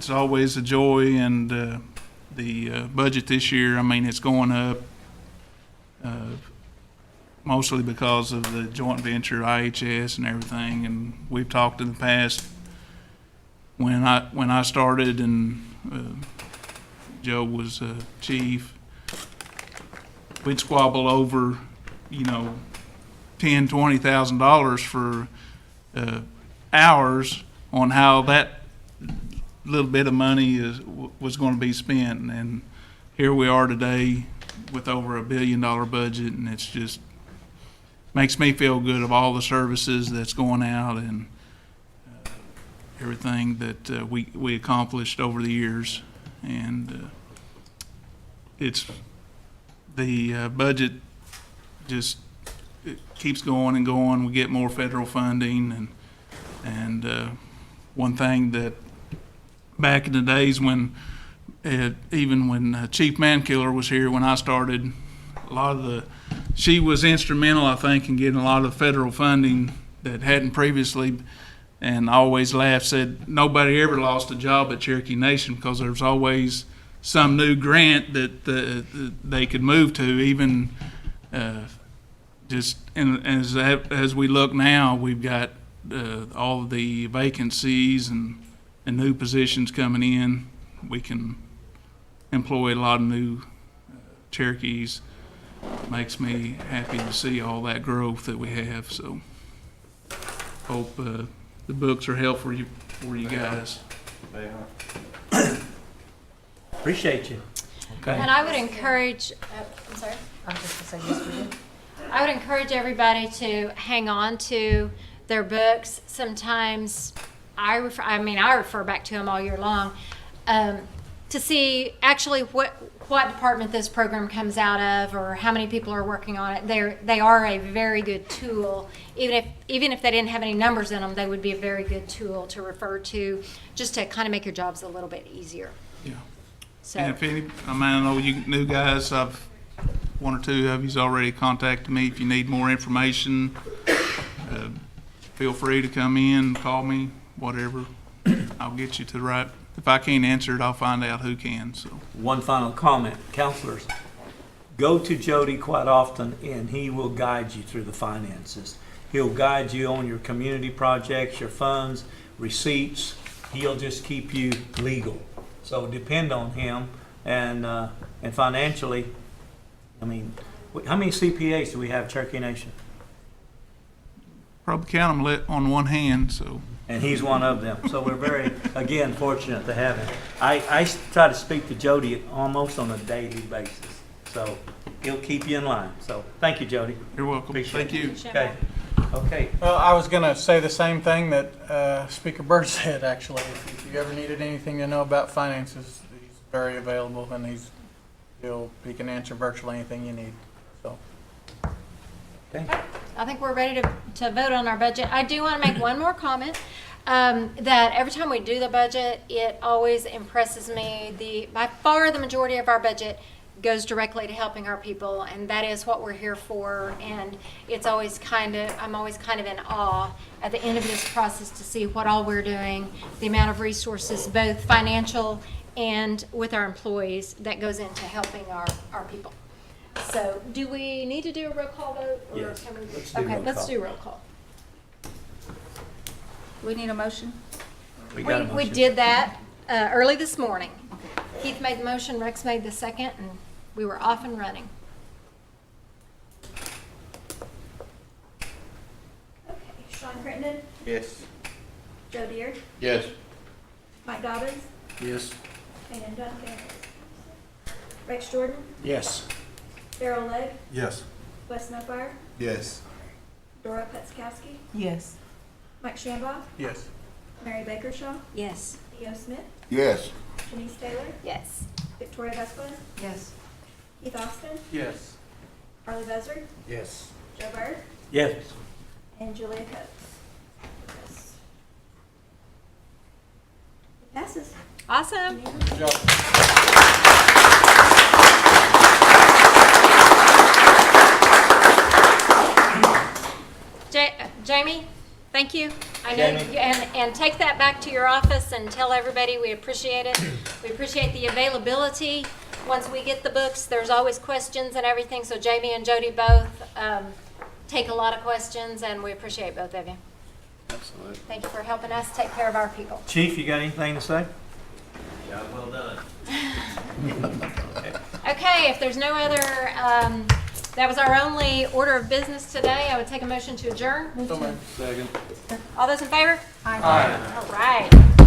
always a joy, and the budget this year, I mean, it's going up mostly because of the joint venture IHS and everything. And we've talked in the past when I started and Joe was chief, we'd squabble over, you know, $10,000-$20,000 for hours on how that little bit of money was going to be spent. And here we are today with over $1 billion budget, and it's just makes me feel good of all the services that's going out and everything that we accomplished over the years. And it's, the budget just, it keeps going and going. We get more federal funding, and one thing that back in the days when, even when Chief Mankiller was here when I started, a lot of she was instrumental, I think, in getting a lot of federal funding that hadn't previously. And I always laughed, said nobody ever lost a job at Cherokee Nation because there was always some new grant that they could move to. Even just as we look now, we've got all of the vacancies and new positions coming in. We can employ a lot of new Cherokees. Makes me happy to see all that growth that we have. So hope the books are helpful for you guys. They are. Appreciate you. Okay. And I would encourage, I'm sorry? I was just going to say yes, we did. I would encourage everybody to hang on to their books. Sometimes I refer back to them all year long to see actually what department this program comes out of or how many people are working on it. They are a very good tool. Even if they didn't have any numbers in them, they would be a very good tool to refer to, just to kind of make your jobs a little bit easier. Yeah. So. And if I know you new guys, one or two of you's already contacted me. If you need more information, feel free to come in, call me, whatever. I'll get you to the right. If I can't answer it, I'll find out who can. So. One final comment, counselors. Go to Jody quite often, and he will guide you through the finances. He'll guide you on your community projects, your funds, receipts. He'll just keep you legal. So depend on him, and financially, I mean, how many CPAs do we have, Cherokee Nation? Probably count them on one hand. So. And he's one of them. So we're very, again, fortunate to have him. I try to speak to Jody almost on a daily basis. So he'll keep you in line. So thank you, Jody. You're welcome. Appreciate Thank you. Okay. Okay. Well, I was going to say the same thing that Speaker Byrd said, actually. If you ever needed anything to know about finances, he's very available, and he can answer virtually anything you need. So. Okay. I think we're ready to vote on our budget. I do want to make one more comment, that every time we do the budget, it always impresses me, by far the majority of our budget goes directly to helping our people, and that is what we're here for. And it's always I'm always kind of in awe at the end of this process to see what all we're doing, the amount of resources, both financial and with our employees, that goes into helping our people. So, do we need to do a roll call vote? Or Yes. can we? Let's do roll Let's call. do roll call. We need a motion? We did that early this morning. Keith made the motion, Rex made the second, and we were off and running. Okay, Sean Crittenden, Yes. Joe Deere, Yes. Mike Dobbins, Yes. and Duncan, Rex Jordan, Yes. Darrell Legg, Yes. Wes Snowfire, Yes. Dora Petzkowski, Yes. Mike Shambaugh, Yes. Mary Bakershaw, Yes. E.O. Smith, Yes. Denise Taylor, Yes. Victoria Vesquez, Yes. Keith Austin, Yes. Harley Buzzard, Yes. Joe Byrd, Yes. and Julia Coates. Yes. It passes. Awesome. Good job. Jamie, thank you. I know, Jamie. and take that back to your office and tell everybody we appreciate it. We appreciate the availability. Once we get the books, there's always questions and everything, so Jamie and Jody both take a lot of questions, and we appreciate both of you. Absolutely. Thank you for helping us take care of our people. Chief, you got anything to say? Job well done. Okay, if there's no other, that was our only order of business today. I would take a motion to adjourn. So moved. All those in favor? Aye. All right.